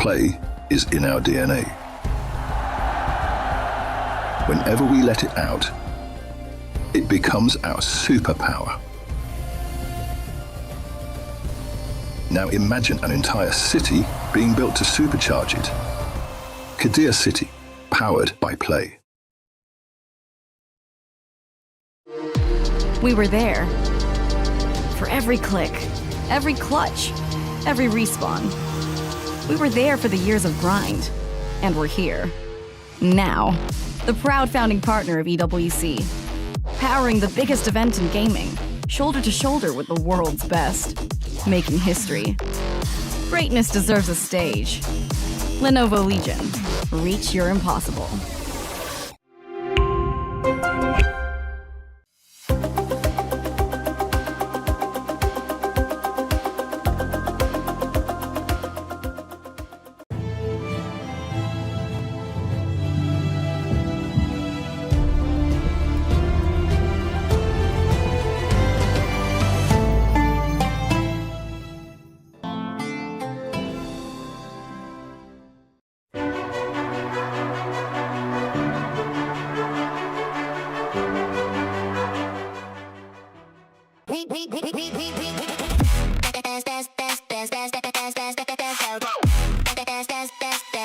play is in our DNA. Whenever we let it out, it becomes our superpower. Now imagine an entire city being built to supercharge it. Kadir City, powered by play. We were there. For every click, every clutch, every respawn. We were there for the years of grind, and we're here. Now, the proud founding partner of EWC, powering the biggest event in gaming, shoulder to shoulder with the world's best, making history. Greatness deserves a stage. Lenovo Legion, reach your impossible.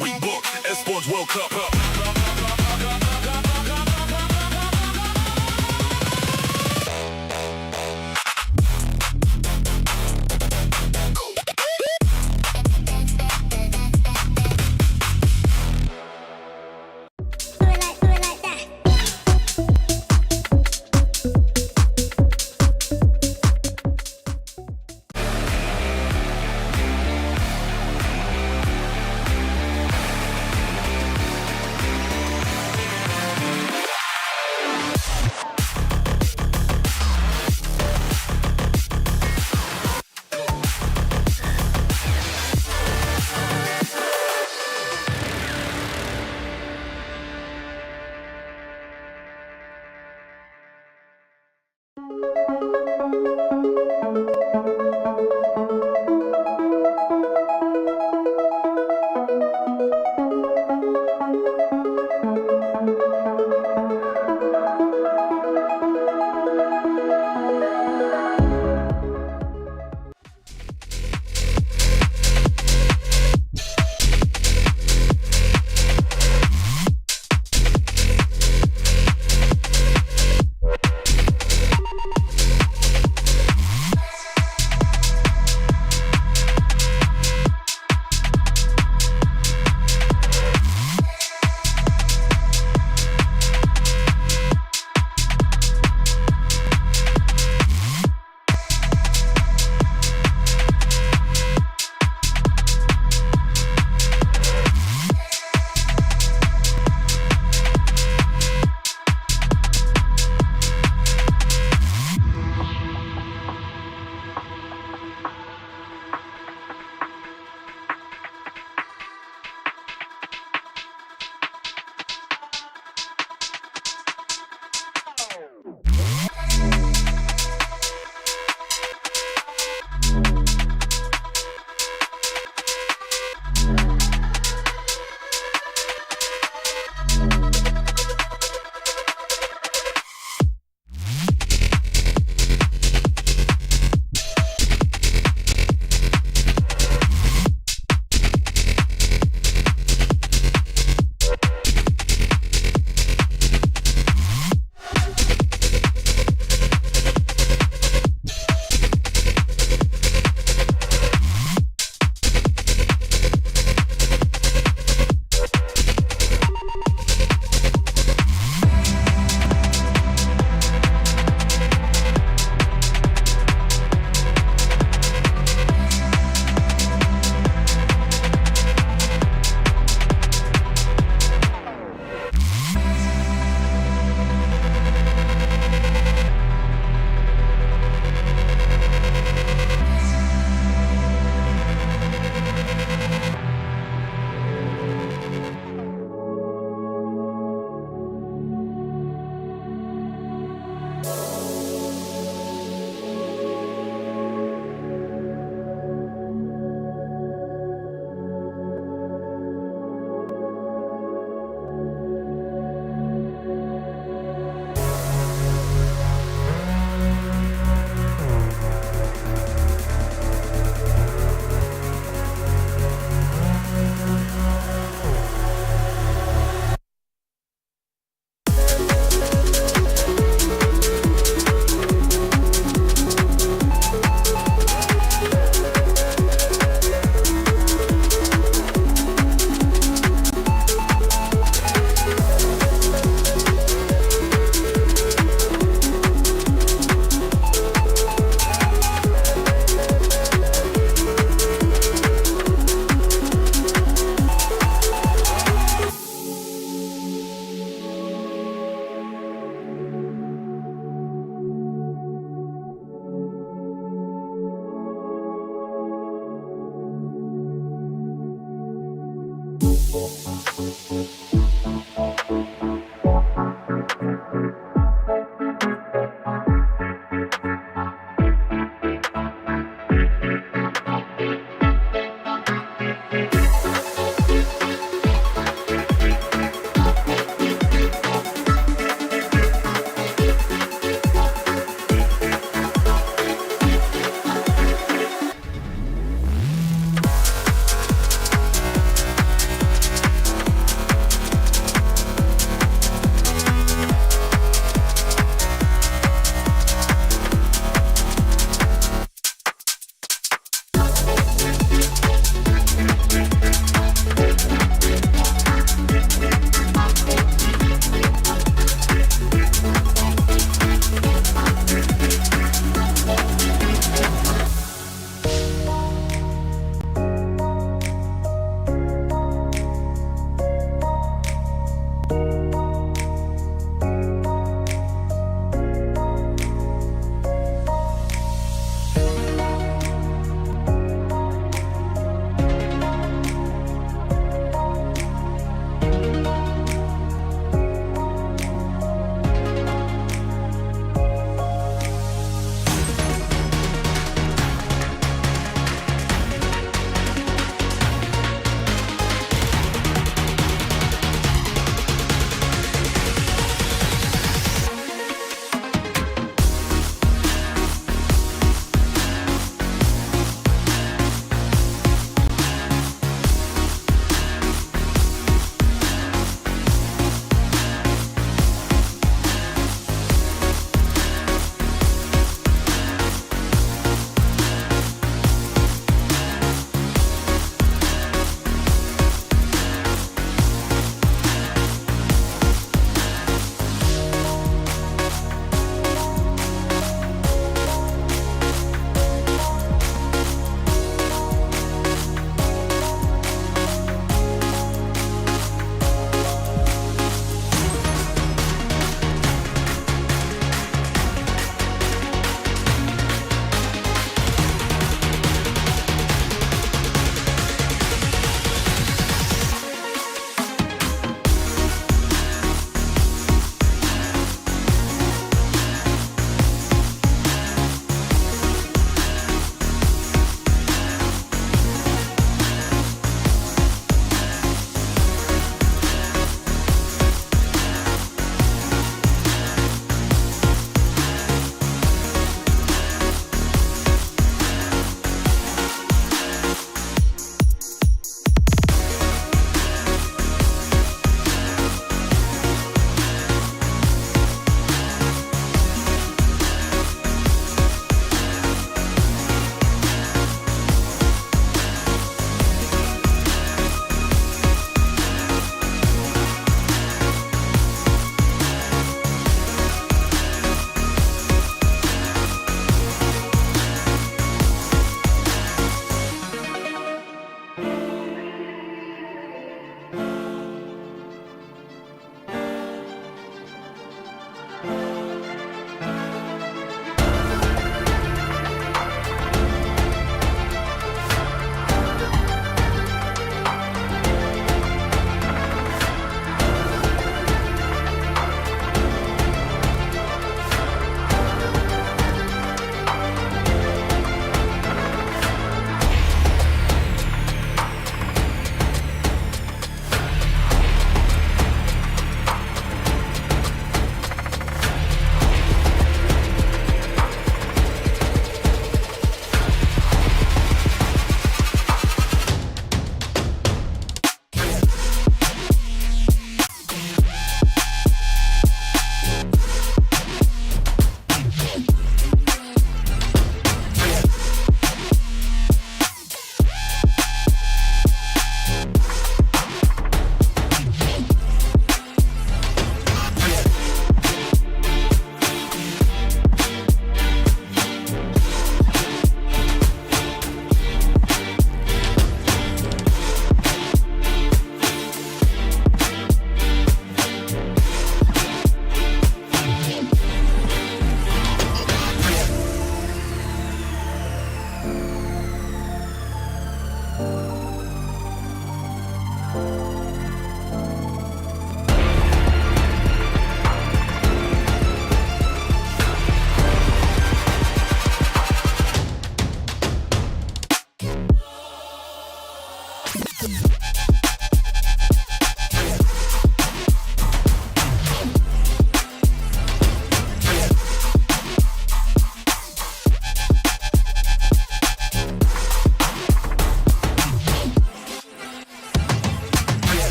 We booked Esports World Cup.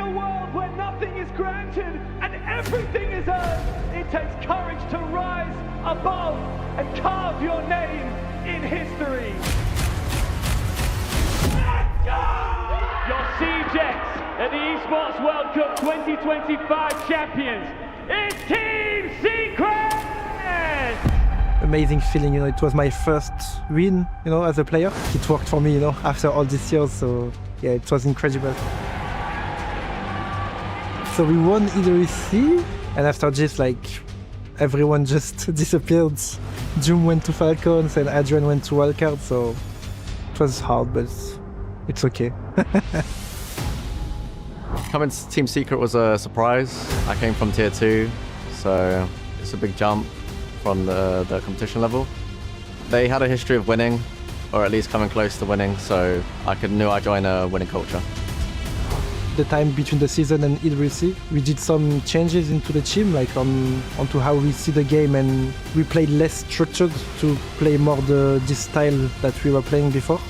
a world where nothing is granted and everything is earned, it takes courage to rise above and carve your name in history. Let's go! Your CJets at the Esports World Cup 2025 champions is Team Secret! Amazing feeling, it was my first win, as a player. It worked for me, after all these years, so yeah, it was incredible. So we won EWC, and after just everyone just disappeared. Jum went to Falcons and Adrian went to Wildcard, so it was hard, but it's okay. Coming to Team Secret was a surprise. I came from Tier 2, so it's a big jump from the competition level. They had a history of winning, or at least coming close to winning, so I knew I'd join a winning culture. The time between the season and EWC, we did some changes into the team, onto how we see the game, and we played less structured to play more this style that we were playing before.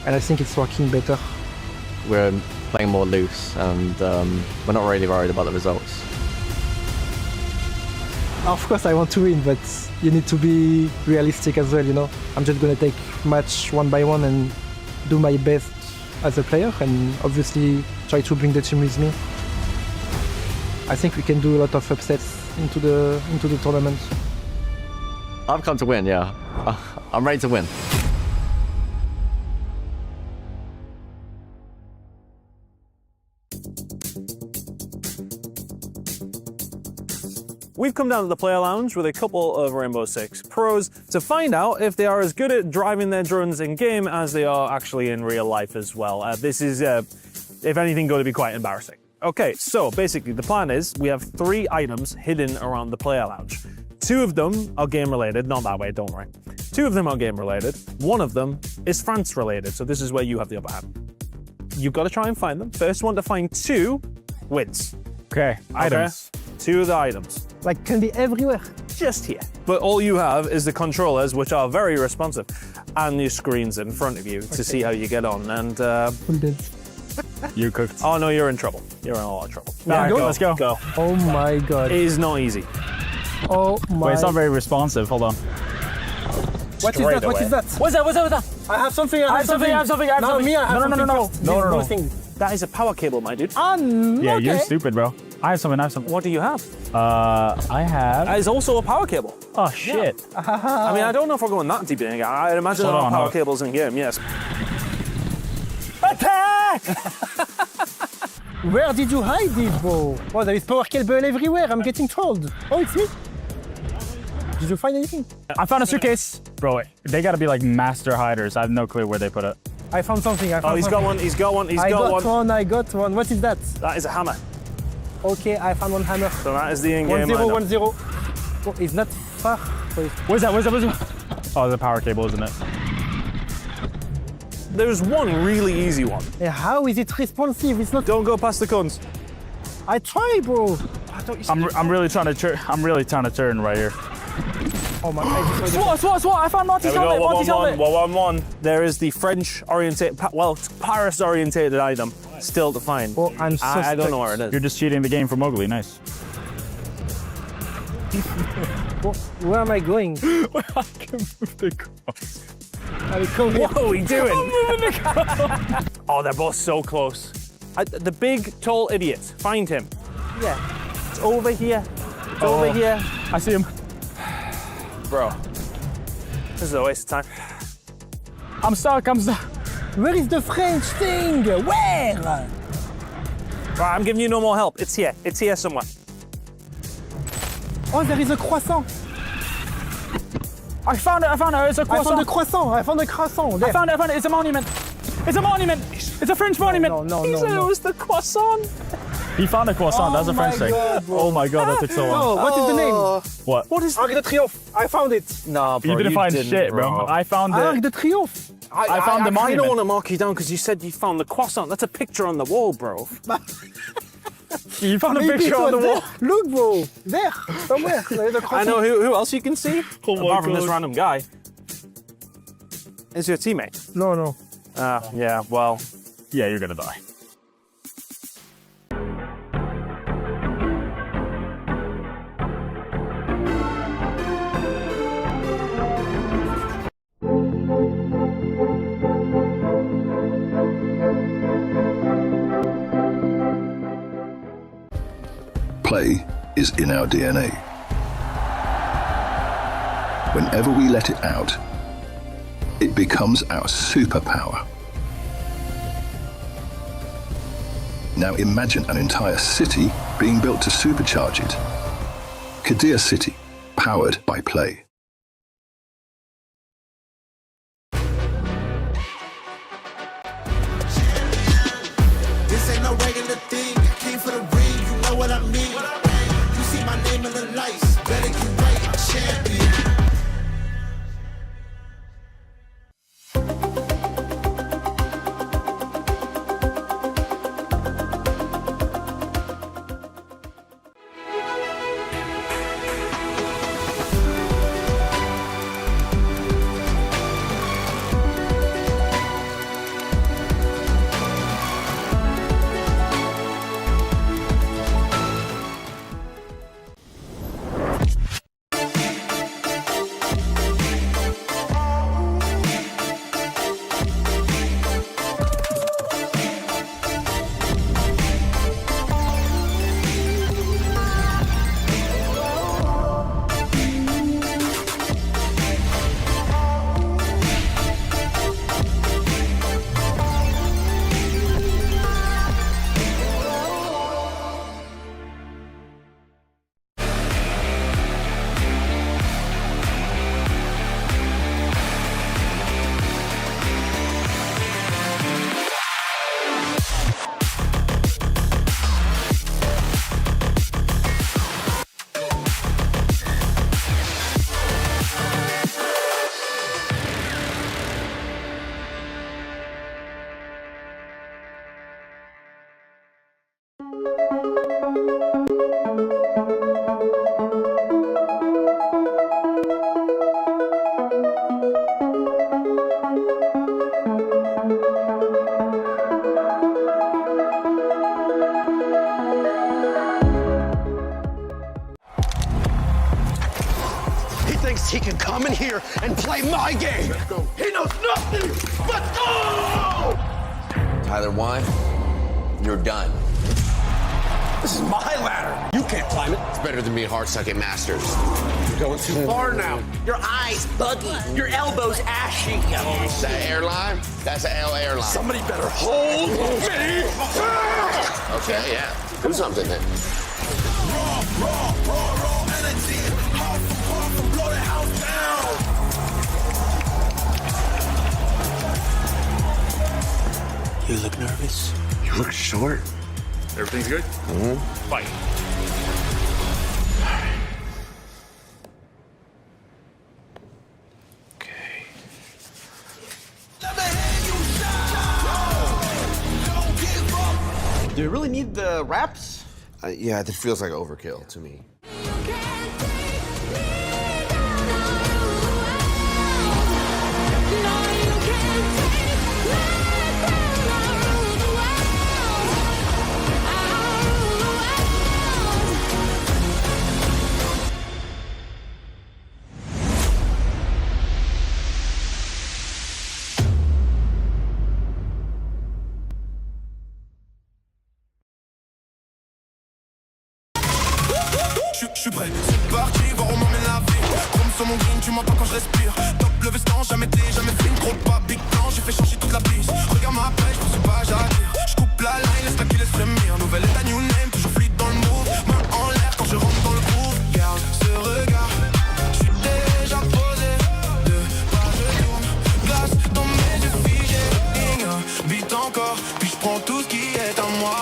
And I think it's working better. We're playing more loose, and we're not really worried about the results. Of course I want to win, but you need to be realistic as well, I'm just gonna take match one by one and do my best as a player, and obviously try to bring the team with me. I think we can do a lot of upsets into the tournament. I've come to win, yeah. I'm ready to win. We've come down to the player lounge with a couple of Rainbow Six pros to find out if they are as good at driving their drones in game as they are actually in real life as well. This is, if anything, going to be quite embarrassing. Okay, so basically the plan is we have 3 items hidden around the player lounge. 2 of them are game related, not that way, don't worry. 2 of them are game related. 1 of them is France related, so this is where you have the upper hand. You've got to try and find them. First one to find 2 wins. Okay, items. 2 of the items. Can be everywhere. Just here. But all you have is the controllers, which are very responsive, and your screens in front of you to see how you get on. And You cooked. oh no, you're in trouble. You're in a lot of trouble. Alright, Go. let's go. Go. Oh my god. It is not easy. Oh my. Wait, it's not very responsive. Hold on. What is that? What is that? What's that? I have something. I have something. No, me, I have something. No. That is a power cable, my dude. Yeah, okay. you're stupid, bro. I have something. What do you have? I have. That is also a power cable. Oh shit. I mean, I don't know if we're going that deep in. I'd imagine there are power cables in game. Yes. Attack! Where did you hide it, bro? Oh, there is power cable everywhere. I'm getting trolled. Oh, it's me. Did you find anything? I found a suitcase. Bro, they gotta be master hiders. I have no clue where they put it. I found something. He's got one. I got one. What is that? That is a hammer. Okay, I found one hammer. So that is the in-game 1-0, item. 1-0. Oh, it's not far. Where's that? Oh, the power cable, isn't it? There's one really easy one. How is it responsive? It's not. Don't go past the cones. I try, bro. I'm really trying to turn right here. Oh my god. SWAT! I found Monty's helmet. 1-1. There is the French-oriented, Paris-oriented item still to find. Oh, I'm so I don't know where it is. You're just cheating the game for Mowgli. Nice. Where am I going? I can move the cross. What are we doing? I'm moving the car. Oh, they're both so close. The big, tall idiot. Find him. Yeah. It's over here. It's over here. I see him. Bro, this is a waste of time. I'm stuck. Where is the French thing? Where? Right, I'm giving you no more help. It's here. It's here somewhere. Oh, there is a croissant. I found it. It's a croissant. I found a croissant. There. I found it. It's a monument. It's a French monument. No. It was the croissant. He found a croissant. That's a French thing. Oh my god, that took so long. Oh, what is the name? What? What is Arc de Triomphe. I found it. No, bro, You didn't find shit, bro. I found Arc it. de Triomphe. I found the I monument. don't want to mark you down because you said you found the croissant. That's a picture on the wall, bro. You found a Maybe picture it on the was wall. there. Look, bro. There. Somewhere. There is a I croissant. know who else you can see. Apart from this God. random guy. Is your teammate? No. Yeah, well. Yeah, you're gonna die. Play is in our DNA. Whenever we let it out, it becomes our superpower. Now imagine an entire city being built to supercharge it. Kadir City, powered by Play. This ain't no regular thing. I came for the ring, you know what I mean. You see my name in the lights, better get right, champion. He can come in here and play my game. Let's go. He knows nothing. Let's go! Tyler 1, you're done. This is my ladder. You can't climb it. It's better than being hard sucking masters. You're going too far now. Your eyes buggy. Your elbows ashy. Is that airline? That's an L airline. Somebody better hold me. Okay, yeah. Do something then. Raw energy. Half and blow the house down. You look nervous. You look short. Everything's good? Mm-hmm. Fight. Okay. Do you really need the wraps? Yeah, this feels like overkill to me. Je suis prêt, c'est parti, voir où m'emmène la vie. Chrome sur mon green, tu m'entends quand je respire. Top le veston, jamais film, trop de pas, big plan, j'ai fait changer toute la piste. Regarde ma pêche, je pas j'attire. Je coupe la line, laisse la qui laisse frémir. Nouvelle état, new name, toujours fluide dans le move. Main en l'air quand je rentre dans le groove. Garde ce regard, je suis déjà posé. Deux pas, je tourne, glace dans mes yeux figés. Beat encore, puis je prends tout ce qui est à moi.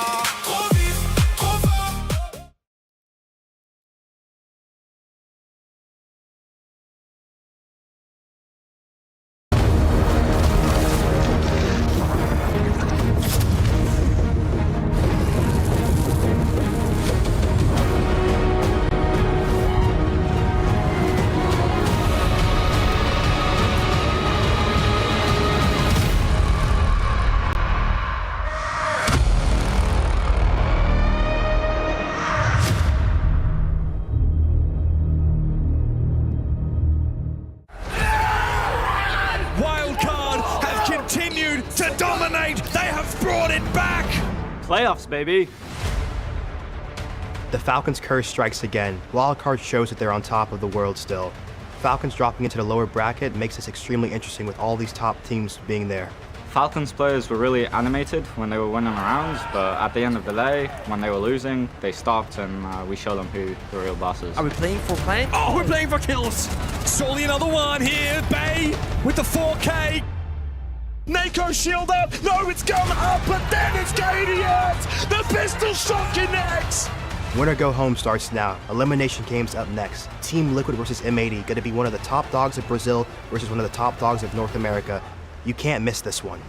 To dominate, they have brought it back! Playoffs, baby. The Falcons' curse strikes again. Wildcard shows that they're on top of the world still. Falcons dropping into the lower bracket makes this extremely interesting with all these top teams being there. Falcons players were really animated when they were winning rounds, but at the end of the day, when they were losing, they stopped and we showed them who the real boss is. Are we playing for playing? Oh, we're playing for kills. Surely another one here. Bay with the 4K. Nako shield up. No, it's gone up, but then it's Gadiant. The pistol shot connects. Winner go home starts now. Elimination games up next. Team Liquid versus M80, going to be one of the top dogs of Brazil versus one of the top dogs of North America. You can't miss this one.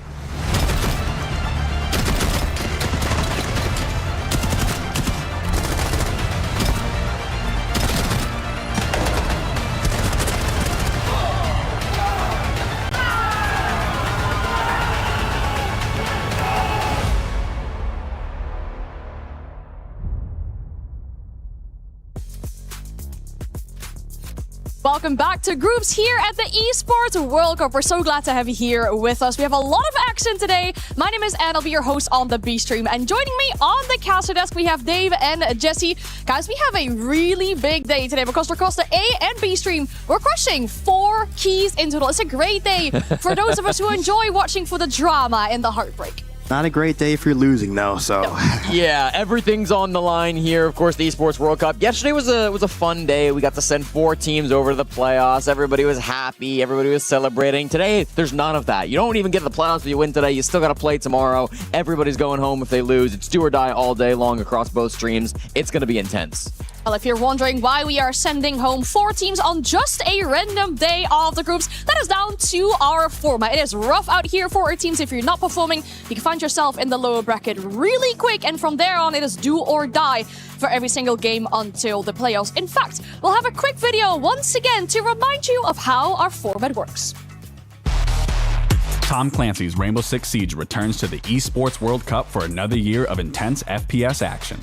Welcome back to Groups here at the Esports World Cup. We're so glad to have you here with us. We have a lot of action today. My name is Anne. I'll be your host on the B stream. And joining me on the caster desk, we have Dave and Jesse. Guys, we have a really big day today because across the A and B stream, we're crushing 4 keys in total. It's a great day for those of us who enjoy watching for the drama and the heartbreak. Not a great day if you're losing, though, so... Yeah, everything's on the line here. Of course, the Esports World Cup. Yesterday was a fun day. We got to send 4 teams over to the playoffs. Everybody was happy. Everybody was celebrating. Today, there's none of that. You don't even get to the playoffs if you win today. You still got to play tomorrow. Everybody's going home if they lose. It's do or die all day long across both streams. It's going to be intense. Well, if you're wondering why we are sending home 4 teams on just a random day of the groups, that is down to our format. It is rough out here for our teams. If you're not performing, you can find yourself in the lower bracket really quick, and from there on, it is do or die for every single game until the playoffs. In fact, we'll have a quick video once again to remind you of how our format works. Tom Clancy's Rainbow Six Siege returns to the Esports World Cup for another year of intense FPS action.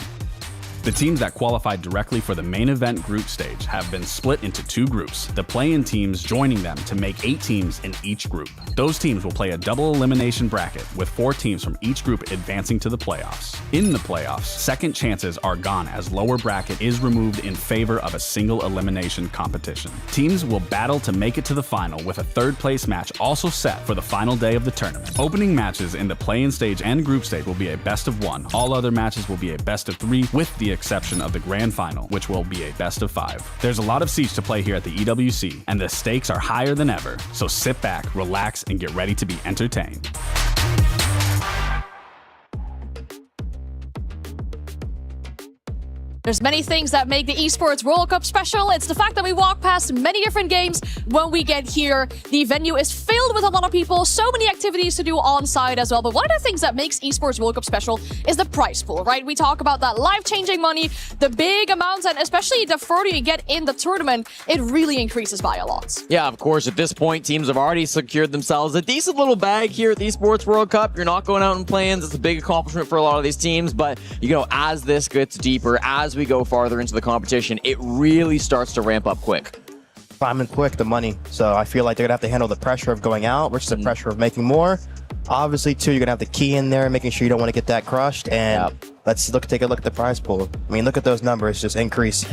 The teams that qualified directly for the main event group stage have been split into 2 groups, the play-in teams joining them to make 8 teams in each group. Those teams will play a double elimination bracket, with 4 teams from each group advancing to the playoffs. In the playoffs, second chances are gone as lower bracket is removed in favor of a single elimination competition. Teams will battle to make it to the final, with a 3rd place match also set for the final day of the tournament. Opening matches in the play-in stage and group stage will be a best of 1. All other matches will be a best of 3, with the exception of the grand final, which will be a best of 5. There's a lot of Siege to play here at the EWC, and the stakes are higher than ever, so sit back, relax, and get ready to be entertained. There's many things that make the Esports World Cup special. It's the fact that we walk past many different games when we get here. The venue is filled with a lot of people, so many activities to do on site as well. But one of the things that makes Esports World Cup special is the prize pool, right? We talk about that life-changing money, the big amounts, and especially the further you get in the tournament, it really increases by a lot. Yeah, of course, at this point, teams have already secured themselves a decent little bag here at the Esports World Cup. You're not going out in plans. It's a big accomplishment for a lot of these teams, but, you know, as this gets deeper, as we go farther into the competition, it really starts to ramp up quick. Prime and quick, the money. So I feel like they're going to have to handle the pressure of going out versus the pressure of making more. Obviously, too, you're going to have the key in there, making sure you don't want to get that crushed. And let's take a look at the prize pool. I mean, look at those numbers just increase.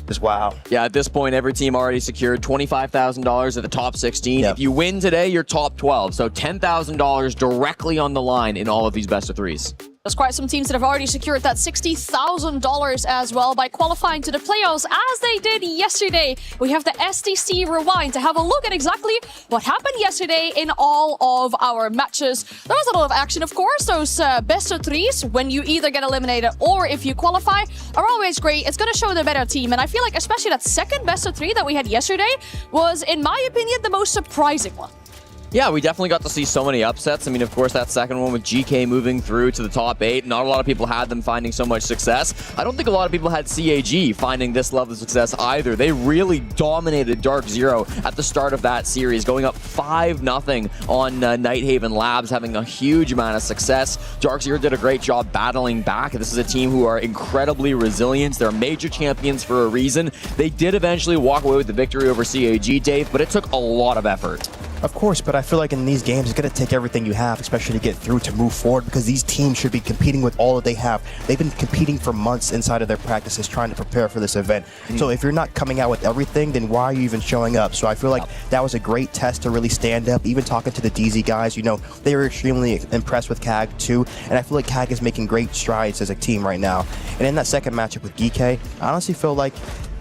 Just wow. Yeah, at this point, every team already secured $25,000 at the top 16. If you win today, you're top 12. So $10,000 directly on the line in all of these best of 3s. There's quite some teams that have already secured that $60,000 as well by qualifying to the playoffs, as they did yesterday. We have the STC Rewind to have a look at exactly what happened yesterday in all of our matches. There was a lot of action, of course. Those best of 3s, when you either get eliminated or if you qualify, are always great. It's going to show the better team. And I feel like especially that second best of 3 that we had yesterday was, in my opinion, the most surprising one. Yeah, we definitely got to see so many upsets. I mean, of course, that second one with GK moving through to the top 8. Not a lot of people had them finding so much success. I don't think a lot of people had CAG finding this level of success either. They really dominated Dark Zero at the start of that series, going up 5-0 on Nighthaven Labs, having a huge amount of success. Dark Zero did a great job battling back. This is a team who are incredibly resilient. They're major champions for a reason. They did eventually walk away with the victory over CAG, Dave, but it took a lot of effort. Of course, but I feel like in these games, it's going to take everything you have, especially to get through, to move forward, because these teams should be competing with all that they have. They've been competing for months inside of their practices trying to prepare for this event. So if you're not coming out with everything, then why are you even showing up? So I feel like that was a great test to really stand up. Even talking to the DZ guys, you know, they were extremely impressed with CAG too, and I feel like CAG is making great strides as a team right now. And in that second matchup with GK, I honestly feel like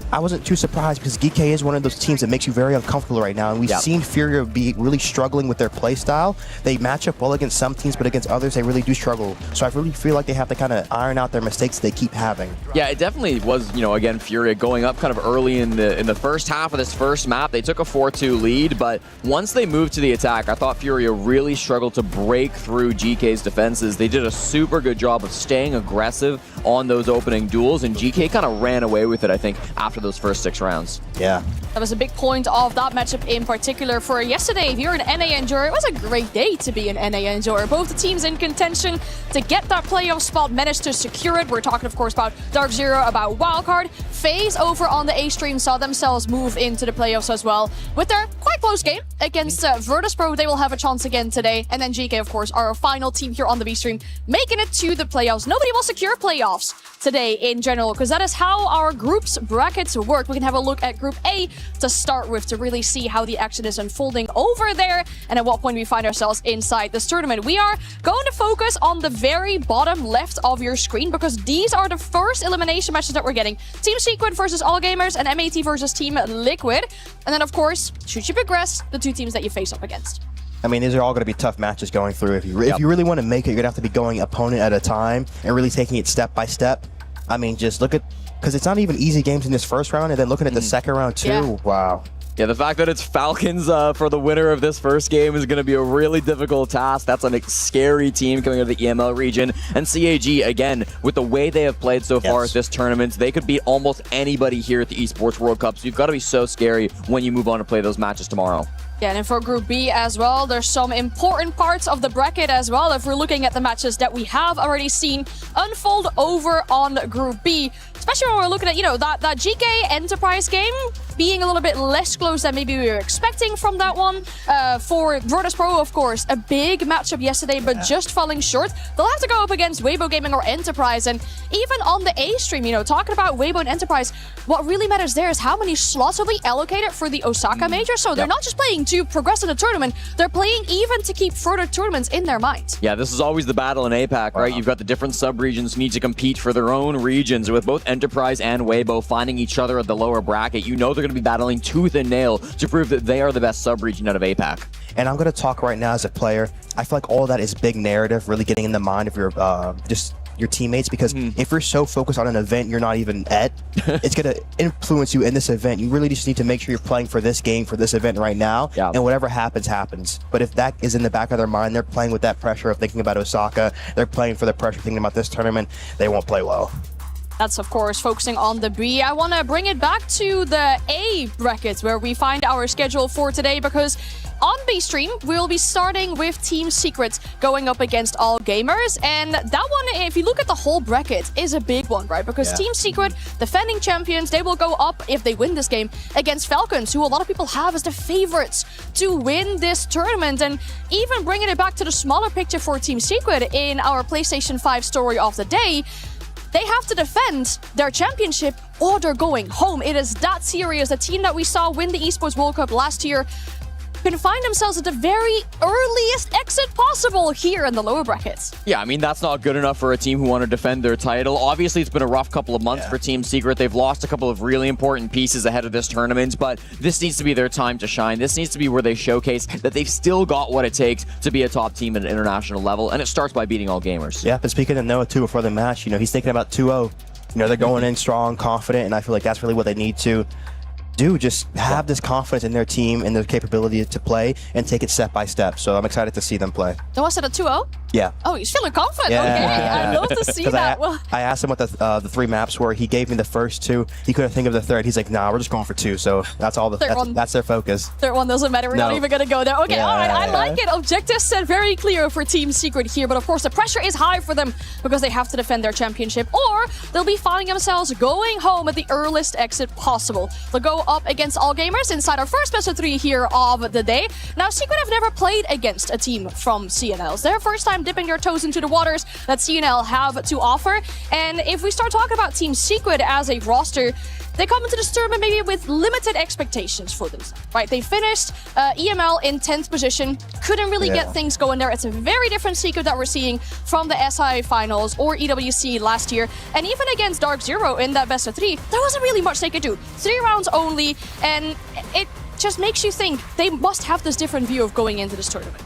I wasn't too surprised because GK is one of those teams that makes you very uncomfortable right now, and we've seen Furia be really struggling with their play style. They match up well against some teams, but against others they really do struggle. So I really feel like they have to kind of iron out their mistakes they keep having. Yeah, it definitely was, you know, again, Furia going up kind of early in the first half of this first map. They took a 4-2 lead, but once they moved to the attack, I thought Furia really struggled to break through GK's defenses. They did a super good job of staying aggressive on those opening duels, and GK kind of ran away with it, I think, after those first 6 rounds. Yeah. That was a big point of that matchup in particular for yesterday. If you're an NA Endure, it was a great day to be an NA Endure. Both the teams in contention to get that playoff spot, managed to secure it. We're talking, of course, about Dark Zero, about Wildcard. FaZe over on the A stream saw themselves move into the playoffs as well with their quite close game against virtus.pro. They will have a chance again today. And then GK, of course, our final team here on the B stream, making it to the playoffs. Nobody will secure playoffs today in general, because that is how our groups brackets work. We can have a look at Group A to start with to really see how the action is unfolding over there and at what point we find ourselves inside this tournament. We are going to focus on the very bottom left of your screen because these are the first elimination matches that we're getting. Team Secret versus All Gamers and MAT versus Team Liquid. And then, of course, should you progress, the 2 teams that you face up against. I mean, these are all going to be tough matches going through. If you really want to make it, you're going to have to be going opponent at a time and really taking it step by step. I mean, just look at, because it's not even easy games in this first round, and then looking at the second round too. Wow. Yeah, the fact that it's Falcons for the winner of this first game is going to be a really difficult task. That's a scary team coming out of the EML region. And CAG, again, with the way they have played so far at this tournament, they could beat almost anybody here at the Esports World Cup. So you've got to be so scary when you move on to play those matches tomorrow. Yeah, and for Group B as well, there's some important parts of the bracket as well. If we're looking at the matches that we have already seen unfold over on Group B, especially when we're looking at, you know, that GK Enterprise game being a little bit less close than maybe we were expecting from that one. For virtus.pro, of course, a big matchup yesterday, but just falling short. They'll have to go up against Weibo Gaming or Enterprise. And even on the A stream, you know, talking about Weibo and Enterprise, what really matters there is how many slots will be allocated for the Osaka Major. So they're not just playing to progress in the tournament, they're playing even to keep further tournaments in their mind. Yeah, this is always the battle in APAC, right? You've got the different sub-regions need to compete for their own regions, with both Enterprise and Weibo finding each other at the lower bracket. You know they're going to be battling tooth and nail to prove that they are the best sub-region out of APAC. And I'm going to talk right now as a player. I feel like all that is big narrative, really getting in the mind of your just your teammates, because if you're so focused on an event you're not even at, it's going to influence you in this event. You really just need to make sure you're playing for this game, for this event right now, and whatever happens, happens. But if that is in the back of their mind, they're playing with that pressure of thinking about Osaka, they're playing for the pressure thinking about this tournament, they won't play well. That's, of course, focusing on the B. I want to bring it back to the A brackets where we find our schedule for today, because on B stream, we'll be starting with Team Secret going up against All Gamers. And that one, if you look at the whole bracket, is a big one, right? Because Team Secret, defending champions, they will go up if they win this game against Falcons, who a lot of people have as the favorites to win this tournament. And even bringing it back to the smaller picture for Team Secret in our PlayStation 5 story of the day, they have to defend their championship or they're going home. It is that serious. The team that we saw win the Esports World Cup last year can find themselves at the very earliest exit possible here in the lower brackets. Yeah, I mean, that's not good enough for a team who want to defend their title. Obviously, it's been a rough couple of months for Team Secret. They've lost a couple of really important pieces ahead of this tournament, but this needs to be their time to shine. This needs to be where they showcase that they've still got what it takes to be a top team at an international level, and it starts by beating All Gamers. Yeah, but speaking of Noah, too, before the match, you know, he's thinking about 2-0. You know, they're going in strong, confident, and I feel like that's really what they need to do. Just have this confidence in their team and their capability to play and take it step by step. So I'm excited to see them play. Noah said a 2-0? Yeah. Oh, he's feeling confident. Okay, I love to see that. I asked him what the 3 maps were. He gave me the first 2. He couldn't think of the third. He's like, nah, we're just going for 2. So that's all. That's their focus. Third one doesn't matter. We're not even going to go there. Okay, all right. I like it. Objectives set very clear for Team Secret here. But of course, the pressure is high for them because they have to defend their championship, or they'll be finding themselves going home at the earliest exit possible. They'll go up against All Gamers inside our first best of 3 here of the day. Now, Secret have never played against a team from CNL. It's their first time dipping their toes into the waters that CNL have to offer. And if we start talking about Team Secret as a roster, they come into this tournament maybe with limited expectations for themselves, right? They finished EML in 10th position, couldn't really get things going there. It's a very different Secret that we're seeing from the SI finals or EWC last year. And even against Dark Zero in that best of 3, there wasn't really much they could do. 3 rounds only, and it just makes you think they must have this different view of going into this tournament.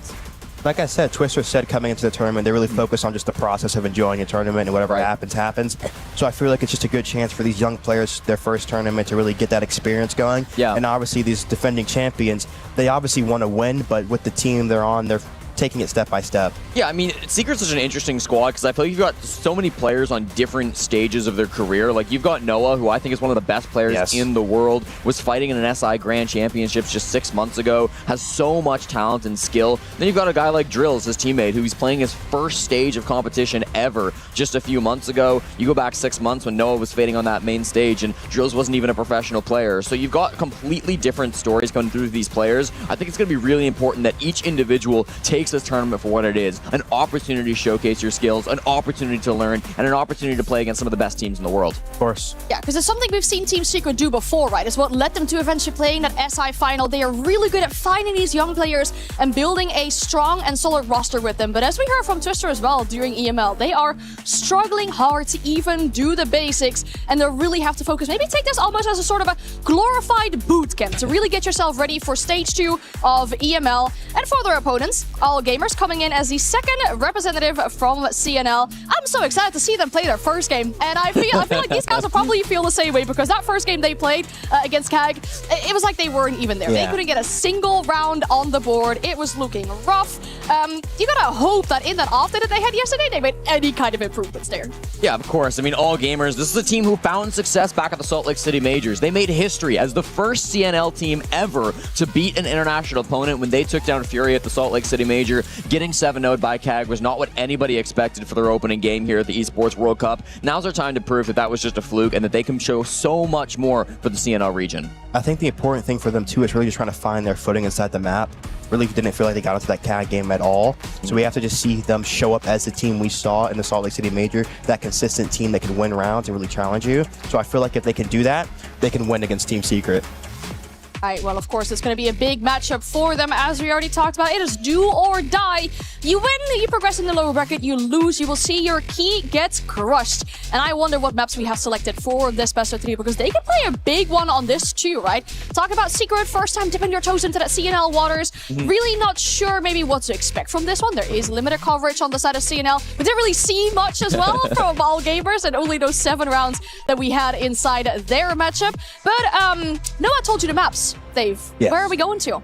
Like I said, Twister said coming into the tournament, they really focus on just the process of enjoying a tournament, and whatever happens, happens. So I feel like it's just a good chance for these young players, their first tournament, to really get that experience going. Yeah. And obviously these defending champions, they obviously want to win, but with the team they're on, they're taking it step by step. Yeah, I mean, Secret's such an interesting squad because I feel like you've got so many players on different stages of their career. Like, you've got Noah, who I think is one of the best players in the world, was fighting in an SI Grand Championships just 6 months ago, has so much talent and skill. Then you've got a guy like Drills, his teammate, who's playing his first stage of competition ever just a few months ago. You go back 6 months when Noah was fighting on that main stage and Drills wasn't even a professional player. So you've got completely different stories going through these players. I think it's going to be really important that each individual takes this tournament for what it is, an opportunity to showcase your skills, an opportunity to learn, and an opportunity to play against some of the best teams in the world. Of course. Yeah, because it's something we've seen Team Secret do before, right? It's what led them to eventually playing that SI final. They are really good at finding these young players and building a strong and solid roster with them. But as we heard from Twister as well during EML, they are struggling hard to even do the basics, and they really have to focus. Maybe take this almost as a sort of a glorified boot camp to really get yourself ready for stage 2 of EML. And for their opponents, All Gamers coming in as the second representative from CNL. I'm so excited to see them play their first game, and I feel like these guys will probably feel the same way, because that first game they played against CAG, it was like they weren't even there. They couldn't get a single round on the board. It was looking rough. You gotta hope that in that off day that they had yesterday, they made any kind of improvements there. Yeah, of course. I mean, All Gamers, this is a team who found success back at the Salt Lake City Majors. They made history as the first CNL team ever to beat an international opponent when they took down Fury at the Salt Lake City Major. Getting 7-0'd by CAG was not what anybody expected for their opening game here at the Esports World Cup. Now's their time to prove that that was just a fluke and that they can show so much more for the CNL region. I think the important thing for them too is really just trying to find their footing inside the map. Really didn't feel like they got into that CAG game at all. So we have to just see them show up as the team we saw in the Salt Lake City Major, that consistent team that can win rounds and really challenge you. So I feel like if they can do that, they can win against Team Secret. All right, well, of course, it's going to be a big matchup for them, as we already talked about. It is do or die. You win, you progress in the lower bracket. You lose, you will see your key gets crushed. And I wonder what maps we have selected for this best of 3, because they can play a big one on this too, right? Talk about Secret, first time dipping your toes into that CNL waters. Really not sure maybe what to expect from this one. There is limited coverage on the side of CNL. We didn't really see much as well from All Gamers, and only those 7 rounds that we had inside their matchup. But Noah told you the maps. Dave, where are we going to?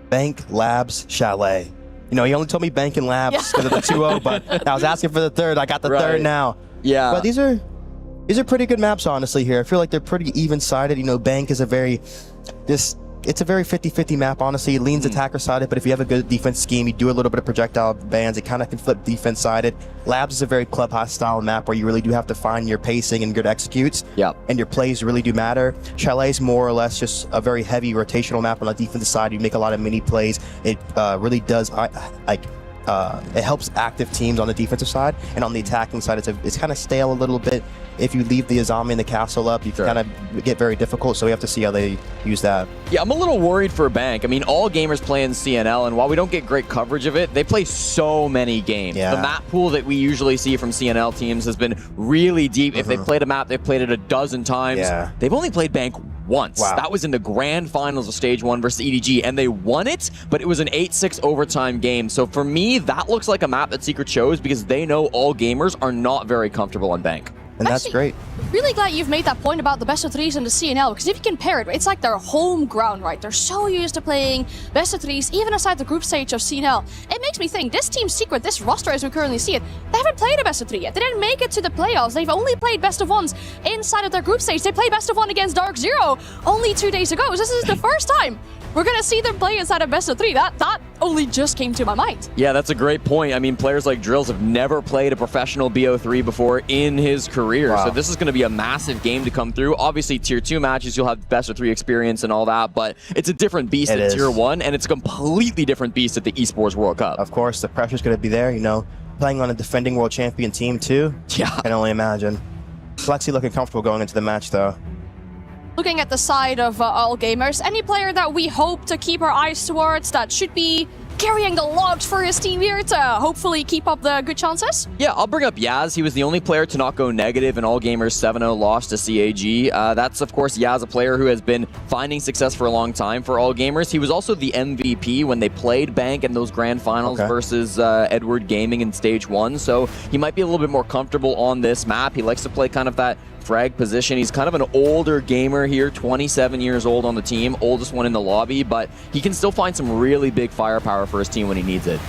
Bank, Labs, Chalet. You know, he only told me Bank and Labs because of the 2-0, but I was asking for the third. I got the third now. Yeah. But these are pretty good maps, honestly, here. I feel like they're pretty even-sided. You know, Bank is a very... It's a very 50-50 map, honestly. It leans attacker-sided, but if you have a good defense scheme, you do a little bit of projectile bans, it kind of can flip defense-sided. Labs is a very clubhouse-style map where you really do have to find your pacing and good executes. And your plays really do matter. Chalet is more or less just a very heavy rotational map on the defensive side. You make a lot of mini plays. It really does, it helps active teams on the defensive side, and on the attacking side, it's kind of stale a little bit. If you leave the Azami and the castle up, you can kind of get very difficult, so we have to see how they use that. Yeah, I'm a little worried for Bank. I mean, All Gamers play in CNL, and while we don't get great coverage of it, they play so many games. The map pool that we usually see from CNL teams has been really deep. If they've played a map, they've played it a dozen times. They've only played Bank once. That was in the grand finals of Stage 1 versus EDG, and they won it, but it was an 8-6 overtime game. So for me, that looks like a map that Secret chose because they know All Gamers are not very comfortable on Bank. And that's great. Really glad you've made that point about the best of 3s in the CNL, because if you compare it, it's like their home ground, right? They're so used to playing best of 3s, even aside the group stage of CNL. It makes me think this Team Secret, this roster as we currently see it, they haven't played a best of 3 yet. They didn't make it to the playoffs. They've only played best of 1s inside of their group stage. They played best of 1 against Dark Zero only 2 days ago. So this is the first time we're gonna see them play inside of best of 3. That only just came to my mind. Yeah, that's a great point. I mean, players like Drills have never played a professional BO3 before in his career. Wow. So this is going to be a massive game to come through. Obviously, Tier 2 matches, you'll have best of 3 experience and all that, but it's a different beast at Tier 1, and it's a completely different beast at the Esports World Cup. Of course, the pressure's going to be there, you know. Playing on a defending world champion team, too. Yeah. I can only imagine. Flexi looking comfortable going into the match, though. Looking at the side of all gamers, any player that we hope to keep our eyes towards that should be carrying the logs for his team here to hopefully keep up the good chances? Yeah, I'll bring up Yaz. He was the only player to not go negative in All Gamers 7-0 loss to CAG. That's, of course, Yaz, a player who has been finding success for a long time for All Gamers. He was also the MVP when they played Bank in those grand finals versus Edward Gaming in Stage 1, so he might be a little bit more comfortable on this map. He likes to play kind of that frag position. He's kind of an older gamer here, 27 years old on the team, oldest one in the lobby, but he can still find some really big firepower for his team when he needs it.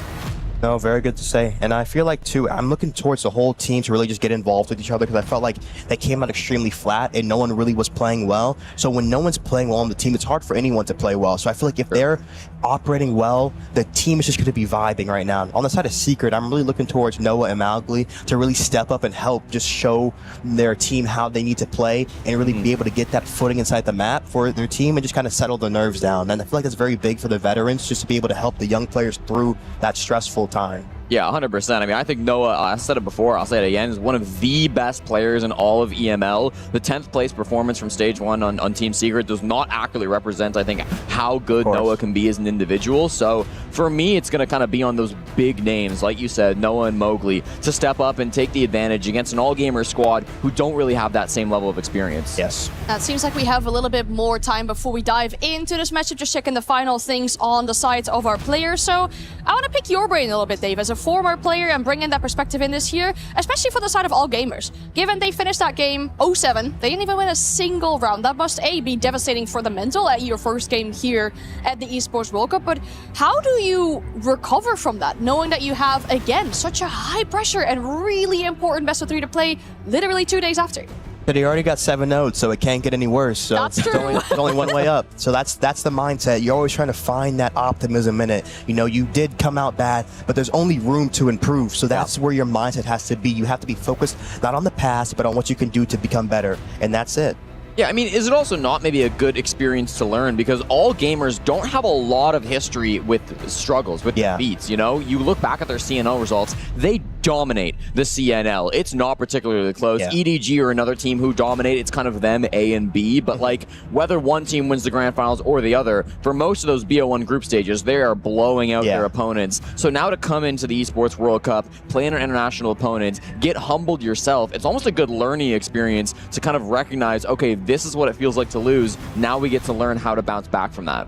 No, very good to say. And I feel like, too, I'm looking towards the whole team to really just get involved with each other because I felt like they came out extremely flat and no one really was playing well. So when no one's playing well on the team, it's hard for anyone to play well. So I feel like if they're operating well, the team is just going to be vibing right now. On the side of Secret, I'm really looking towards Noah and Mowgli to really step up and help just show their team how they need to play and really be able to get that footing inside the map for their team and just kind of settle the nerves down. And I feel like that's very big for the veterans just to be able to help the young players through that stressful time. Yeah, 100%. I mean, I think Noah, I said it before, I'll say it again, is one of the best players in all of EML. The 10th place performance from Stage 1 on Team Secret does not accurately represent, I think, how good Noah can be as an individual. So for me, it's going to kind of be on those big names, like you said, Noah and Mowgli, to step up and take the advantage against an all-gamer squad who don't really have that same level of experience. Yes. It seems like we have a little bit more time before we dive into this matchup, just checking the final things on the sides of our players. So I want to pick your brain a little bit, Dave, as a former player and bring in that perspective in this year, especially for the side of all gamers. Given they finished that game 0-7, they didn't even win a single round. That must be devastating for the mental at your first game here at the Esports World Cup. But how do you recover from that, knowing that you have, again, such a high pressure and really important best of 3 to play literally 2 days after? But he already got 7-0, so it can't get any worse. So that's true. It's only one way up. So that's the mindset. You're always trying to find that optimism in it. You know, you did come out bad, but there's only room to improve. So that's where your mindset has to be. You have to be focused not on the past, but on what you can do to become better. And that's it. Yeah, I mean, is it also not maybe a good experience to learn? Because all gamers don't have a lot of history with struggles, with defeats, you know? You look back at their CNL results, they dominate the CNL. It's not particularly close. EDG or another team who dominate, it's kind of them, A and B, but like, whether one team wins the grand finals or the other, for most of those BO1 group stages, they are blowing out their opponents. So now to come into the Esports World Cup, play an international opponent, get humbled yourself, it's almost a good learning experience to kind of recognize, okay, this is what it feels like to lose. Now we get to learn how to bounce back from that.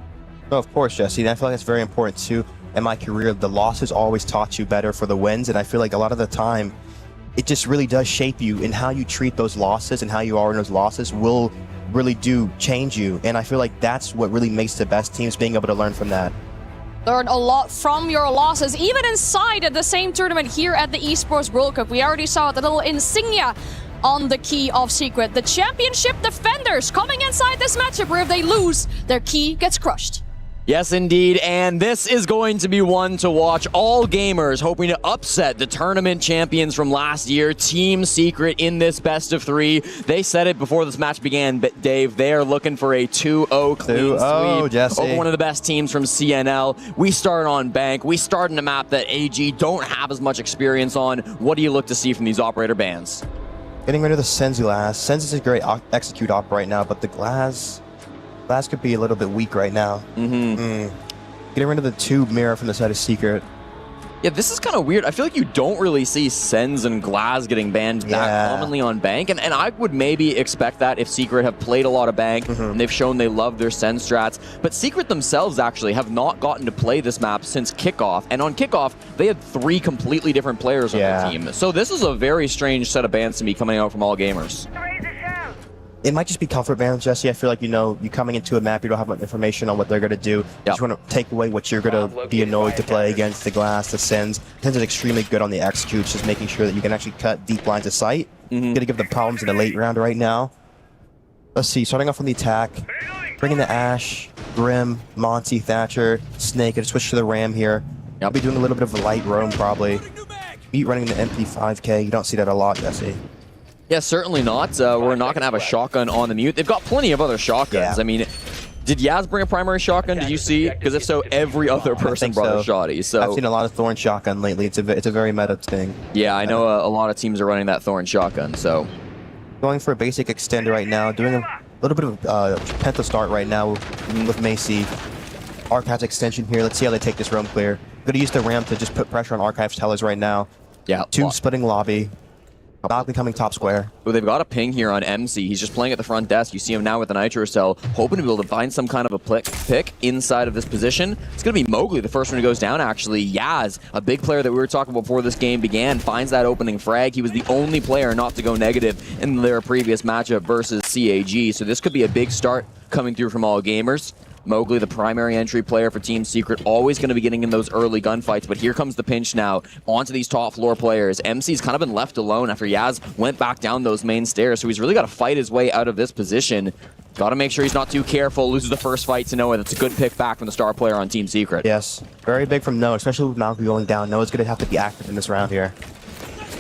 Oh, of course, Jesse. I feel like that's very important too. In my career, the losses always taught you better for the wins, and I feel like a lot of the time, it just really does shape you, and how you treat those losses and how you are in those losses will really do change you. And I feel like that's what really makes the best teams, being able to learn from that. Learn a lot from your losses, even inside the same tournament here at the Esports World Cup. We already saw the little insignia on the key of Secret. The championship defenders coming inside this matchup where if they lose, their key gets crushed. Yes, indeed, and this is going to be one to watch. All gamers hoping to upset the tournament champions from last year, Team Secret, in this best of 3. They said it before this match began, but Dave, they are looking for a 2-0 clean sweep Jesse. over one of the best teams from CNL. We start on Bank. We start in a map that AG don't have as much experience on. What do you look to see from these operator bands? Getting rid of the Senzu Glass. Senzu is a great execute op right now, but the Glass could be a little bit weak right now. Getting rid of the tube mirror from the side of Secret. Yeah, this is kind of weird. I feel like you don't really see Sens and Glass getting banned that commonly on Bank, and I would maybe expect that if Secret have played a lot of Bank, and they've shown they love their Sens strats, but Secret themselves actually have not gotten to play this map since Kickoff, and on Kickoff, they had 3 completely different players on their team. So this is a very strange set of bans to be coming out from all gamers. It might just be comfort bans, Jesse. I feel like, you know, you coming into a map, you don't have much information on what they're going to do. You just want to take away what you're going to be annoyed to play against. The Glass, the Sens. Sens is extremely good on the executes, just making sure that you can actually cut deep lines of sight. Going to give them problems in the late round right now. Let's see, starting off on the attack, bringing the Ash. Grim, Monty, Thatcher, Snake, and switch to the Ram here. I'll be doing a little bit of a light roam probably. Meat running the MP5K. You don't see that a lot, Jesse. Yeah, certainly not. We're not going to have a shotgun on the Mute. They've got plenty of other shotguns. I mean, did Yaz bring a primary shotgun? Did you see? Because if so, every other person brought a shotty. So I've seen a lot of Thorn shotgun lately. It's a very meta thing. Yeah, I know a lot of teams are running that Thorn shotgun. So going for a basic extender right now, doing a little bit of Penta start right now with Macy. Archives extension here. Let's see how they take this roam clear. Going to use the ramp to just put pressure on Archives tellers right now. Yeah. 2 splitting lobby. Not coming top square. Well, they've got a ping here on MC. He's just playing at the front desk. You see him now with the Nitro Cell, hoping to be able to find some kind of a pick inside of this position. It's going to be Mowgli, the first one who goes down, actually. Yaz, a big player that we were talking about before this game began, finds that opening frag. He was the only player not to go negative in their previous matchup versus CAG. So this could be a big start coming through from all gamers. Mowgli, the primary entry player for Team Secret, always going to be getting in those early gunfights, but here comes the pinch now onto these top floor players. MC's kind of been left alone after Yaz went back down those main stairs, so he's really got to fight his way out of this position. Got to make sure he's not too careful, loses the first fight to Noah. That's a good pick back from the star player on Team Secret. Yes, very big from Noah, especially with Malcolm going down. Noah's going to have to be active in this round here.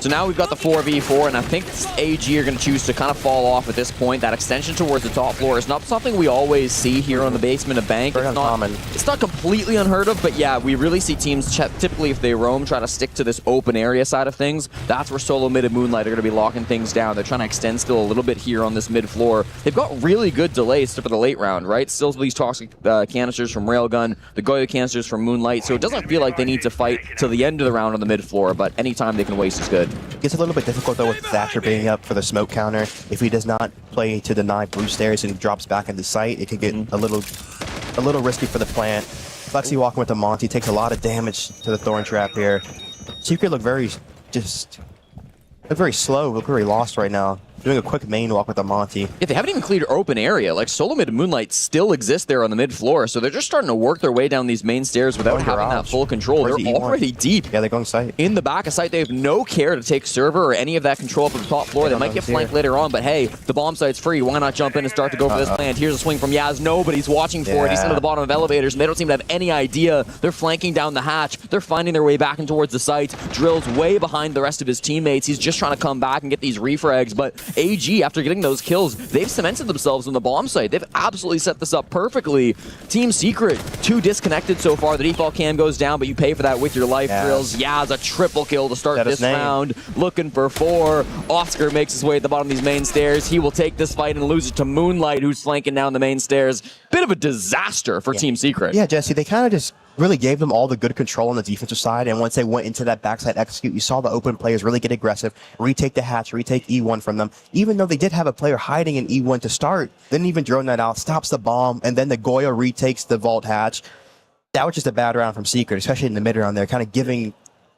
So now we've got the 4v4, and I think AG are going to choose to kind of fall off at this point. That extension towards the top floor is not something we always see here on the basement of Bank. Very uncommon. It's not completely unheard of, but yeah, we really see teams typically, if they roam, try to stick to this open area side of things. That's where Solo Mid and Moonlight are going to be locking things down. They're trying to extend still a little bit here on this mid floor. They've got really good delays for the late round, right? Still these toxic canisters from Railgun, the Goyo canisters from Moonlight, so it doesn't feel like they need to fight till the end of the round on the mid floor, but anytime they can waste is good. Gets a little bit difficult though with Thatcher being up for the smoke counter. If he does not play to deny blue stairs and drops back into sight, it could get a little risky for the plant. Flexi walking with the Monty takes a lot of damage to the Thorn trap here. Secret look very slow, look very lost right now. Doing a quick main walk with the Monty. Yeah, they haven't even cleared open area. Like, Solo Mid and Moonlight still exist there on the mid floor, so they're just starting to work their way down these main stairs without having that full control. They're already deep. Yeah, they're going site. In the back of site, they have no care to take server or any of that control up at the top floor. They might get flanked later on, but hey, the bomb site's free. Why not jump in and start to go for this plant? Here's a swing from Yaz. Nobody's watching for it. He's into the bottom of elevators, and they don't seem to have any idea. They're flanking down the hatch. They're finding their way back in towards the site. Drill's way behind the rest of his teammates. He's just trying to come back and get these refrags, but AG, after getting those kills, they've cemented themselves on the bomb site. They've absolutely set this up perfectly. Team Secret, 2 disconnected so far. The default cam goes down, but you pay for that with your life drills. Yaz, a triple kill to start this round. Looking for 4. Oscar makes his way at the bottom of these main stairs. He will take this fight and lose it to Moonlight, who's flanking down the main stairs. Bit of a disaster for Team Secret. Yeah, Jesse, they kind of just really gave them all the good control on the defensive side, and once they went into that backside execute, you saw the open players really get aggressive, retake the hatch, retake E1 from them. Even though they did have a player hiding in E1 to start, didn't even drone that out, stops the bomb, and then the Goyo retakes the vault hatch. That was just a bad round from Secret, especially in the mid round there, kind of giving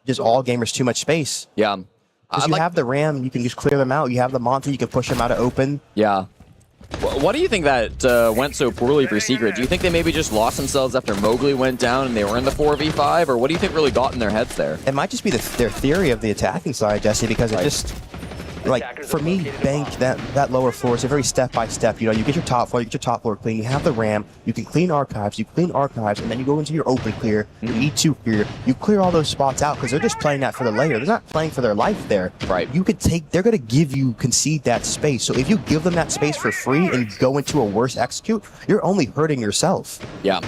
just all gamers too much space. Yeah. Because you have the Ram, you can just clear them out. You have the Monty, you can push them out of open. Yeah. What do you think that went so poorly for Secret? Do you think they maybe just lost themselves after Mowgli went down and they were in the 4v5? Or what do you think really got in their heads there? It might just be their theory of the attacking side, Jesse, because it just... Like, for me, Bank, that lower floor is a very step-by-step. You know, you get your top floor clean, you have the RAM, you can clean archives, and then you go into your open clear, your E2 clear, you clear all those spots out, because they're just playing that for the layer. They're not playing for their life there. Right. They're going to concede that space. So if you give them that space for free and go into a worse execute, you're only hurting yourself. Yeah.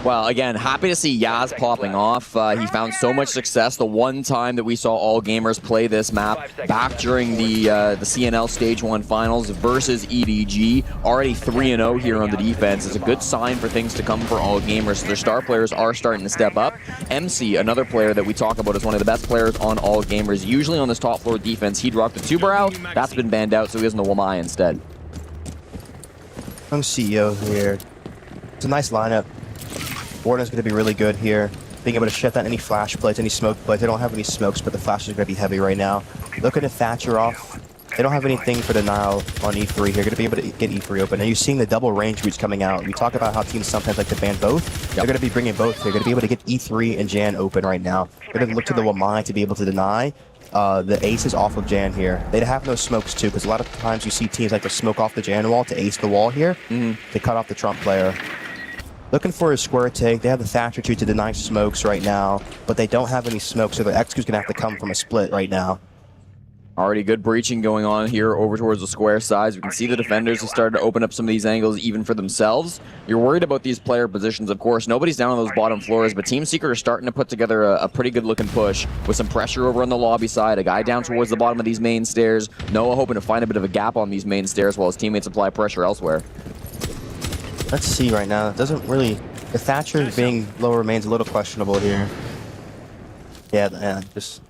Well, again, happy to see Yaz popping off. He found so much success the one time that we saw all gamers play this map back during the CNL Stage 1 Finals versus EDG. Already 3-0 here on the defense. It's a good sign for things to come for all gamers. So their star players are starting to step up. MC, another player that we talk about as one of the best players on all gamers. Usually on this top floor defense, he'd rock the 2-brow. That's been banned out, so he has the Wamai instead. I'm CEO here. It's a nice lineup. Warden's going to be really good here. Being able to shut down any flash plays, any smoke plays. They don't have any smokes, but the flashes are going to be heavy right now. Looking to Thatcher off. They don't have anything for denial on E3 here. Going to be able to get E3 open. And you're seeing the double range boots coming out. We talk about how teams sometimes like to ban both. They're going to be bringing both. They're going to be able to get E3 and Jan open right now. They're going to look to the Wamai to be able to deny. The ace is off of Jan here. They have no smokes too, because a lot of times you see teams like to smoke off the Jan wall to ace the wall here to cut off the Trump player. Looking for a square take. They have the Thatcher 2 to deny smokes right now, but they don't have any smokes, so the Exco's going to have to come from a split right now. Already good breaching going on here over towards the square sides. We can see the defenders have started to open up some of these angles even for themselves. You're worried about these player positions, of course. Nobody's down on those bottom floors, but Team Secret are starting to put together a pretty good looking push with some pressure over on the lobby side. A guy down towards the bottom of these main stairs. Noah hoping to find a bit of a gap on these main stairs while his teammates apply pressure elsewhere. Let's see right now. It doesn't really... The Thatcher being low remains a little questionable here. Yeah, just...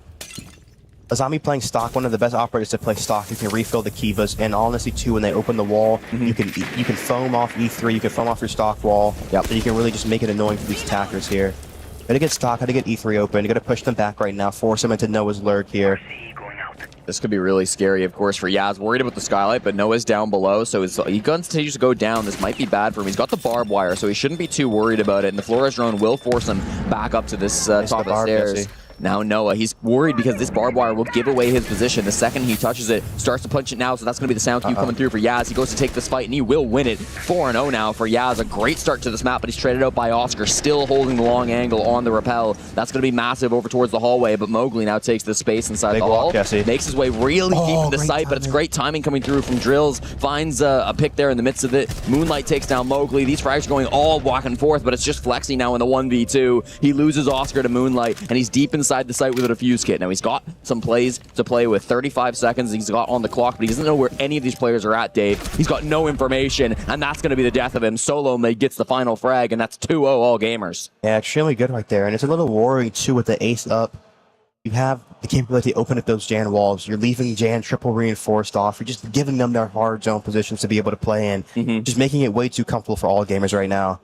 Azami playing stock, one of the best operators to play stock. You can refill the Kivas, and honestly too, when they open the wall, you can foam off E3, you can foam off your stock wall. Yep. So you can really just make it annoying for these attackers here. Gotta get stock, gotta get E3 open, you gotta push them back right now, force them into Noah's lurk here. This could be really scary, of course, for Yaz. Worried about the skylight, but Noah's down below, so he continues to go down. This might be bad for him. He's got the barbed wire, so he shouldn't be too worried about it, and the Flores drone will force him back up to this top of the stairs. Now Noah, he's worried because this barbed wire will give away his position. The second he touches it, starts to punch it now, so that's going to be the sound cue coming through for Yaz. He goes to take this fight, and he will win it. 4-0 now for Yaz. A great start to this map, but he's traded out by Oscar, still holding the long angle on the rappel. That's going to be massive over towards the hallway, but Mowgli now takes the space inside the hall. Makes his way really deep into sight, but it's great timing coming through from Drills. Finds a pick there in the midst of it. Moonlight takes down Mowgli. These frags are going all back and forth, but it's just Flexi now in the 1v2. He loses Oscar to Moonlight, and he's deep inside the site with a fuse kit. Now he's got some plays to play with. 35 seconds he's got on the clock, but he doesn't know where any of these players are at, Dave. He's got no information, and that's going to be the death of him. Solo May gets the final frag, and that's 2-0 all gamers. Yeah, extremely good right there, and it's a little worrying too with the ace up. You have the capability to open up those Jan walls. You're leaving Jan triple reinforced off. You're just giving them their hard zone positions to be able to play in. Just making it way too comfortable for all gamers right now.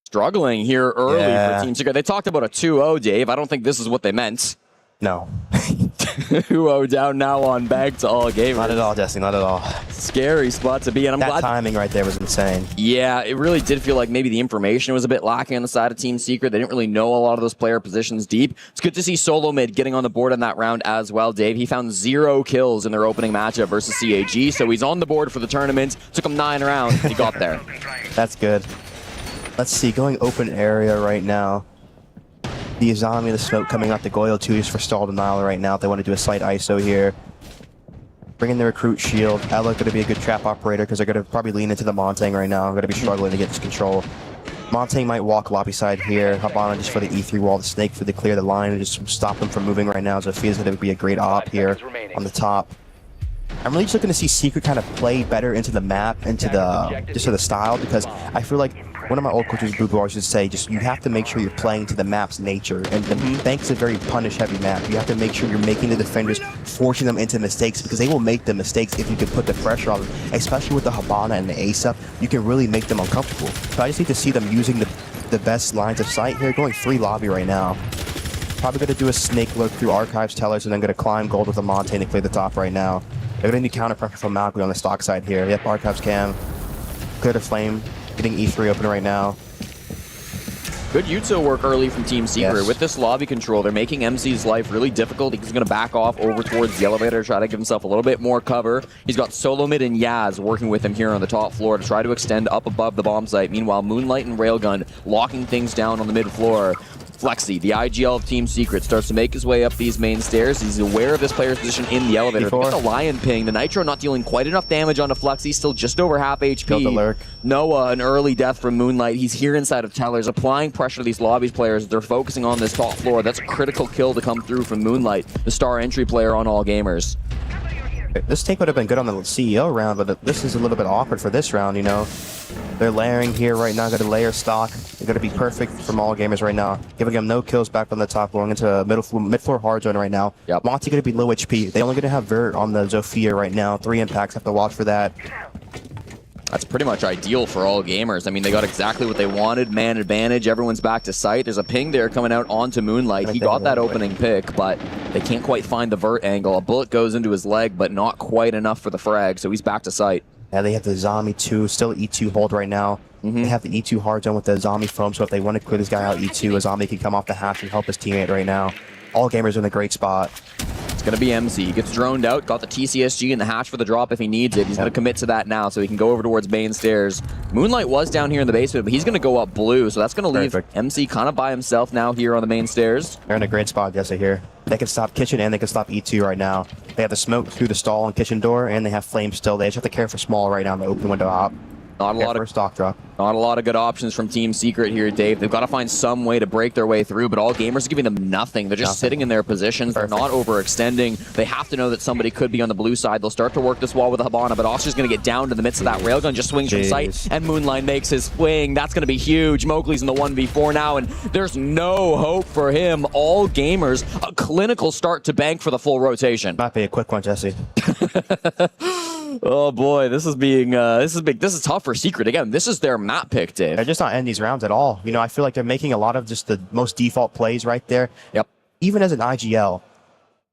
Struggling here early for Team Secret. They talked about a 2-0, Dave. I don't think this is what they meant. No. 2-0 down now on back to all gamers. Not at all, Jesse, not at all. Scary spot to be, and I'm glad... That timing right there was insane. Yeah, it really did feel like maybe the information was a bit lacking on the side of Team Secret. They didn't really know a lot of those player positions deep. It's good to see Solo Mid getting on the board in that round as well, Dave. He found 0 kills in their opening matchup versus CAG, so he's on the board for the tournament. Took him 9 rounds, he got there. That's good. Let's see, going open area right now. The Azami, the smoke coming out, the Goyle 2 is for stall denial right now. They want to do a slight ISO here. Bring in the recruit shield. Ella going to be a good trap operator because they're going to probably lean into the Montang right now. Going to be struggling to get this control. Montang might walk lobby side here. Habana just for the E3 wall, the snake for the clear the line and just stop them from moving right now. Zofia's going to be a great op here on the top. I'm really just looking to see Secret kind of play better into the map, into the style, because I feel like one of my old coaches, Boo always used to say, just you have to make sure you're playing to the map's nature. And the Bank's a very punish-heavy map. You have to make sure you're making the defenders, forcing them into mistakes, because they will make the mistakes if you can put the pressure on them. Especially with the Habana and the Ace up, you can really make them uncomfortable. So I just need to see them using the best lines of sight here. Going 3 lobby right now. Probably going to do a snake look through Archives Tellers, and then going to climb gold with the Montaigne to clear the top right now. They're going to need counter pressure from Malcolm on the stock side here. Yep, Archives cam. Clear the flame. Getting E3 open right now. Good util work early from Team Secret. Yes. With this lobby control, they're making MC's life really difficult. He's going to back off over towards the elevator, try to give himself a little bit more cover. He's got Solo Mid and Yaz working with him here on the top floor to try to extend up above the bomb site. Meanwhile, Moonlight and Railgun locking things down on the mid floor. Flexi, the ag.al of Team Secret, starts to make his way up these main stairs. He's aware of this player's position in the elevator. Got the Lion ping. The Nitro not dealing quite enough damage onto Flexi, still just over half HP. Killed the lurk. Noah, an early death from Moonlight. He's here inside of Tellers, applying pressure to these lobbies players. They're focusing on this top floor. That's a critical kill to come through from Moonlight, the star entry player on all gamers. This take would have been good on the CEO round, but this is a little bit awkward for this round, you know. They're layering here right now, got to layer stock. They're going to be perfect from all gamers right now. Giving them no kills back on the top, going into mid-floor hard zone right now. Yep. Monty going to be low HP. They're only going to have Vert on the Zofia right now. 3 impacts, have to watch for that. That's pretty much ideal for all gamers. I mean, they got exactly what they wanted, man advantage, everyone's back to sight. There's a ping there coming out onto Moonlight. He got that opening pick, but they can't quite find the vert angle. A bullet goes into his leg, but not quite enough for the frag, so he's back to sight. Yeah, they have the Zombie 2, still E2 hold right now. They have the E2 hard zone with the Zombie foam, so if they want to clear this guy out E2, a Zombie can come off the hatch and help his teammate right now. All gamers are in a great spot. It's going to be MC. He gets droned out, got the TCSG and the hatch for the drop if he needs it. He's going to commit to that now so he can go over towards main stairs. Moonlight was down here in the basement, but he's going to go up blue, so that's going to leave MC kind of by himself now here on the main stairs. They're in a great spot, Jesse, here. They can stop kitchen and they can stop E2 right now. They have the smoke through the stall and kitchen door, and they have flames still. They just have to care for small right now in the open window hop. Not a lot of stock drop. Not a lot of good options from Team Secret here, Dave. They've got to find some way to break their way through, but all gamers are giving them nothing. They're just sitting in their positions. They're not overextending. They have to know that somebody could be on the blue side. They'll start to work this wall with a Habana, but Oscar's going to get down to the midst of that railgun, just swings from sight, and Moonlight makes his swing. That's going to be huge. Mowgli's in the 1v4 now, and there's no hope for him. All gamers, a clinical start to bank for the full rotation. Might be a quick one, Jesse. Oh boy, this is being this is big. This is tough for Secret. Again, this is their map pick, Dave. They're just not ending these rounds at all. You know, I feel like they're making a lot of just the most default plays right there. Yep. Even as an ag.al,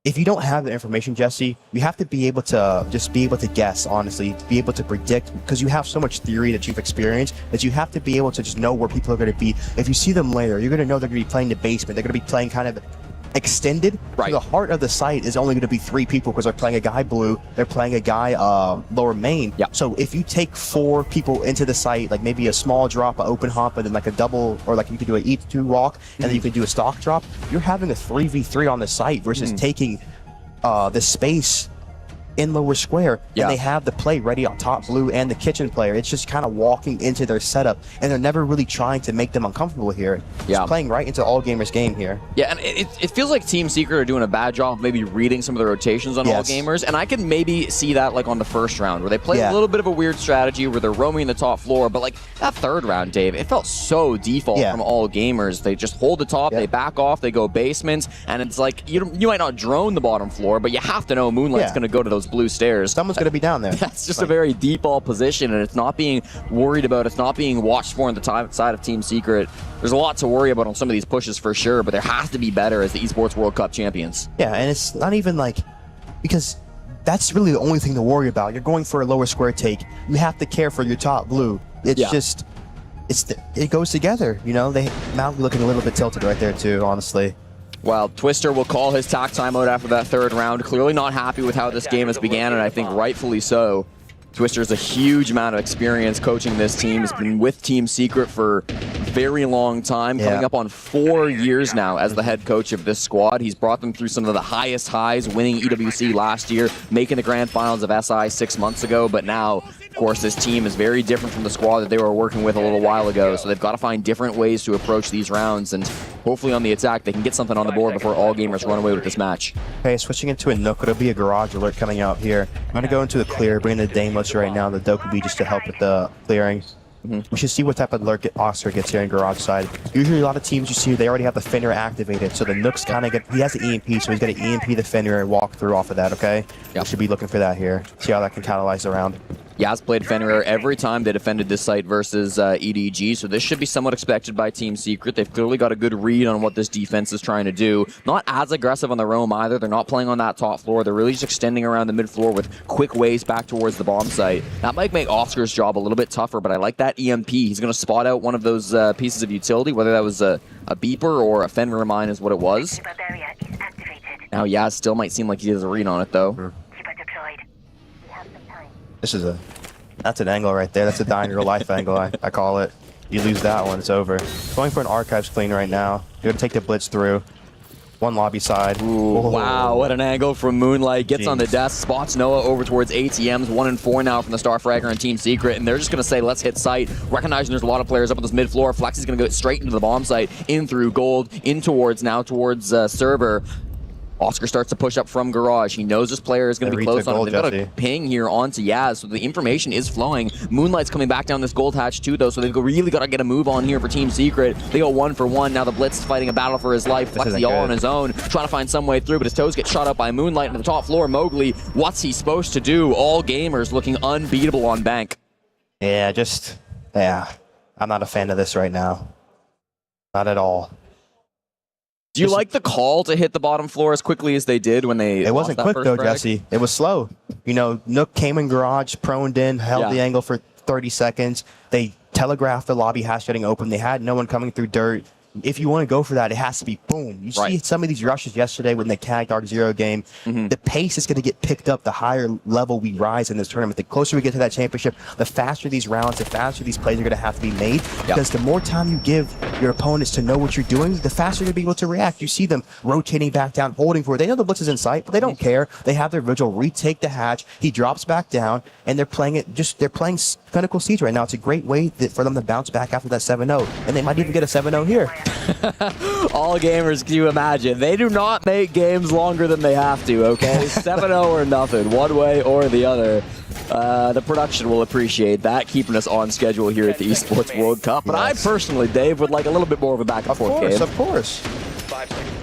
if you don't have the information, Jesse, you have to be able to just be able to guess, honestly, be able to predict, because you have so much theory that you've experienced that you have to be able to just know where people are going to be. If you see them later, you're going to know they're going to be playing the basement. They're going to be playing kind of extended. Right. So the heart of the site is only going to be 3 people because they're playing a guy blue, they're playing a guy lower main. Yeah. So if you take 4 people into the site, like maybe a small drop, an open hop, and then like a double, or like you could do an E2 walk, and then you could do a stock drop, you're having a 3v3 on the site versus taking the space in lower square, and they have the play ready on top blue and the kitchen player. It's just kind of walking into their setup, and they're never really trying to make them uncomfortable here. Just playing right into all gamers game here. Yeah, and it feels like Team Secret are doing a bad job of maybe reading some of the rotations on all gamers, and I can maybe see that like on the first round where they play a little bit of a weird strategy where they're roaming the top floor, but like that third round, Dave, it felt so default from all gamers. They just hold the top, they back off, they go basement, and it's like you might not drone the bottom floor, but you have to know Moonlight's going to go to those blue stairs. Someone's going to be down there. That's just a very default position, and it's not being worried about. It's not being watched for on the side of Team Secret. There's a lot to worry about on some of these pushes for sure, but there has to be better as the Esports World Cup champions. Yeah, and it's not even like, because that's really the only thing to worry about. You're going for a lower square take. You have to care for your top blue. It's just, it goes together. You know, they Mount looking a little bit tilted right there too, honestly. Well, Twister will call his tack timeout after that third round. Clearly not happy with how this game has began, and I think rightfully so. Twister's a huge amount of experience coaching this team. He's been with Team Secret for a very long time, coming up on 4 years now as the head coach of this squad. He's brought them through some of the highest highs, winning EWC last year, making the grand finals of SI 6 months ago, but now, of course, this team is very different from the squad that they were working with a little while ago, so they've got to find different ways to approach these rounds, and hopefully on the attack they can get something on the board before all gamers run away with this match. Okay, switching into a Nook, it'll be a garage alert coming out here. I'm going to go into the clear, bring in the Dameless right now, the Dokubi just to help with the clearing. We should see what type of alert Oscar gets here in garage side. Usually a lot of teams you see, they already have the Fenrir activated, so the Nook's kind of he has the EMP, so he's going to EMP the Fenrir and walk through off of that, okay? We should be looking for that here. See how that can catalyze the round. Yaz played Fenrir every time they defended this site versus EDG, so this should be somewhat expected by Team Secret. They've clearly got a good read on what this defense is trying to do. Not as aggressive on the roam either. They're not playing on that top floor. They're really just extending around the mid floor with quick ways back towards the bomb site. That might make Oscar's job a little bit tougher, but I like that EMP. He's going to spot out one of those pieces of utility, whether that was a beeper or a Fenrir mine is what it was. Now Yaz still might seem like he has a read on it though. This is that's an angle right there. That's a dying real life angle, I call it. You lose that one, it's over. Going for an archives clean right now. You're gonna take the blitz through. One lobby side. Ooh, wow, what an angle from Moonlight. Gets on the desk, spots Noah over towards ATMs. 1 and 4 now from the Starfragger and Team Secret, and they're just gonna say, let's hit site. Recognizing there's a lot of players up on this mid floor. Flex is gonna go straight into the bomb site, in through Gold, in towards Server. Oscar starts to push up from garage. He knows this player is going to be close on him. They've got a ping here onto Yaz, so the information is flowing. Moonlight's coming back down this gold hatch too, though, so they've really got to get a move on here for Team Secret. They go 1 for 1. Now the Blitz is fighting a battle for his life. Flexi all on his own, trying to find some way through, but his toes get shot up by Moonlight on the top floor. Mowgli, what's he supposed to do? All gamers looking unbeatable on bank. Yeah, I'm not a fan of this right now. Not at all. Do you like the call to hit the bottom floor as quickly as they did when they It wasn't quick though, frag? Jesse. It was slow. You know, Nook came in garage, proned in, held the angle for 30 seconds. They telegraphed the lobby hatch getting open. They had no one coming through dirt. if you want to go for that, it has to be boom. You see some of these rushes yesterday when the CAG Dark Zero game, the pace is going to get picked up the higher level we rise in this tournament. The closer we get to that championship, the faster these rounds, the faster these plays are going to have to be made. Because the more time you give your opponents to know what you're doing, the faster you're going to be able to react. You see them rotating back down, holding for it. They know the blitz is in sight, but they don't care. They have their vigil, retake the hatch. He drops back down, and they're playing it. They're playing Clinical Siege right now. It's a great way for them to bounce back after that 7-0, and they might even get a 7-0 here. All gamers, can you imagine? They do not make games longer than they have to, okay? 7-0 or nothing, one way or the other. The production will appreciate that, keeping us on schedule here at the Esports World Cup. But I personally, Dave, would like a little bit more of a back-and-forth game. Of course.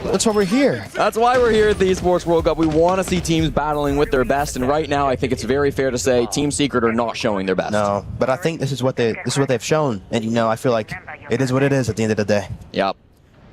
That's why we're here. That's why we're here at the Esports World Cup. We want to see teams battling with their best, and right now I think it's very fair to say Team Secret are not showing their best. No, but I think this is what they've shown, and I feel like it is what it is at the end of the day. Yep.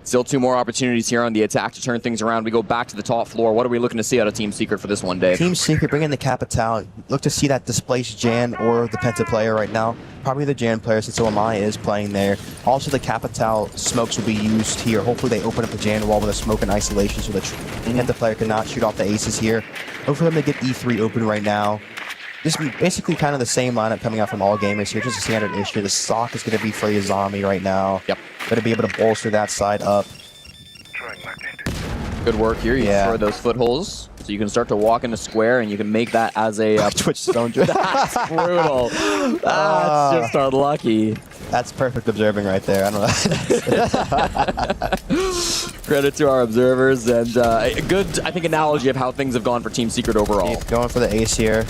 Still 2 more opportunities here on the attack to turn things around. We go back to the top floor. What are we looking to see out of Team Secret for this one, Dave? Team Secret, bring in the Capital. Look to see that displaced Jan or the Penta player right now. Probably the Jan player, since OMI is playing there. Also, the Capital smokes will be used here. Hopefully, they open up the Jan wall with a smoke and isolation so the Penta player cannot shoot off the aces here. Hope for them to get E3 open right now. This is basically kind of the same lineup coming out from all gamers here. Just a standard issue. The stock is going to be for Yazami right now. Yep. Going to be able to bolster that side up. Good work here. You destroy those footholds, so you can start to walk into square, and you can make that as a Twitch Stone. That's brutal. That's just unlucky. That's perfect observing right there. I don't know. Credit to our observers, and a good, I think, analogy of how things have gone for Team Secret overall. Going for the ace here.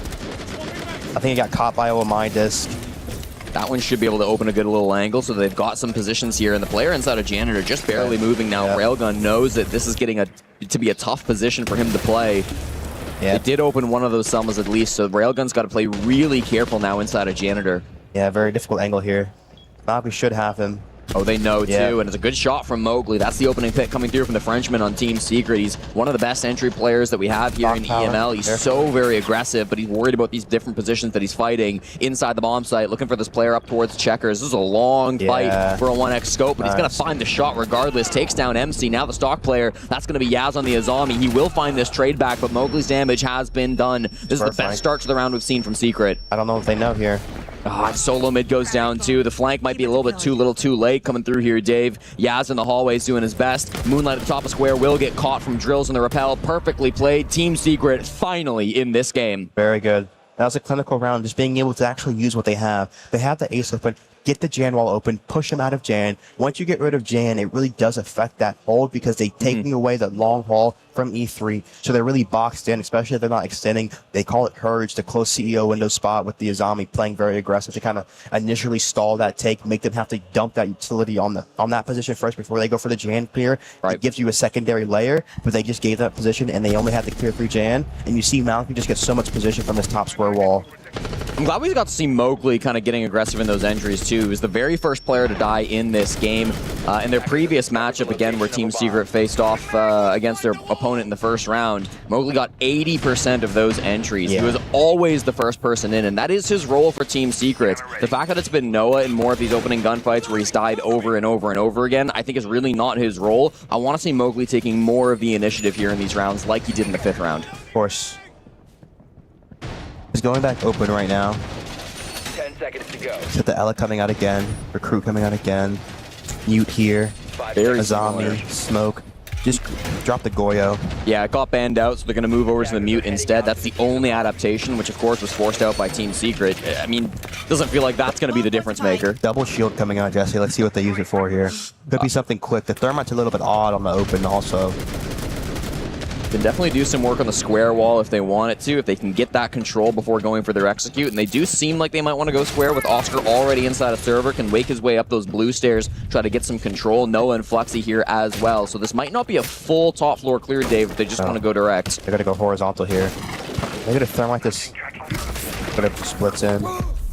I think he got caught by OMI disc. That one should be able to open a good little angle, so they've got some positions here, and the player inside of Janitor just barely moving now. Railgun knows that this is getting to be a tough position for him to play. They did open one of those summons at least, so Railgun's got to play really careful now inside of Janitor. Yeah, very difficult angle here. Mobby should have him. Oh, they know too, and it's a good shot from Mowgli. That's the opening pick coming through from the Frenchman on Team Secret. He's one of the best entry players that we have here in EML. He's so very aggressive, but he's worried about these different positions that he's fighting inside the bomb site, looking for this player up towards Checkers. This is a long fight for a 1x scope, but he's going to find the shot regardless. Takes down MC. Now the stock player, that's going to be Yaz on the Azami. He will find this trade back, but Mowgli's damage has been done. This is the best start to the round we've seen from Secret. I don't know if they know here. Solo mid goes down too. The flank might be a little bit too little too late coming through here, Dave. Yaz in the hallways doing his best. Moonlight at the top of square will get caught from drills in the rappel. Perfectly played. Team Secret finally in this game. Very good. That was a clinical round, just being able to actually use what they have. They have the ace open. Get the Jan wall open, push him out of Jan. Once you get rid of Jan, it really does affect that hold because they're taking away the long haul from E3. So they're really boxed in, especially if they're not extending. They call it Purge, the close CEO window spot with the Azami playing very aggressive to kind of initially stall that take, make them have to dump that utility on that position first before they go for the Jan clear. It gives you a secondary layer, but they just gave that position and they only had to clear through Jan. And you see Malcolm just get so much position from this top square wall. I'm glad we got to see Mowgli kind of getting aggressive in those entries too. He was the very first player to die in this game. In their previous matchup, again, where Team Secret faced off against their opponent in the first round, Mowgli got 80% of those entries. He was always the first person in, and that is his role for Team Secret. The fact that it's been Noah in more of these opening gunfights where he's died over and over and over again, I think is really not his role. I want to see Mowgli taking more of the initiative here in these rounds like he did in the 5th round. Of course. He's going back open right now. 10 seconds to go. Got the Ella coming out again. Recruit coming out again. Mute here. Azami. Smoke. Just drop the Goyo. Yeah, it got banned out, so they're going to move over to the Mute instead. That's the only adaptation, which of course was forced out by Team Secret. I mean, doesn't feel like that's going to be the difference maker. Double shield coming out, Jesse. Let's see what they use it for here. Could be something quick. The Thermite's a little bit odd on the open also. Can definitely do some work on the square wall if they want it to, if they can get that control before going for their execute. And they do seem like they might want to go square with Oscar already inside a server, can wake his way up those blue stairs, try to get some control. Noah and Fluxy here as well. So this might not be a full top floor clear, Dave, if they just want to go direct. They're going to go horizontal here. They're going to Thermite this. But it splits in.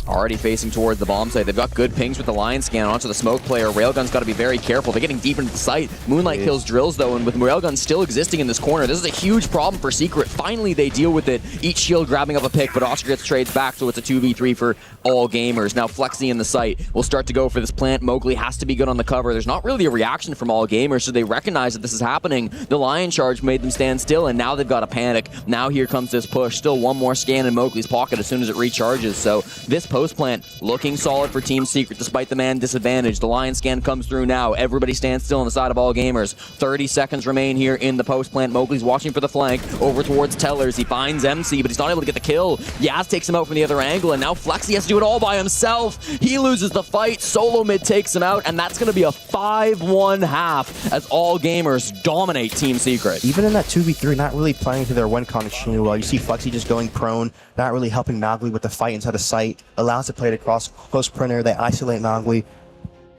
Already facing towards the bomb site. They've got good pings with the line scan onto the smoke player. Railgun's got to be very careful. They're getting deep into the site. Moonlight kills drills though, and with Railgun still existing in this corner, this is a huge problem for Secret. Finally, they deal with it. Each shield grabbing up a pick, but Oscar gets trades back, so it's a 2v3 for all gamers. Now Flexi in the site will start to go for this plant. Mowgli has to be good on the cover. There's not really a reaction from all gamers, so they recognize that this is happening. The lion charge made them stand still, and now they've got a panic. Now here comes this push. Still one more scan in Mowgli's pocket as soon as it recharges. So this post plant looking solid for Team Secret despite the man disadvantage. The lion scan comes through now. Everybody stands still on the side of all gamers. 30 seconds remain here in the post plant. Mowgli's watching for the flank over towards Tellers. He finds MC, but he's not able to get the kill. Yaz takes him out from the other angle, and now Flexi has to do it all by himself. He loses the fight. Solo mid takes him out, and that's going to be a 5-1 half as all gamers dominate Team Secret. Even in that 2v3, not really playing to their win condition well. You see Flexi just going prone, not really helping Mowgli with the fight inside the site. Allows to play it across close printer. They isolate Mowgli,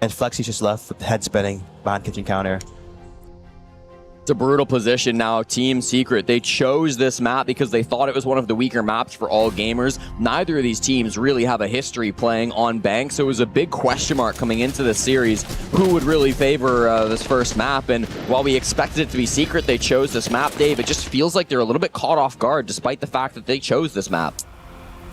and Flexi's just left with the head spinning behind kitchen counter. It's a brutal position now. Team Secret, they chose this map because they thought it was one of the weaker maps for all gamers. Neither of these teams really have a history playing on bank, so it was a big question mark coming into this series who would really favor this first map. And while we expected it to be Secret, they chose this map, Dave. It just feels like they're a little bit caught off guard despite the fact that they chose this map.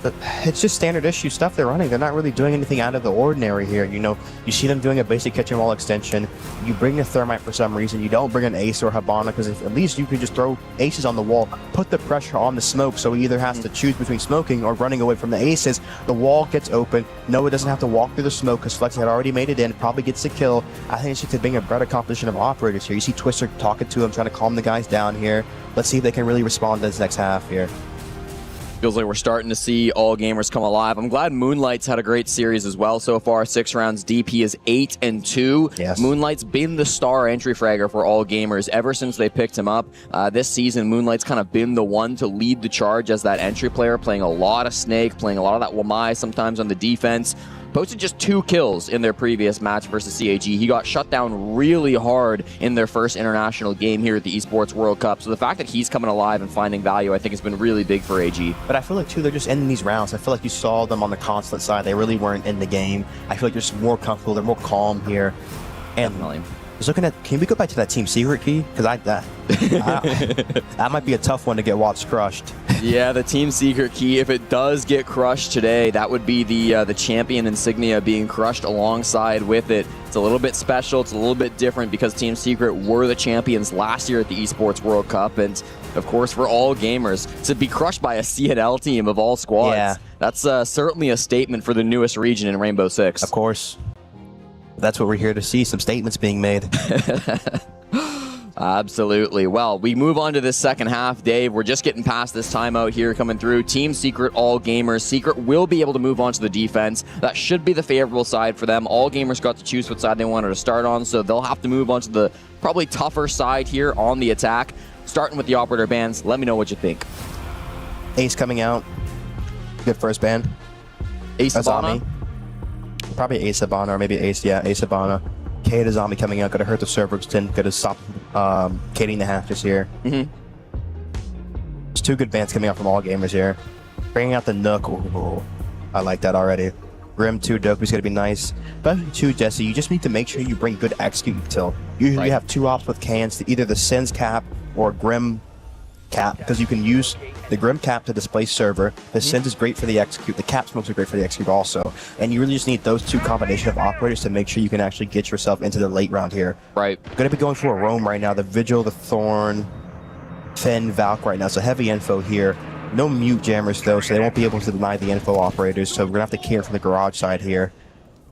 But it's just standard issue stuff they're running. They're not really doing anything out of the ordinary here. You know, you see them doing a basic kitchen wall extension. You bring a thermite for some reason. You don't bring an ace or Habana because at least you could just throw aces on the wall, put the pressure on the smoke so he either has to choose between smoking or running away from the aces. The wall gets open. Noah doesn't have to walk through the smoke because Flexi had already made it in, probably gets the kill. I think it's just to bring a better composition of operators here. You see Twister talking to him, trying to calm the guys down here. Let's see if they can really respond to this next half here. Feels like we're starting to see all gamers come alive. I'm glad Moonlight's had a great series as well so far. 6 rounds deep. He is 8-2. Yes. Moonlight's been the star entry fragger for all gamers ever since they picked him up. This season, Moonlight's kind of been the one to lead the charge as that entry player, playing a lot of Snake, playing a lot of that Wamai, sometimes on the defense. Posted just 2 kills in their previous match versus CAG. He got shut down really hard in their first international game here at the Esports World Cup. So the fact that he's coming alive and finding value, I think, has been really big for AG. But I feel like, too, they're just ending these rounds. I feel like you saw them on the Consulate side. They really weren't in the game. I feel like they're just more comfortable. They're more calm here. And definitely. I was looking at, can we go back to that Team Secret key? Because that might be a tough one to get Watts crushed. Yeah, the Team Secret key, if it does get crushed today, that would be the champion insignia being crushed alongside with it. It's a little bit special. It's a little bit different because Team Secret were the champions last year at the Esports World Cup. And, of course, for all gamers, to be crushed by a ag.al team of all squads, that's certainly a statement for the newest region in Rainbow Six. Of course. That's what we're here to see, some statements being made. Absolutely. Well, we move on to this second half, Dave. We're just getting past this timeout here coming through. Team Secret, all gamers. Secret will be able to move on to the defense. That should be the favorable side for them. All gamers got to choose what side they wanted to start on, so they'll have to move on to the probably tougher side here on the attack. Starting with the operator bans, let me know what you think. Ace coming out. Good first ban. Ace Habana? Probably Ace Habana, or maybe Ace Habana. K to Zombie coming out, gonna hurt the server extend, gonna stop Kating the hatches here. There's 2 good bans coming out from all gamers here. Bringing out the Nook, ooh, I like that already. Grim 2 Dopey's gonna be nice. But 2 Jesse, you just need to make sure you bring good execute util. Usually you have 2 ops with cans, either the Sins cap or Grim cap, because you can use the Grim cap to displace server. The Sins is great for the execute. The cap smokes are great for the execute also. And you really just need those 2 combination of operators to make sure you can actually get yourself into the late round here. Right. Gonna be going for a roam right now. The Vigil, the Thorn, Finn, Valk right now. So heavy info here. No mute jammers though, so they won't be able to deny the info operators. So we're gonna have to care for the garage side here.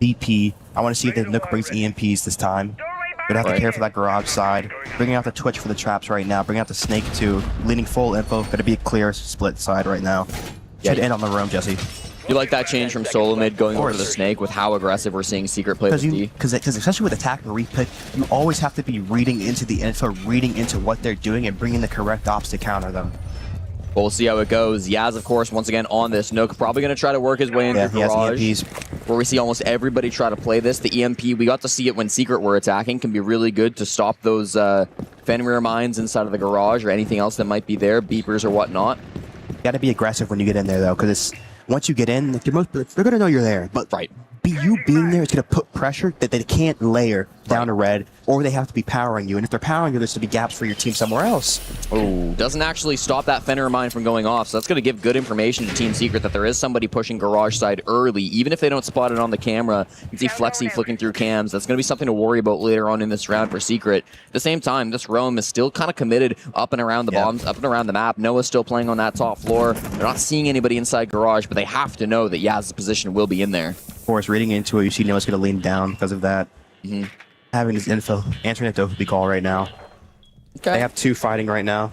BP. I want to see if the Nook brings EMPs this time. Gonna have to care for that garage side. Bringing out the Twitch for the traps right now. Bringing out the Snake too. Leading full info. Gonna be a clear split side right now. Should end on the roam, Jesse. You like that change from solo mid going over to the Snake with how aggressive we're seeing Secret play with D? Because especially with attack and repick, you always have to be reading into the info, reading into what they're doing, and bringing the correct ops to counter them. Well, we'll see how it goes. Yaz, of course, once again on this Nook, probably going to try to work his way into Garage, where we see almost everybody try to play this. The EMP, we got to see it when Secret were attacking, can be really good to stop those Fenrir mines inside of the garage or anything else that might be there, beepers or whatnot. You got to be aggressive when you get in there, though, because once you get in, like, they're going to know you're there. But you being there is going to put pressure that they can't layer down to red, or they have to be powering you. And if they're powering you, there's going to be gaps for your team somewhere else. Oh, doesn't actually stop that Fenrir mine from going off. So that's going to give good information to Team Secret that there is somebody pushing garage side early. Even if they don't spot it on the camera, you can see Flexi flicking through cams. That's going to be something to worry about later on in this round for Secret. At the same time, this roam is still kind of committed up and around the bombs, up and around the map. Noah's still playing on that top floor. They're not seeing anybody inside garage, but they have to know that Yaz's position will be in there. Of course, reading into it, you see Noah's going to lean down because of that. Having this info, answering that Dokobi call right now. Okay. They have 2 fighting right now.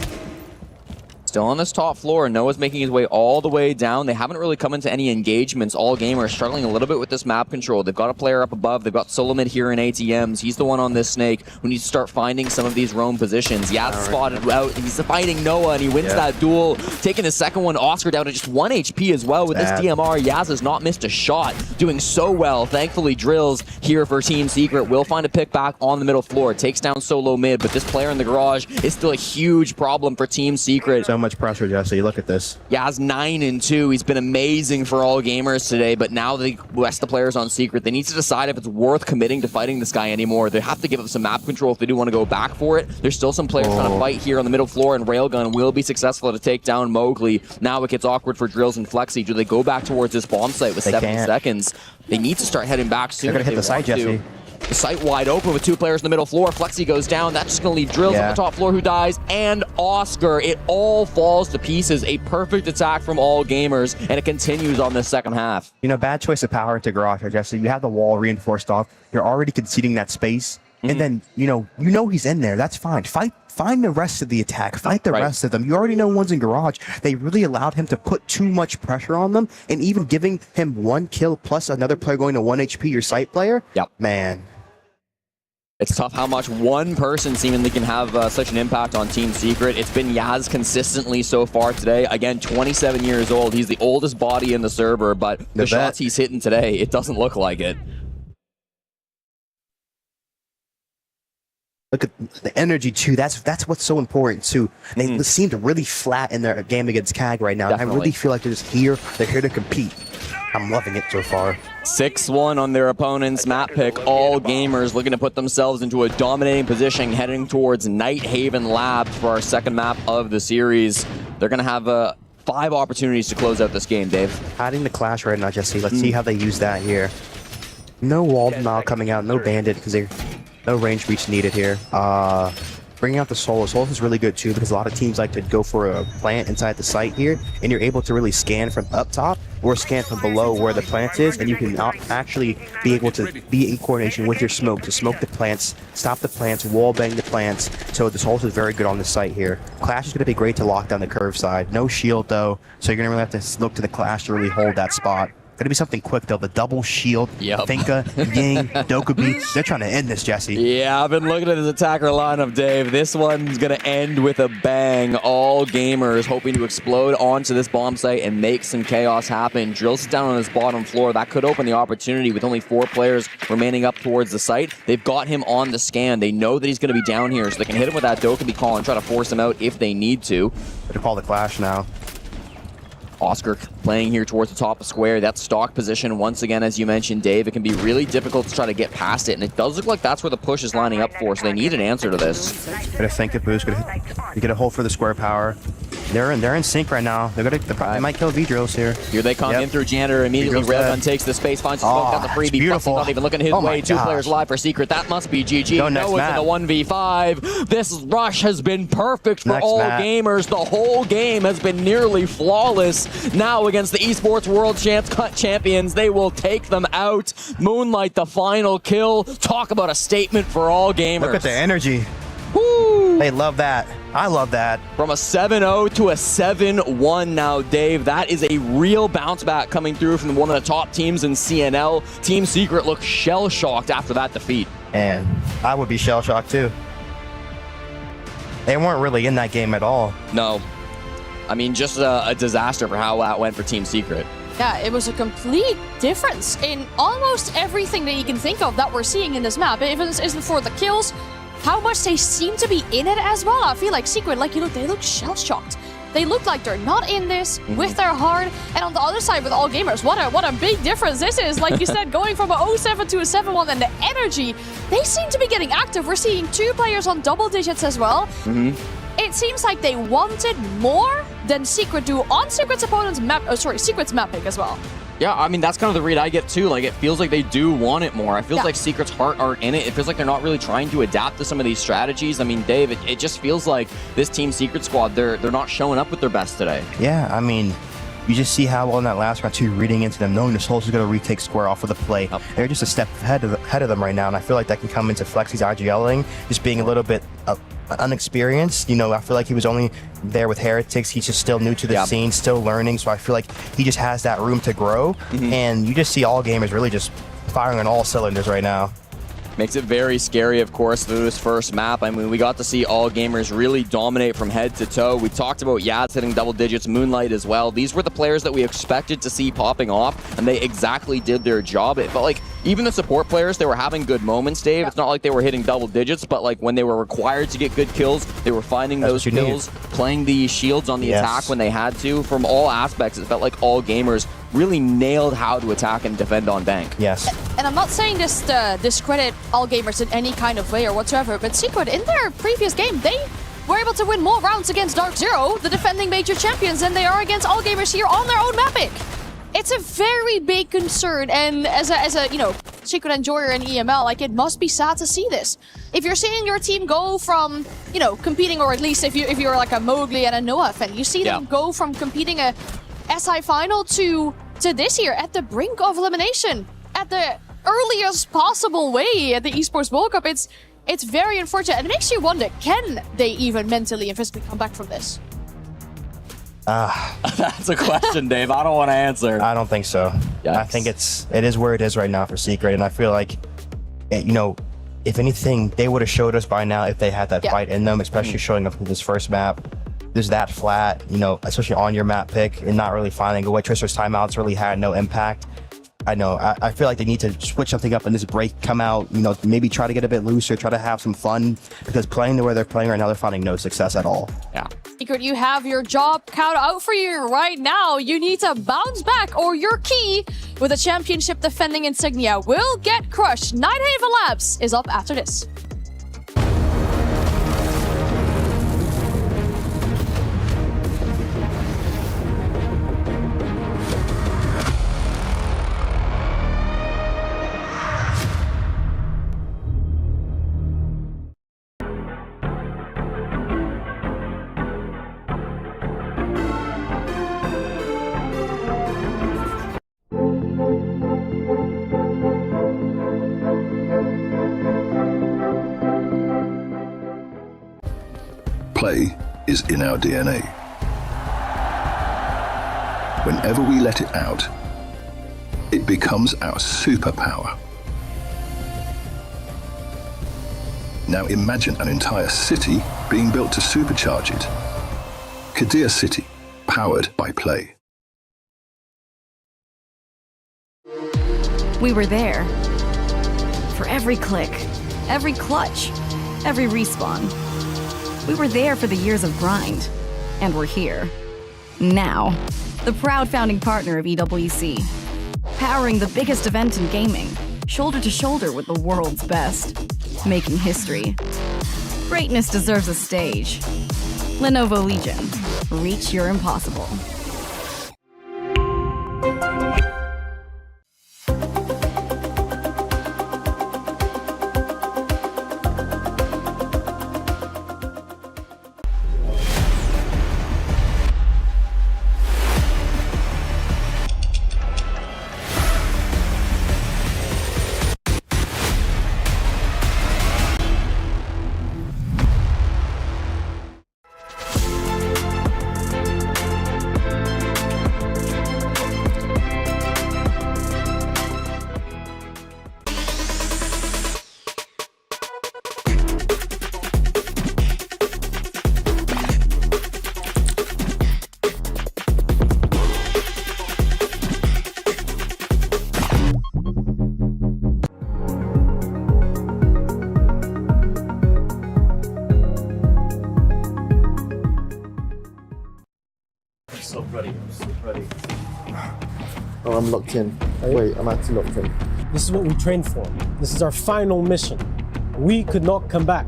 Still on this top floor, Noah's making his way all the way down. They haven't really come into any engagements. All game are struggling a little bit with this map control. They've got a player up above. They've got Solomid here in ATMs. He's the one on this snake who needs to start finding some of these roam positions. Yaz spotted out. He's fighting Noah, and he wins that duel. Taking the second one, Oscar down to just 1 HP as well. With this DMR, Yaz has not missed a shot. Doing so well. Thankfully, Drills here for Team Secret will find a pick back on the middle floor. Takes down solo mid, but this player in the garage is still a huge problem for Team Secret. So much pressure, Jesse. Look at this. Yaz 9-2. He's been amazing for all gamers today, but now the rest of the players on Secret, they need to decide if it's worth committing to fighting this guy anymore. They have to give up some map control if they do want to go back for it. There's still some players trying to fight here on the middle floor, and Railgun will be successful to take down Mowgli. Now it gets awkward for Drills and Flexi. Do they go back towards this bomb site with 70 seconds? They need to start heading back soon. They're going to hit the site, Jesse. The site wide open with 2 players in the middle floor. Flexi goes down. That's just going to leave Drills on the top floor who dies. And Oscar. It all falls to pieces. A perfect attack from all gamers. And it continues on this second half. You know, bad choice of power to garage, Jesse. You have the wall reinforced off. You're already conceding that space. And then, you know he's in there. That's fine. Find the rest of the attack. Fight the rest of them. You already know one's in garage. They really allowed him to put too much pressure on them. And even giving him 1 kill plus another player going to 1 HP, your site player. Man. It's tough how much one person seemingly can have such an impact on Team Secret. It's been Yaz consistently so far today. Again, 27 years old. He's the oldest body in the server, but the shots he's hitting today, it doesn't look like it. Look at the energy, too. That's what's so important, too. They seemed really flat in their game against CAG right now. I really feel like they're just here. They're here to compete. I'm loving it so far. 6-1 on their opponent's map pick. All gamers looking to put themselves into a dominating position, heading towards Night Haven Lab for our second map of the series. They're going to have 5 opportunities to close out this game, Dave. Adding the Clash right now, Jesse. Let's see how they use that here. No walled mile coming out, no bandit, because they're no range reach needed here. Bringing out the Soul. Soul is really good too because a lot of teams like to go for a plant inside the site here, and you're able to really scan from up top or scan from below where the plant is, and you can actually be able to be in coordination with your smoke to smoke the plants, stop the plants, wall bang the plants. So the Soul is very good on the site here. Clash is going to be great to lock down the curve side. No shield though, so you're going to really have to look to the Clash to really hold that spot. Gonna be something quick though. The double shield, Finka, Ying, Dokubi. They're trying to end this, Jesse. Yeah, I've been looking at this attacker lineup, Dave. This one's gonna end with a bang. All gamers hoping to explode onto this bomb site and make some chaos happen. Drills down on his bottom floor. That could open the opportunity with only 4 players remaining up towards the site. They've got him on the scan. They know that he's gonna be down here, so they can hit him with that Dokubi call and try to force him out if they need to. Better call the Clash now. Oscar playing here towards the top of square. That stock position, once again, as you mentioned, Dave, it can be really difficult to try to get past it, and it does look like that's where the push is lining up for, so they need an answer to this. Gonna think it boost, gonna get a hold for the square power. They're in sync right now. They might kill V-Drills here. Here they come in through Janitor. Immediately Railgun takes the space, finds the smoke down the freebie. Beautiful. Not even looking his way. 2 players live for Secret. That must be GG. Noah's in the 1v5. This rush has been perfect for all gamers. The whole game has been nearly flawless. Now against the Esports World Champions, they will take them out. Moonlight, the final kill. Talk about a statement for all gamers. Look at the energy. Woo! They love that. I love that. From a 7-0 to a 7-1 now, Dave. That is a real bounce back coming through from one of the top teams in CNL. Team Secret looks shell-shocked after that defeat. And I would be shell-shocked too. They weren't really in that game at all. No. I mean, just a disaster for how that went for Team Secret. Yeah, it was a complete difference in almost everything that you can think of that we're seeing in this map. If it isn't for the kills, how much they seem to be in it as well. I feel like Secret, they look shell-shocked. They look like they're not in this with their heart. And on the other side with All Gamers, what a big difference this is. Like you said, going from a 0-7 to a 7-1, and the energy, they seem to be getting active. We're seeing 2 players on double digits as well. It seems like they wanted more than Secret do on Secret's opponent's map. Oh, sorry, Secret's map pick as well. Yeah, I mean, that's kind of the read I get too. Like, it feels like they do want it more. It feels like Secret's heart aren't in it. It feels like they're not really trying to adapt to some of these strategies. I mean, Dave, it just feels like this Team Secret squad, they're not showing up with their best today. Yeah, I mean, you just see how well in that last round, too, reading into them, knowing the Souls is going to retake square off of the play. They're just a step ahead of them right now, and I feel like that can come into Flexy's ag.aling, just being a little bit unexperienced. You know, I feel like he was only there with Heretics. He's just still new to the scene, still learning, so I feel like he just has that room to grow, and you just see All Gamers really just firing on all cylinders right now. Makes it very scary, of course, through this first map. I mean, we got to see All Gamers really dominate from head to toe. We talked about Yaz hitting double digits, Moonlight as well. These were the players that we expected to see popping off, and they exactly did their job. It felt like even the support players, they were having good moments, Dave. It's not like they were hitting double digits, but like when they were required to get good kills, they were finding those kills, playing the shields on the attack when they had to. From all aspects, it felt like All Gamers really nailed how to attack and defend on bank. Yes. And I'm not saying this to discredit All Gamers in any kind of way or whatsoever, but Secret, in their previous game, they were able to win more rounds against Dark Zero, the defending major champions, than they are against All Gamers here on their own map pick. It's a very big concern, and as a you know, Secret enjoyer in EML, like, it must be sad to see this. If you're seeing your team go from, you know, competing, or at least if you're like a Mowgli and a Noah fan, you see them go from competing a SI final to this year at the brink of elimination, at the earliest possible way at the Esports World Cup. It's very unfortunate, and it makes you wonder, can they even mentally and physically come back from this? That's a question, Dave. I don't want to answer. I don't think so. Yikes. I think it is where it is right now for Secret, and I feel like, you know, if anything, they would have showed us by now if they had that fight in them, especially showing up in this first map. There's that flat, you know, especially on your map pick, and not really finding a way. Trister's timeouts really had no impact. I know, I feel like they need to switch something up in this break, come out, you know, maybe try to get a bit looser, try to have some fun, because playing the way they're playing right now, they're finding no success at all. Yeah. Secret, you have your job cut out for you right now. You need to bounce back, or your key with a championship defending insignia will get crushed. Nighthaven Labs is up after this. Play is in our DNA. Whenever we let it out, it becomes our superpower. Now imagine an entire city being built to supercharge it. Kadir City, powered by play. We were there. For every click, every clutch, every respawn. We were there for the years of grind, and we're here. Now, the proud founding partner of EWC, powering the biggest event in gaming, shoulder to shoulder with the world's best, making history. Greatness deserves a stage. Lenovo Legion, reach your impossible. I'm locked in. Wait, I'm actually locked in. This is what we trained for. This is our final mission. We could not come back.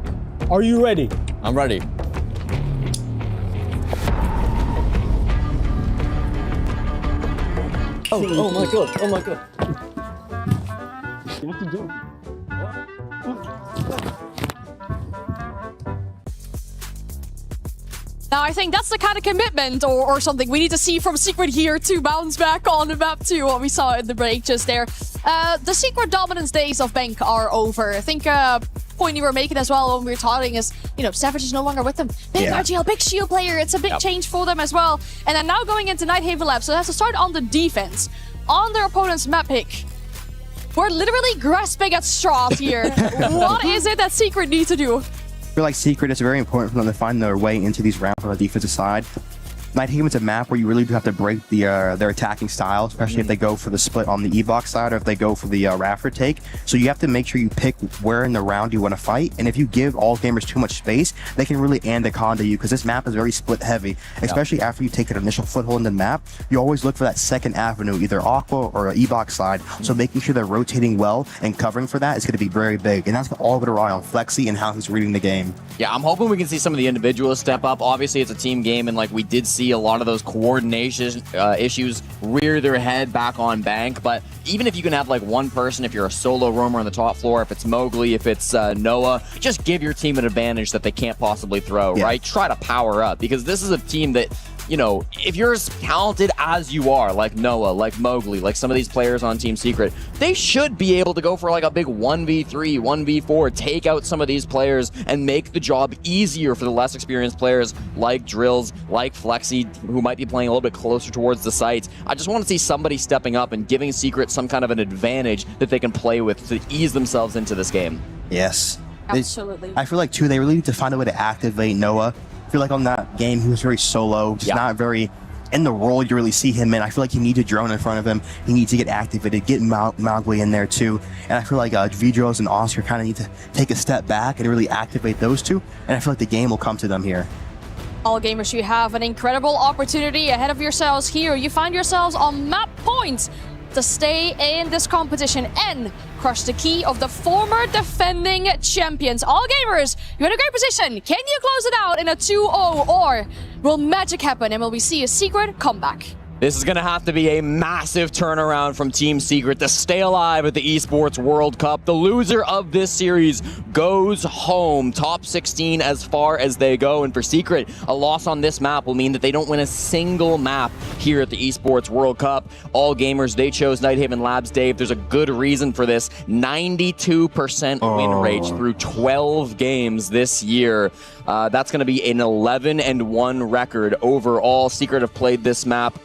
Are you ready? I'm ready. Oh my god, oh my god. You have to jump. Now, I think that's the kind of commitment or something we need to see from Secret here to bounce back on the map to what we saw in the break just there. The Secret dominance days of Bank are over. I think point you were making as well when we were talking is, you know, Savage is no longer with them. Big RGL, big shield player. It's a big change for them as well. And then now going into Nighthaven Lab, so they have to start on the defense. On their opponent's map pick. We're literally grasping at straws here. What is it that Secret need to do? I feel like Secret is very important for them to find their way into these rounds on the defensive side. Nighthaven's a map where you really do have to break their attacking style, especially if they go for the split on the E-box side or if they go for the Rafter take. So you have to make sure you pick where in the round you want to fight. And if you give all gamers too much space, they can really anaconda you because this map is very split heavy, especially after you take an initial foothold in the map. You always look for that second avenue, either Aqua or an E-box side. So making sure they're rotating well and covering for that is going to be very big. And that's all going to rely on Flexi and how he's reading the game. Yeah, I'm hoping we can see some of the individuals step up. Obviously, it's a team game, and like we did see a lot of those coordination issues rear their head back on Bank. But even if you can have like one person, if you're a solo roamer on the top floor, if it's Mowgli, if it's Noah, just give your team an advantage that they can't possibly throw, right? Try to power up, because this is a team that, you know, if you're as talented as you are, like Noah, like Mowgli, like some of these players on Team Secret, they should be able to go for like a big 1v3, 1v4, take out some of these players and make the job easier for the less experienced players like Drills, like Flexi, who might be playing a little bit closer towards the sites. I just want to see somebody stepping up and giving Secret some kind of an advantage that they can play with to ease themselves into this game. Yes. Absolutely. I feel like, too, they really need to find a way to activate Noah. I feel like on that game, he was very solo, just not very in the role you really see him in. I feel like you need a drone in front of him. He needs to get activated, get Mowgli in there too. And I feel like Vidros and Oscar kind of need to take a step back and really activate those two. And I feel like the game will come to them here. All gamers, you have an incredible opportunity ahead of yourselves here. You find yourselves on map points to stay in this competition and crush the key of the former defending champions. All gamers, you're in a great position. Can you close it out in a 2-0, or will magic happen and will we see a Secret comeback? This is going to have to be a massive turnaround from Team Secret to stay alive at the Esports World Cup. The loser of this series goes home. Top 16 as far as they go. And for Secret, a loss on this map will mean that they don't win a single map here at the Esports World Cup. All gamers, they chose Nighthaven Labs, Dave. There's a good reason for this. 92% win rate through 12 games this year. That's going to be an 11-1 record overall. Secret have played this map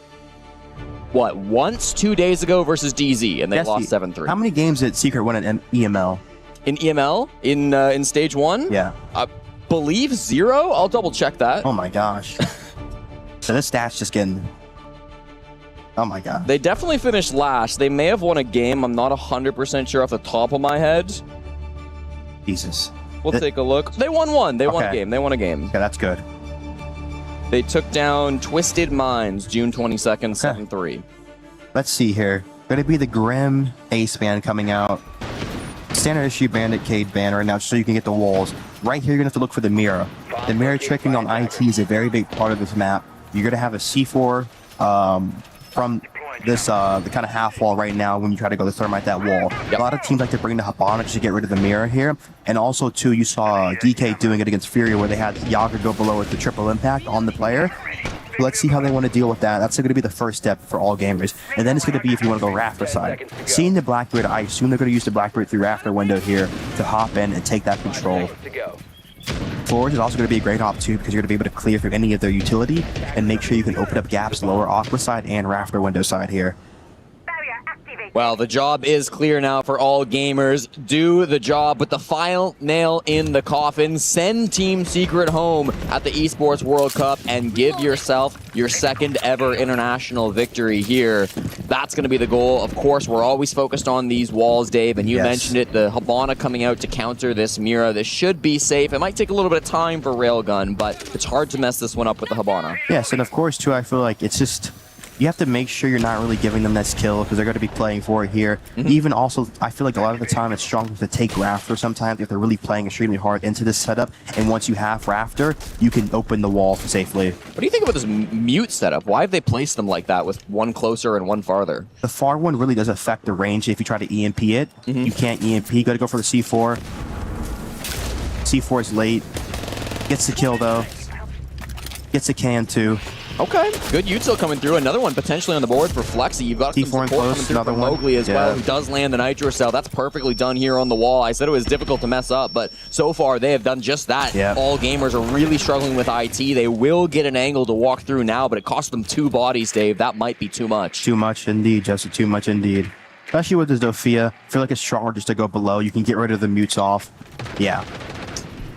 once 2 days ago versus DZ, and they lost 7-3. How many games did Secret win in EML? In EML? In stage 1? Yeah. I believe 0? I'll double check that. Oh my gosh. So this stat's just getting... Oh my god. They definitely finished last. They may have won a game. I'm not 100% sure off the top of my head. Jesus. We'll take a look. They won one. They won a game. They won a game. Okay, that's good. They took down Twisted Minds June 22nd, 7-3. Let's see here. Going to be the Grim Ace band coming out. Standard issue Bandit Cade band right now, so you can get the walls. Right here, you're going to have to look for the mirror. The mirror tricking on IT is a very big part of this map. You're going to have a C4 from this the kind of half wall right now when you try to go to thermite that wall. A lot of teams like to bring the Habana just to get rid of the mirror here. And also, too, you saw DK doing it against Furia where they had Yager go below with the triple impact on the player. Let's see how they want to deal with that. That's going to be the first step for all gamers. And then it's going to be if you want to go Rafter side. Seeing the Blackbeard, I assume they're going to use the Blackbeard through Rafter window here to hop in and take that control. Forge is also going to be a great op too, because you're going to be able to clear through any of their utility and make sure you can open up gaps lower Aqua side and Rafter window side here. Well, the job is clear now for all gamers. Do the job with the final nail in the coffin. Send Team Secret home at the Esports World Cup and give yourself your second ever international victory here. That's going to be the goal. Of course, we're always focused on these walls, Dave, and you mentioned it, the Habana coming out to counter this Mira. This should be safe. It might take a little bit of time for Railgun, but it's hard to mess this one up with the Habana. Yes, and of course, too, I feel like it's just... you have to make sure you're not really giving them this kill because they're going to be playing for it here. Even also, I feel like a lot of the time it's stronger to take Rafter sometimes if they're really playing extremely hard into this setup. And once you have Rafter, you can open the wall safely. What do you think about this mute setup? Why have they placed them like that with one closer and one farther? The far one really does affect the range if you try to EMP it. You can't EMP, you got to go for the C4. C4 is late. Gets the kill though. Gets a can too. Okay, good util coming through. Another one potentially on the board for Flexi. You've got some support coming through from Mowgli as well, who does land the Nitro Cell. That's perfectly done here on the wall. I said it was difficult to mess up, but so far they have done just that. All gamers are really struggling with IT. They will get an angle to walk through now, but it cost them 2 bodies, Dave. That might be too much. Too much indeed, Jesse. Too much indeed. Especially with the Zofia. I feel like it's stronger just to go below. You can get rid of the mutes off. Yeah.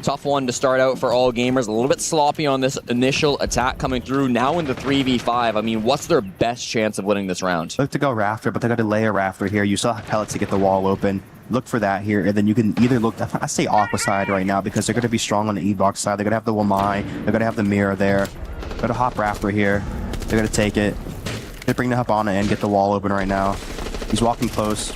Tough one to start out for all gamers. A little bit sloppy on this initial attack coming through. Now in the 3v5, I mean, what's their best chance of winning this round? Look to go Rafter, but they got to lay a Rafter here. You still have pellets to get the wall open. Look for that here, and then you can either look, I say Aqua side right now because they're going to be strong on the E-Box side. They're going to have the Wamai. They're going to have the Mirror there. Got to hop Rafter here. They're going to take it. They bring the Habana in, get the wall open right now. He's walking close.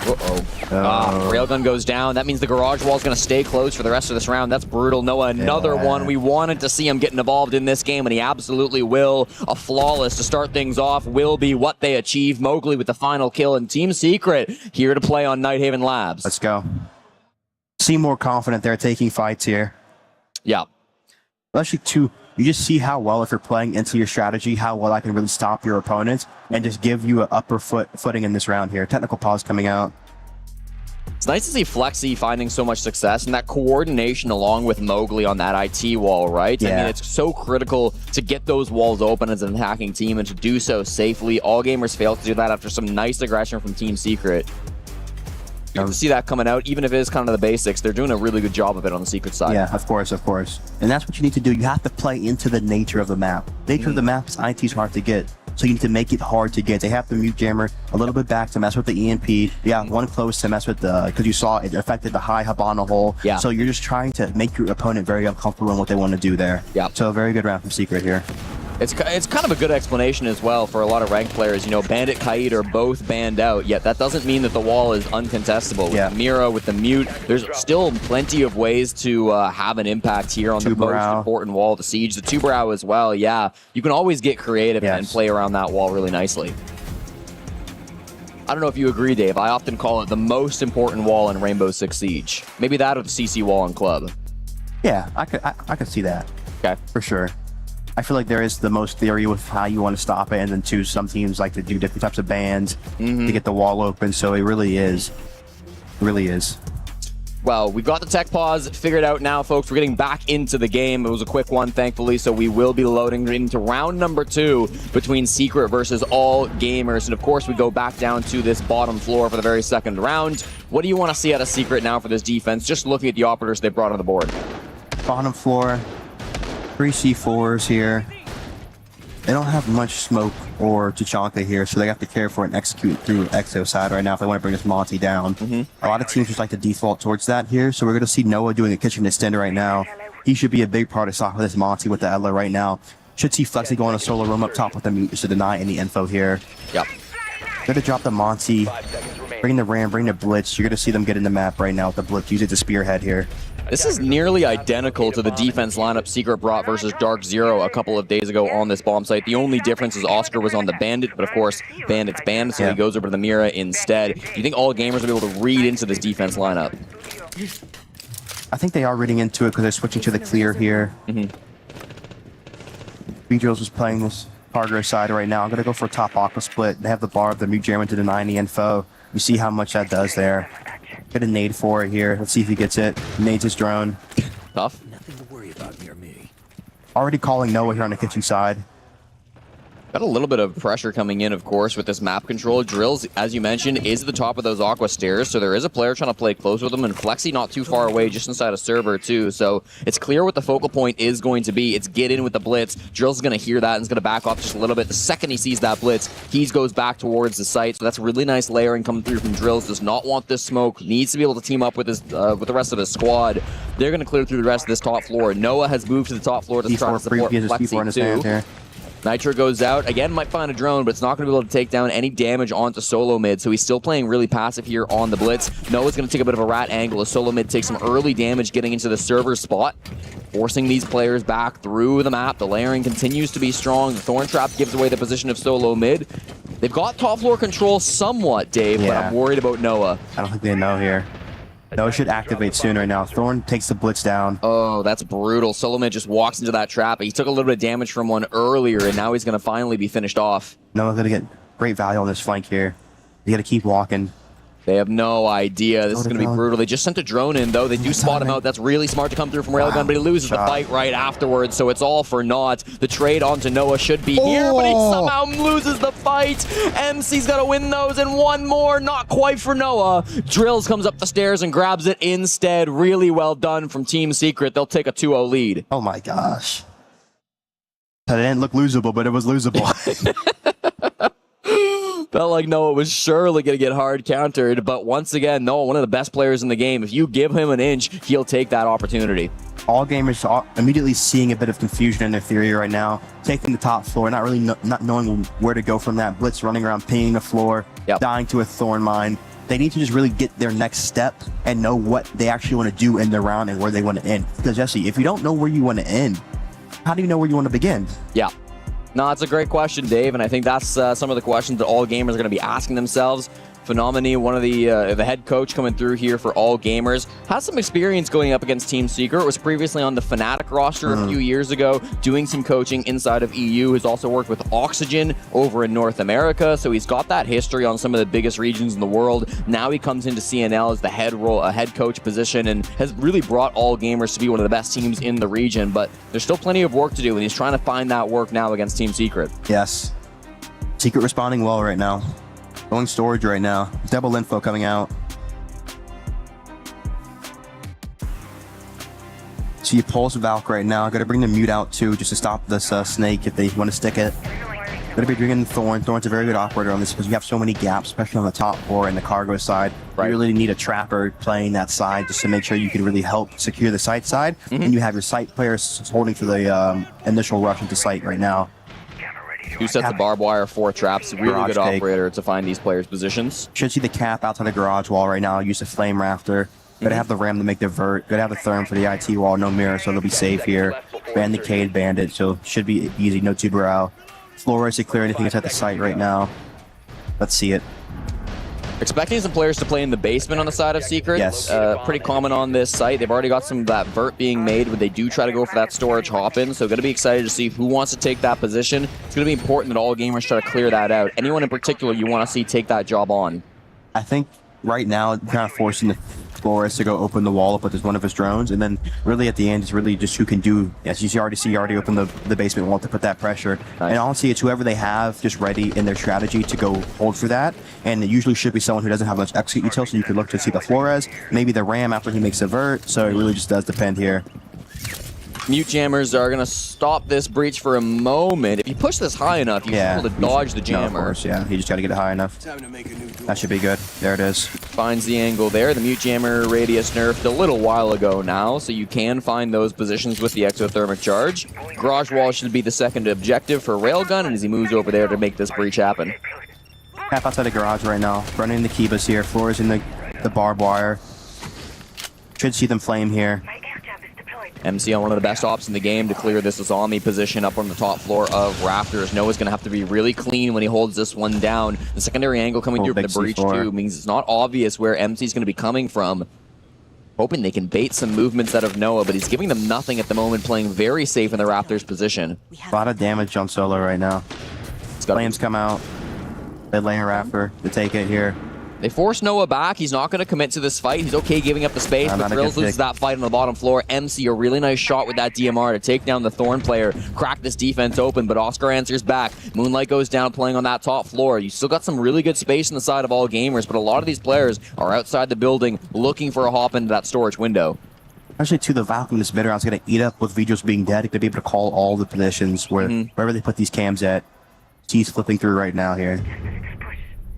Railgun goes down. That means the garage wall is going to stay closed for the rest of this round. That's brutal. Noah, another one. We wanted to see him getting involved in this game, and he absolutely will. A flawless to start things off will be what they achieve. Mowgli with the final kill, and Team Secret here to play on Nighthaven Labs. Let's go. Seem more confident they're taking fights here. Yeah. Especially too, you just see how well, if you're playing into your strategy, how well I can really stop your opponents and just give you an upper footing in this round here. Technical pause coming out. It's nice to see Flexi finding so much success and that coordination along with Mowgli on that IT wall, right? I mean, it's so critical to get those walls open as an attacking team and to do so safely. All gamers fail to do that after some nice aggression from Team Secret. You can see that coming out, even if it is kind of the basics. They're doing a really good job of it on the Secret side. Yeah, of course, of course. And that's what you need to do. You have to play into the nature of the map. Nature of the map is IT's hard to get. So you need to make it hard to get. They have the mute jammer a little bit back to mess with the EMP. Yeah, one close to mess with the, because you saw it affected the high Habana hole. Yeah. So you're just trying to make your opponent very uncomfortable in what they want to do there. Yeah. So a very good round from Secret here. It's kind of a good explanation as well for a lot of ranked players. You know, Bandit, Kaid are both banned out, yet that doesn't mean that the wall is uncontestable. With the Mira, with the mute, there's still plenty of ways to have an impact here on the most important wall, the Siege, the Two-Brow as well. Yeah, you can always get creative and play around that wall really nicely. I don't know if you agree, Dave. I often call it the most important wall in Rainbow Six Siege. Maybe that or the CC wall in Club. Yeah, I could see that. Okay. For sure. I feel like there is the most theory with how you want to stop it, and then too, some teams like to do different types of bans to get the wall open, so it really is. It really is. Well, we've got the tech pause figured out now, folks. We're getting back into the game. It was a quick one, thankfully, so we will be loading into round number 2 between Secret versus All Gamers. And of course, we go back down to this bottom floor for the very second round. What do you want to see out of Secret now for this defense? Just looking at the operators they brought on the board. Bottom floor. 3 C4s here. They don't have much smoke or Tachanka here, so they have to care for and execute through Exo side right now if they want to bring this Monty down. A lot of teams just like to default towards that here, so we're going to see Noah doing a kitchen extender right now. He should be a big part of stopping this Monty with the Ella right now. Should see Flexi go on a solo roam up top with the mute just to deny any info here. Yep. They're going to drop the Monty, bring the Ram, bring the Blitz. You're going to see them get in the map right now with the Blitz. Use it to spearhead here. This is nearly identical to the defense lineup Secret brought versus Dark Zero a couple of days ago on this bomb site. The only difference is Oscar was on the Bandit, but of course, Bandit's banned, so he goes over to the Mira instead. Do you think all gamers will be able to read into this defense lineup? I think they are reading into it because they're switching to the clear here. B-Drills was playing this harder side right now. I'm going to go for a top Aqua split. They have the bar of the mute jammer to deny any info. You see how much that does there. Get a nade for it here. Let's see if he gets it. Nades his drone. Tough. Nothing to worry about near me. Already calling Noah here on the kitchen side. Got a little bit of pressure coming in, of course, with this map control. Drills, as you mentioned, is at the top of those Aqua stairs, so there is a player trying to play close with them, and Flexi not too far away, just inside a server, too. So it's clear what the focal point is going to be. It's get in with the Blitz. Drills is going to hear that and is going to back off just a little bit. The second he sees that Blitz, he goes back towards the site. So that's really nice layering coming through from Drills. Does not want this smoke. Needs to be able to team up with his with the rest of his squad. They're going to clear through the rest of this top floor. Noah has moved to the top floor to try to support Flexi, too. Nitro goes out. Again, might find a drone, but it's not going to be able to take down any damage onto solo mid, so he's still playing really passive here on the blitz. Noah's going to take a bit of a rat angle as solo mid takes some early damage getting into the server spot, forcing these players back through the map. The layering continues to be strong. The Thorn Trap gives away the position of solo mid. They've got top floor control somewhat, Dave, but I'm worried about Noah. I don't think they know here. Noah should activate soon right now. Thorn takes the blitz down. Oh, that's brutal. Solomid just walks into that trap. He took a little bit of damage from one earlier, and now he's going to finally be finished off. Noah's going to get great value on this flank here. You got to keep walking. They have no idea. This is going to be brutal. They just sent a drone in, though. They do spot him out. That's really smart to come through from Railgun, but he loses the fight right afterwards, so it's all for naught. The trade onto Noah should be here, but he somehow loses the fight. MC's got to win those, and one more. Not quite for Noah. Drills comes up the stairs and grabs it instead. Really well done from Team Secret. They'll take a 2-0 lead. Oh, my gosh. That didn't look losable, but it was losable. Felt like Noah was surely going to get hard countered, but once again, Noah, one of the best players in the game. If you give him an inch, he'll take that opportunity. All gamers are immediately seeing a bit of confusion in their theory right now, taking the top floor, not really not knowing where to go from that. Blitz running around, pinging the floor, dying to a Thorn Mine. They need to just really get their next step and know what they actually want to do in their round and where they want to end. Because Jesse, if you don't know where you want to end, how do you know where you want to begin? Yeah. No, it's a great question, Dave, and I think that's some of the questions that all gamers are going to be asking themselves. Phenomenny, one of the head coach coming through here for all gamers, has some experience going up against Team Secret. Was previously on the Fnatic roster a few years ago, doing some coaching inside of EU. Has also worked with Oxygen over in North America, so he's got that history on some of the biggest regions in the world. Now he comes into CNL as the head coach position and has really brought all gamers to be one of the best teams in the region. But there's still plenty of work to do, and he's trying to find that work now against Team Secret. Yes. Secret responding well right now. Going storage right now. Double info coming out. So you pulse Valk right now. Got to bring the mute out too, just to stop this snake if they want to stick it. Got to be bringing Thorn. Thorn's a very good operator on this because you have so many gaps, especially on the top floor and the cargo side. You really need a trapper playing that side just to make sure you can really help secure the site side. And you have your site players holding for the initial rush into site right now. 2 sets of barbed wire, 4 traps. Really good operator to find these players' positions. Should see the cap outside the garage wall right now. Use the flame rafter. Gotta have the ram to make the vert. Gotta have the therm for the IT wall. No mirror, so they'll be safe here. Ban the Cade Bandit, so should be easy. No Tuberal. Floor is to clear anything that's at the site right now. Let's see it. Expecting some players to play in the basement on the side of Secret. Yes. Pretty common on this site. They've already got some of that vert being made, but they do try to go for that storage hop-in, so going to be excited to see who wants to take that position. It's going to be important that all gamers try to clear that out. Anyone in particular you want to see take that job on? I think right now, kind of forcing the Flores to go open the wall up with one of his drones, and then really at the end, it's really just who can do, as you already opened the basement wall to put that pressure. Nice. And honestly, it's whoever they have just ready in their strategy to go hold for that, and it usually should be someone who doesn't have much execute util, so you could look to see the Flores, maybe the Ram after he makes a vert, so it really just does depend here. Mute jammers are going to stop this breach for a moment. If you push this high enough, you should be able to dodge the jammer. No, of course, yeah. You just got to get it high enough. That should be good. There it is. Finds the angle there. The mute jammer radius nerfed a little while ago now, so you can find those positions with the exothermic charge. Garage wall should be the second objective for Railgun, and as he moves over there to make this breach happen. Half outside the garage right now. Running the Kibas here. Floors in the barbed wire. Should see them flame here. MC on one of the best ops in the game to clear this zombie position up on the top floor of Rafters. Noah's going to have to be really clean when he holds this one down. The secondary angle coming through from the breach too means it's not obvious where MC's going to be coming from. Hoping they can bait some movements out of Noah, but he's giving them nothing at the moment, playing very safe in the Raptors position. A lot of damage on solo right now. Flames come out. They lay a Rafter to take it here. They force Noah back. He's not going to commit to this fight. He's okay giving up the space, but Thrills loses that fight on the bottom floor. MC, a really nice shot with that DMR to take down the Thorn player, crack this defense open, but Oscar answers back. Moonlight goes down playing on that top floor. You still got some really good space on the side of all gamers, but a lot of these players are outside the building looking for a hop into that storage window. Actually, too, the Valk in this mid round is going to eat up with Vidros being dead. He's going to be able to call all the positions wherever they put these cams at. He's flipping through right now here.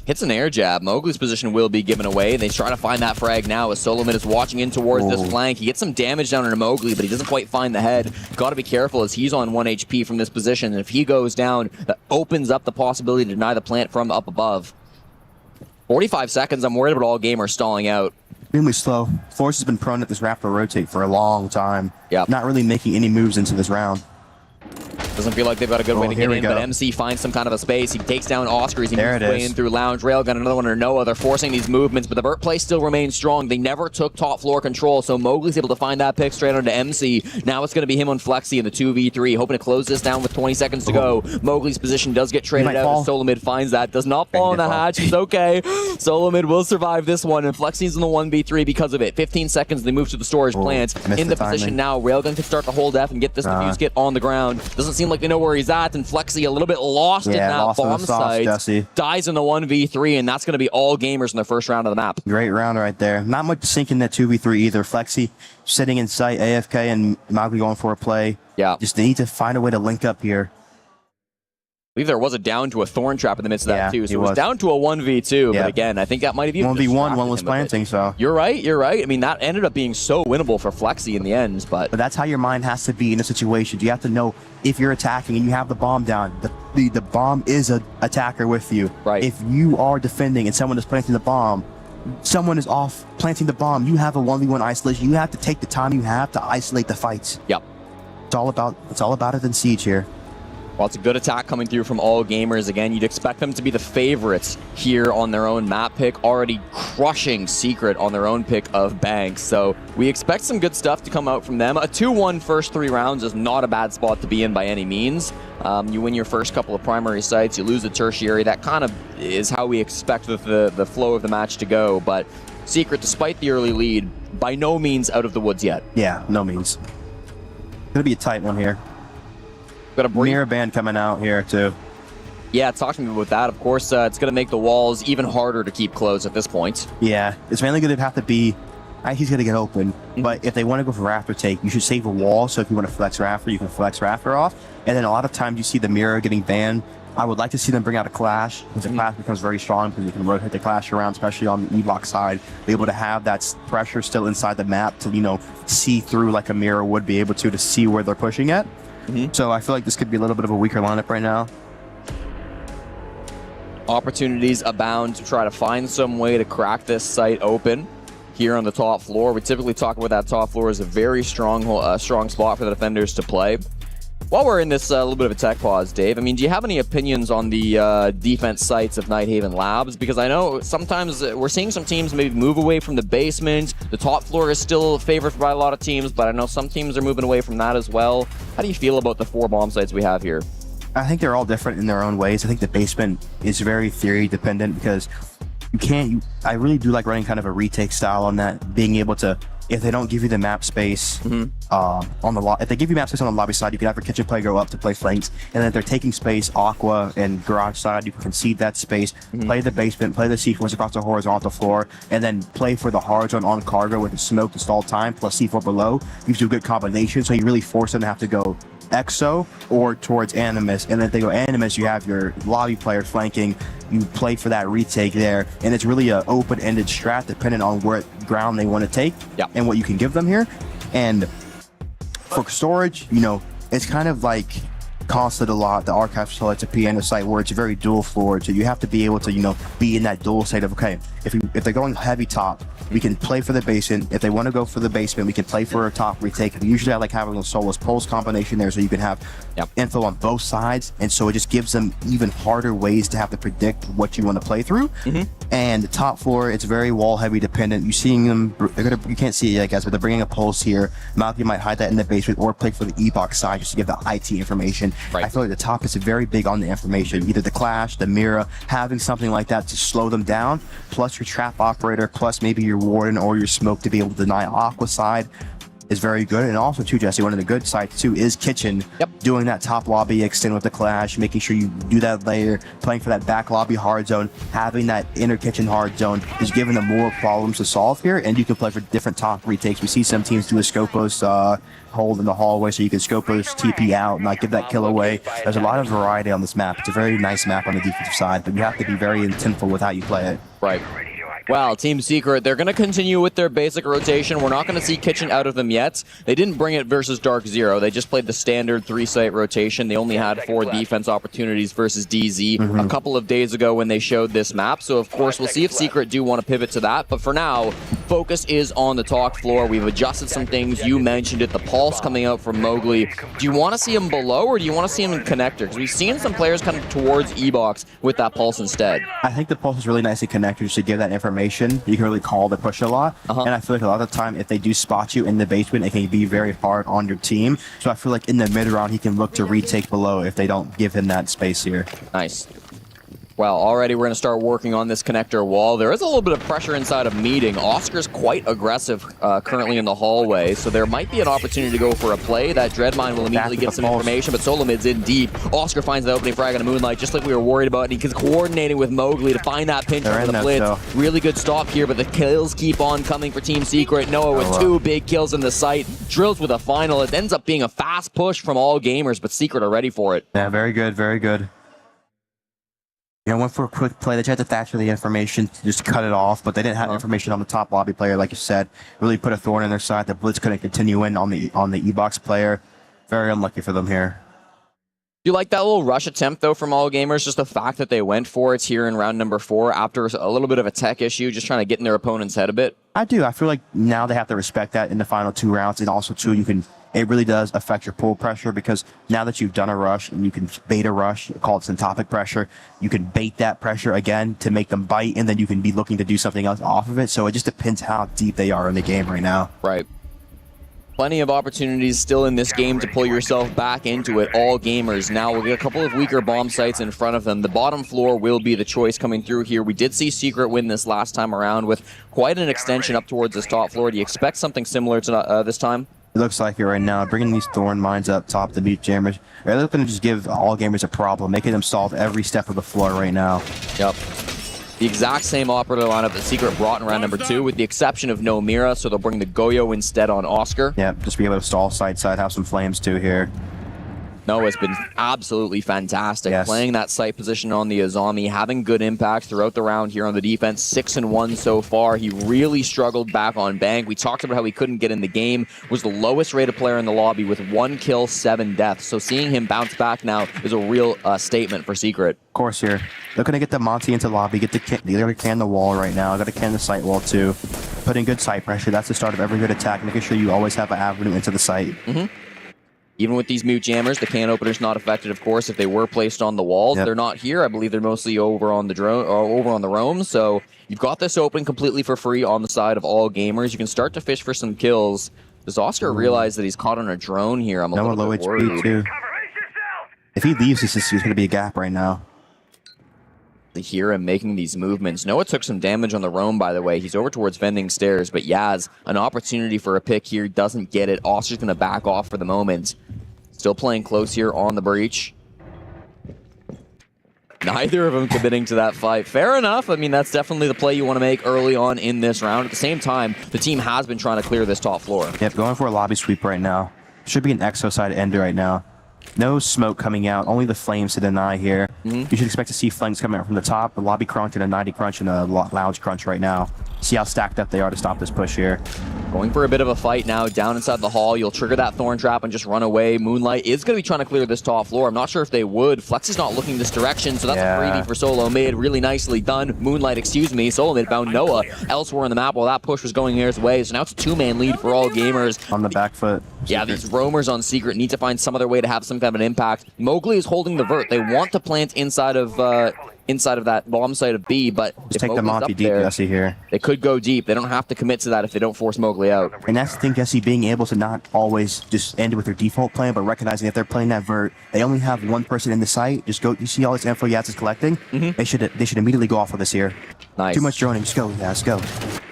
Hits an air jab. Mowgli's position will be given away. They try to find that frag now as Solomid is watching in towards this flank. He gets some damage down on Mowgli, but he doesn't quite find the head. Got to be careful as he's on 1 HP from this position. And if he goes down, that opens up the possibility to deny the plant from up above. 45 seconds. I'm worried about all gamers stalling out. Extremely slow. Force has been prone at this Raptor rotate for a long time. Not really making any moves into this round. Doesn't feel like they've got a good way to get in, but MC finds some kind of a space. He takes down Oscar as he moves way in through Lounge. Railgun, another one or Noah. They're forcing these movements, but the Vert play still remains strong. They never took top floor control, so Mowgli's able to find that pick straight onto MC. Now it's going to be him on Flexi in the 2v3, hoping to close this down with 20 seconds to go. Mowgli's position does get traded out as Solomid finds that. Does not fall on the hatch. It's okay. Solomid will survive this one, and Flexi's in the 1v3 because of it. 15 seconds, they move to the storage plant. In the position now, Railgun can start to hold F and get this defuse kit on the ground. Doesn't seem like they know where he's at, and Flexi a little bit lost in that bomb site. Dies in the 1v3, and that's going to be all gamers in the first round of the map. Great round right there. Not much sync in that 2v3 either. Flexi sitting in sight, AFK, and Mowgli going for a play. Just need to find a way to link up here. I believe there was a down to a thorn trap in the midst of that too, so it was down to a 1v2, but again, I think that might have even 1v1, one was planting, so. You're right. I mean, that ended up being so winnable for Flexi in the end, but that's how your mind has to be in a situation. You have to know if you're attacking and you have the bomb down, the bomb is an attacker with you. If you are defending and someone is planting the bomb, someone is off planting the bomb, you have a 1v1 isolation. You have to take the time you have to isolate the fights. It's all about it in Siege here. Well, it's a good attack coming through from all gamers. Again, you'd expect them to be the favorites here on their own map pick, already crushing Secret on their own pick of Banks. So we expect some good stuff to come out from them. A 2-1 first 3 rounds is not a bad spot to be in by any means. You win your first couple of primary sites, you lose the tertiary. That kind of is how we expect the flow of the match to go. But Secret, despite the early lead, by no means out of the woods yet. Yeah, no means. Gonna be a tight one here. Got a mirror band coming out here too. Yeah, talk to me about that. Of course, it's going to make the walls even harder to keep closed at this point. Yeah, it's mainly going to have to be. He's going to get open, but if they want to go for Rafter take, you should save a wall. So if you want to flex Rafter, you can flex Rafter off. And then a lot of times you see the mirror getting banned. I would like to see them bring out a Clash, because the Clash becomes very strong because you can rotate the Clash around, especially on the E-block side. Be able to have that pressure still inside the map to, see through like a mirror would be able to see where they're pushing at. So I feel like this could be a little bit of a weaker lineup right now. Opportunities abound to try to find some way to crack this site open here on the top floor. We typically talk about that top floor as a very strong spot for the defenders to play. While we're in this little bit of a tech pause, Dave, I mean, do you have any opinions on the defense sites of Nighthaven Labs? Because I know sometimes we're seeing some teams maybe move away from the basement. The top floor is still favored by a lot of teams, but I know some teams are moving away from that as well. How do you feel about the 4 bomb sites we have here? I think they're all different in their own ways. I think the basement is very theory dependent because I really do like running kind of a retake style on that, being able to, if they don't give you the map space if they give you map space on the lobby side, you can have your kitchen player go up to play flanks, and then if they're taking space, Aqua and Garage side, you can concede that space, play the basement, play the C4s across the horizontal floor, and then play for the hard zone on cargo with the smoke to stall time plus C4 below. Gives you a good combination, so you really force them to have to go Exo or towards Animus, and then if they go Animus, you have your lobby player flanking, you play for that retake there, and it's really an open-ended strat depending on what ground they want to take and what you can give them here. And for storage, it's kind of like costed a lot, the archive select a piano site where it's very dual floored, so you have to be able to be in that dual state of, okay, if they're going heavy top, we can play for the basement. If they want to go for the basement, we can play for a top retake. Usually I like having a Solus Pulse combination there so you can have info on both sides, and so it just gives them even harder ways to have to predict what you want to play through. And the top floor, it's very wall heavy dependent. You're seeing them, you can't see it yet guys, but they're bringing a Pulse here. Malky might hide that in the basement or play for the E-box side just to give the IT information. I feel like the top is very big on the information, either the Clash, the Mira, having something like that to slow them down, plus your trap operator, plus maybe your Warden or your smoke to be able to deny Aqua side. is very good. And also, too, Jesse, one of the good sides, too, is Kitchen. Doing that top lobby extend with the Clash, making sure you do that layer, playing for that back lobby hard zone, having that inner Kitchen hard zone is giving them more problems to solve here, and you can play for different top retakes. We see some teams do a Scopos hold in the hallway, so you can Scopos TP out and not give that kill away. There's a lot of variety on this map. It's a very nice map on the defensive side, but you have to be very intentful with how you play it. Right. Well, Team Secret, they're going to continue with their basic rotation. We're not going to see Kitchen out of them yet. They didn't bring it versus Dark Zero. They just played the standard 3-site rotation. They only had 4 defense opportunities versus DZ a couple of days ago when they showed this map. So, of course, we'll see if Secret do want to pivot to that. But for now, focus is on the talk floor. We've adjusted some things. You mentioned it, the pulse coming out from Mowgli. Do you want to see him below, or do you want to see him in connector? Because we've seen some players come towards E-Box with that pulse instead. I think the pulse is really nice in connectors to give that information. You can really call the push a lot. And I feel like a lot of the time, if they do spot you in the basement, it can be very hard on your team. So I feel like in the mid round, he can look to retake below if they don't give him that space here. Nice. Well, already we're going to start working on this connector wall. There is a little bit of pressure inside of meeting. Oscar's quite aggressive currently in the hallway, so there might be an opportunity to go for a play. That Dreadmine will immediately get some information, but Solo Mid's in deep. Oscar finds the opening frag on a Moonlight, just like we were worried about, and he's coordinating with Mowgli to find that pinch over the blitz. Really good stop here, but the kills keep on coming for Team Secret. Noah with 2 big kills in the site. Drills with a final. It ends up being a fast push from all gamers, but Secret are ready for it. Yeah, very good, very good. You know, went for a quick play. They tried to Thatcher the information to just cut it off, but they didn't have information on the top lobby player, like you said. Really put a thorn in their side. The blitz couldn't continue in on the E-Box player. Very unlucky for them here. Do you like that little rush attempt, though, from all gamers? Just the fact that they went for it here in round number 4 after a little bit of a tech issue, just trying to get in their opponent's head a bit? I do. I feel like now they have to respect that in the final 2 rounds. And also, too, it really does affect your pull pressure, because now that you've done a rush and you can bait a rush, call it syntopic pressure, you can bait that pressure again to make them bite, and then you can be looking to do something else off of it. So it just depends how deep they are in the game right now. Right. Plenty of opportunities still in this game to pull yourself back into it. All gamers now will get a couple of weaker bomb sites in front of them. The bottom floor will be the choice coming through here. We did see Secret win this last time around with quite an extension up towards this top floor. Do you expect something similar to this time? It looks like it right now. Bringing these thorn mines up top to beat jammers. They're looking to just give all gamers a problem, making them solve every step of the floor right now. Yep. The exact same operator lineup that Secret brought in round number 2, with the exception of no Mira, so they'll bring the Goyo instead on Oscar. Yep, just be able to stall side, have some flames too here. Noah's been absolutely fantastic, playing that site position on the Azami, having good impact throughout the round here on the defense. 6-1 so far. He really struggled back on Bank. We talked about how he couldn't get in the game, was the lowest rated player in the lobby with 1 kill, 7 deaths. So seeing him bounce back now is a real statement for Secret. Of course here. Looking to get the Monty into lobby, they're going to can the wall right now. Got to can the site wall too. Putting good site pressure. That's the start of every good attack, making sure you always have an avenue into the site. Even with these mute jammers, the can opener's not affected, of course, if they were placed on the walls. They're not here. I believe they're mostly over on the drone or over on the roam. So you've got this open completely for free on the side of all gamers. You can start to fish for some kills. Does Oscar realize that he's caught on a drone here? I'm a little low bit HP worried. too. If he leaves, there's going to be a gap right now. To hear him making these movements. Noah took some damage on the roam, by the way. He's over towards vending stairs, but Yaz, an opportunity for a pick here, doesn't get it. Oscar's going to back off for the moment. Still playing close here on the breach. Neither of them committing to that fight. Fair enough. I mean, that's definitely the play you want to make early on in this round. At the same time, the team has been trying to clear this top floor. Yep, going for a lobby sweep right now. Should be an exo side ender right now. No smoke coming out, only the flames to deny here. You should expect to see flames coming out from the top, a lobby crunch and a 90 crunch and a lounge crunch right now. See how stacked up they are to stop this push here. Going for a bit of a fight now down inside the hall. You'll trigger that thorn trap and just run away. Moonlight is going to be trying to clear this top floor. I'm not sure if they would. Flex is not looking this direction, so that's a freebie for Solo Mid. Really nicely done. Moonlight, excuse me. Solo Mid found Noah elsewhere on the map while that push was going his way. So now it's a 2-man lead for all gamers. On the back foot. Yeah, these roamers on Secret need to find some other way to have some kind of an impact. Mowgli is holding the vert. They want to plant inside of that bomb site of B, but just take the Monty deep, Jesse, here. They could go deep. They don't have to commit to that if they don't force Mowgli out. And that's the thing, Jesse, being able to not always just end with their default plan, but recognizing if they're playing that vert, they only have one person in the site. Just go. You see all this info Yats is collecting? They should immediately go off with this here. Nice. Too much droning. Just go. Yeah, let's go.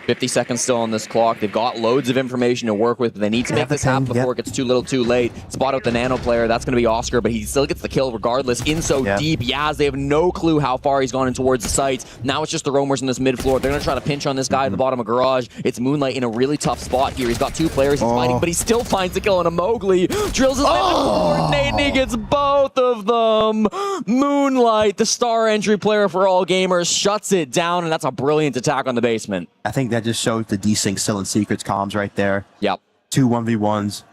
50 seconds still on this clock. They've got loads of information to work with, but they need to make this happen before it gets too little too late. Spot out the nano player. That's going to be Oscar, but he still gets the kill regardless. In so deep. Yaz, they have no clue how far he's gone in towards the sites. Now it's just the roamers in this mid floor. They're going to try to pinch on this guy at the bottom of garage. It's Moonlight in a really tough spot here. He's got 2 players he's fighting, but he still finds the kill on a Mowgli. Drills his forward nade, and he gets both of them. Moonlight, the star entry player for all gamers, shuts it down, and that's a brilliant attack on the basement. I think that just shows the desync still in Secret's comms right there. Yep. 2 1v1s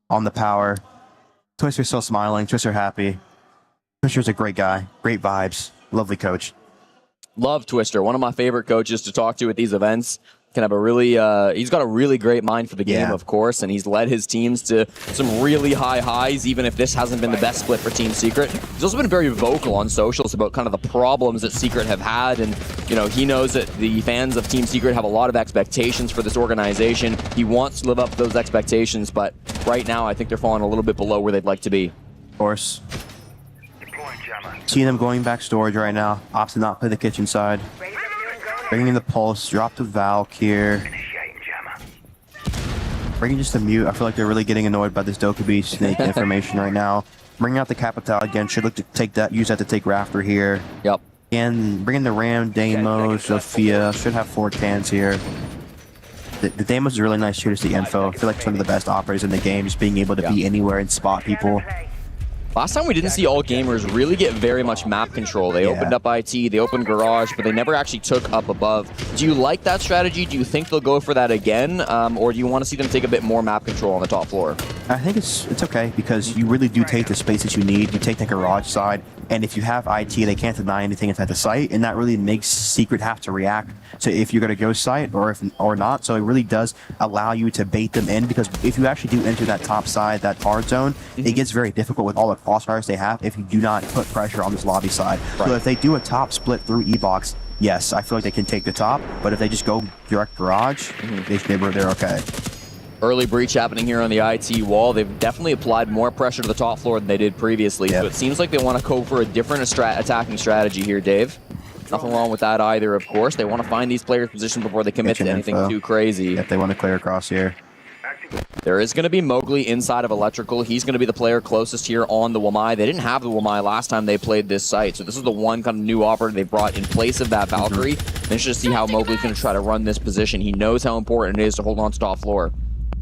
on the power. Twister's still smiling. Twister happy. Twister's a great guy. Great vibes. Lovely coach. Love Twister. One of my favorite coaches to talk to at these events. Can have a really, he's got a really great mind for the game, of course, and he's led his teams to some really high highs, even if this hasn't been the best split for Team Secret. He's also been very vocal on socials about kind of the problems that Secret have had, and, you know, he knows that the fans of Team Secret have a lot of expectations for this organization. He wants to live up to those expectations, but right now I think they're falling a little bit below where they'd like to be. Of course. Seeing them going back storage right now. Opts to not play the kitchen side. Bringing in the pulse, drop to Valk here. Bringing just the mute. I feel like they're really getting annoyed by this Dokkaebi snake information right now. Bringing out the Capital again. Should look to take that, use that to take Rafter here. Yep. And bringing the Ram, Deimos, Sophia. Should have 4 cans here. The Deimos is a really nice shooter to the info. I feel like it's one of the best operators in the game, just being able to be anywhere and spot people. Last time we didn't see all gamers really get very much map control. They opened up IT, they opened garage, but they never actually took up above. Do you like that strategy? Do you think they'll go for that again? Or do you want to see them take a bit more map control on the top floor? I think it's okay because you really do take the space that you need. You take the garage side, and if you have IT, they can't deny anything inside the site, and that really makes Secret have to react to if you're going to go site or not. So it really does allow you to bait them in, because if you actually do enter that top side, that hard zone, it gets very difficult with all the crossfires they have if you do not put pressure on this lobby side. So if they do a top split through E-Box, yes, I feel like they can take the top, but if they just go direct garage, they're okay. Early breach happening here on the IT wall. They've definitely applied more pressure to the top floor than they did previously. So it seems like they want to go for a different attacking strategy here, Dave. Nothing wrong with that either, of course. They want to find these players' position before they commit to anything too crazy. If they want to clear across here. There is going to be Mowgli inside of Electrical. He's going to be the player closest here on the Wamai. They didn't have the Wamai last time they played this site, so this is the one kind of new operator they brought in place of that Valkyrie. Interested to see how Mowgli's going to try to run this position. He knows how important it is to hold on to top floor.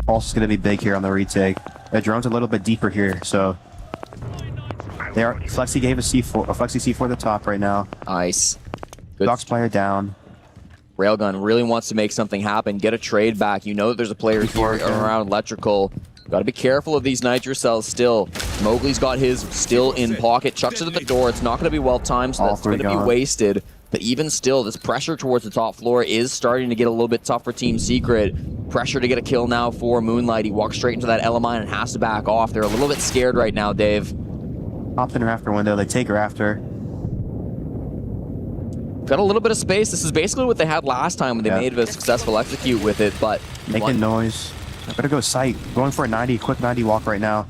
Pulse is going to be big here on the retake. The drone's a little bit deeper here, so Flexi gave a Flexi C4 at the top right now. Nice. Good. Doc's player down. Railgun really wants to make something happen, get a trade back. You know that there's a player here around Electrical. Got to be careful of these Nitro cells still. Mowgli's got his still in pocket, chucks it at the door. It's not going to be well timed, so that's going to be wasted. But even still, this pressure towards the top floor is starting to get a little bit tough for Team Secret. Pressure to get a kill now for Moonlight. He walks straight into that LMI and has to back off. They're a little bit scared right now, Dave. Pops in Rafter window. They take Rafter. Got a little bit of space. This is basically what they had last time when they made a successful execute with it, but... Making noise. I better go sight. Going for a 90, quick 90 walk right now.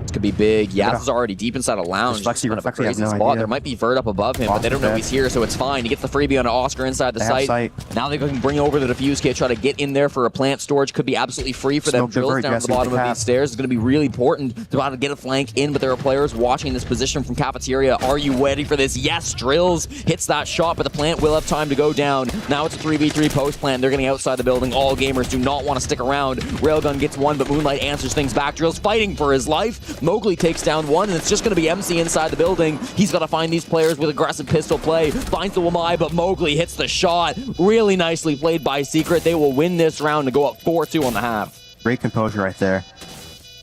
This could be big. Yaz is already deep inside a lounge. Flexi Kind of a has crazy no spot. idea. There might be Vert up above him, but they don't know he's here, so it's fine. He gets the freebie on Oscar inside the site. Now they can bring over the defuse kit, try to get in there for a plant storage. Could be absolutely free for them. Drills down at the bottom of these stairs. It's going to be really important to try to get a flank in, but there are players watching this position from cafeteria. Are you ready for this? Yes, Drills hits that shot, but the plant will have time to go down. Now it's a 3v3 post plant. They're getting outside the building. All gamers do not want to stick around. Railgun gets one, but Moonlight answers things back. Drills fighting for his life. Mowgli takes down one, and it's just going to be MC inside the building. He's got to find these players with aggressive pistol play. Finds the Wamai, but Mowgli hits the shot. Really nicely played by Secret. They will win this round to go up 4-2 on the half. Great composure right there.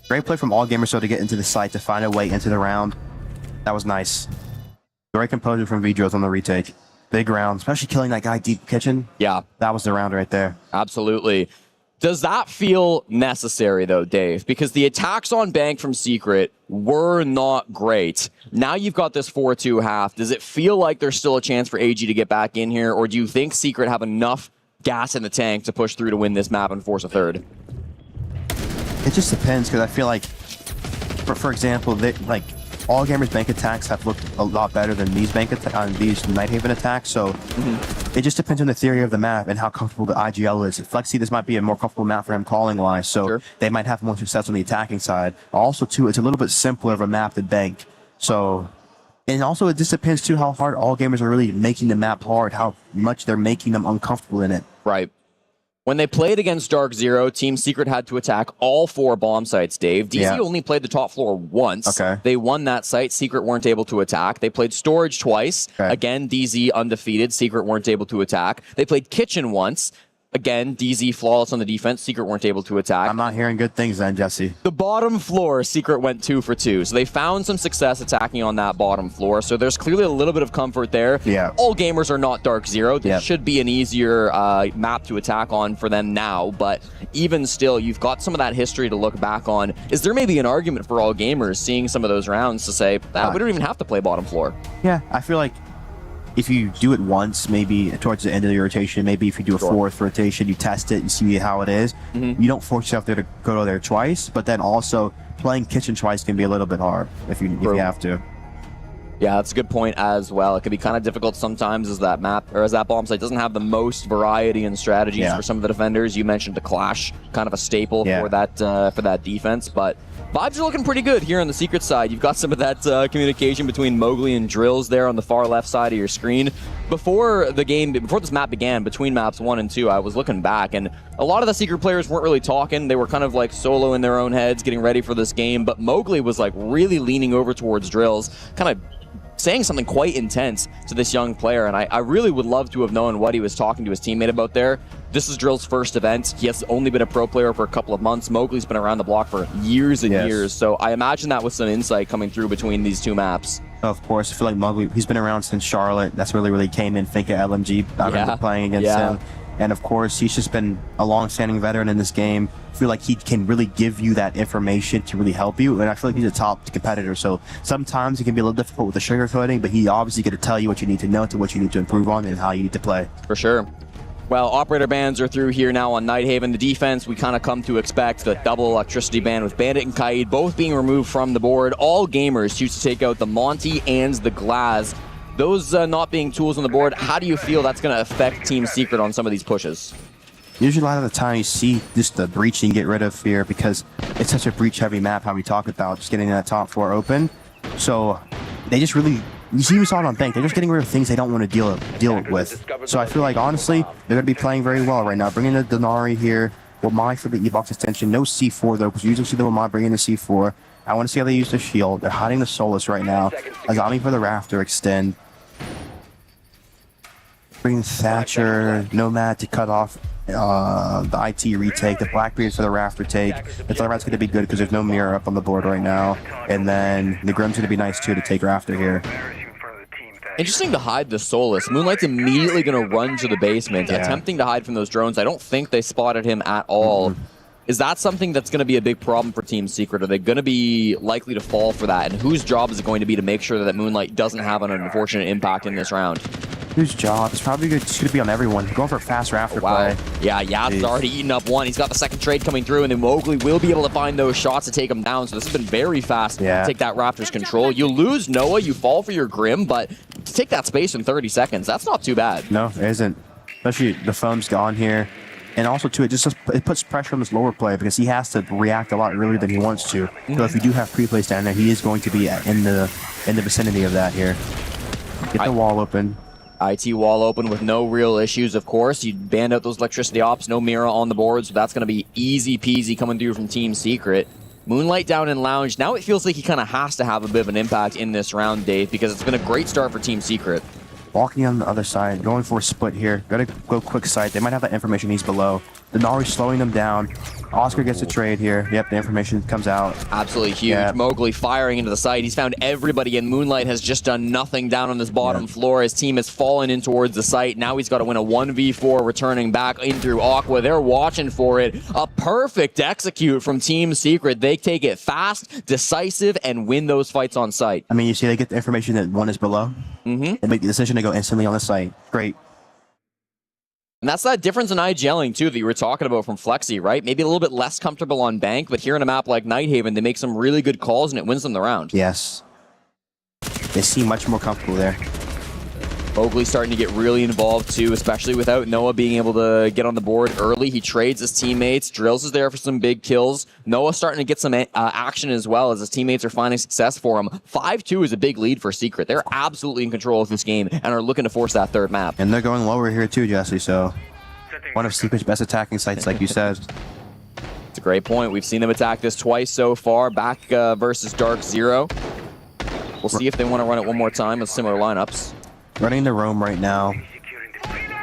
Great play from all gamers so to get into the site to find a way into the round. That was nice. Great composure from Vidros on the retake. Big round, especially killing that guy deep kitchen. Yeah. That was the round right there. Absolutely. Does that feel necessary, though, Dave? Because the attacks on Bank from Secret were not great. Now you've got this 4-2 half. Does it feel like there's still a chance for AG to get back in here, or do you think Secret have enough gas in the tank to push through to win this map and force a third? It just depends, because I feel like, for example, all gamers bank attacks have looked a lot better than these these Nighthaven attacks. So it just depends on the theory of the map and how comfortable the ag.al is. Flexi, this might be a more comfortable map for him calling wise, so they might have more success on the attacking side. Also, too, it's a little bit simpler of a map than bank. So, and also it just depends too how hard all gamers are really making the map hard, how much they're making them uncomfortable in it. Right. When they played against Dark Zero, Team Secret had to attack all 4 bomb sites, Dave. DZ only played the top floor once. They won that site. Secret weren't able to attack. They played Storage twice. Again, DZ undefeated. Secret weren't able to attack. They played Kitchen once. Again, DZ flawless on the defense. Secret weren't able to attack. I'm not hearing good things then, Jesse. The bottom floor, Secret went 2 for 2. So they found some success attacking on that bottom floor. So there's clearly a little bit of comfort there. Yeah. All gamers are not Dark Zero. This should be an easier map to attack on for them now. But even still, you've got some of that history to look back on. Is there maybe an argument for all gamers seeing some of those rounds to say, we don't even have to play bottom floor? Yeah, I feel like if you do it once, maybe towards the end of the rotation, maybe if you do a 4th rotation, you test it and see how it is. You don't force yourself there to go there twice, but then also playing Kitchen twice can be a little bit hard if you have to. Yeah, that's a good point as well. It can be kind of difficult sometimes as that map or as that bomb site doesn't have the most variety and strategies for some of the defenders. You mentioned the Clash, kind of a staple for that defense, but vibes are looking pretty good here on the Secret side. You've got some of that communication between Mowgli and Drills there on the far left side of your screen. Before this map began, between maps 1 and 2, I was looking back, and a lot of the Secret players weren't really talking. They were kind of like solo in their own heads, getting ready for this game, but Mowgli was like really leaning over towards Drills, kind of saying something quite intense to this young player, and I really would love to have known what he was talking to his teammate about there. This is Drill's first event. He has only been a pro player for a couple of months. Mowgli's been around the block for years and years, so I imagine that was some insight coming through between these 2 maps. Of course, I feel like Mowgli, he's been around since Charlotte. That's really came in, think of LMG. I remember playing against him. And of course, he's just been a long-standing veteran in this game. I feel like he can really give you that information to really help you. And I feel like he's a top competitor. So sometimes it can be a little difficult with the sugarcoating, but he obviously going to tell you what you need to know, to what you need to improve on, and how you need to play. For sure. Well, operator bans are through here now on Nighthaven. The defense, we kind of come to expect the double electricity ban with Bandit and Kaid both being removed from the board. All gamers choose to take out the Monty and the Glaz. Those not being tools on the board, how do you feel that's going to affect Team Secret on some of these pushes? Usually a lot of the time you see just the breaching get rid of here because it's such a breach-heavy map, how we talk about just getting that top floor open. So they just really, you see we saw it on Bank, they're just getting rid of things they don't want to deal with. So I feel like, honestly, they're going to be playing very well right now. Bringing the Denari here, Wamai for the E-Box extension. No C4 though, because you usually see the Wamai bringing the C4. I want to see how they use the shield. They're hiding the Solus right now. Azami for the Rafter extend. Bring Thatcher, Nomad to cut off the IT retake, the Blackbeard for the Rafter take. The Thunderbat's going to be good because there's no mirror up on the board right now. And then the Grim's going to be nice too to take Rafter here. Interesting to hide the Solus. Moonlight's immediately going to run to the basement, attempting to hide from those drones. I don't think they spotted him at all. Is that something that's going to be a big problem for Team Secret? Are they going to be likely to fall for that? And whose job is it going to be to make sure that Moonlight doesn't have an unfortunate impact in this round? Whose job? It's probably going to be on everyone. Going for a fast Rafter play. Yeah, Yap's already eaten up one. He's got the second trade coming through, and then Mowgli will be able to find those shots to take him down. So this has been very fast to take that Raptor's control. You lose Noah, you fall for your Grim, but to take that space in 30 seconds, that's not too bad. No, it isn't. Especially the foam's gone here. And also, too, it puts pressure on this lower play because he has to react a lot earlier than he wants to. So if you do have pre-plays down there, he is going to be in the vicinity of that here. Get the wall open. IT wall open with no real issues, of course. You banned out those electricity ops, no mirror on the board, so that's going to be easy peasy coming through from Team Secret. Moonlight down in Lounge. Now it feels like he kind of has to have a bit of an impact in this round, Dave, because it's been a great start for Team Secret. Walking on the other side, going for a split here. Gotta go quick sight. They might have that information he's below. Denari slowing them down. Oscar gets a trade here. Yep, the information comes out. Absolutely huge. Yep. Mowgli firing into the site. He's found everybody, and Moonlight has just done nothing down on this bottom floor. His team has fallen in towards the site. Now he's got to win a 1v4, returning back in through Aqua. They're watching for it. A perfect execute from Team Secret. They take it fast, decisive, and win those fights on site. I mean, you see they get the information that one is below. And make the decision to go instantly on the site. Great. And that's that difference in ag.aling, too, that you were talking about from Flexi, right? Maybe a little bit less comfortable on Bank, but here in a map like Nighthaven, they make some really good calls, and it wins them the round. Yes. They seem much more comfortable there. Mowgli starting to get really involved too, especially without Noah being able to get on the board early. He trades his teammates. Drills is there for some big kills. Noah starting to get some action as well as his teammates are finding success for him. 5-2 is a big lead for Secret. They're absolutely in control of this game and are looking to force that third map. And they're going lower here too, Jesse, so one of Secret's best attacking sites, like you said. It's a great point. We've seen them attack this twice so far, back versus Dark Zero. We'll see if they want to run it one more time with similar lineups. Running the roam right now.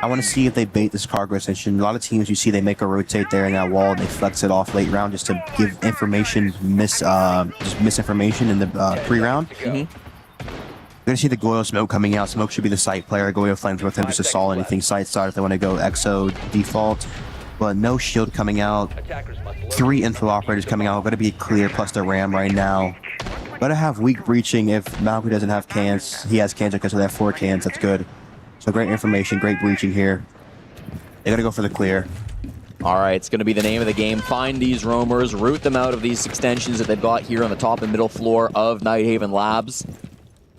I want to see if they bait this cargo extension. A lot of teams you see they make a rotate there in that wall and they flex it off late round just to give information, misinformation in the pre-round. You're gonna see the Goyo smoke coming out. Smoke should be the site player. Goyo flames with him just to stall anything side side if they want to go Exo default. But no shield coming out. 3 info operators coming out. Gonna be clear plus the ram right now. Gotta have weak breaching if Malcolm doesn't have cans. He has cans because they have 4 cans. That's good. So great information, great breaching here. They gotta go for the clear. All right, it's going to be the name of the game. Find these roamers, root them out of these extensions that they've got here on the top and middle floor of Nighthaven Labs.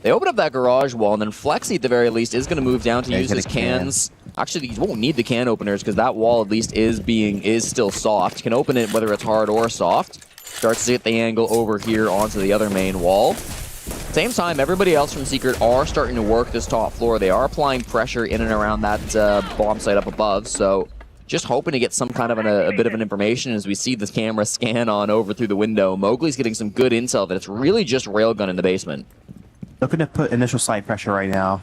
They open up that garage wall, and then Flexi, at the very least, is going to move down to use his cans. Actually, he won't need the can openers because that wall, at least, is still soft. Can open it whether it's hard or soft. Starts to get the angle over here onto the other main wall. Same time, everybody else from Secret are starting to work this top floor. They are applying pressure in and around that bomb site up above, so just hoping to get some kind of a bit of an information as we see this camera scan on over through the window. Mowgli's getting some good intel that it's really just Railgun in the basement. Looking to put initial side pressure right now.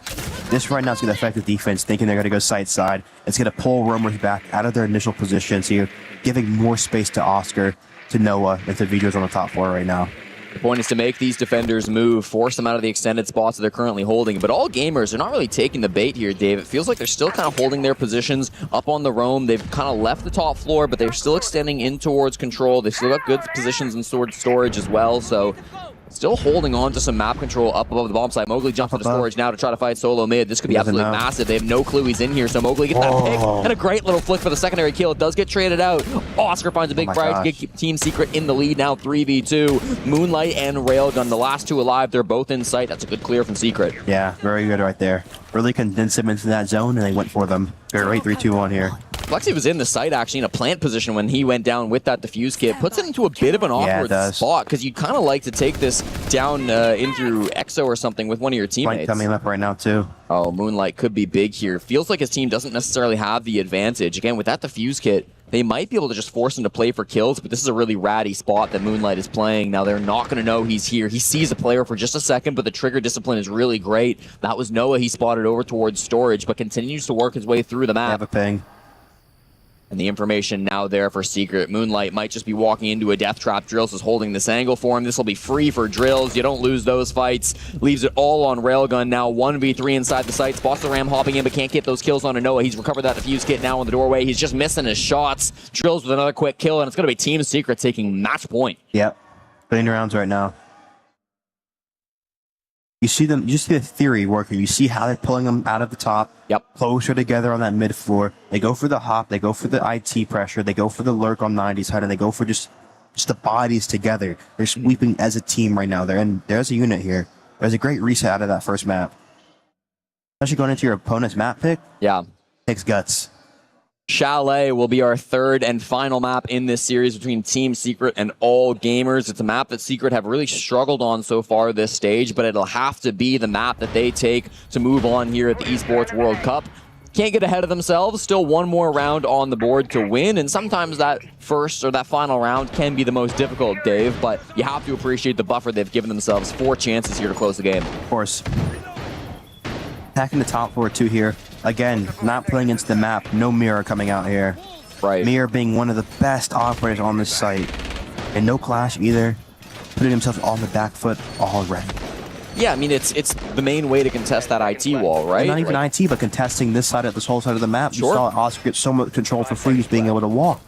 This right now is going to affect the defense, thinking they're going to go side. It's going to pull roamers back out of their initial position, so you're giving more space to Oscar, to Noah, and to Vijay's on the top floor right now. The point is to make these defenders move, force them out of the extended spots that they're currently holding. But all gamers are not really taking the bait here, Dave. It feels like they're still kind of holding their positions up on the roam. They've kind of left the top floor, but they're still extending in towards control. They've still got good positions in storage as well, so still holding on to some map control up above the bomb site. Mowgli jumps into storage now to try to fight solo mid. This could be absolutely massive. They have no clue he's in here, so Mowgli gets that pick and a great little flick for the secondary kill. It does get traded out. Oscar finds a big frag to get Team Secret in the lead now, 3v2. Moonlight and Railgun, the last 2 alive. They're both in sight. That's a good clear from Secret. Yeah, very good right there. Really condensed them into that zone, and they went for them. Great 3-2-1 here. Flexi was in the site actually in a plant position when he went down with that defuse kit. Puts it into a bit of an awkward spot because you'd kind of like to take this down in through Exo or something with one of your teammates. Light coming up right now too. Oh, Moonlight could be big here. Feels like his team doesn't necessarily have the advantage. Again, with that defuse kit, they might be able to just force him to play for kills, but this is a really ratty spot that Moonlight is playing. Now, they're not going to know he's here. He sees a player for just a second, but the trigger discipline is really great. That was Noah he spotted over towards storage, but continues to work his way through the map. Have a ping. And the information now there for Secret. Moonlight might just be walking into a death trap. Drills is holding this angle for him. This will be free for Drills. You don't lose those fights. Leaves it all on Railgun now. 1v3 inside the site. Spots the ram hopping in, but can't get those kills on Noah. He's recovered that defuse kit now in the doorway. He's just missing his shots. Drills with another quick kill, and it's going to be Team Secret taking match point. Yep. Putting rounds right now. You see them, you see the theory working. You see how they're pulling them out of the top, closer together on that mid floor. They go for the hop, they go for the IT pressure, they go for the lurk on 90 side, and they go for just the bodies together. They're sweeping as a team right now. There's a unit here. There's a great reset out of that first map. Especially going into your opponent's map pick. Yeah. Takes guts. Chalet will be our third and final map in this series between Team Secret and All Gamers. It's a map that Secret have really struggled on so far this stage, but it'll have to be the map that they take to move on here at the Esports World Cup. Can't get ahead of themselves. Still one more round on the board to win, and sometimes that first or that final round can be the most difficult, Dave, but you have to appreciate the buffer they've given themselves. 4 chances here to close the game. Of course. Attacking the top floor too here. Again, not playing into the map. No mirror coming out here. Right. Mirror being one of the best operators on this site. And no clash either. Putting himself on the back foot already. Yeah, I mean, it's the main way to contest that IT wall, right? And not even IT, but contesting this whole side of the map. Sure. You saw Oscar get so much control for free, just being able to walk.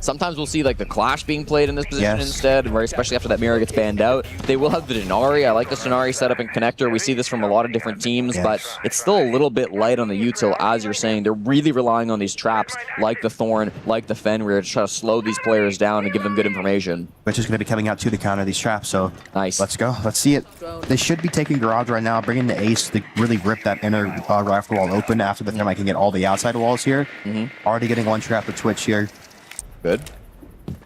Sometimes we'll see like the Clash being played in this position instead, right? Especially after that mirror gets banned out. They will have the Denari. I like the Denari setup in Connector. We see this from a lot of different teams, but it's still a little bit light on the util, as you're saying. They're really relying on these traps like the Thorn, like the Fenrir, to try to slow these players down and give them good information. Which is going to be coming out to counter these traps, so nice. Let's go. Let's see it. They should be taking Garage right now, bringing the Ace to really rip that inner rifle wall open after the Thermite can get all the outside walls here. Already getting one trap to Twitch here. Good.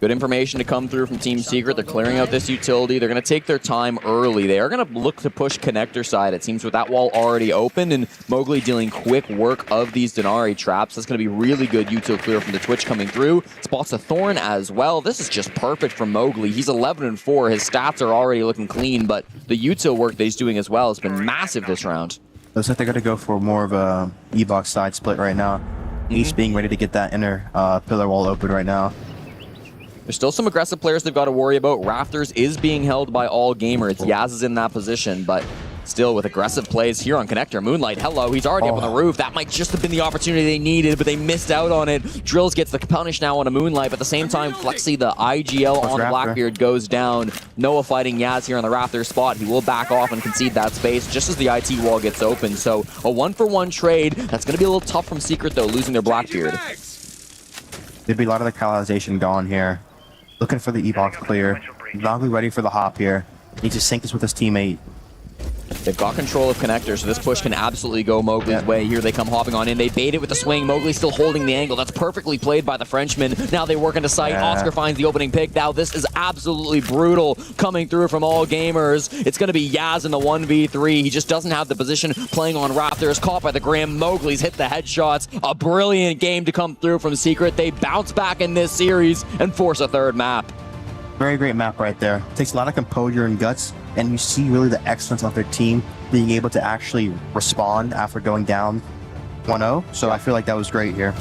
Good information to come through from Team Secret. They're clearing out this utility. They're going to take their time early. They are going to look to push Connector side, it seems, with that wall already open, and Mowgli dealing quick work of these Denari traps. That's going to be really good util clear from the Twitch coming through. Spots a Thorn as well. This is just perfect for Mowgli. He's 11-4. His stats are already looking clean, but the util work that he's doing as well has been massive this round. Looks like they're going to go for more of a E-box side split right now. Ace being ready to get that inner pillar wall open right now. There's still some aggressive players they've got to worry about. Rafters is being held by all gamers. Yaz is in that position, but still with aggressive plays here on Connector. Moonlight, hello, he's already up on the roof. That might just have been the opportunity they needed, but they missed out on it. Drills gets the punish now on a Moonlight, but at the same time, Flexi, the IGL on Blackbeard goes down. Noah fighting Yaz here on the Raptor spot. He will back off and concede that space just as the IT wall gets open. So a 1-for-1 trade. That's going to be a little tough from Secret, though, losing their Blackbeard. There'd be a lot of the canalization gone here. Looking for the E-box clear. Mowgli ready for the hop here. Needs to sync this with his teammate. They've got control of Connector, so this push can absolutely go Mowgli's way. Here they come hopping on in. They bait it with the swing. Mowgli's still holding the angle. That's perfectly played by the Frenchman. Now they work into sight. Oscar finds the opening pick. Now this is absolutely brutal coming through from all gamers. It's going to be Yaz in the 1v3. He just doesn't have the position playing on Raptors. Caught by the Grim. Mowgli's hit the headshots. A brilliant game to come through from Secret. They bounce back in this series and force a third map. Very great map right there. Takes a lot of composure and guts, and you see really the excellence of their team being able to actually respond after going down 1-0. So I feel like that was great here.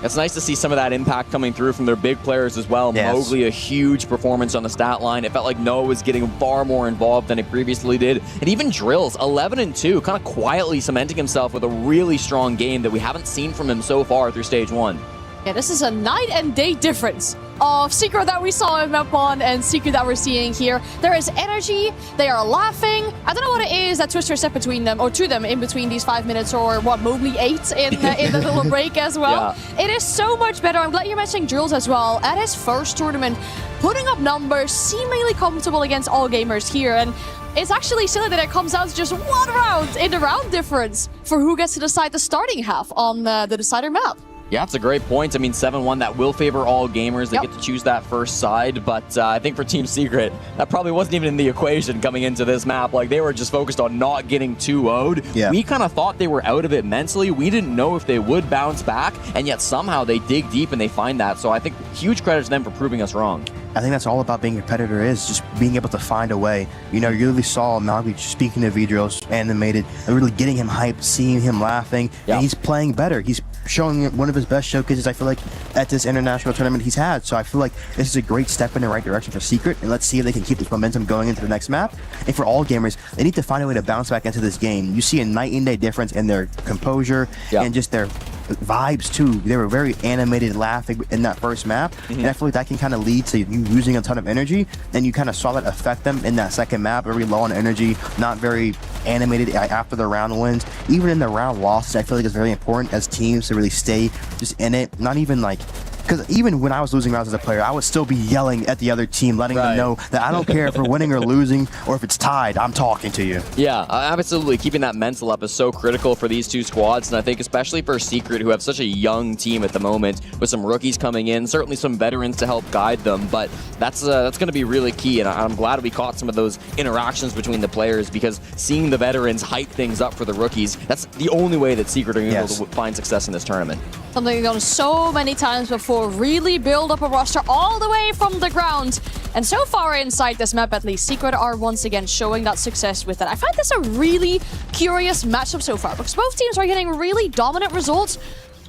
It's nice to see some of that impact coming through from their big players as well. Mowgli, a huge performance on the stat line. It felt like Noah was getting far more involved than he previously did. And even Drills, 11-2, kind of quietly cementing himself with a really strong game that we haven't seen from him so far through stage 1. Yeah, this is a night and day difference of Secret that we saw in map 1 and Secret that we're seeing here. There is energy, they are laughing. I don't know what it is that Twister set between them, or to them in between these 5 minutes, or what Mowgli ate in the little break as well. It is so much better. I'm glad you're mentioning Drills as well. At his first tournament, putting up numbers, seemingly comfortable against all gamers here. And it's actually silly that it comes out to just one round in the round difference for who gets to decide the starting half on the decider map. Yeah, it's a great point. I mean, 7-1, that will favor all gamers. They get to choose that first side, but I think for Team Secret, that probably wasn't even in the equation coming into this map. Like, they were just focused on not getting 2-0'd. We kind of thought they were out of it mentally. We didn't know if they would bounce back, and yet somehow they dig deep and they find that. So I think huge credit to them for proving us wrong. I think that's all about being a competitor, is just being able to find a way. You know, you really saw Mowgli speaking to V-Drills, animated, and really getting him hyped, seeing him laughing, and he's playing better. He's showing one of his best showcases, I feel like, at this international tournament he's had. So I feel like this is a great step in the right direction for Secret, and let's see if they can keep this momentum going into the next map. And for all gamers, they need to find a way to bounce back into this game. You see a night and day difference in their composure and just their vibes too. They were very animated, laughing in that first map, and I feel like that can kind of lead to you losing a ton of energy, and you kind of saw that affect them in that second map. Very low on energy, not very animated after the round wins. Even in the round losses, I feel like it's very important as teams to really stay just in it, not even like, because even when I was losing rounds as a player, I would still be yelling at the other team, letting them know that I don't care if we're winning or losing, or if it's tied, I'm talking to you. Yeah, absolutely. Keeping that mental up is so critical for these two squads, and I think especially for Secret, who have such a young team at the moment, with some rookies coming in, certainly some veterans to help guide them, but that's going to be really key, and I'm glad we caught some of those interactions between the players, because seeing the veterans hype things up for the rookies, that's the only way that Secret are able to find success in this tournament. Something we've done so many times before, really build up a roster all the way from the ground. And so far inside this map, at least, Secret are once again showing that success with it. I find this a really curious matchup so far, because both teams are getting really dominant results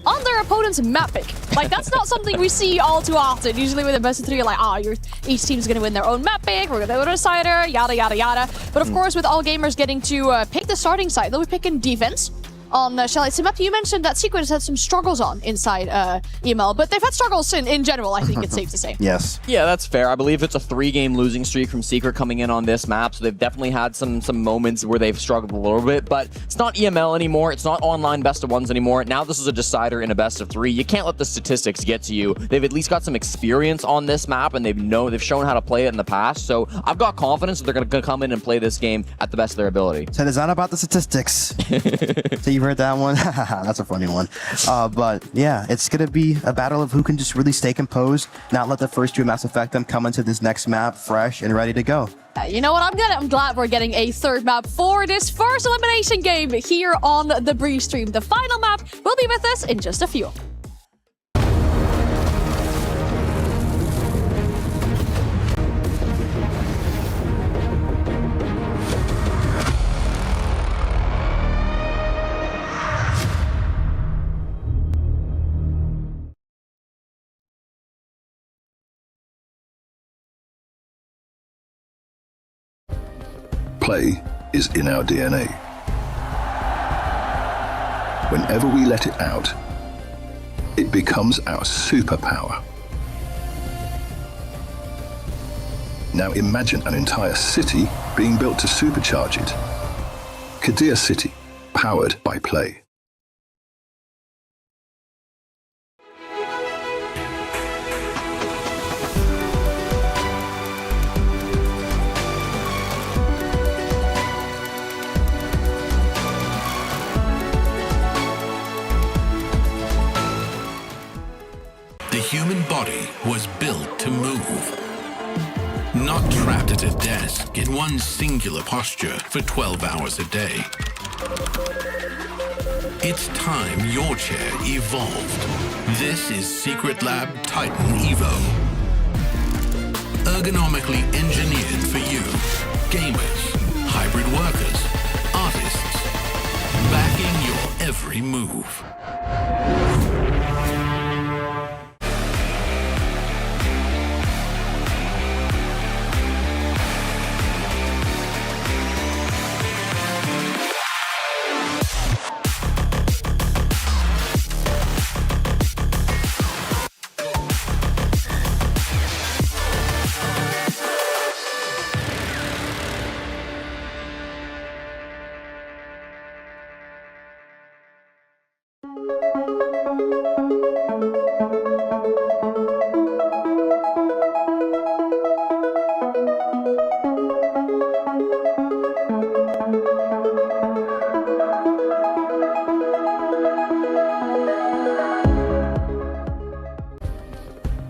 on their opponent's map pick. Like, that's not something we see all too often. Usually with a best of 3, you're like, each team's gonna win their own map pick, we're gonna go to decider, yada, yada, yada. But of course, with all gamers getting to pick the starting side, they'll be picking defense. on Shelly. So, Matt, you mentioned that Secret has had some struggles on inside EML, but they've had struggles in general, I think it's safe to say. Yes. Yeah, that's fair. I believe it's a 3-game losing streak from Secret coming in on this map, so they've definitely had some moments where they've struggled a little bit, but it's not EML anymore. It's not online best of ones anymore. Now this is a decider in a best of 3. You can't let the statistics get to you. They've at least got some experience on this map, and they've shown how to play it in the past, so I've got confidence that they're going to come in and play this game at the best of their ability. So it's not about the statistics. So you've heard that one? That's a funny one. But yeah, it's going to be a battle of who can just really stay composed, not let the first 2 maps affect them, come into this next map fresh and ready to go. You know what? I'm glad we're getting a 3rd map for this first elimination game here on the Breeze stream. The final map will be with us in just a few. Play is in our DNA. Whenever we let it out, it becomes our superpower. Now imagine an entire city being built to supercharge it. Kadir City, powered by play. The human body was built to move. Not trapped at a desk in one singular posture for 12 hours a day. It's time your chair evolved. This is Secret Lab Titan Evo. Ergonomically engineered for you, gamers, hybrid workers, artists, backing your every move.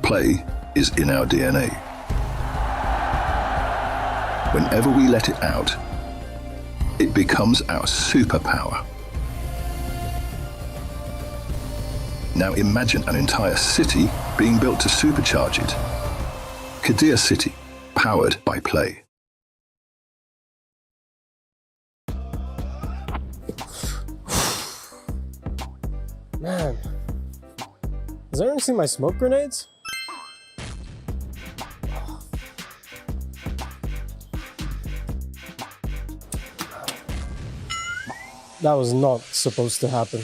Play is in our DNA. Whenever we let it out, it becomes our superpower. Now imagine an entire city being built to supercharge it. Kadir City, powered by play. Man, has anyone seen my smoke grenades? That was not supposed to happen.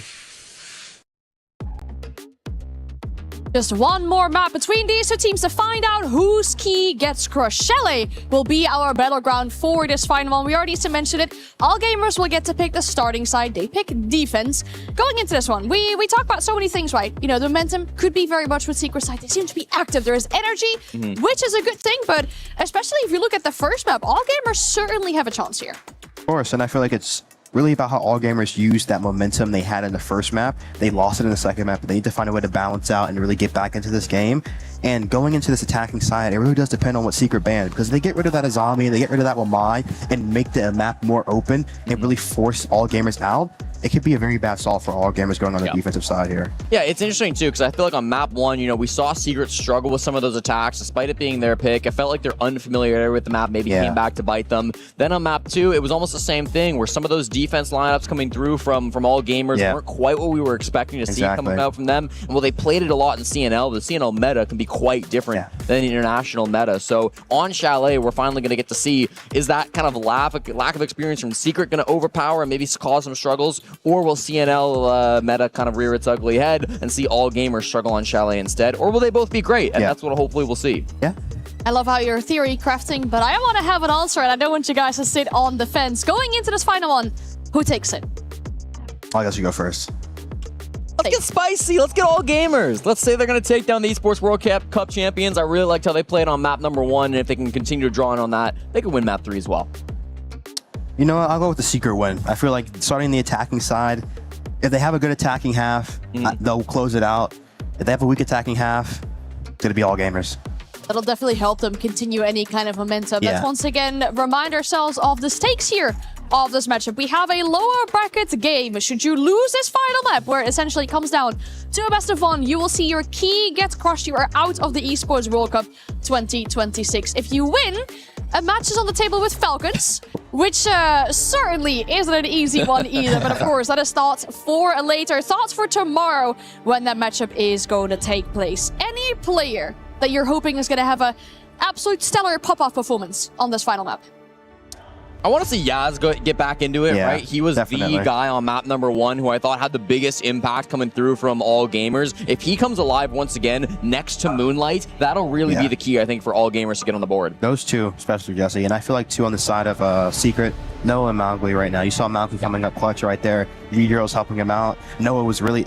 Just one more map between these 2 teams to find out whose key gets crushed. Chalet will be our battleground for this final one. We already mentioned it. All gamers will get to pick the starting side. They pick defense. Going into this one, we talk about so many things, right? You know, the momentum could be very much with Secret side. They seem to be active. There is energy, which is a good thing, but especially if you look at the first map, all gamers certainly have a chance here. Of course, and I feel like it's really about how all gamers used that momentum they had in the first map. They lost it in the second map, but they need to find a way to balance out and really get back into this game. And going into this attacking side, it really does depend on what Secret banned, because if they get rid of that Azami, they get rid of that Wamai, and make the map more open and really force all gamers out, it could be a very bad solve for all gamers going on the defensive side here. Yeah, it's interesting too, because I feel like on map 1, you know, we saw Secret struggle with some of those attacks, despite it being their pick. It felt like their unfamiliarity with the map maybe came back to bite them. Then on map 2, it was almost the same thing, where some of those defense lineups coming through from all gamers weren't quite what we were expecting to see coming out from them. And while they played it a lot in CNL, the CNL meta can be quite different than the international meta. So on Chalet, we're finally going to get to see, is that kind of lack of experience from Secret going to overpower and maybe cause some struggles, or will CNL meta kind of rear its ugly head and see all gamers struggle on Chalet instead, or will they both be great? And that's what hopefully we'll see. Yeah. I love how you're theory crafting, but I want to have an answer, and I don't want you guys to sit on the fence. Going into this final one, who takes it? I guess you go first. Let's get spicy. Let's get all gamers. Let's say they're going to take down the Esports World Cup champions. I really liked how they played on map number 1, and if they can continue to draw in on that, they could win map 3 as well. You know what? I'll go with the Secret win. I feel like starting the attacking side, if they have a good attacking half, they'll close it out. If they have a weak attacking half, it's going to be all gamers. That'll definitely help them continue any kind of momentum. Yeah. Let's once again remind ourselves of the stakes here of this matchup. We have a lower bracket game. Should you lose this final map, where it essentially comes down to a best of 1, you will see your key get crushed. You are out of the Esports World Cup 2026. If you win, a match is on the table with Falcons, which certainly isn't an easy one either. But of course, that is thoughts for later. Thoughts for tomorrow when that matchup is going to take place. Any player that you're hoping is going to have a absolute stellar pop-off performance on this final map? I want to see Yaz get back into it, right? He was the guy on map number 1 who I thought had the biggest impact coming through from all gamers. If he comes alive once again next to Moonlight, that'll really be the key, I think, for all gamers to get on the board. Those two, especially Jesse. And I feel like two on the side of Secret. Noah and Mowgli right now. You saw Mowgli coming up clutch right there. V-Girl's helping him out. Noah was really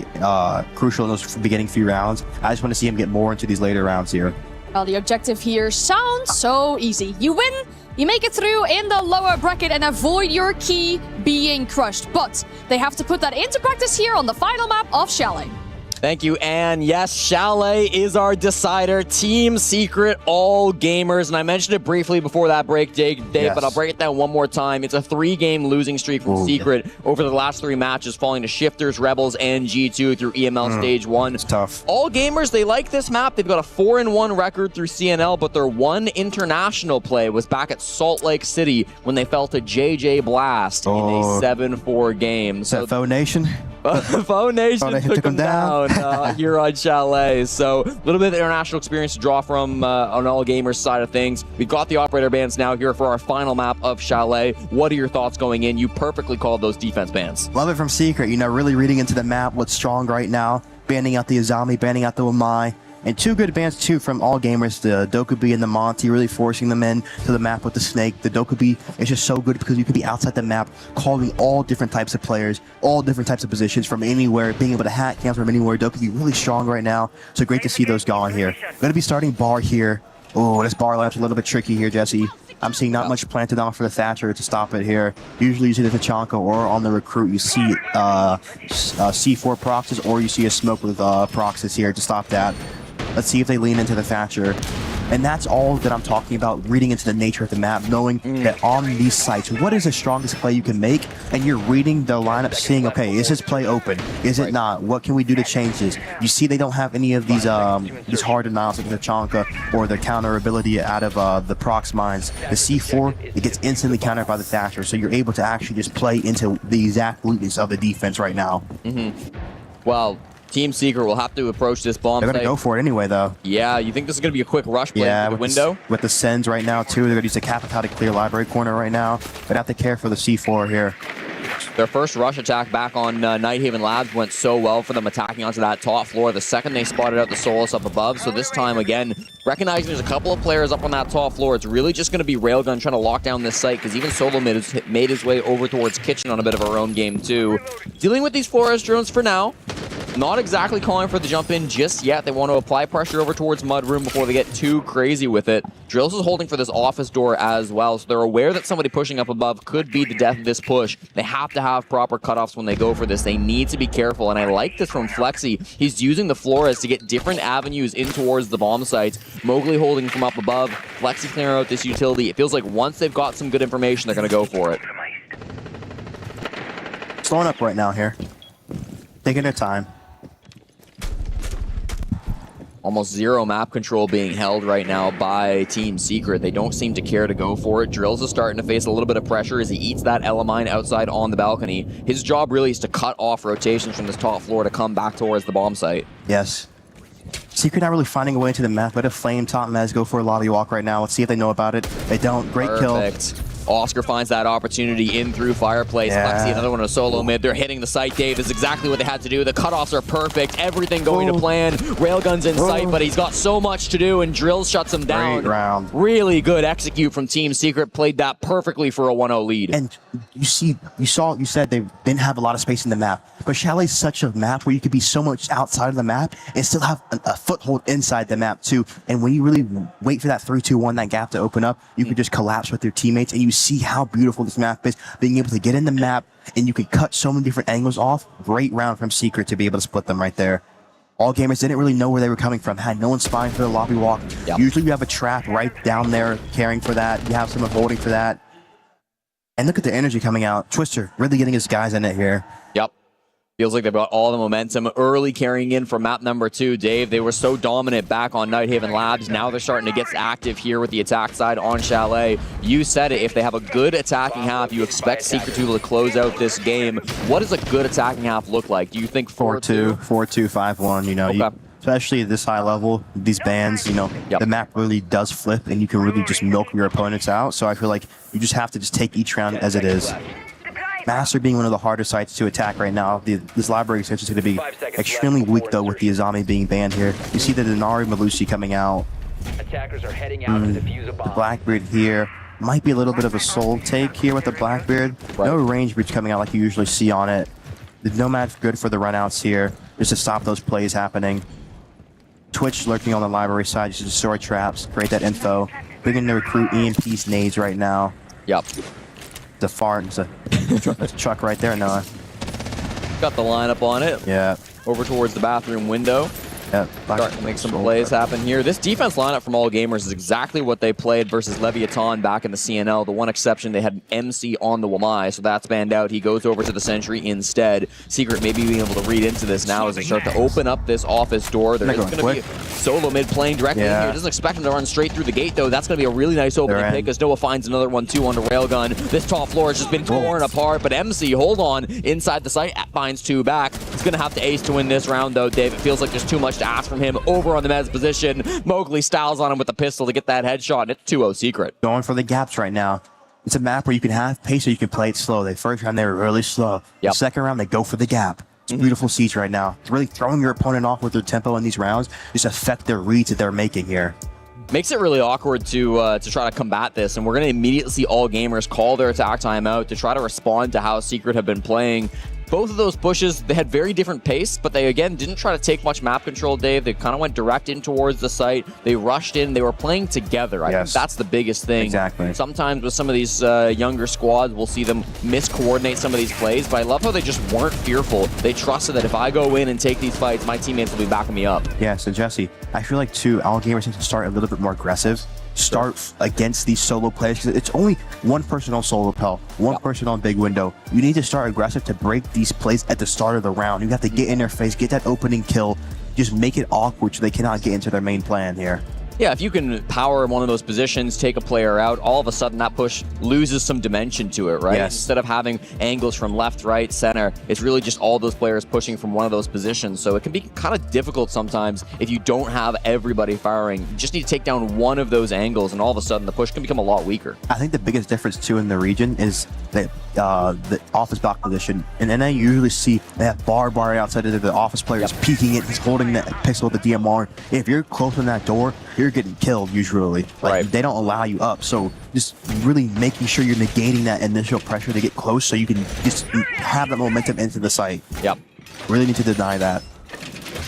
crucial in those beginning few rounds. I just want to see him get more into these later rounds here. Well, the objective here sounds so easy. You win, you make it through in the lower bracket and avoid your key being crushed. But they have to put that into practice here on the final map of Chalet. Thank you, and yes, Chalet is our decider. Team Secret, all gamers, and I mentioned it briefly before that break, Dave, but I'll break it down one more time. It's a 3-game losing streak from Secret over the last 3 matches, falling to Shifters, Rebels, and G2 through EML Stage 1. It's tough. All gamers, they like this map. They've got a 4-1 record through CNL, but their one international play was back at Salt Lake City when they fell to JJ Blast in a 7-4 game. So Foe Nation? Foe Nation took them down here on Chalet. So a little bit of international experience to draw from on all gamers side of things. We've got the operator bans now here for our final map of Chalet. What are your thoughts going in? You perfectly called those defense bans. Love it from Secret. You know, really reading into the map, what's strong right now. Banning out the Azami, banning out the Wamai. And 2 good bans, too, from all gamers. The Dokubi and the Monty, really forcing them in to the map with the Snake. The Dokubi is just so good because you can be outside the map, calling all different types of players, all different types of positions from anywhere, being able to hack camps from anywhere. Dokubi really strong right now, so great to see those gone here. Going to be starting Bar here. Oh, this Bar lamp's a little bit tricky here, Jesse. I'm seeing not much planted on for the Thatcher to stop it here. Usually you see the Tachanka or on the Recruit, you see C4 proxies, or you see a smoke with proxies here to stop that. Let's see if they lean into the Thatcher. And that's all that I'm talking about, reading into the nature of the map, knowing that on these sites, what is the strongest play you can make? And you're reading the lineup, seeing, okay, is this play open? Is it not? What can we do to change this? You see they don't have any of these hard denials like the Chanka or the counter ability out of the prox mines. The C4, it gets instantly countered by the Thatcher, so you're able to actually just play into the exact weakness of the defense right now. Well, Team Secret will have to approach this bomb. They're going to go for it anyway, though. Yeah, you think this is going to be a quick rush play through the window? With the Sens right now, too. They're going to use the Capital to clear library corner right now. But have to care for the C4 here. Their first rush attack back on Nighthaven Labs went so well for them attacking onto that top floor. The second they spotted out the Solus up above. So this time, again, recognizing there's a couple of players up on that top floor, it's really just going to be Railgun trying to lock down this site, because even Solo made his way over towards Kitchen on a bit of a roam game, too. Dealing with these Flores drones for now. Not exactly calling for the jump in just yet. They want to apply pressure over towards Mudroom before they get too crazy with it. Drills is holding for this office door as well, so they're aware that somebody pushing up above could be the death of this push. They have to have proper cutoffs when they go for this. They need to be careful, and I like this from Flexi. He's using the Flores to get different avenues in towards the bomb sites. Mowgli holding from up above. Flexi clearing out this utility. It feels like once they've got some good information, they're going to go for it. Slowing up right now here. Taking their time. Almost zero map control being held right now by Team Secret. They don't seem to care to go for it. Drills is starting to face a little bit of pressure as he eats that Elamine outside on the balcony. His job really is to cut off rotations from this top floor to come back towards the bomb site. Yes. Secret not really finding a way into the map, but a flame top Mez go for a lobby walk right now. Let's see if they know about it. They don't. Great Perfect. kill. Oscar finds that opportunity in through Fireplace. Yeah. Lexi, another one, a solo mid. They're hitting the site, Dave. This is exactly what they had to do. The cutoffs are perfect. Everything going to plan. Railgun's in sight, but he's got so much to do, and Drills shuts him down. Great round. Really good execute from Team Secret. Played that perfectly for a 1-0 lead. And you said they didn't have a lot of space in the map, but Chalet's such a map where you could be so much outside of the map and still have a foothold inside the map too. And when you really wait for that 3-2-1, that gap to open up, you could just collapse with your teammates, and you see how beautiful this map is, being able to get in the map, and you can cut so many different angles off. Great round from Secret to be able to split them right there. All gamers didn't really know where they were coming from, had no one spying for the lobby walk. Yep. Usually you have a trap right down there caring for that. You have someone holding for that. And look at the energy coming out. Twister really getting his guys in it here. Yep. Feels like they've got all the momentum early carrying in from map number 2. Dave, they were so dominant back on Nighthaven Labs. Now they're starting to get active here with the attack side on Chalet. You said it. If they have a good attacking half, you expect Secret to be able to close out this game. What does a good attacking half look like? Do you think 4-2? 4-2, 5-1, you know. Okay. Especially at this high level, these bans, you know, the map really does flip, and you can really just milk your opponents out. So I feel like you just have to just take each round as it is. Master being one of the harder sites to attack right now. This library extension is going to be extremely weak, though, with the Azami being banned here. You see the Denari Malusi coming out. Attackers are heading out to defuse a bomb. Blackbeard here. Might be a little bit of a soul take here with the Blackbeard. No range breach coming out like you usually see on it. The Nomad's good for the runouts here, just to stop those plays happening. Twitch lurking on the library side, just destroy traps, create that info. Bringing the recruit EMP's nades right now. Yep. The fart, it's a truck right there, Noah. Got the lineup on it. Yeah. Over towards the bathroom window. Yeah. Starting to make some plays happen here. This defense lineup from All Gamers is exactly what they played versus Leviathan back in the CNL. The one exception, they had MC on the Wamai, so that's banned out. He goes over to the Sentry instead. Secret maybe being able to read into this now as they start to open up this office door. There is going to be a solo mid playing directly in here. Doesn't expect him to run straight through the gate, though. That's going to be a really nice opening pick as Noah finds another one, too, on the railgun. This top floor has just been torn apart, but MC, hold on, inside the site, finds 2 back. He's going to have to ace to win this round, though, Dave. It feels like there's too much to ask from him. Over on the Mez position, Mowgli styles on him with the pistol to get that headshot, and it's 2-0 Secret. Going for the gaps right now. It's a map where you can have pace or you can play it slow. The first round, they were really slow. The second round, they go for the gap. It's beautiful siege right now. It's really throwing your opponent off with their tempo in these rounds. Just affect their reads that they're making here. Makes it really awkward to try to combat this, and we're going to immediately see All Gamers call their attack timeout to try to respond to how Secret have been playing. Both of those pushes, they had very different pace, but they, again, didn't try to take much map control, Dave. They kind of went direct in towards the site. They rushed in. They were playing together. I think that's the biggest thing. Exactly. Sometimes with some of these younger squads, we'll see them miscoordinate some of these plays, but I love how they just weren't fearful. They trusted that if I go in and take these fights, my teammates will be backing me up. Yeah, so Jesse, I feel like, too, All Gamers need to start a little bit more aggressive. Start against these solo players, because it's only one person on solo pell, one person on big window. You need to start aggressive to break these plays at the start of the round. You have to get in their face, get that opening kill, just make it awkward so they cannot get into their main plan here. Yeah, if you can power one of those positions, take a player out, all of a sudden that push loses some dimension to it, right? Yes. Instead of having angles from left, right, center, it's really just all those players pushing from one of those positions. So it can be kind of difficult sometimes if you don't have everybody firing. You just need to take down one of those angles, and all of a sudden the push can become a lot weaker. I think the biggest difference, too, in the region is that the office block position. And then I usually see they have bar outside of the office players peeking it. He's holding that pistol with the DMR. If you're close on that door, you're getting killed usually. Like, they don't allow you up. So just really making sure you're negating that initial pressure to get close so you can just have that momentum into the site. Yep. Really need to deny that.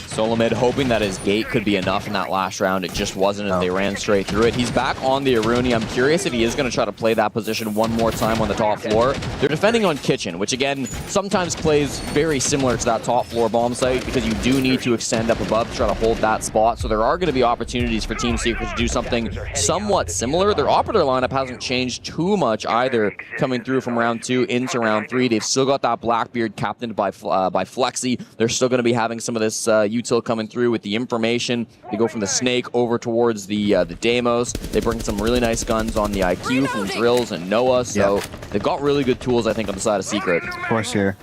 Solomid hoping that his gate could be enough in that last round. It just wasn't, and they ran straight through it. He's back on the Aruni. I'm curious if he is going to try to play that position one more time on the top floor. They're defending on Kitchen, which again, sometimes plays very similar to that top floor bomb site because you do need to extend up above to try to hold that spot. So there are going to be opportunities for Team Secret to do something somewhat similar. Their operator lineup hasn't changed too much either coming through from round 2 into round 3. They've still got that Blackbeard captained by Flexi. They're still going to be having some of this util coming through with the information. They go from the Snake over towards the Deimos. They bring some really nice guns on the IQ from Drills and Noah. So they've got really good tools, I think, on the side of Secret. Of course, here.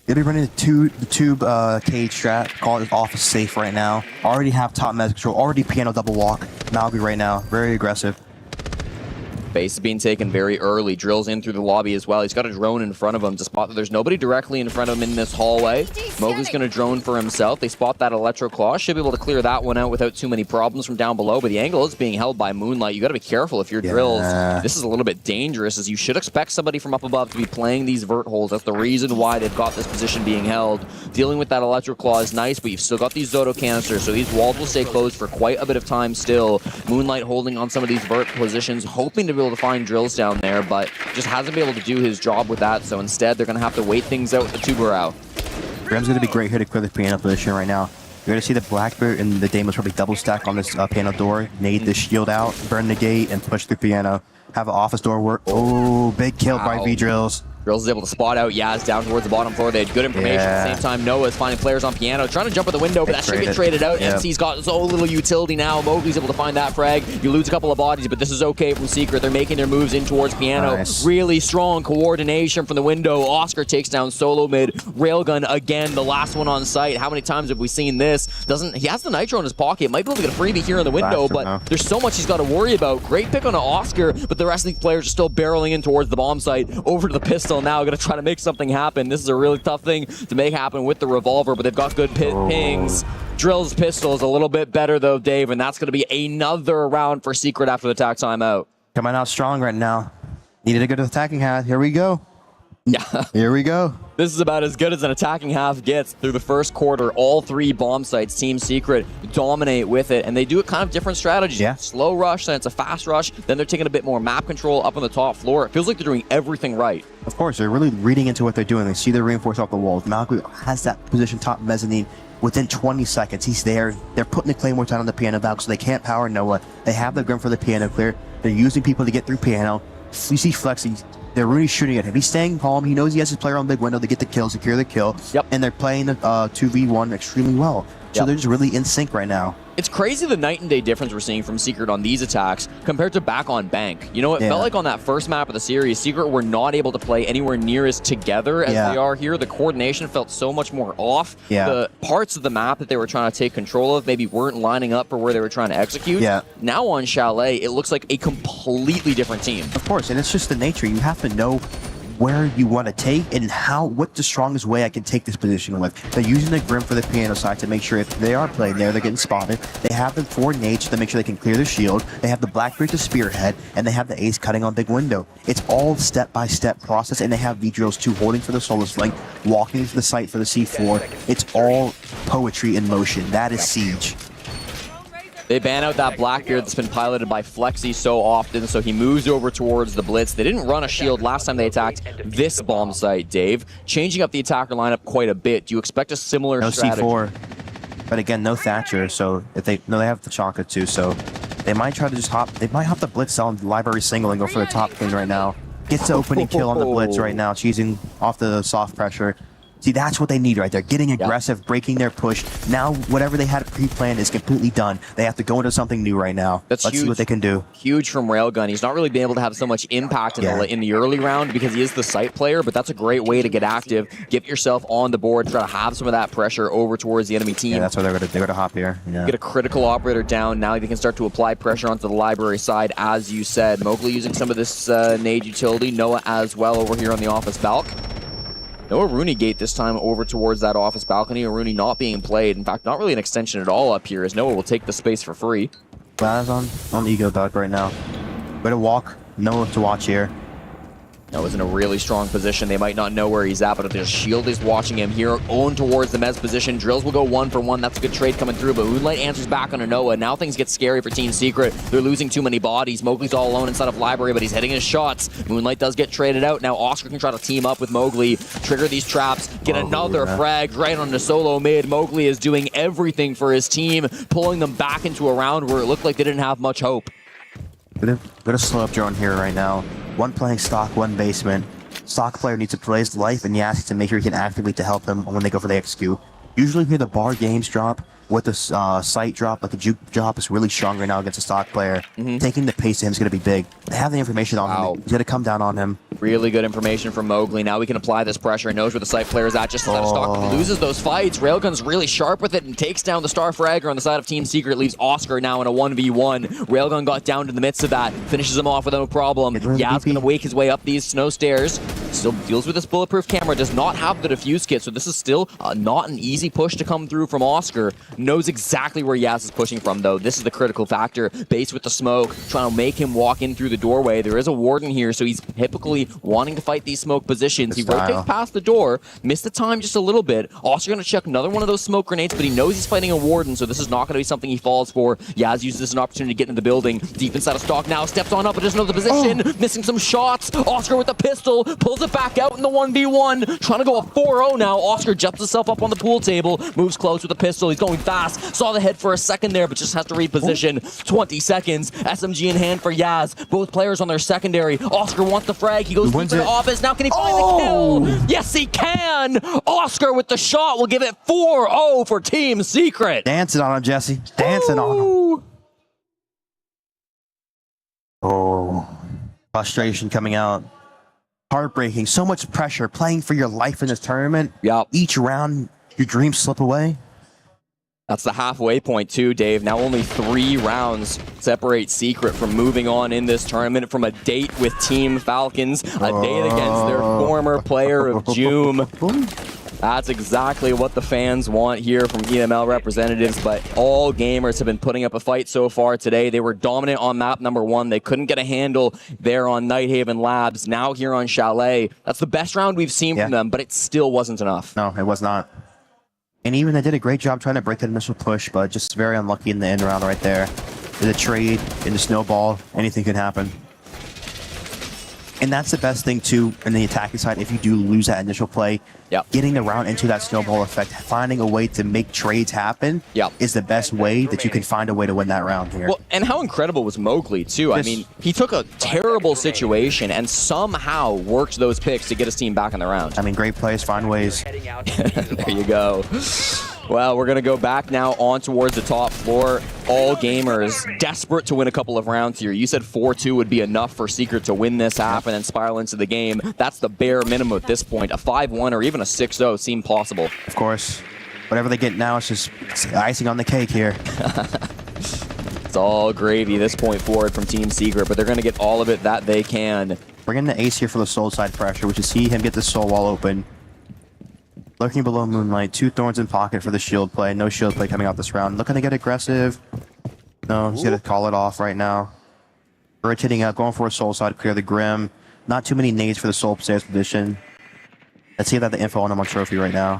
They'll be running the tube cage strat, call it office safe right now. Already have top mez control, already piano double walk. Malby right now, very aggressive. Base is being taken very early. Drills in through the lobby as well. He's got a drone in front of him to spot that there's nobody directly in front of him in this hallway. Mowgli's going to drone for himself. They spot that Electro Claw. Should be able to clear that one out without too many problems from down below, but the angle is being held by Moonlight. You got to be careful if you're drills. This is a little bit dangerous, as you should expect somebody from up above to be playing these vert holes. That's the reason why they've got this position being held. Dealing with that Electro Claw is nice, but you've still got these Zoto canisters, so these walls will stay closed for quite a bit of time still. Moonlight holding on some of these vert positions, hoping to be able to find drills down there, but just hasn't been able to do his job with that, so instead they're going to have to wait things out with the Tubarao. Graham's going to be great here to clear the piano position right now. You're going to see the Blackbeard and the Damon's probably double stack on this piano door, nade the shield out, burn the gate, and push the piano. Have an office door work. Oh, big kill by V-Drills. Drills is able to spot out Yaz down towards the bottom floor. They had good information. At the same time, Noah is finding players on piano, trying to jump at the window, but that should get traded out. MC's got so little utility now. Mowgli's able to find that frag. You lose a couple of bodies, but this is okay from Secret. They're making their moves in towards piano. Nice. Really strong coordination from the window. Oscar takes down solo mid. Railgun again, the last one on site. How many times have we seen this? He has the nitro in his pocket. Might be able to get a freebie here in the window, but there's so much he's got to worry about. Great pick on an Oscar, but the rest of these players are still barreling in towards the bomb site. Over to the pistol now. Going to try to make something happen. This is a really tough thing to make happen with the revolver, but they've got good pings. Drill's pistol is a little bit better though, Dave, and that's going to be another round for Secret after the attack timeout. Coming out strong right now. Needed a good attacking half. Here we go. Yeah. Here we go. This is about as good as an attacking half gets through the first quarter. All three bomb sites, Team Secret, dominate with it, and they do it kind of different strategies. Yeah. Slow rush, then it's a fast rush, then they're taking a bit more map control up on the top floor. It feels like they're doing everything right. Of course, they're really reading into what they're doing. They see the reinforce off the walls. Malcolm has that position top mezzanine. Within 20 seconds, he's there. They're putting the Claymore down on the piano valve, so they can't power Noah. They have the grim for the piano clear. They're using people to get through piano. You see Flexi. They're really shooting at him. He's staying calm. He knows he has his player on big window to get the kill, secure the kill. Yep. And they're playing the 2v1 extremely well. So they're just really in sync right now. It's crazy the night and day difference we're seeing from Secret on these attacks compared to back on Bank. You know, it felt like on that first map of the series, Secret were not able to play anywhere near as together as they are here. The coordination felt so much more off. The parts of the map that they were trying to take control of maybe weren't lining up for where they were trying to execute. Now on Chalet, it looks like a completely different team. Of course, and it's just the nature. You have to know where you want to take and what's the strongest way I can take this position with. They're using the Grim for the piano side to make sure if they are playing there, they're getting spotted. They have the 4 nades to make sure they can clear their shield. They have the Blackbeard to spearhead, and they have the Ace cutting on big window. It's all step-by-step process, and they have V-Drills too, holding for the Solus Link, walking into the site for the C4. It's all poetry in motion. That is Siege. They ban out that Blackbeard that's been piloted by Flexi so often, so he moves over towards the Blitz. They didn't run a shield last time they attacked this bomb site, Dave. Changing up the attacker lineup quite a bit. Do you expect a similar strategy? No C4. But again, no Thatcher, so if they have the Chaka too, so they might try to just hop. They might hop the Blitz on the library single and go for the top thing right now. Gets the opening kill on the Blitz right now, cheesing off the soft pressure. See, that's what they need right there. Getting aggressive, breaking their push. Now, whatever they had pre-planned is completely done. They have to go into something new right now. Let's see what they can do. Huge from Railgun. He's not really been able to have so much impact in the early round because he is the site player, but that's a great way to get active, get yourself on the board, try to have some of that pressure over towards the enemy team. Yeah, that's why they're gonna hop here. Yeah. Get a critical operator down. Now they can start to apply pressure onto the library side, as you said. Mowgli using some of this nade utility. Noah as well over here on the office balc. No Rooney gate this time over towards that office balcony. Rooney not being played. In fact, not really an extension at all up here, as Noah will take the space for free. Baz on Ego Dog right now. Way to walk. Noah to watch here. Noah's in a really strong position. They might not know where he's at, but if their shield is watching him here, own towards the Mez position. Drills will go 1 for 1. That's a good trade coming through, but Moonlight answers back on a Noah. Now things get scary for Team Secret. They're losing too many bodies. Mowgli's all alone inside of Library, but he's hitting his shots. Moonlight does get traded out. Now Oscar can try to team up with Mowgli, trigger these traps, get another frag right on the solo mid. Mowgli is doing everything for his team, pulling them back into a round where it looked like they didn't have much hope. Gonna slow up drone here right now. One playing stock, one basement. Stock player needs to play his life, and Yassi to make sure he can activate to help them when they go for the XQ. Usually here the bar games drop with the site drop, like the juke drop is really strong right now against a stock player. Taking the pace to him is going to be big. They have the information on him. He's going to come down on him. Really good information from Mowgli. Now we can apply this pressure and knows where the site player is at just inside of stock. He loses those fights. Railgun's really sharp with it and takes down the Star Fragger on the side of Team Secret. Leaves Oscar now in a 1v1. Railgun got down to the midst of that. Finishes him off with no problem. Yaz going to wake his way up these snow stairs. Still deals with this bulletproof camera. Does not have the defuse kit, so this is still not an easy push to come through from Oscar. Knows exactly where Yaz is pushing from, though. This is the critical factor. Base with the smoke, trying to make him walk in through the doorway. There is a warden here, so he's typically wanting to fight these smoke positions. He rotates past the door, missed the time just a little bit. Oscar going to check another one of those smoke grenades, but he knows he's fighting a warden, so this is not going to be something he falls for. Yaz uses this as an opportunity to get into the building. Deep inside of stock now, steps on up, but doesn't know the position. Missing some shots. Oscar with the pistol, pulls it back out in the 1v1. Trying to go a 4-0 now. Oscar jumps himself up on the pool table, moves close with the pistol. He's going fast. Saw the head for a second there, but just has to reposition. 20 seconds. SMG in hand for Yaz. Both players on their secondary. Oscar wants the frag. He goes deep into the office. Now can he find the kill? Yes, he can. Oscar with the shot will give it 4-0 for Team Secret. Dancing on him, Jesse. Dancing on him. Oh, frustration coming out. Heartbreaking. So much pressure playing for your life in this tournament. Yeah. Each round, your dreams slip away. That's the halfway point too, Dave. Now only 3 rounds separate Secret from moving on in this tournament, from a date with Team Falcons, a date against their former player of Joom. That's exactly what the fans want here from EML representatives, but all gamers have been putting up a fight so far today. They were dominant on map number 1. They couldn't get a handle there on Nighthaven Labs. Now here on Chalet, that's the best round we've seen from them, but it still wasn't enough. No, it was not. And even they did a great job trying to break that initial push, but just very unlucky in the end round right there. In the trade, in the snowball, anything could happen. And that's the best thing, too, in the attacking side. If you do lose that initial play, getting the round into that snowball effect, finding a way to make trades happen is the best way that you can find a way to win that round here. Well, and how incredible was Mowgli, too? I mean, he took a terrible situation and somehow worked those picks to get his team back in the round. I mean, great plays, find ways. There you go. Well, we're going to go back now on towards the top floor. All gamers desperate to win a couple of rounds here. You said 4-2 would be enough for Secret to win this half and then spiral into the game. That's the bare minimum at this point. A 5-1 or even a 6-0 seem possible. Of course. Whatever they get now, it's just icing on the cake here. It's all gravy this point forward from Team Secret, but they're going to get all of it that they can. Bring in the ace here for the soul side pressure, which is see him get the soul wall open. Lurking below Moonlight, 2 thorns in pocket for the shield play. No shield play coming out this round. Looking to get aggressive. No, he's going to call it off right now. Rotating up, going for a soul side, clear the Grim. Not too many nades for the soul stairs position. Let's see if they have the info on him on trophy right now.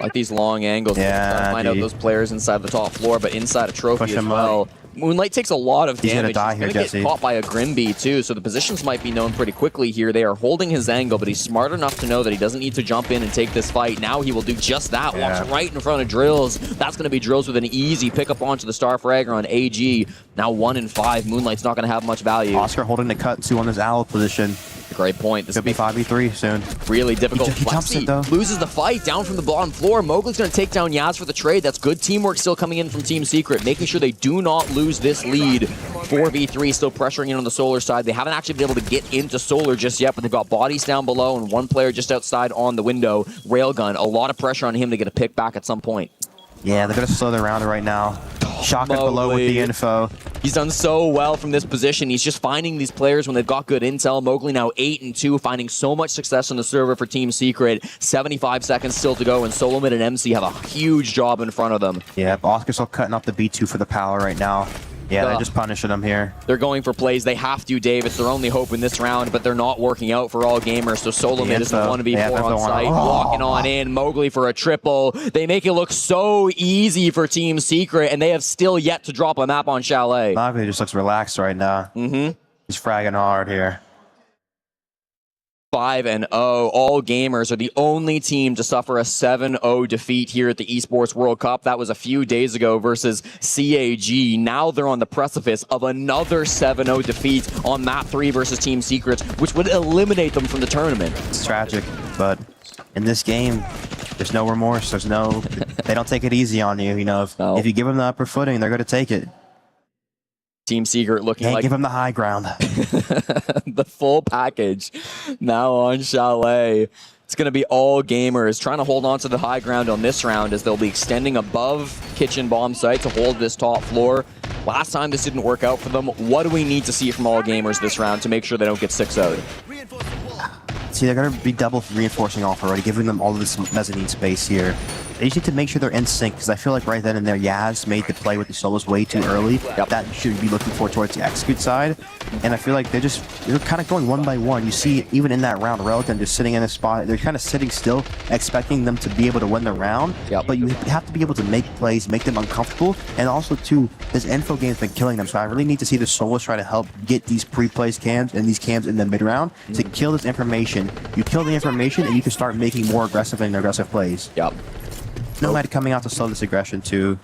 Like these long angles. Yeah, find out those players inside the top floor, but inside a trophy as well. Moonlight takes a lot of damage. He's gonna die here, Jesse. Get caught by a Grimby too, so the positions might be known pretty quickly here. They are holding his angle, but he's smart enough to know that he doesn't need to jump in and take this fight. Now he will do just that. Walks right in front of Drills. That's going to be Drills with an easy pickup onto the Star Fragger on AG. Now 1-5. Moonlight's not going to have much value. Oscar holding the cut too on this owl position. Great point. This could be 5v3 soon. Really difficult. He jumps it, though. Loses the fight down from the bottom floor. Mowgli's going to take down Yaz for the trade. That's good teamwork still coming in from Team Secret, making sure they do not lose this lead. 4v3 still pressuring in on the Solar side. They haven't actually been able to get into Solar just yet, but they've got bodies down below and one player just outside on the window. Railgun, a lot of pressure on him to get a pick back at some point. Yeah, they're going to slow their round right now. Shotgun below with the info. He's done so well from this position. He's just finding these players when they've got good intel. Mowgli now 8-2, finding so much success on the server for Team Secret. 75 seconds still to go, and Solomon and MC have a huge job in front of them. Yeah, Oscar's still cutting off the B2 for the power right now. Yeah, they're just punishing them here. They're going for plays. They have to, Dave. It's their only hope in this round, but they're not working out for all gamers. So Solomon is the 1v4 on site, walking on in. Mowgli for a triple. They make it look so easy for Team Secret, and they have still yet to drop a map on Chalet. Mowgli just looks relaxed right now. He's fragging hard here. 5-0. All gamers are the only team to suffer a 7-0 defeat here at the Esports World Cup. That was a few days ago versus CAG. Now they're on the precipice of another 7-0 defeat on map 3 versus Team Secrets, which would eliminate them from the tournament. It's tragic, but in this game, there's no remorse. There's no, they don't take it easy on you. You know, if you give them the upper footing, they're going to take it. Team Secret looking Can't like give him the high ground. the full package now on Chalet. It's going to be all gamers trying to hold on to the high ground on this round as they'll be extending above kitchen bomb site to hold this top floor. Last time this didn't work out for them. What do we need to see from all gamers this round to make sure they don't get 6-0'd? See, they're going to be double reinforcing off already, giving them all of this mezzanine space here. They just need to make sure they're in sync, because I feel like right then and there, Yaz made the play with the solos way too early. That you should be looking for towards the execute side. And I feel like they're kind of going one by one. You see, even in that round, Relican just sitting in a spot. They're kind of sitting still, expecting them to be able to win the round. But you have to be able to make plays, make them uncomfortable. And also, too, this info game's been killing them. So I really need to see the solos try to help get these pre-plays cams and these cams in the mid-round to kill this information. You kill the information, and you can start making more aggressive and aggressive plays. Nomad coming out to slow this aggression too.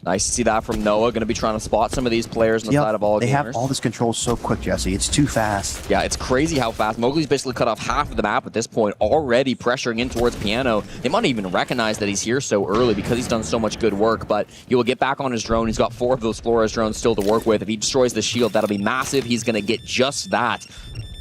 Nice to see that from Noah. Going to be trying to spot some of these players on the side of all gamers. They have all this control so quick, Jesse. It's too fast. Yeah, it's crazy how fast. Mowgli's basically cut off half of the map at this point, already pressuring in towards Piano. They might even recognize that he's here so early because he's done so much good work, but he will get back on his drone. He's got 4 of those Flores drones still to work with. If he destroys the shield, that'll be massive. He's going to get just that.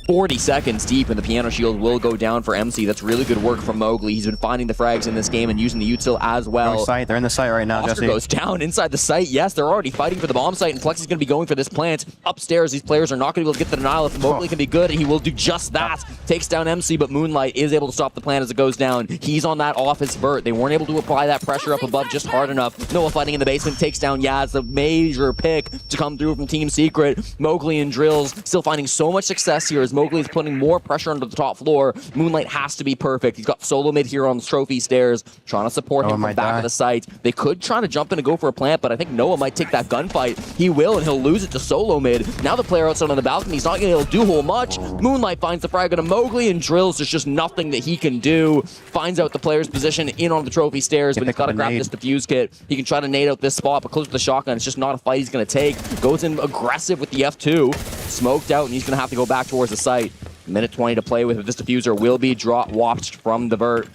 40 seconds deep, and the Piano Shield will go down for MC. That's really good work from Mowgli. He's been finding the frags in this game and using the util as well. They're in the site right now, Oscar Jesse. goes down inside the site. Yes, they're already fighting for the bomb site, and Flex is going to be going for this plant. Upstairs, these players are not going to be able to get the denial. If Mowgli can be good, he will do just that. Takes down MC, but Moonlight is able to stop the plant as it goes down. He's on that office vert. They weren't able to apply that pressure up above just hard enough. Noah fighting in the basement, takes down Yaz, the major pick to come through from Team Secret. Mowgli and Drills still finding so much success here as Mowgli is putting more pressure onto the top floor. Moonlight has to be perfect. He's got solo mid here on the trophy stairs, trying to support him from the back of the site. They could try to jump in and go for a plant, but I think Noah might take that gunfight. He will, and he'll lose it to solo mid. Now the player outside on the balcony, he's not going to be able to do whole much. Moonlight finds the frag on Mowgli, and Drills, there's just nothing that he can do. Finds out the player's position in on the trophy stairs, but he's got to grab this defuse kit. He can try to nade out this spot, but close to the shotgun, it's just not a fight he's going to take. Goes in aggressive with the F2. Smoked out, and he's going to have to go back towards the site. Minute 20 to play with. This diffuser will be watched from the vert.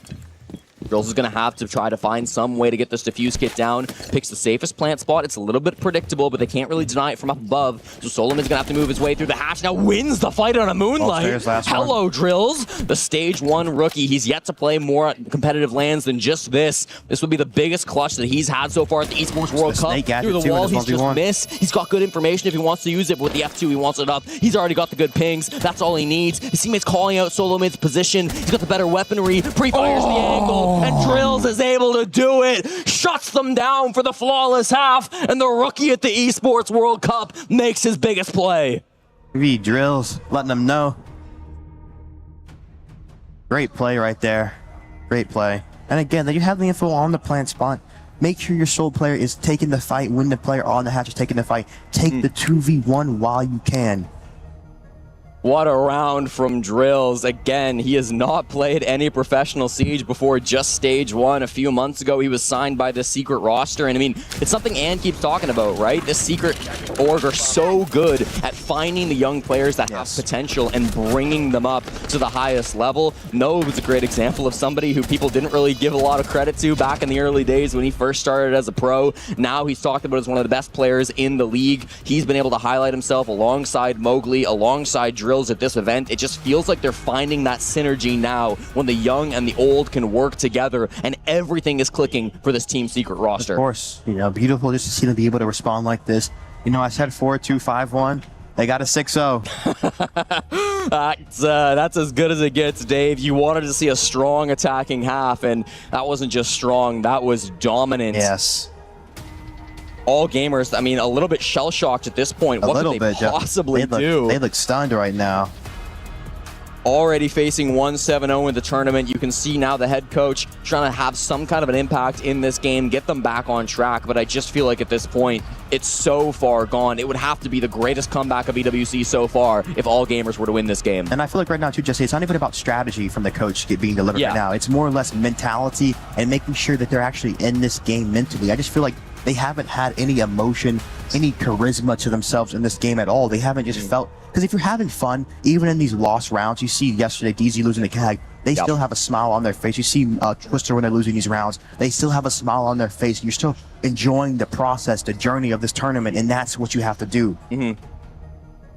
Drills is going to have to try to find some way to get this diffuse kit down. Picks the safest plant spot. It's a little bit predictable, but they can't really deny it from up above. So Solomon's going to have to move his way through the hatch. Now wins the fight on a Moonlight. Hello, Drills. The stage 1 rookie. He's yet to play more competitive lands than just this. This would be the biggest clutch that he's had so far at the Esports World Cup. Through the wall, he's just missed. He's got good information if he wants to use it, but with the F2, he wants it up. He's already got the good pings. That's all he needs. His teammates calling out Solomid's position. He's got the better weaponry. Pre-fires the angle, and Drills is able to do it. Shuts them down for the flawless half, and the rookie at the Esports World Cup makes his biggest play. Drills, letting them know. Great play right there. Great play. And again, that you have the info on the plant spot. Make sure your sole player is taking the fight when the player on the hatch is taking the fight. Take the 2v1 while you can. What a round from Drills. Again, he has not played any professional Siege before, just stage 1. A few months ago, he was signed by the Secret roster. And I mean, it's something Ann keeps talking about, right? The Secret org are so good at finding the young players that have potential and bringing them up to the highest level. Noah was a great example of somebody who people didn't really give a lot of credit to back in the early days when he first started as a pro. Now he's talked about as one of the best players in the league. He's been able to highlight himself alongside Mowgli, alongside Drills at this event. It just feels like they're finding that synergy now when the young and the old can work together and everything is clicking for this Team Secret roster. Of course, you know, beautiful just to see them be able to respond like this. You know, I said 4-2-5-1. They got a 6-0. That's as good as it gets, Dave. You wanted to see a strong attacking half, and that wasn't just strong, that was dominant. Yes. All gamers, I mean, a little bit shell-shocked at this point. What could they possibly do? They look stunned right now. Already facing 1-7-0 in the tournament. You can see now the head coach trying to have some kind of an impact in this game, get them back on track, but I just feel like at this point, it's so far gone. It would have to be the greatest comeback of EWC so far if all gamers were to win this game. And I feel like right now, too, Jesse, it's not even about strategy from the coach being delivered right now. It's more or less mentality and making sure that they're actually in this game mentally. I just feel like they haven't had any emotion, any charisma to themselves in this game at all. They haven't just felt... Because if you're having fun, even in these lost rounds, you see yesterday DZ losing the CAG, they still have a smile on their face. You see Twister when they're losing these rounds, they still have a smile on their face. You're still enjoying the process, the journey of this tournament, and that's what you have to do.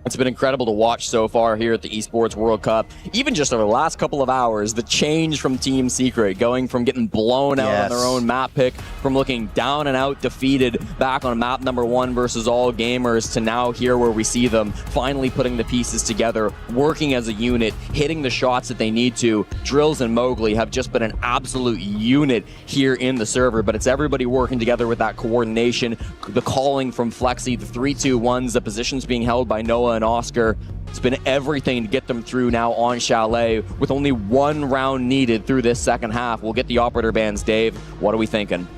It's been incredible to watch so far here at the Esports World Cup. Even just over the last couple of hours, the change from Team Secret, going from getting blown out on their own map pick, from looking down and out defeated back on map number 1 versus All Gamers, to now here where we see them finally putting the pieces together, working as a unit, hitting the shots that they need to. Drills and Mowgli have just been an absolute unit here in the server, but it's everybody working together with that coordination, the calling from Flexi, the 3-2-1s, the positions being held by Noah and Oscar. It's been everything to get them through now on Chalet, with only 1 round needed through this second half. We'll get the operator bands. Dave, what are we thinking?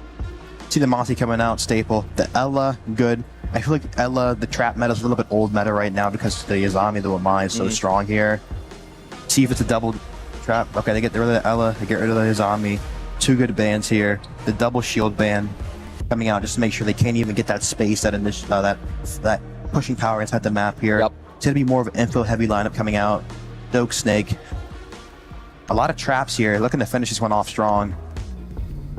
See the Monty coming out, staple. The Ella, good. I feel like Ella, the trap meta is a little bit old meta right now because the Yazami, the Wamai is so strong here. See if it's a double trap. Okay, they get rid of the Ella, they get rid of the Yazami. 2 good bans here. The double shield ban coming out just to make sure they can't even get that space, that pushing power inside the map here. It's going to be more of an info-heavy lineup coming out. Doke Snake. A lot of traps here. Looking to finish this one off strong.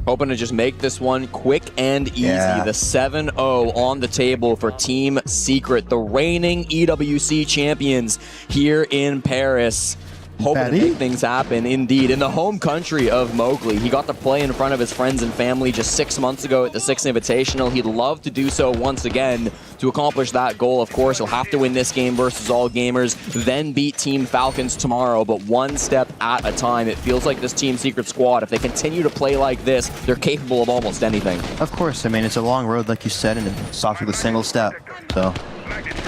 Hoping to just make this one quick and easy. The 7-0 on the table for Team Secret, the reigning EWC champions here in Paris. Hoping to make things happen, indeed. In the home country of Mowgli, he got to play in front of his friends and family just 6 months ago at the 6th Invitational. He'd love to do so once again to accomplish that goal. Of course, he'll have to win this game versus All Gamers, then beat Team Falcons tomorrow, but one step at a time. It feels like this Team Secret squad, if they continue to play like this, they're capable of almost anything. Of course, I mean, it's a long road, like you said, and it starts with a single step, so...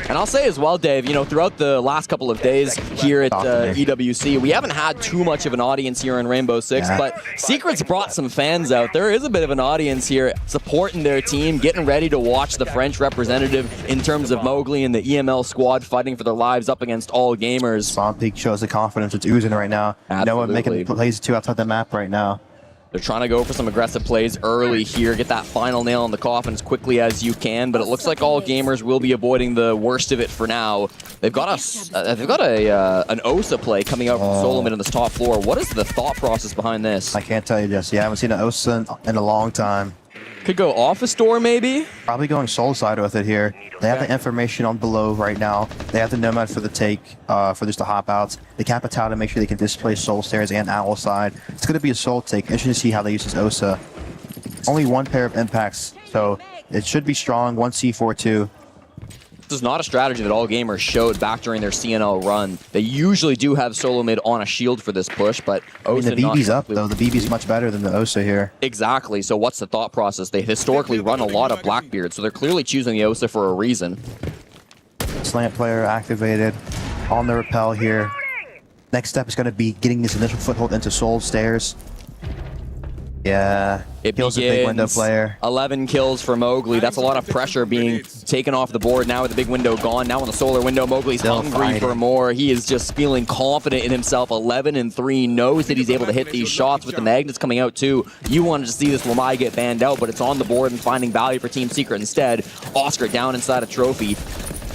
And I'll say as well, Dave, you know, throughout the last couple of days here at EWC, we haven't had too much of an audience here in Rainbow Six, but Secret's brought some fans out. There is a bit of an audience here supporting their team, getting ready to watch the French representative in terms of Mowgli and the EML squad fighting for their lives up against All Gamers. Peak shows the confidence it's oozing right now. Noah making plays 2 outside the map right now. They're trying to go for some aggressive plays early here, get that final nail in the coffin as quickly as you can, but it looks like All Gamers will be avoiding the worst of it for now. They've got an Osa play coming out from Solomon in this top floor. What is the thought process behind this? I can't tell you, Jesse. I haven't seen an Osa in a long time. Could go office door, maybe? Probably going soul side with it here. They have the information on below right now. They have the Nomad for the take, for just the hop outs. The Capital to make sure they can display soul stairs and owl side. It's going to be a soul take. Interesting to see how they use this Osa. Only 1 pair of impacts, so it should be strong. 1 C4-2. This is not a strategy that All Gamers showed back during their CNL run. They usually do have solo mid on a shield for this push, but Osa the BB's up, though. The BB's much better than the Osa here. Exactly. So what's the thought process? They historically run a lot of Blackbeard, so they're clearly choosing the Osa for a reason. Slant player activated on the rappel here. Next step is going to be getting this initial foothold into soul stairs. Yeah, it kills a big window player. 11 kills for Mowgli. That's a lot of pressure being taken off the board now with the big window gone. Now on the solar window, Mowgli's hungry for more. He is just feeling confident in himself. 11-3, knows that he's able to hit these shots with the magnets coming out too. You wanted to see this Lamai get banned out, but it's on the board and finding value for Team Secret instead. Oscar down inside a trophy.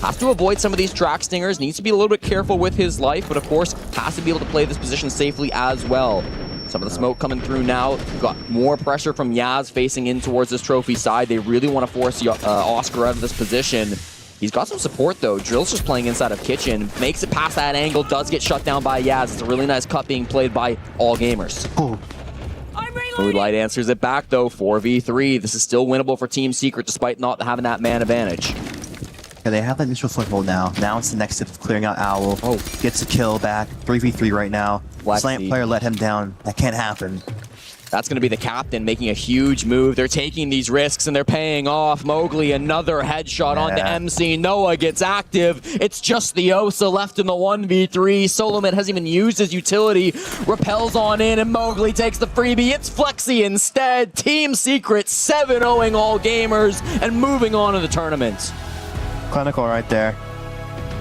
Has to avoid some of these track stingers. Needs to be a little bit careful with his life, but of course has to be able to play this position safely as well. Some of the smoke coming through now. Got more pressure from Yaz facing in towards this trophy side. They really want to force Oscar out of this position. He's got some support though. Drill's just playing inside of Kitchen. Makes it past that angle. Does get shut down by Yaz. It's a really nice cut being played by All Gamers. Blue Light answers it back though. 4v3. This is still winnable for Team Secret despite not having that man advantage. Yeah, they have that initial foothold now. Now it's the next step of clearing out Owl. Gets a kill back. 3v3 right now. Slant player let him down. That can't happen. That's going to be the captain making a huge move. They're taking these risks and they're paying off. Mowgli, another headshot onto MC. Noah gets active. It's just the Osa left in the 1v3. Solomon hasn't even used his utility. Repels on in and Mowgli takes the freebie. It's Flexi instead. Team Secret 7-0ing All Gamers and moving on to the tournament. Clinical right there.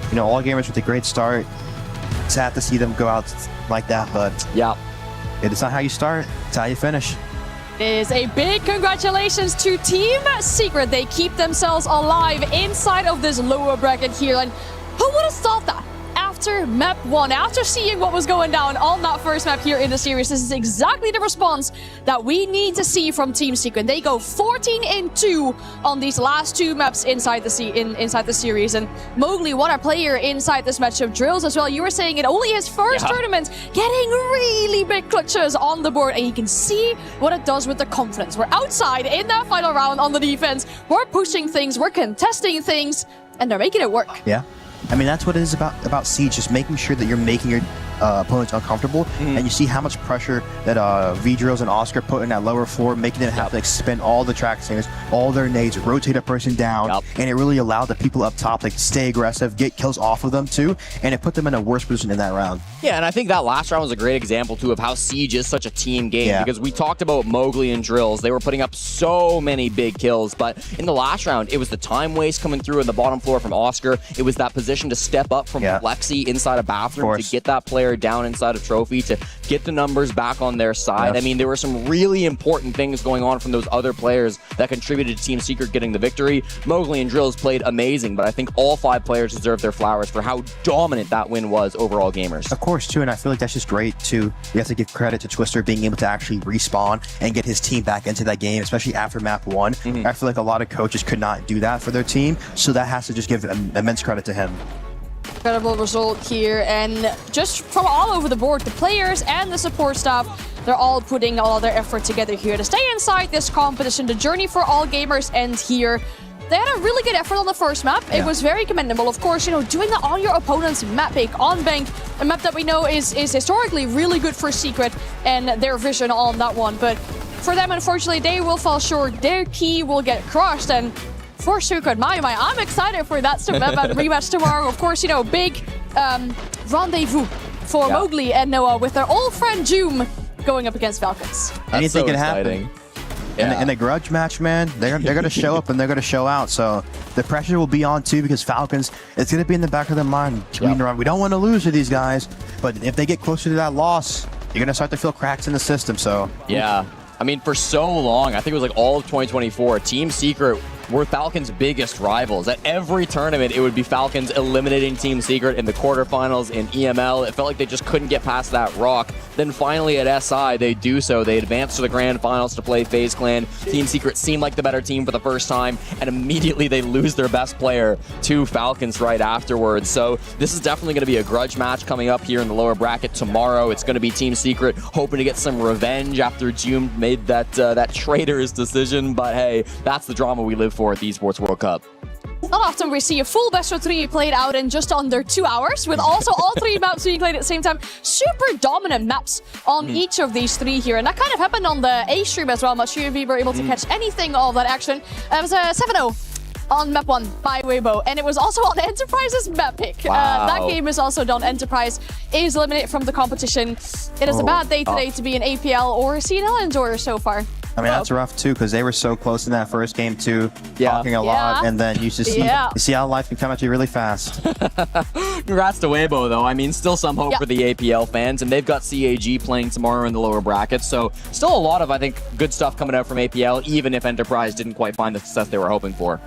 You know, All Gamers with a great start. Sad to see them go out like that, but yeah, it's not how you start, it's how you finish. It is a big congratulations to Team Secret. They keep themselves alive inside of this lower bracket here. And who would have thought that? After after map 1, after seeing what was going down on that first map here in the series, this is exactly the response that we need to see from Team Secret. They go 14-2 on these last 2 maps inside the series. And Mowgli, what a player inside this matchup. Drills as well. You were saying it only his first tournament, getting really big clutches on the board, and you can see what it does with the confidence. We're outside in that final round on the defense. We're pushing things, we're contesting things, and they're making it work. Yeah. I mean, that's what it is about Siege, just making sure that you're making your opponents uncomfortable. And you see how much pressure that V-Drills and Oscar put in that lower floor, making them have to expend all the track singers, all their nades, rotate a person down. And it really allowed the people up top to stay aggressive, get kills off of them too, and it put them in a worse position in that round. Yeah, and I think that last round was a great example too of how Siege is such a team game, because we talked about Mowgli and Drills. They were putting up so many big kills, but in the last round, it was the time waste coming through in the bottom floor from Oscar. It was that position to step up from Lexi inside a bathroom to get that player down inside a trophy, to get the numbers back on their side. I mean, there were some really important things going on from those other players that contributed to Team Secret getting the victory. Mowgli and Drills played amazing, but I think all 5 players deserve their flowers for how dominant that win was overall gamers. Of course, too, and I feel like that's just great, too. You have to give credit to Twister being able to actually respawn and get his team back into that game, especially after map 1. I feel like a lot of coaches could not do that for their team, so that has to just give immense credit to him. Incredible result here, and just from all over the board, the players and the support staff, they're all putting all their effort together here to stay inside this competition. The journey for all gamers ends here. They had a really good effort on the first map. It was very commendable. Of course, you know, doing that on your opponent's map pick on bank, a map that we know is historically really good for Secret and their vision on that one. But for them, unfortunately, they will fall short. Their key will get crushed, and for Secret, I'm excited for that rematch tomorrow. Of course, you know, big rendezvous for Mowgli and Noah with their old friend Joom going up against Falcons. Anything can happen. In a grudge match, man, they're going to show up and they're going to show out. So the pressure will be on too, because Falcons, it's going to be in the back of their mind. We don't want to lose to these guys, but if they get closer to that loss, you're going to start to feel cracks in the system. So yeah, I mean, for so long, I think it was like all of 2024, Team Secret were Falcons' biggest rivals. At every tournament, it would be Falcons eliminating Team Secret in the quarterfinals in EML. It felt like they just couldn't get past that rock. Then finally at SI, they do so. They advance to the grand finals to play FaZe Clan. Team Secret seemed like the better team for the first time, and immediately they lose their best player to Falcons right afterwards. So this is definitely going to be a grudge match coming up here in the lower bracket tomorrow. It's going to be Team Secret hoping to get some revenge after Joom made that traitorous decision. But hey, that's the drama we live for at the Esports World Cup. Not often we see a full best of 3 played out in just under 2 hours, with also all 3 maps being played at the same time. Super dominant maps on each of these 3 here, and that kind of happened on the A stream as well. I'm not sure if we were able to catch anything of that action. It was a 7-0 on map 1 by Weibo, and it was also on Enterprise's map pick. That game is also done. Enterprise is eliminated from the competition. It is a bad day today to be an APL or a CNL enjoyer so far. I mean, that's rough too, because they were so close in that first game too, talking a lot, and then you just see how life can come at you really fast. Congrats to Weibo, though. I mean, still some hope for the APL fans, and they've got CAG playing tomorrow in the lower brackets, so still a lot of, I think, good stuff coming out from APL, even if Enterprise didn't quite find the success they were hoping for.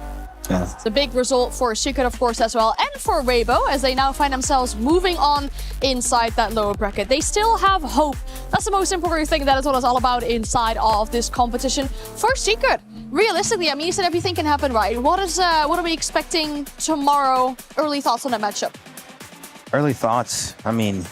It's a big result for Secret, of course, as well, and for Weibo, as they now find themselves moving on inside that lower bracket. They still have hope. That's the most important thing. That is what it's all about inside of this competition. For Secret, realistically, I mean, you said everything can happen, right? What are we expecting tomorrow? Early thoughts on that matchup? Early thoughts, I mean,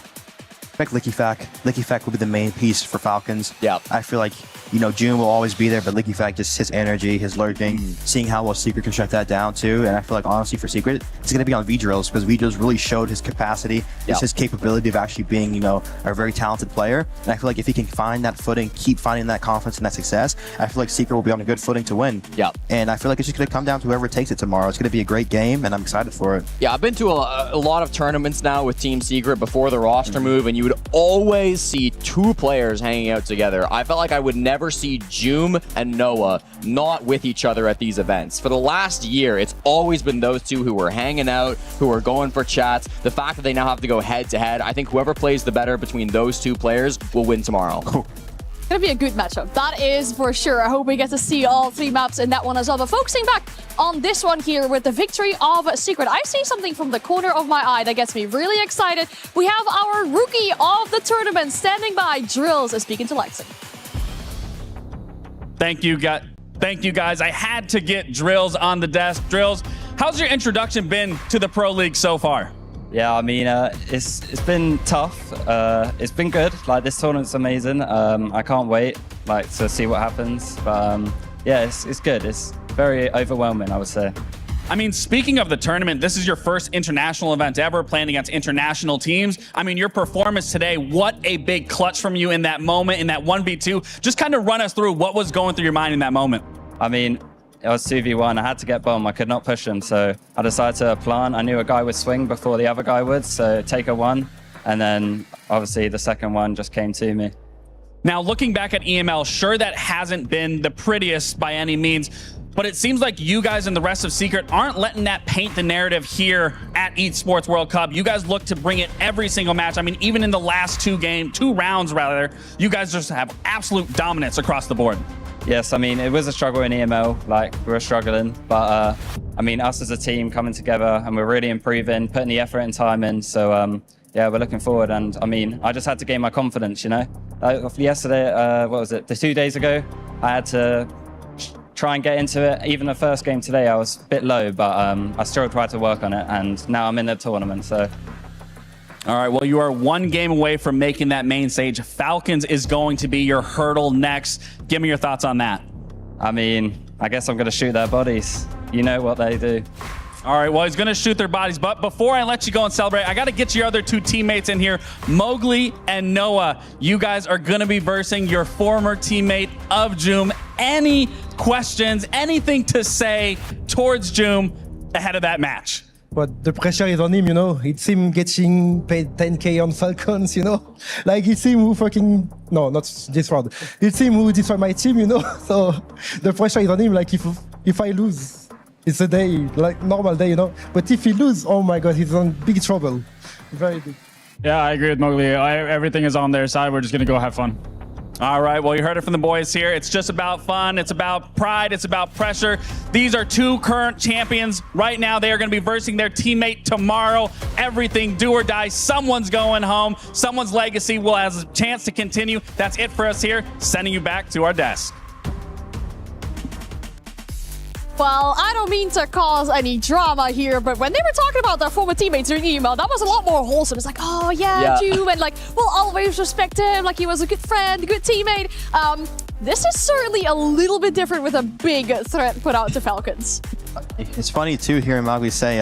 expect Licky Fack will be the main piece for Falcons. I feel like, you know, Joom will always be there, but Licky Fack, just his energy, his lurking, seeing how well Secret can shut that down too. And I feel like, honestly, for Secret, it's going to be on V-Drills, because V-Drills really showed his capacity, his capability of actually being, you know, a very talented player. And I feel like if he can find that footing, keep finding that confidence and that success, I feel like Secret will be on a good footing to win. And I feel like it's just going to come down to whoever takes it tomorrow. It's going to be a great game, and I'm excited for it. Yeah, I've been to a lot of tournaments now with Team Secret before the roster move, and you would always see 2 players hanging out together. I felt like I would never see Joom and Noah not with each other at these events. For the last year, it's always been those 2 who were hanging out, who were going for chats. The fact that they now have to go head to head, I think whoever plays the better between those 2 players will win tomorrow. Gonna be a good matchup, that is for sure. I hope we get to see all 3 maps in that one as well. But focusing back on this one here with the victory of Secret, I see something from the corner of my eye that gets me really excited. We have our rookie of the tournament standing by, Drills, is speaking to Lexi. Thank you, guys. I had to get Drills on the desk. Drills, how's your introduction been to the Pro League so far? Yeah, I mean, it's been tough. It's been good. Like, this tournament's amazing. I can't wait, like, to see what happens. But yeah, it's good. It's very overwhelming, I would say. I mean, speaking of the tournament, this is your first international event ever, playing against international teams. I mean, your performance today, what a big clutch from you in that moment, in that 1v2. Just kind of run us through what was going through your mind in that moment. I mean, it was 2v1. I had to get bomb. I could not push him, so I decided to plant. I knew a guy would swing before the other guy would, so take a 1. And then, obviously, the second one just came to me. Now, looking back at EML, sure, that hasn't been the prettiest by any means, but it seems like you guys and the rest of Secret aren't letting that paint the narrative here at Esports World Cup. You guys look to bring it every single match. I mean, even in the last 2 rounds, you guys just have absolute dominance across the board. Yes, I mean, it was a struggle in EML, like, we were struggling, but I mean, us as a team coming together and we're really improving, putting the effort and time in, so yeah, we're looking forward. And I mean, I just had to gain my confidence, you know? Yesterday, what was it, 2 days ago, I had to try and get into it. Even the first game today, I was a bit low, but I still tried to work on it, and now I'm in the tournament, so. All right, well, you are 1 game away from making that main stage. Falcons is going to be your hurdle next. Give me your thoughts on that. I mean, I guess I'm going to shoot their bodies. You know what they do. All right, well, he's going to shoot their bodies. But before I let you go and celebrate, I got to get your other 2 teammates in here. Mowgli and Noah, you guys are going to be versing your former teammate of Joom. Any questions, anything to say towards Joom ahead of that match? But the pressure is on him, you know. It's him getting paid 10k on Falcons, you know. Like, it's him who fucking... No, not this round. It's him who destroyed my team, you know. So the pressure is on him. Like, if I lose, it's a day, like normal day, you know. But if he lose, oh my God, he's in big trouble. Very big. Yeah, I agree with Mowgli. Everything is on their side. We're just going to go have fun. All right, well, you heard it from the boys here. It's just about fun. It's about pride. It's about pressure. These are 2 current champions. Right now, they are going to be versing their teammate tomorrow. Everything, do or die. Someone's going home. Someone's legacy will have a chance to continue. That's it for us here. Sending you back to our desk. Well, I don't mean to cause any drama here, but when they were talking about their former teammates during email, that was a lot more wholesome. It's like, oh yeah, Joom, and like, we'll always respect him, like he was a good friend, a good teammate. This is certainly a little bit different with a big threat put out to Falcons. It's funny too hearing Mowgli say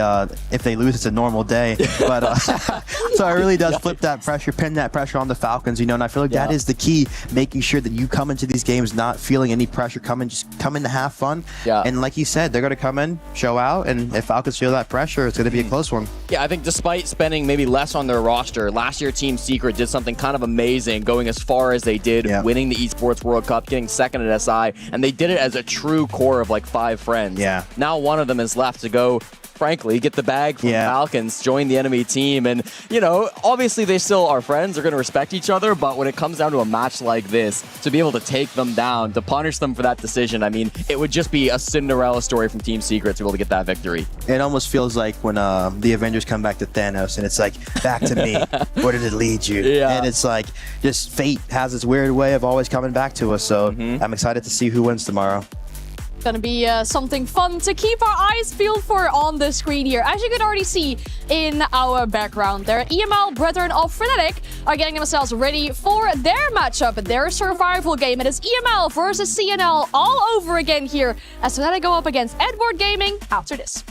if they lose, it's a normal day. But so it really does flip that pressure, pin that pressure on the Falcons, you know. And I feel like that is the key, making sure that you come into these games not feeling any pressure, just come in to have fun. Yeah. And like he said, they're going to come in, show out, and if Falcons feel that pressure, it's going to be a close one. Yeah, I think despite spending maybe less on their roster, last year Team Secret did something kind of amazing, going as far as they did, winning the Esports World Cup, getting second at SI, and they did it as a true core of like 5 friends. Yeah. Now one of them is left to go, frankly, get the bag from Falcons, join the enemy team, and, you know, obviously they still are friends, they're going to respect each other, but when it comes down to a match like this, to be able to take them down, to punish them for that decision, I mean, it would just be a Cinderella story from Team Secret to be able to get that victory. It almost feels like when the Avengers come back to Thanos, and it's like, back to me, where did it lead you? Yeah. And it's like, just fate has this weird way of always coming back to us, so I'm excited to see who wins tomorrow. Gonna be something fun to keep our eyes peeled for on the screen here. As you can already see in our background there, EML Brethren of Frenetic are getting themselves ready for their matchup, their survival game. It is EML versus CNL all over again here as Frenetic go up against Edward Gaming after this.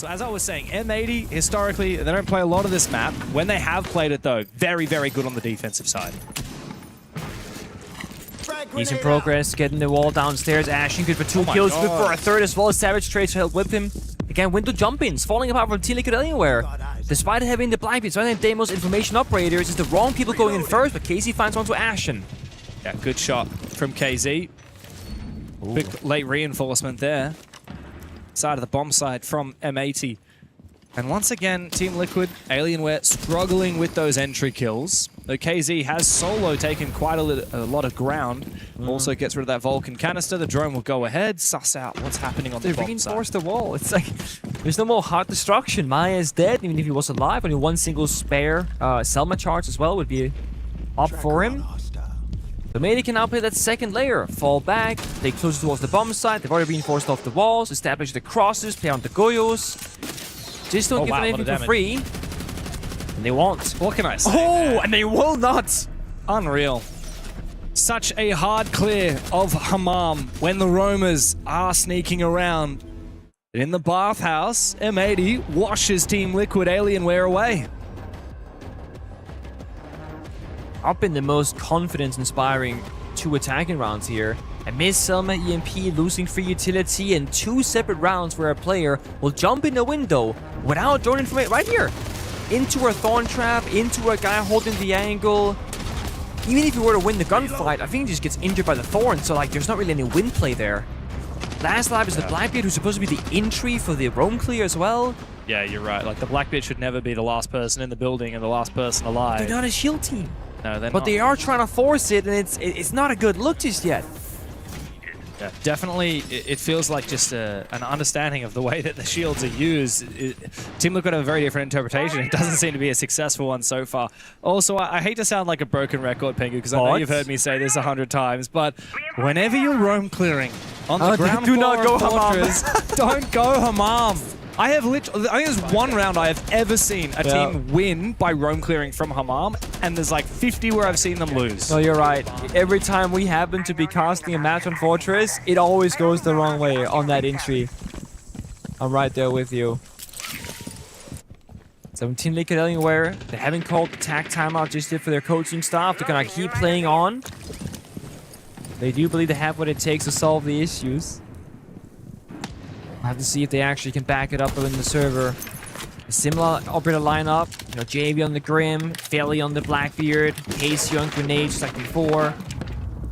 So as I was saying, M80, historically, they don't play a lot of this map. When they have played it, though, very, very good on the defensive side. Decent progress, getting the wall downstairs. Ashen good for 2 kills, good for a third as well. Savage trades to help whip him. Again, window jump-ins, falling apart from Team Liquid Anywhere. Despite having the Blackbeard, despite having Deimos information operators, it's the wrong people going in first, but KZ finds one to Ashen. Yeah, good shot from KZ. Big late reinforcement there. Side of the bomb side from M80. And once again, Team Liquid, Alienware struggling with those entry kills. Though KZ has solo taken quite a lot of ground. Also gets rid of that Vulcan canister. The drone will go ahead, suss out what's happening on the bomb side. They reinforced the wall. It's like, there's no more hard destruction. Maya is dead, even if he was alive. Only one single spare Selma charge as well would be up for him. The Mady can now play that second layer. Fall back, stay closer towards the bomb site. They've already reinforced off the walls, established the crosses, play on the Goyos. Just don't give them anything for free. And they won't. What can I say? Oh, and they will not. Unreal. Such a hard clear of Hammam when the roamers are sneaking around. In the bathhouse, M80 washes Team Liquid Alienware away. Up in the most confidence-inspiring 2 attacking rounds here. A miss Selma EMP losing free utility and 2 separate rounds where a player will jump in the window without drone information right here. Into a thorn trap, into a guy holding the angle. Even if you were to win the gunfight, I think he just gets injured by the thorn, so like there's not really any win play there. Last lap is the Blackbeard, who's supposed to be the entry for the roam clear as well. Yeah, you're right. Like the Blackbeard should never be the last person in the building and the last person alive. They're not a shield team. No, they're not. But they are trying to force it, and it's not a good look just yet. Yeah, definitely, it feels like just an understanding of the way that the shields are used. Team Liquid have a very different interpretation. It doesn't seem to be a successful one so far. Also, I hate to sound like a broken record, Pingu, because I know you've heard me say this 100 times, but whenever you're roam clearing on the ground do floor not go of Fortress, don't go Hammam. I think there's one round I have ever seen a team win by roam clearing from Hammam, and there's like 50 where I've seen them lose. No, you're right. Every time we happen to be casting a match on Fortress, it always goes the wrong way on that entry. I'm right there with you. So Team Liquid Alienware, they haven't called the tag timeout just yet for their coaching staff. They're gonna keep playing on. They do believe they have what it takes to solve the issues. We'll have to see if they actually can back it up in the server. A similar operator lineup. You know, JV on the Grim, Felly on the Blackbeard, Casey on Grenade just like before.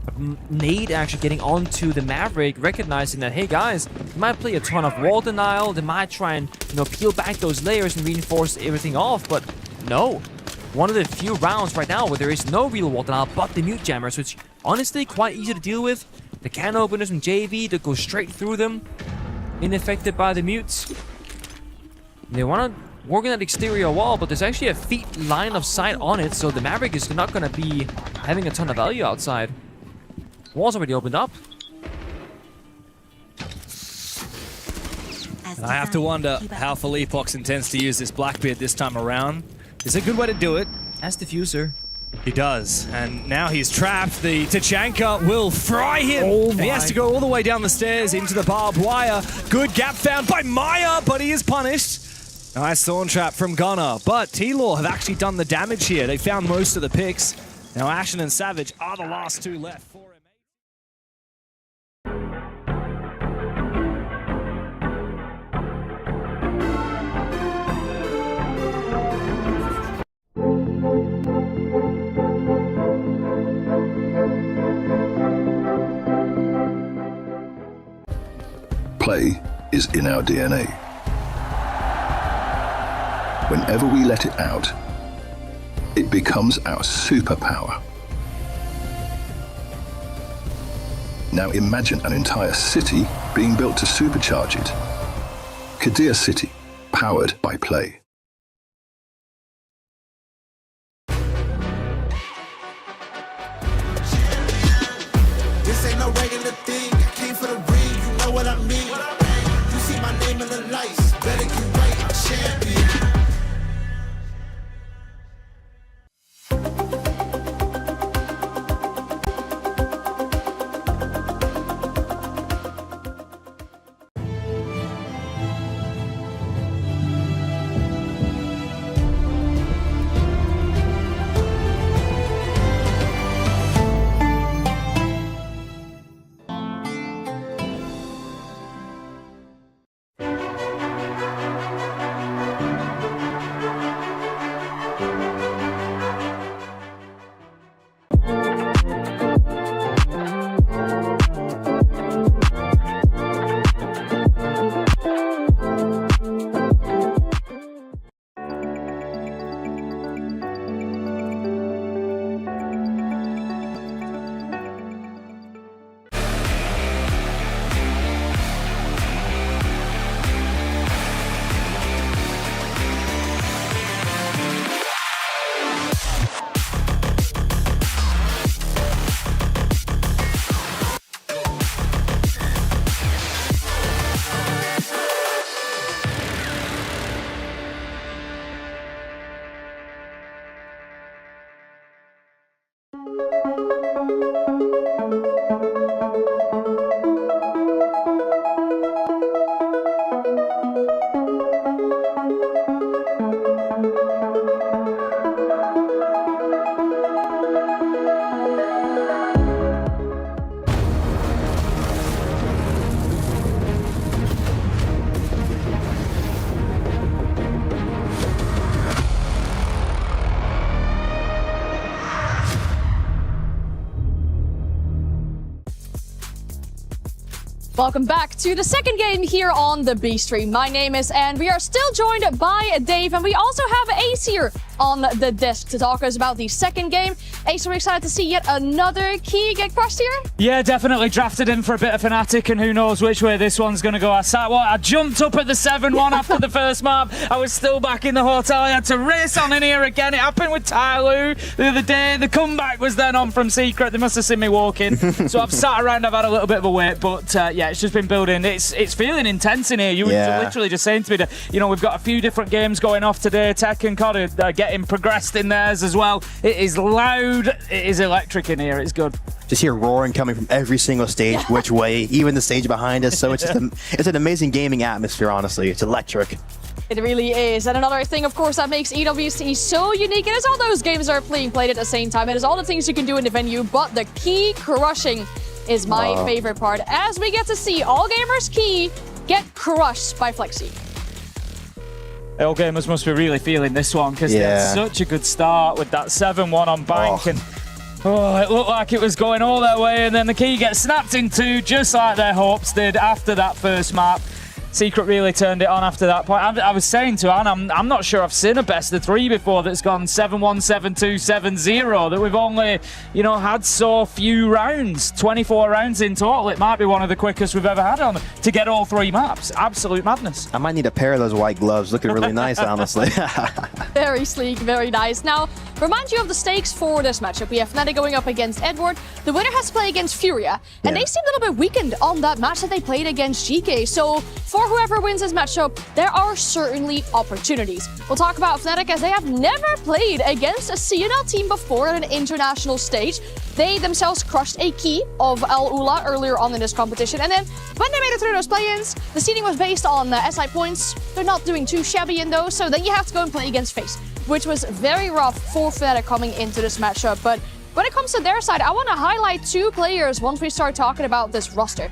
But Nade actually getting onto the Maverick, recognizing that, hey guys, they might play a ton of wall denial, they might try and, you know, peel back those layers and reinforce everything off, but no. One of the few rounds right now where there is no real wall denial but the mute jammers, which honestly quite easy to deal with. The can openers from JV that go straight through them. Unaffected by the mutes. They want to work on that exterior wall, but there's actually a feet line of sight on it, so the Maverick is not going to be having a ton of value outside. Wall's already opened up. And I have to wonder how Philippox intends to use this Blackbeard this time around. It's a good way to do it. As diffuser. He does, and now he's trapped. The Tachanka will fry him, and he has to go all the way down the stairs into the barbed wire. Good gap found by Maya, but he is punished. Nice thorn trap from Gunnar, but T-Law have actually done the damage here. They found most of the picks. Now Ashen and Savage are the last 2 left for him. Play is in our DNA. Whenever we let it out, it becomes our superpower. Now imagine an entire city being built to supercharge it. Kadir City, powered by play. This ain't no regular thing. I came for the ring, you know what I mean. You see my name in the lights, better get right, I'm champion. Welcome back to the second game here on the B stream. My name is Anne. We are still joined by Dave, and we also have Ace here on the desk to talk us about the second game. Ace, we're excited to see yet another key get crushed here. Yeah, definitely drafted in for a bit of Fnatic, and who knows which way this one's going to go. I jumped up at the 7-1 after the first map. I was still back in the hotel. I had to race on in here again. It happened with Tyloo the other day. The comeback was then on from Secret. They must have seen me walking. So I've sat around, I've had a little bit of a wait, but yeah, it's just been building. It's feeling intense in here. You were literally just saying to me that, you know, we've got a few different games going off today. Tech and COD are getting progressed in theirs as well. It is loud. It is electric in here. It's good. Just hear roaring coming from every single stage, which way, even the stage behind us. So it's just it's an amazing gaming atmosphere, honestly. It's electric. It really is. And another thing, of course, that makes EWC so unique. It is all those games that are played at the same time. It is all the things you can do in the venue, but the key crushing is my favorite part, as we get to see All Gamers Key get crushed by Flexi. All gamers must be really feeling this one, because they had such a good start with that 7-1 on Bank, and it looked like it was going all their way, and then the key gets snapped in two, just like their hopes did after that first map. Secret really turned it on after that point. I was saying to Anne, I'm not sure I've seen a best of three before that's gone 7-1, 7-2, 7-0, that we've only, you know, had so few rounds, 24 rounds in total. It might be one of the quickest we've ever had on to get all three maps. Absolute madness. I might need a pair of those white gloves. Looking really nice, honestly. Very sleek, very nice. Now, remind you of the stakes for this matchup. We have Fnatic going up against Edward. The winner has to play against Furia, and they seemed a little bit weakened on that match that they played against GK. So for whoever wins this matchup, there are certainly opportunities. We'll talk about Fnatic, as they have never played against a CNL team before at an international stage. They themselves crushed a key of ag.al earlier on in this competition, and then when they made it through those play-ins, the seeding was based on SI points. They're not doing too shabby in those, so then you have to go and play against FaZe, which was very rough for Fnatic coming into this matchup. But when it comes to their side, I want to highlight two players once we start talking about this roster.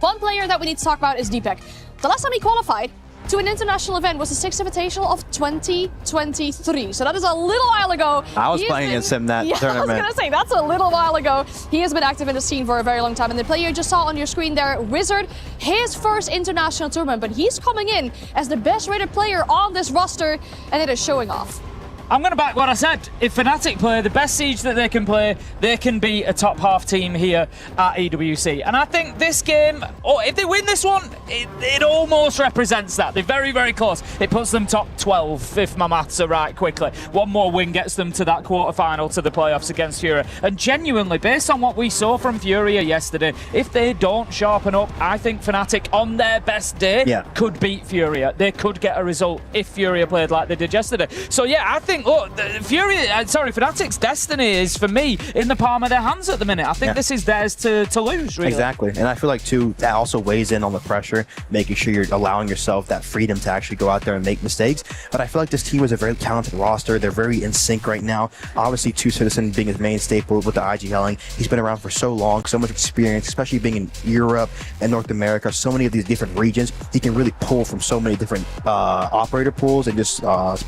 One player that we need to talk about is Deepak. The last time he qualified to an international event was the 6th Invitational of 2023. So that is a little while ago. I was playing against him that tournament. I was going to say, that's a little while ago. He has been active in the scene for a very long time. And the player you just saw on your screen there, Wizard, his first international tournament. But he's coming in as the best rated player on this roster, and it is showing off. I'm going to back what I said. If Fnatic play the best Siege that they can play, they can be a top half team here at EWC. And I think this game, or if they win this one, it almost represents that. They're very, very close. It puts them top 12, if my maths are right, quickly. One more win gets them to that quarterfinal, to the playoffs against Furia. And genuinely, based on what we saw from Furia yesterday, if they don't sharpen up, I think Fnatic on their best day could beat Furia. They could get a result if Furia played like they did yesterday. So yeah, I think Fnatic's destiny is, for me, in the palm of their hands at the minute. I think this is theirs to lose, really. Exactly. And I feel like, too, that also weighs in on the pressure, making sure you're allowing yourself that freedom to actually go out there and make mistakes. But I feel like this team is a very talented roster. They're very in sync right now. Obviously, Two Citizen being his main staple with the ag.al. He's been around for so long, so much experience, especially being in Europe and North America, so many of these different regions. He can really pull from so many different operator pools and just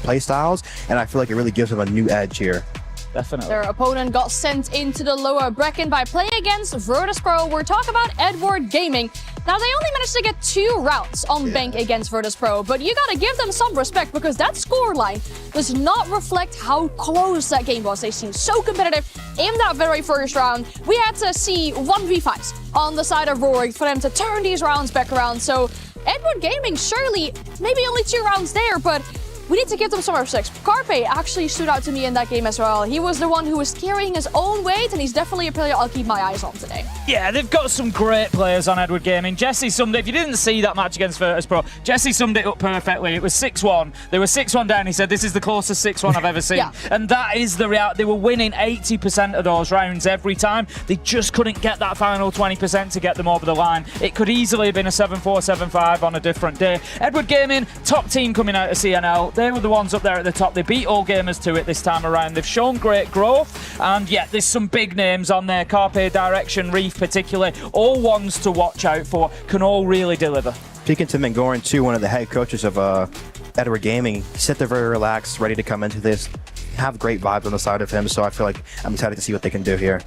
play styles. And I feel like it really gives them a new edge here. Definitely. Their opponent got sent into the lower bracket by playing against virtus.pro. We're talking about Edward Gaming. Now, they only managed to get 2 rounds on Bank against virtus.pro, but you gotta give them some respect, because that scoreline does not reflect how close that game was. They seemed so competitive in that very first round. We had to see 1v5s on the side of Rorik for them to turn these rounds back around. So Edward Gaming, surely, maybe only 2 rounds there, but we need to give them some respect. Carpe actually stood out to me in that game as well. He was the one who was carrying his own weight, and he's definitely a player I'll keep my eyes on today. Yeah, they've got some great players on Edward Gaming. Jesse summed it. If you didn't see that match against virtus.pro, Jesse summed it up perfectly. It was 6-1. They were 6-1 down. He said, this is the closest 6-1 I've ever seen. And that is the reality. They were winning 80% of those rounds every time. They just couldn't get that final 20% to get them over the line. It could easily have been a 7-4, 7-5 on a different day. Edward Gaming, top team coming out of CNL. They were the ones up there at the top. They beat All Gamers to it this time around. They've shown great growth, and yeah, there's some big names on there. Carpe, Direction, Reef particularly, all ones to watch out for, can all really deliver. Speaking to Mengoran too, one of the head coaches of Edward Gaming, he said they're very relaxed, ready to come into this, have great vibes on the side of him, so I feel like I'm excited to see what they can do here.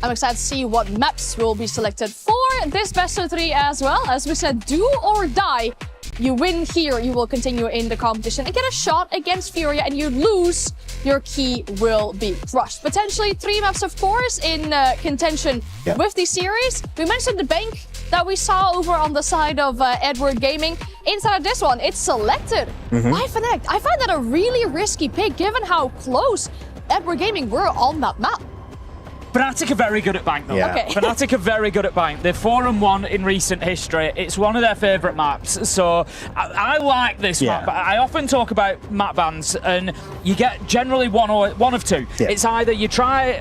I'm excited to see what maps will be selected for this best of 3 as well. As we said, do or die. You win here, you will continue in the competition and get a shot against Furia, and you lose, your key will be crushed. Potentially 3 maps, of course, in contention with the series. We mentioned the bank that we saw over on the side of Edward Gaming. Inside of this one, it's selected by Fnatic. I find that a really risky pick given how close Edward Gaming were on that map. Fnatic are very good at Bank, though. Yeah. Okay. Fnatic are very good at Bank. They're 4-1 in recent history. It's one of their favourite maps. So I like this map. But I often talk about map bans, and you get generally one of two. Yeah. It's either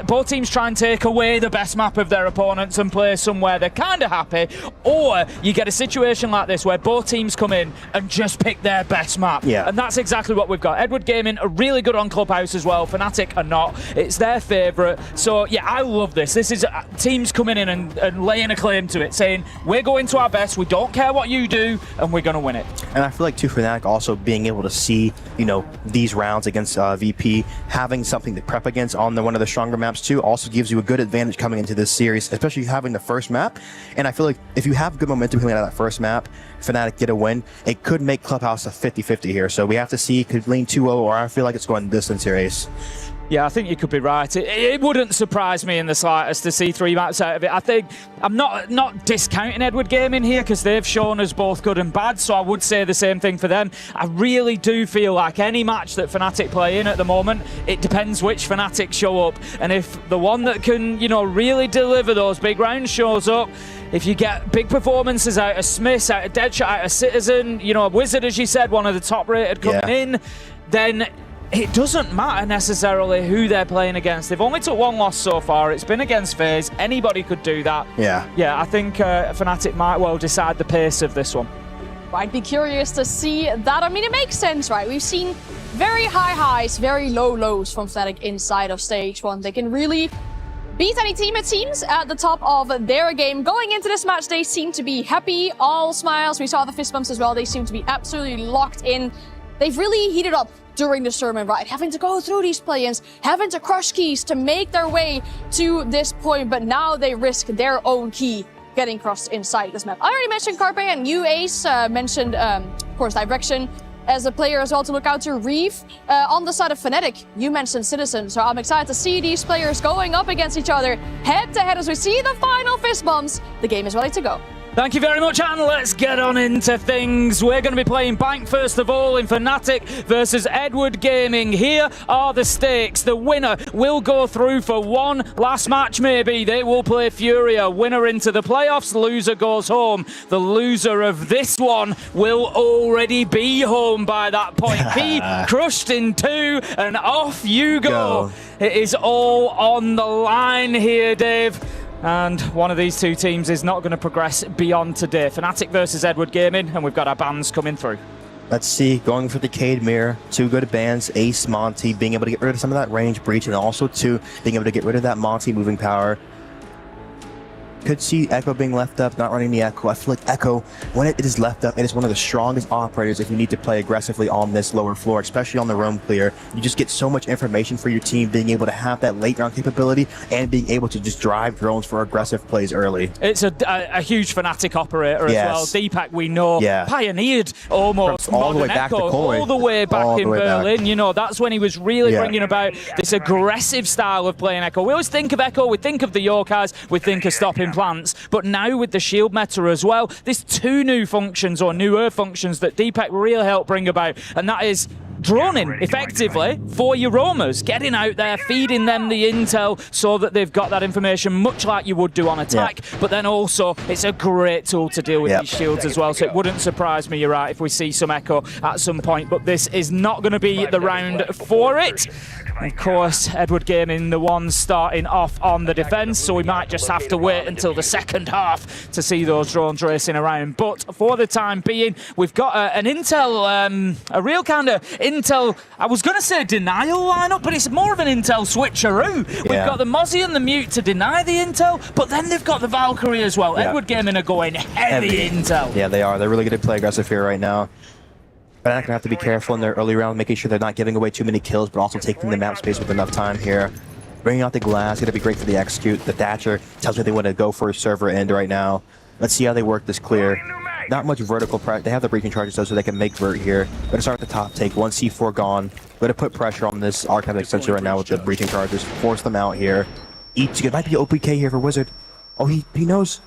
both teams try and take away the best map of their opponents and play somewhere they're kind of happy, or you get a situation like this where both teams come in and just pick their best map. Yeah. And that's exactly what we've got. Edward Gaming are really good on Clubhouse as well. Fnatic are not. It's their favourite. So yeah, I love this. This is teams coming in and laying a claim to it, saying we're going to our best, we don't care what you do, and we're going to win it. And I feel like too, Fnatic also being able to see, you know, these rounds against VP, having something to prep against on one of the stronger maps too, also gives you a good advantage coming into this series, especially having the first map. And I feel like if you have good momentum coming out of that first map, Fnatic get a win, it could make Clubhouse a 50-50 here. So we have to see, could lean 2-0, or I feel like it's going distance here, Ace. Yeah, I think you could be right. It wouldn't surprise me in the slightest to see 3 maps out of it. I think I'm not discounting Edward Gaming here because they've shown us both good and bad, so I would say the same thing for them. I really do feel like any match that Fnatic play in at the moment, it depends which Fnatic show up. And if the one that can, you know, really deliver those big rounds shows up, if you get big performances out of Smiths, out of Deadshot, out of Citizen, you know, a Wizard, as you said, one of the top rated coming in, then it doesn't matter necessarily who they're playing against. They've only took 1 loss so far. It's been against FaZe. Anybody could do that. Yeah, I think Fnatic might well decide the pace of this one. I'd be curious to see that. I mean, it makes sense, right? We've seen very high highs, very low lows from Fnatic inside of stage 1. They can really beat any team, it seems, at the top of their game. Going into this match, they seem to be happy, all smiles. We saw the fist bumps as well. They seem to be absolutely locked in. They've really heated up during this tournament, right? Having to go through these play-ins, having to crush keys to make their way to this point, but now they risk their own key getting crossed inside this map. I already mentioned Carpe, and you, Ace, mentioned, of course, Direction as a player as well to look out to. Reef on the side of Fnatic, you mentioned Citizen, so I'm excited to see these players going up against each other head-to-head as we see the final fist bumps. The game is ready to go. Thank you very much, and let's get on into things. We're going to be playing Bank first of all in Fnatic versus Edward Gaming. Here are the stakes. The winner will go through for one last match, maybe. They will play Furia. Winner into the playoffs, loser goes home. The loser of this one will already be home by that point. Be crushed in 2, and off you go. It is all on the line here, Dave. And one of these two teams is not going to progress beyond today. Fnatic versus Edward Gaming, and we've got our bans coming through. Let's see, going for the Cade Mirror, 2 good bans, Ace, Monty, being able to get rid of some of that range breach, and also 2, being able to get rid of that Monty moving power. Could see Echo being left up, not running the Echo. I feel like Echo, when it is left up, it is one of the strongest operators if you need to play aggressively on this lower floor, especially on the roam clear. You just get so much information for your team, being able to have that late round capability and being able to just drive drones for aggressive plays early. It's a huge Fnatic operator as well. Deepak, we know, pioneered almost all the way back to Koi. all the way back in Berlin. You know, that's when he was really bringing about this aggressive style of playing Echo. We always think of Echo, we think of the Yorkers, we think of stopping plants, but now with the shield meta as well, there's 2 new functions or newer functions that Deepak really helped bring about, and that is droning effectively for your roamers, getting out there, feeding them the intel so that they've got that information much like you would do on attack, but then also it's a great tool to deal with these shields as well, so it wouldn't surprise me, you're right, if we see some Echo at some point, but this is not going to be the round for it. Of course, Edward Gaming, the one starting off on the defense, so we might just have to wait until the second half to see those drones racing around. But for the time being, we've got an intel, a real kind of intel, I was going to say denial lineup, but it's more of an intel switcheroo. We've got the Mozzie and the Mute to deny the intel, but then they've got the Valkyrie as well. Edward Gaming are going heavy intel. Yeah, they are. They're really good at play aggressive here right now. But I'm going to have to be careful in their early round, making sure they're not giving away too many kills, but also taking the map space with enough time here. Bringing out the glass, going to be great for the execute. The Thatcher tells me they want to go for a server end right now. Let's see how they work this clear. Not much vertical pressure. They have the breaching charges though, so they can make vert here. Gonna start at the top, take one C4 gone. Gonna put pressure on this archive extension right now with the breaching charges. Force them out here. It might be OPK here for Wizard. Oh, he knows.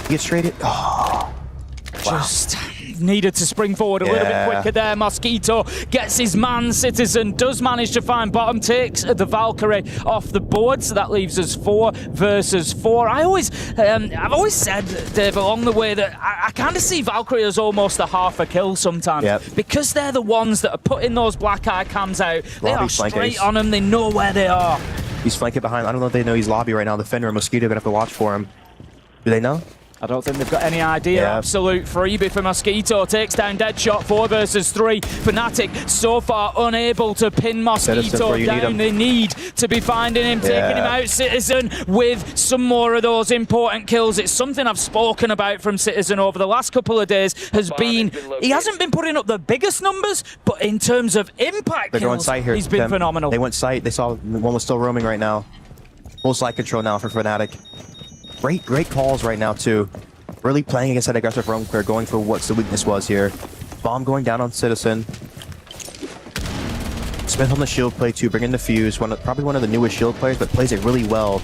He gets traded. Oh, just needed to spring forward a little bit quicker there. Mosquito gets his man. Citizen does manage to find bottom, takes the Valkyrie off the board, so that leaves us 4 versus 4. I've always said, Dave, along the way that I kind of see Valkyrie as almost a half a kill sometimes, because they're the ones that are putting those black eye cams out. They are straight on them. They know where they are. He's flanking behind. I don't know if they know he's lobby right now. The Fender and Mosquito gonna have to watch for him. Do they know? I don't think they've got any idea. Absolute freebie for Mosquito. Takes down Deadshot. 4 versus 3. Fnatic so far unable to pin Mosquito down. They need to be finding him, taking him out. Citizen with some more of those important kills. It's something I've spoken about from Citizen over the last couple of days. He hasn't been putting up the biggest numbers, but in terms of impact kills, he's been phenomenal. They went site. They saw one was still roaming right now. Full site control now for Fnatic. Great calls right now, too. Really playing against that aggressive roam clear, going for what the weakness was here. Bomb going down on Citizen. Smith on the shield play, too, bringing the Fuse. Probably one of the newest shield players, but plays it really well.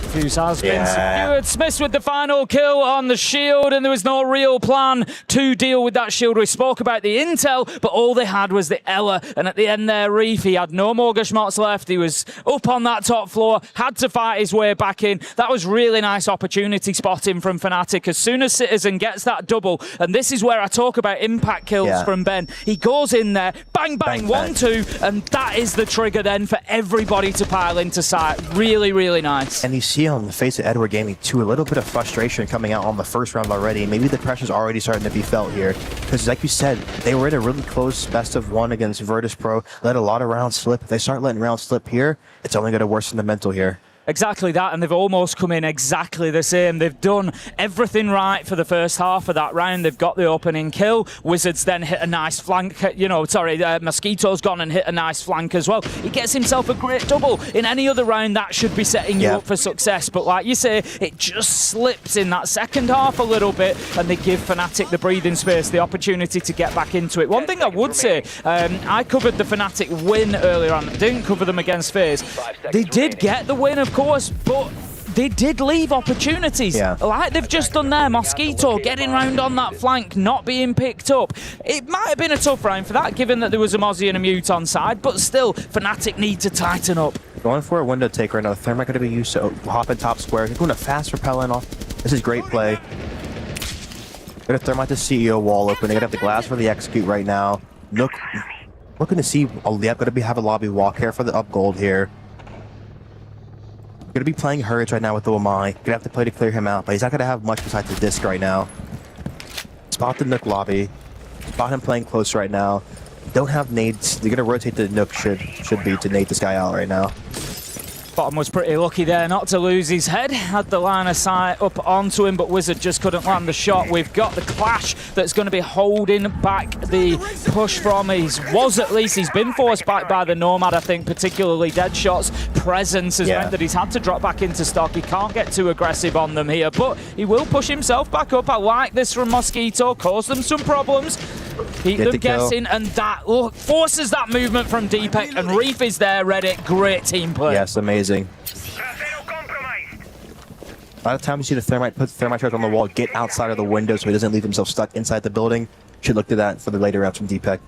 Fuse has been secured. Smith with the final kill on the shield, and there was no real plan to deal with that shield. We spoke about the intel, but all they had was the Ella, and at the end there, Reef, he had no more Gashmots left. He was up on that top floor, had to fight his way back in. That was really nice opportunity spotting from Fnatic. As soon as Citizen gets that double, and this is where I talk about impact kills from Ben, he goes in there, bang, bang, 1-2, and that is the trigger then for everybody to pile into sight. Really, really nice. And you see on the face of Edward Gaming too, a little bit of frustration coming out on the first round already. Maybe the pressure's already starting to be felt here, because like you said, they were in a really close best of 1 against Virtus.pro, let a lot of rounds slip. If they start letting rounds slip here, it's only going to worsen the mental here. Exactly that, and they've almost come in exactly the same. They've done everything right for the first half of that round. They've got the opening kill. Wizards then hit a nice flank. Mosquito's gone and hit a nice flank as well. He gets himself a great double. In any other round, that should be setting you up for success. But like you say, it just slips in that second half a little bit, and they give Fnatic the breathing space, the opportunity to get back into it. One thing I would say, I covered the Fnatic win earlier on. Didn't cover them against FaZe. They did get the win, of course, but they did leave opportunities. Like they've just done there. Mosquito getting round on that flank, not being picked up. It might have been a tough round for that, given that there was a Mozzie and a Mute on side, but still, Fnatic need to tighten up. Going for a window take right now. The Thermite going to be used to hop in top square. He's doing a fast repellent off. This is great play. Got a Thermite to CEO wall open. They got to have the glass for the execute right now. Nook looking to see. Oh, yeah, going to have a lobby walk here for the up gold here. Going to be playing Hurts right now with the Omai. Going to have to play to clear him out, but he's not going to have much besides the disc right now. Spot the Nook lobby. Spot him playing close right now. Don't have nades. They're going to rotate the Nook, should be to nade this guy out right now. Bottom was pretty lucky there not to lose his head. Had the line of sight up onto him, but Wizard just couldn't land the shot. We've got the Clash that's going to be holding back the push from his. He's been forced back by the Nomad, I think, particularly Deadshot's presence has meant that he's had to drop back into stock. He can't get too aggressive on them here, but he will push himself back up. I like this from Mosquito, cause them some problems. Keep them guessing, and that forces that movement from Deepek, and Reef is there, Reddit. Great team play. Yes, amazing. A lot of times you see the Thermite put the Thermite charge on the wall, get outside of the window so he doesn't leave himself stuck inside the building. Should look to that for the later rounds from Deepek.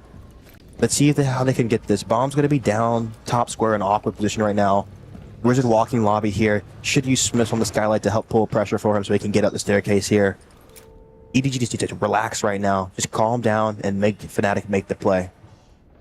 Let's see how they can get this. Bomb's going to be down, top square, in awkward position right now. Wizard walking lobby here. Should use Smith on the skylight to help pull pressure for him so he can get up the staircase here. EDG just needs to relax right now. Just calm down and make Fnatic make the play.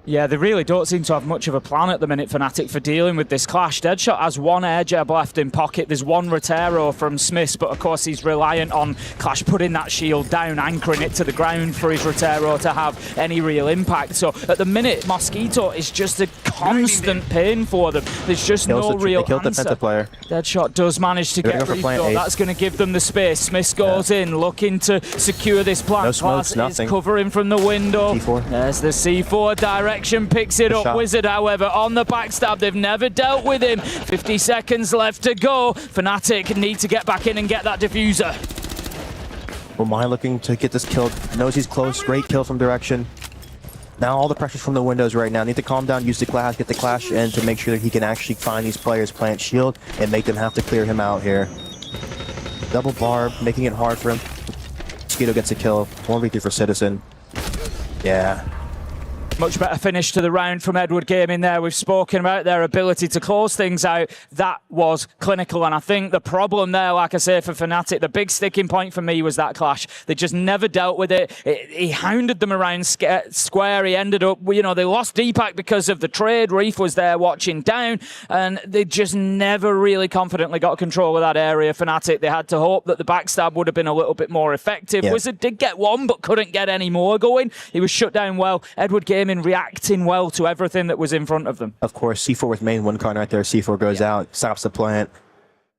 Yeah, they really don't seem to have much of a plan at the minute, Fnatic, for dealing with this clash. Deadshot has one air jab left in pocket. There's one Rotero from Smiths, but of course he's reliant on Clash putting that shield down, anchoring it to the ground for his Rotero to have any real impact. So at the minute, Mosquito is just a constant pain for them. There's just no real answer. Deadshot does manage to get Reef, though. That's going to give them the space. Smith goes in, looking to secure this plant. No smokes, nothing. Is covering from the window. C4. There's the C4 direct direction, picks it up. Wizard, however, on the backstab. They've never dealt with him. 50 seconds left to go. Fnatic need to get back in and get that diffuser. Well, Mai looking to get this kill. Knows he's close. Great kill from direction. Now all the pressure's from the windows right now. Need to calm down, use the clash, get the clash in to make sure that he can actually find these players, plant shield, and make them have to clear him out here. Double barb, making it hard for him. Mosquito gets a kill. 1v3 for Citizen. Yeah. Much better finish to the round from Edward Gaming there. We've spoken about their ability to close things out. That was clinical, and I think the problem there, like I say, for Fnatic, the big sticking point for me was that clash. They just never dealt with it. He hounded them around square. He ended up, you know, they lost Deepak because of the trade. Reef was there watching down, and they just never really confidently got control of that area. Fnatic, they had to hope that the backstab would have been a little bit more effective. Yeah. Wizard did get one, but couldn't get any more going. He was shut down well. Edward Gaming reacting well to everything that was in front of them. Of course, C4 with main one card right there. C4 goes out, stops the plant.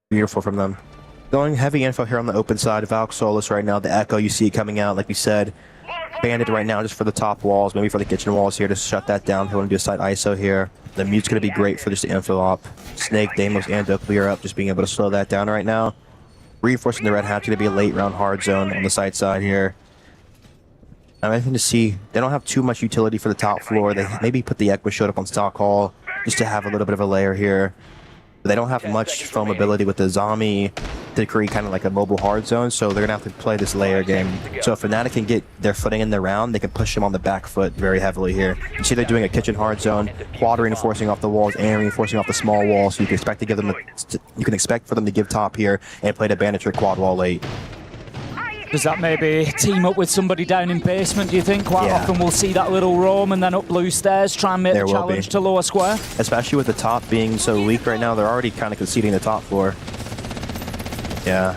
Beautiful from them. Going heavy info here on the open side. Valk Solus right now. The Echo, you see it coming out, like we said. Banded right now just for the top walls, maybe for the kitchen walls here to shut that down. He'll want to do a side ISO here. The mute's going to be great for just the info op. Snake, Deimos, and Do clear up, just being able to slow that down right now. Reinforcing the Red Hat's going to be a late round hard zone on the side side here. I'm anything to see. They don't have too much utility for the top floor. They maybe put the Echo Shield up on Stock Hall just to have a little bit of a layer here. But they don't have much foam ability with the zombie to create kind of like a mobile hard zone, so they're going to have to play this layer game. So if Fnatic can get their footing in the round, they can push them on the back foot very heavily here. You see they're doing a kitchen hard zone, quad reinforcing off the walls and reinforcing off the small wall, so you can expect to give them you can expect for them to give top here and play the bandit trick quad wall late. Does that maybe team up with somebody down in basement, do you think? Quite often we'll see that little roam and then up blue stairs, try and make the challenge to lower square. Especially with the top being so weak right now, they're already kind of conceding the top floor. Yeah.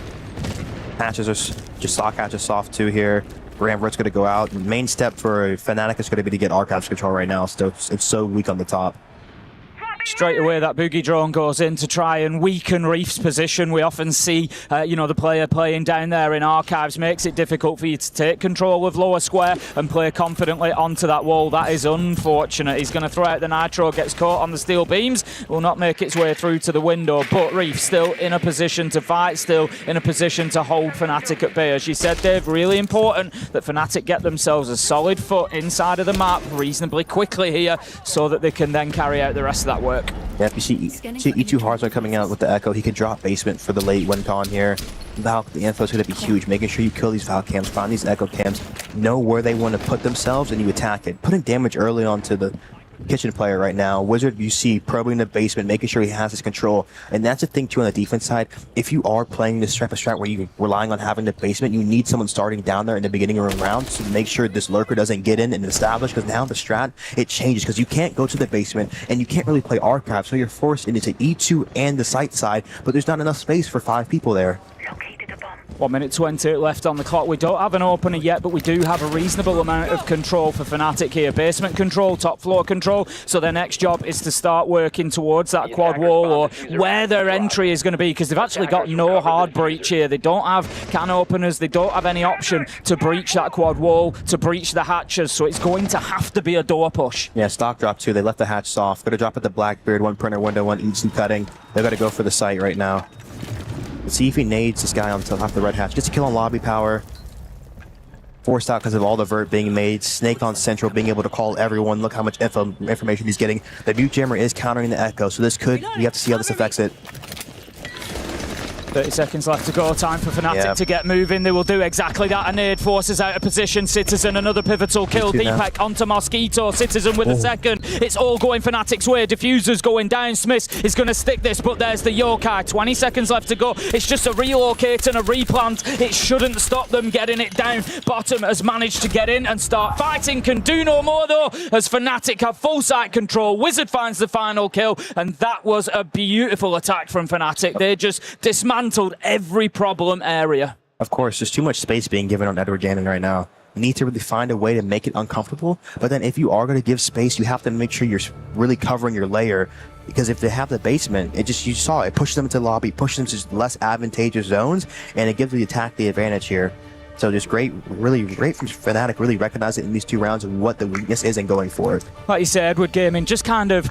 Hatches are just stock hatches soft too here. Ramvert's going to go out. Main step for Fnatic is going to be to get archives control right now, so it's so weak on the top. Straight away, that boogie drone goes in to try and weaken Reef's position. We often see, you know, the player playing down there in archives makes it difficult for you to take control of lower square and play confidently onto that wall. That is unfortunate. He's going to throw out the nitro, gets caught on the steel beams, will not make its way through to the window, but Reef still in a position to fight, still in a position to hold Fnatic at bay. As you said, Dave, really important that Fnatic get themselves a solid foot inside of the map reasonably quickly here so that they can then carry out the rest of that work. Yeah, if you see E2 Hardstone coming out with the Echo, he can drop basement for the late win con here. Valk, the info is going to be huge. Making sure you kill these Valk cams, find these Echo cams, know where they want to put themselves, and you attack it. Putting damage early onto the kitchen player right now. Wizard, you see probing the basement, making sure he has his control. And that's the thing too on the defense side. If you are playing this type of strat where you're relying on having the basement, you need someone starting down there in the beginning of a round to make sure this lurker doesn't get in and establish, because now the strat, it changes, because you can't go to the basement and you can't really play archive, so you're forced into E2 and the site side, but there's not enough space for 5 people there. 1 minute 20 left on the clock. We don't have an opener yet, but we do have a reasonable amount of control for Fnatic here. Basement control, top floor control. So their next job is to start working towards that quad wall, or where their entry is going to be, because they've actually got no hard breach here. They don't have can openers. They don't have any option to breach that quad wall, to breach the hatches. So it's going to have to be a door push. Yeah, stock drop too. They left the hatch soft. Going to drop at the Blackbeard, one printer window, one eats and cutting. They're going to go for the site right now. Let's see if he nades this guy on top of the red hatch. Gets a kill on lobby power. Forced out because of all the vert being made. Snake on central, being able to call everyone. Look how much information he's getting. The mute jammer is countering the Echo, so this could, you have to see how this affects it. 30 seconds left to go. Time for Fnatic to get moving. They will do exactly that. A nade forces out of position. Citizen, another pivotal kill. Deepak onto Mosquito. Citizen with a second. It's all going Fnatic's way. Diffuser's going down. Smith is going to stick this, but there's the Yokai. 20 seconds left to go. It's just a relocate and a replant. It shouldn't stop them getting it down. Bottom has managed to get in and start fighting. Can do no more though, as Fnatic have full site control. Wizard finds the final kill, and that was a beautiful attack from Fnatic. They just dismantled every problem area. Of course, there's too much space being given on Edward Gannon right now. You need to really find a way to make it uncomfortable, but then if you are going to give space, you have to make sure you're really covering your layer, because if they have the basement, it just, you saw it pushes them into the lobby, pushes them to less advantageous zones, and it gives the attack the advantage here. So just great, really great from Fnatic, really recognizing in these 2 rounds and what the weakness is and going for it. Like you said, Edward Gaming just kind of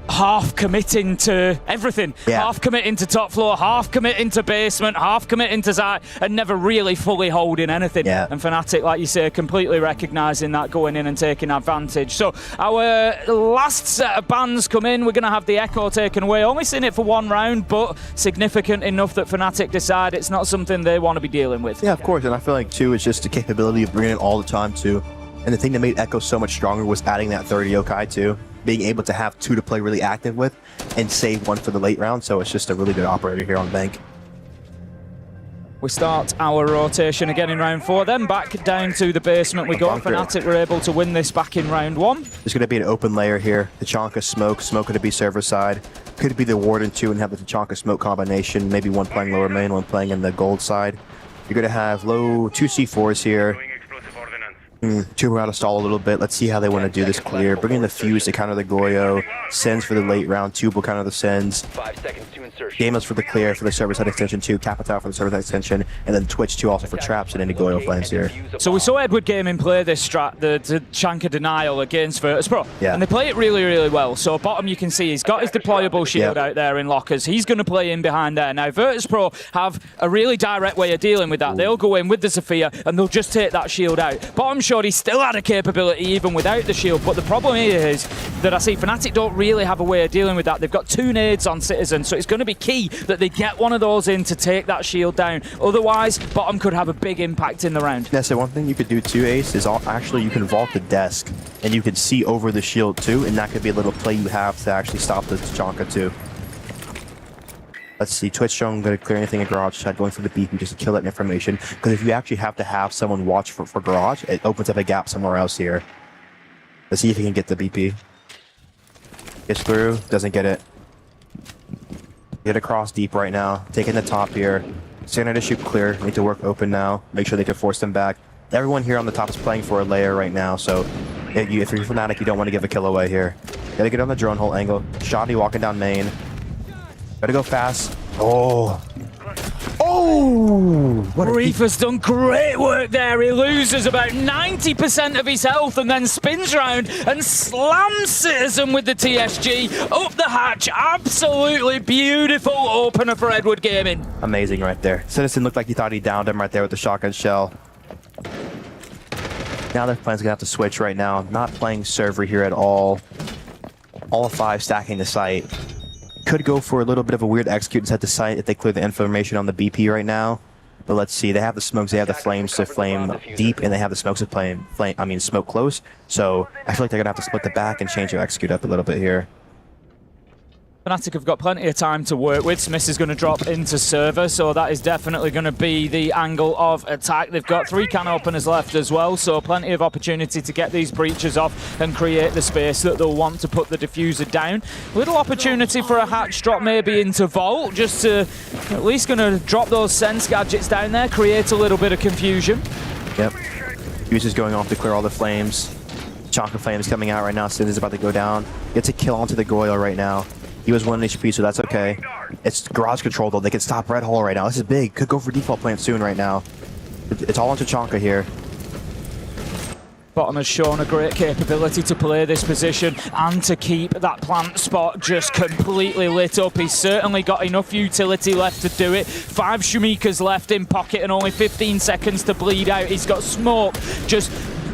half committing to everything. Half committing to top floor, half committing to basement, half committing to side, and never really fully holding anything. And Fnatic, like you say, completely recognising that, going in and taking advantage. So our last set of bans come in. We're going to have the Echo taken away. Only seen it for 1 round, but significant enough that Fnatic decide it's not something they want to be dealing with. Yeah, of course. And I feel like, too, it's just the capability of bringing it all the time, too. And the thing that made Echo so much stronger was adding that 30 yokai, too. Being able to have 2 to play really active with and save 1 for the late round. So it's just a really good operator here on Bank. We start our rotation again in round 4, then back down to the basement we go. Fnatic were able to win this back in round 1. There's going to be an open layer here. Tachanka Smoke. Smoke going to be server side. Could be the Warden too and have the Tachanka Smoke combination. Maybe one playing lower main, one playing in the gold side. You're going to have low 2 C4s here. 2 are out of stall a little bit. Let's see how they want to do this clear. Bring in the Fuse to counter the Goyo. Sends for the late round. Tube will counter the Sends. 5 seconds to insertion. Gamers for the clear for the server side extension 2. Capital for the server side extension. And then Twitch 2 also for traps and any Goyo flames here. So we saw Edward Gaming play this strat, the Tachanka denial against virtus.pro. And they play it really, really well. So bottom you can see he's got his deployable shield out there in lockers. He's going to play in behind there. Now virtus.pro have a really direct way of dealing with that. They'll go in with the Sophia and they'll just take that shield out. Bottom showed he still had a capability even without the shield, but the problem here is that I see Fnatic don't really have a way of dealing with that. They've got 2 nades on Citizen, so it's going to be key that they get one of those in to take that shield down. Otherwise, bottom could have a big impact in the round. Yeah, so one thing you could do too, Ace, is actually you can vault the desk and you can see over the shield too, and that could be a little play you have to actually stop the Tachanka too. Let's see, Twitch showing going to clear anything in garage side, going for the BP just to kill that information. Because if you actually have to have someone watch for garage, it opens up a gap somewhere else here. Let's see if he can get the BP. Gets through, doesn't get it. Get across deep right now, taking the top here. Standard issue clear, need to work open now. Make sure they can force them back. Everyone here on the top is playing for a layer right now, so if you're Fnatic, you don't want to give a kill away here. Gotta get on the drone hole angle. Shoddy walking down main. Gotta go fast. Oh! Reefer's done great work there. He loses about 90% of his health and then spins round and slams Citizen with the TSG up the hatch. Absolutely beautiful opener for Edward Gaming. Amazing right there. Citizen looked like he thought he downed him right there with the shotgun shell. Now their plan's gonna have to switch right now. Not playing server here at all. All 5 stacking the site. Could go for a little bit of a weird execute inside the site if they clear the information on the BP right now. But let's see, they have the smokes, they have the flames to flame deep, and they have the smokes to smoke close. So I feel like they're gonna have to split the back and change their execute up a little bit here. Fnatic have got plenty of time to work with. Smith is going to drop into server, so that is definitely going to be the angle of attack. They've got 3 can openers left as well, so plenty of opportunity to get these breaches off and create the space that they'll want to put the diffuser down. Little opportunity for a hatch drop maybe into Vault, just to at least going to drop those sense gadgets down there, create a little bit of confusion. Yep. Fuse is going off to clear all the flames. Tachanka flames coming out right now. Sid is about to go down. Gets a kill onto the Goyle right now. He was 1 HP, so that's okay. It's garage control, though. They can stop Red Hole right now. This is big. Could go for default plant soon right now. It's all on Tachanka here. Bottom has shown a great capability to play this position and to keep that plant spot just completely lit up. He's certainly got enough utility left to do it. 5 Shumikas left in pocket and only 15 seconds to bleed out. He's got smoke just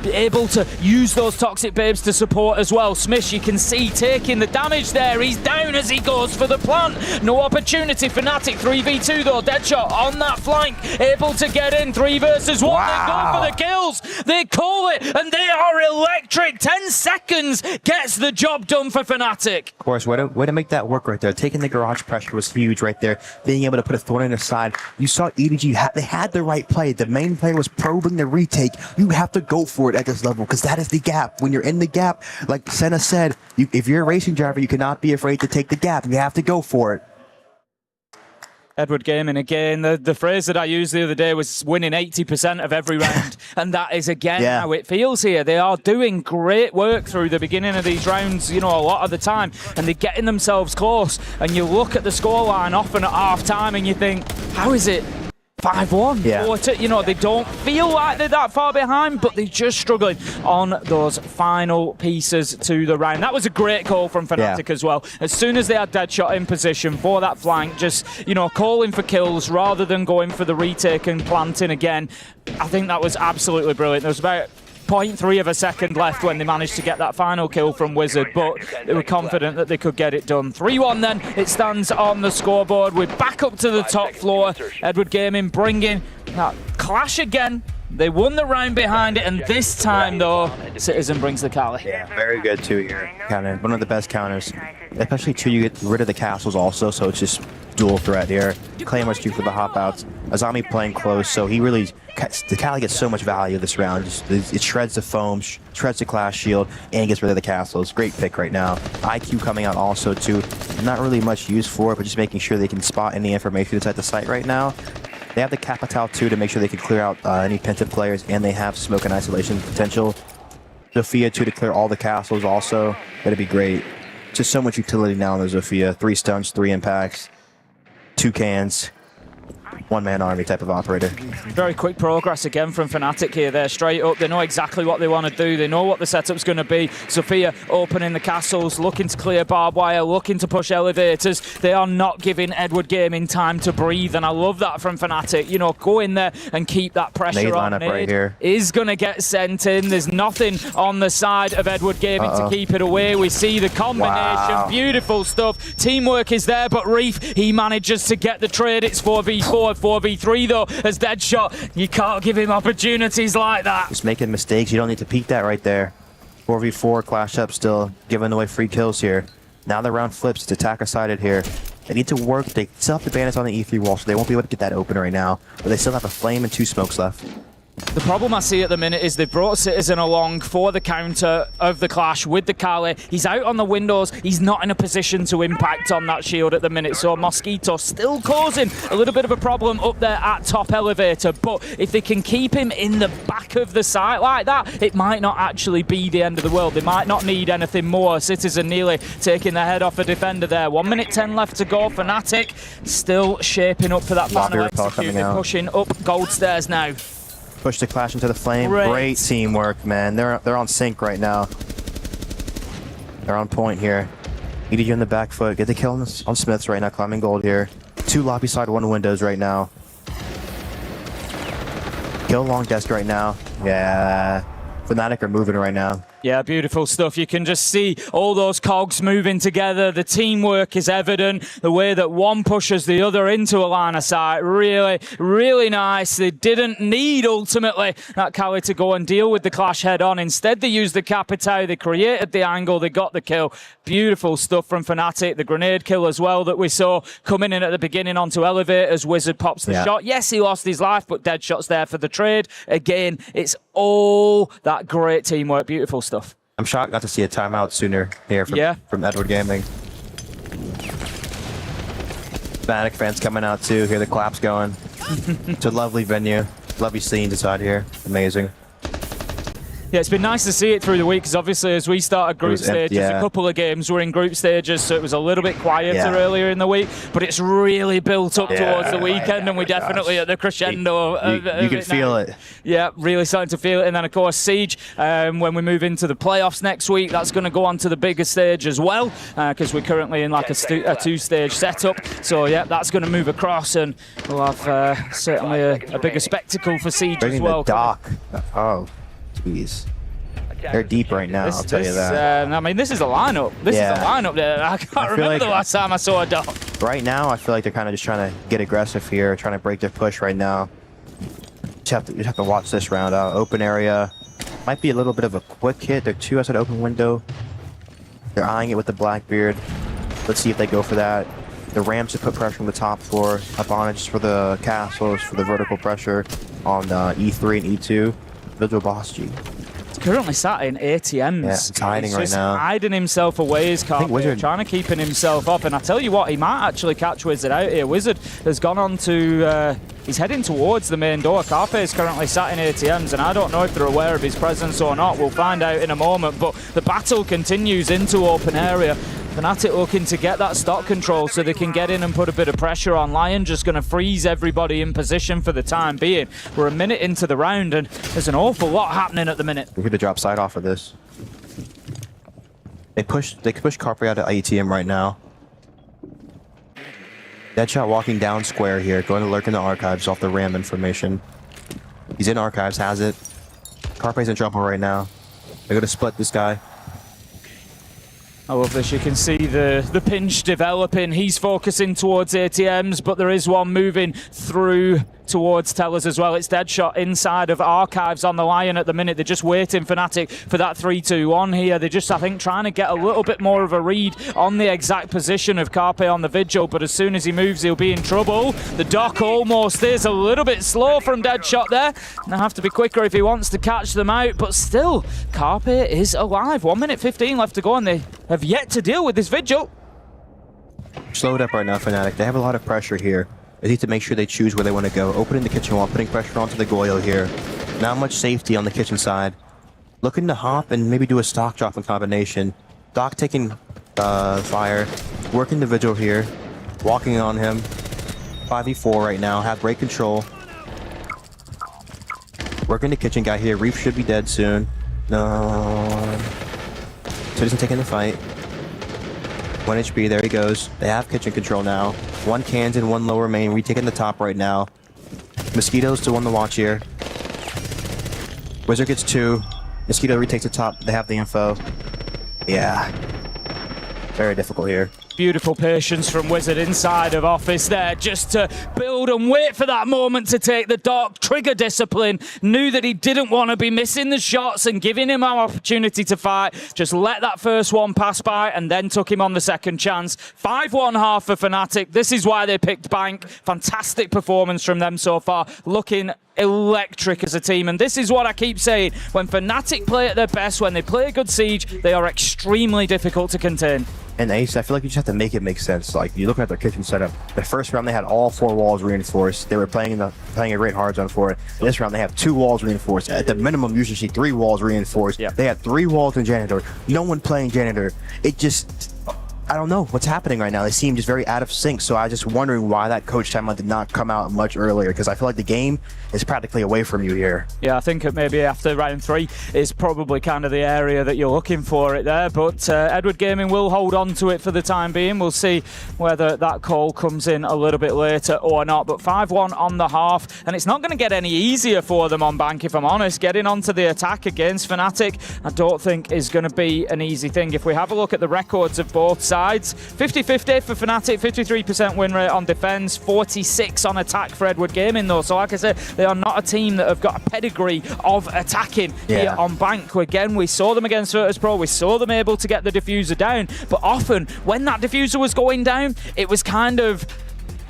able to use those toxic babes to support as well. Smith, you can see, taking the damage there. He's down as he goes for the plant. No opportunity. Fnatic 3v2 though. Deadshot on that flank, able to get in. 3 versus 1. Wow. They go for the kills. They call it, and they are electric. 10 seconds gets the job done for Fnatic. Of course, way to make that work right there. Taking the garage pressure was huge right there. Being able to put a thorn in the side. You saw EDG, they had the right play. The main player was probing the retake. You have to go for it at this level, because that is the gap. When you're in the gap, like Senna said, if you're a racing driver, you cannot be afraid to take the gap. You have to go for it. Edward Gaming again. The phrase that I used the other day was winning 80% of every round, and that is again how it feels here. They are doing great work through the beginning of these rounds, you know, a lot of the time, and they're getting themselves close. And you look at the scoreline often at half time and you think, how is it 5-1. Yeah. Porte, you know, they don't feel like they're that far behind, but they're just struggling on those final pieces to the round. That was a great call from Fnatic as well. As soon as they had Deadshot in position for that flank, just, you know, calling for kills rather than going for the retake and planting again. I think that was absolutely brilliant. There was about 0.3 of a second left when they managed to get that final kill from Wizard, but they were confident that they could get it done. 3-1 then, it stands on the scoreboard. We're back up to the top floor. Edward Gaming bringing that clash again. They won the round behind it, and this time, though, Citizen brings the Kali. Yeah, very good too here. Counter, one of the best counters. Especially too, you get rid of the castles also, so it's just dual threat here. Claymore's cute for the hop outs. Azami playing close, so he really, the Kali gets so much value this round. It shreds the foam, shreds the class shield, and gets rid of the castles. Great pick right now. IQ coming out also too. Not really much use for it, but just making sure they can spot any information that's at the site right now. They have the Capital too to make sure they can clear out any Penta players, and they have smoke and isolation potential. Zofia too to clear all the castles also. That'd be great. Just so much utility now in the Zofia. 3 stunts, 3 impacts, 2 cans. One-man army type of operator. Very quick progress again from Fnatic here. They're straight up. They know exactly what they want to do. They know what the setup's going to be. Sophia opening the castles, looking to clear barbed wire, looking to push elevators. They are not giving Edward Gaming time to breathe, and I love that from Fnatic. You know, go in there and keep that pressure on. Lineup right here. Is going to get sent in. There's nothing on the side of Edward Gaming to keep it away. We see the combination. Wow. Beautiful stuff. Teamwork is there, but Reef, he manages to get the trade. It's 4v4. 4v3 though, as Deadshot, you can't give him opportunities like that. Just making mistakes, you don't need to peek that right there. 4v4, clash up still, giving away free kills here. Now the round flips, it's attacker-sided here. They need to work, they still have the bandits on the E3 wall, so they won't be able to get that open right now. But they still have a flame and 2 smokes left. The problem I see at the minute is they've brought Citizen along for the counter of the clash with the Kali. He's out on the windows. He's not in a position to impact on that shield at the minute. So Mosquito still causing a little bit of a problem up there at top elevator. But if they can keep him in the back of the site like that, it might not actually be the end of the world. They might not need anything more. Citizen nearly taking their head off a defender there. 1 minute 10 left to go. Fnatic still shaping up for that final execute. They're pushing up gold stairs now. Push the clash into the flame. Great teamwork, man. They're on sync right now. They're on point here. EDU in the back foot. Get the kill on Smiths right now, climbing gold here. 2 lobby side, 1 windows right now. Kill long desk right now. Yeah. Fnatic are moving right now. Yeah, beautiful stuff. You can just see all those cogs moving together. The teamwork is evident. The way that one pushes the other into a line of sight. Really, really nice. They didn't need, ultimately, that Kali to go and deal with the clash head on. Instead, they used the Capitao. They created the angle. They got the kill. Beautiful stuff from Fnatic. The grenade kill as well that we saw coming in at the beginning onto elevators. Wizard pops the shot. Yes, he lost his life, but Deadshot's there for the trade. Again, it's all that great teamwork. Beautiful stuff. I'm shocked not to see a timeout sooner here from Edward Gaming. Fnatic fans coming out too. Hear the claps going. It's a lovely venue. Lovely scenes inside here. Amazing. Yeah, it's been nice to see it through the week because obviously as we started group stages, a couple of games were in group stages, so it was a little bit quieter earlier in the week, but it's really built up towards the weekend, and we're definitely at the crescendo. You can feel it. Yeah, really starting to feel it. And then, of course, Siege, when we move into the playoffs next week, that's going to go on to the bigger stage as well because we're currently in like a 2-stage setup. So, yeah, that's going to move across, and we'll have certainly a bigger spectacle for Siege as well. The dock. Oh. Jeez. They're deep right now, I'll tell you that. I mean, this is a lineup. This is a lineup there. I can't remember the last time I saw a dock. Right now, I feel like they're kind of just trying to get aggressive here, trying to break their push right now. You have to watch this round out. Open area. Might be a little bit of a quick hit. They're 2 outside open window. They're eyeing it with the Blackbeard. Let's see if they go for that. The Rams have put pressure on the top floor. Up on it just for the castles, for the vertical pressure on E3 and E2. Vigil Boss G. It's currently sat in ATMs. Yeah, it's hiding right now. Hiding himself away, his Carpe, trying to keep himself up. And I tell you what, he might actually catch Wizard out here. Wizard has gone on to... he's heading towards the main door. Carpe is currently sat in ATMs, and I don't know if they're aware of his presence or not. We'll find out in a moment. But the battle continues into open area. Fnatic looking to get that stock control so they can get in and put a bit of pressure on. Lion just going to freeze everybody in position for the time being. We're a minute into the round and there's an awful lot happening at the minute. We're going to drop side off of this. They push Carpe out of IETM right now. Deadshot walking down square here, going to lurk in the archives off the RAM information. He's in archives, has it. Carpe's in trouble right now. They're going to split this guy. I love this. You can see the pinch developing. He's focusing towards ATMs, but there is one moving through towards Tellers as well. It's Deadshot inside of Archives on the Lion at the minute. They're just waiting Fnatic for that 3-2-1 here. They're just, I think, trying to get a little bit more of a read on the exact position of Carpe on the Vigil, but as soon as he moves, he'll be in trouble. The Doc almost is a little bit slow from Deadshot there. Now have to be quicker if he wants to catch them out, but still, Carpe is alive. 1 minute 15 left to go, and they have yet to deal with this Vigil. Slowed up right now, Fnatic. They have a lot of pressure here. They need to make sure they choose where they want to go. Opening the kitchen wall, putting pressure onto the Goyo here. Not much safety on the kitchen side. Looking to hop and maybe do a stock drop in combination. Doc taking fire. Working the Vigil here. Walking on him. 5v4 right now. Have break control. Working the kitchen guy here. Reef should be dead soon. No. Citizen taking the fight. 1 HP, there he goes. They have kitchen control now. 1 cans and 1 lower main, retaking the top right now. Mosquitoes still on the watch here. Wizard gets 2. Mosquito retakes the top, they have the info. Yeah. Very difficult here. Beautiful patience from Wizard inside of Office there, just to build and wait for that moment to take the Doc. Trigger discipline, knew that he didn't want to be missing the shots and giving him an opportunity to fight. Just let that first one pass by and then took him on the second chance. 5-1 half for Fnatic. This is why they picked Bank. Fantastic performance from them so far. Looking electric as a team, and this is what I keep saying. When Fnatic play at their best, when they play a good Siege, they are extremely difficult to contain. And Ace, I feel like you just have to make it make sense. Like, you look at their kitchen setup. The first round, they had all 4 walls reinforced. They were playing a great hard zone for it. This round, they have 2 walls reinforced. At the minimum, you usually see 3 walls reinforced. Yeah. They had 3 walls in Janitor. No one playing Janitor. It just... I don't know what's happening right now. They seem just very out of sync, so I was just wondering why that coach timeout did not come out much earlier, because I feel like the game is practically away from you here. Yeah, I think maybe after round 3 is probably kind of the area that you're looking for it there, but Edward Gaming will hold on to it for the time being. We'll see whether that call comes in a little bit later or not, but 5-1 on the half, and it's not going to get any easier for them on Bank, if I'm honest. Getting onto the attack against Fnatic, I don't think is going to be an easy thing. If we have a look at the records of both sides, 50-50 for Fnatic, 53% win rate on defense, 46 on attack for Edward Gaming though. So like I said, they are not a team that have got a pedigree of attacking here on Bank. Again, we saw them against virtus.pro, we saw them able to get the diffuser down, but often when that diffuser was going down, it was kind of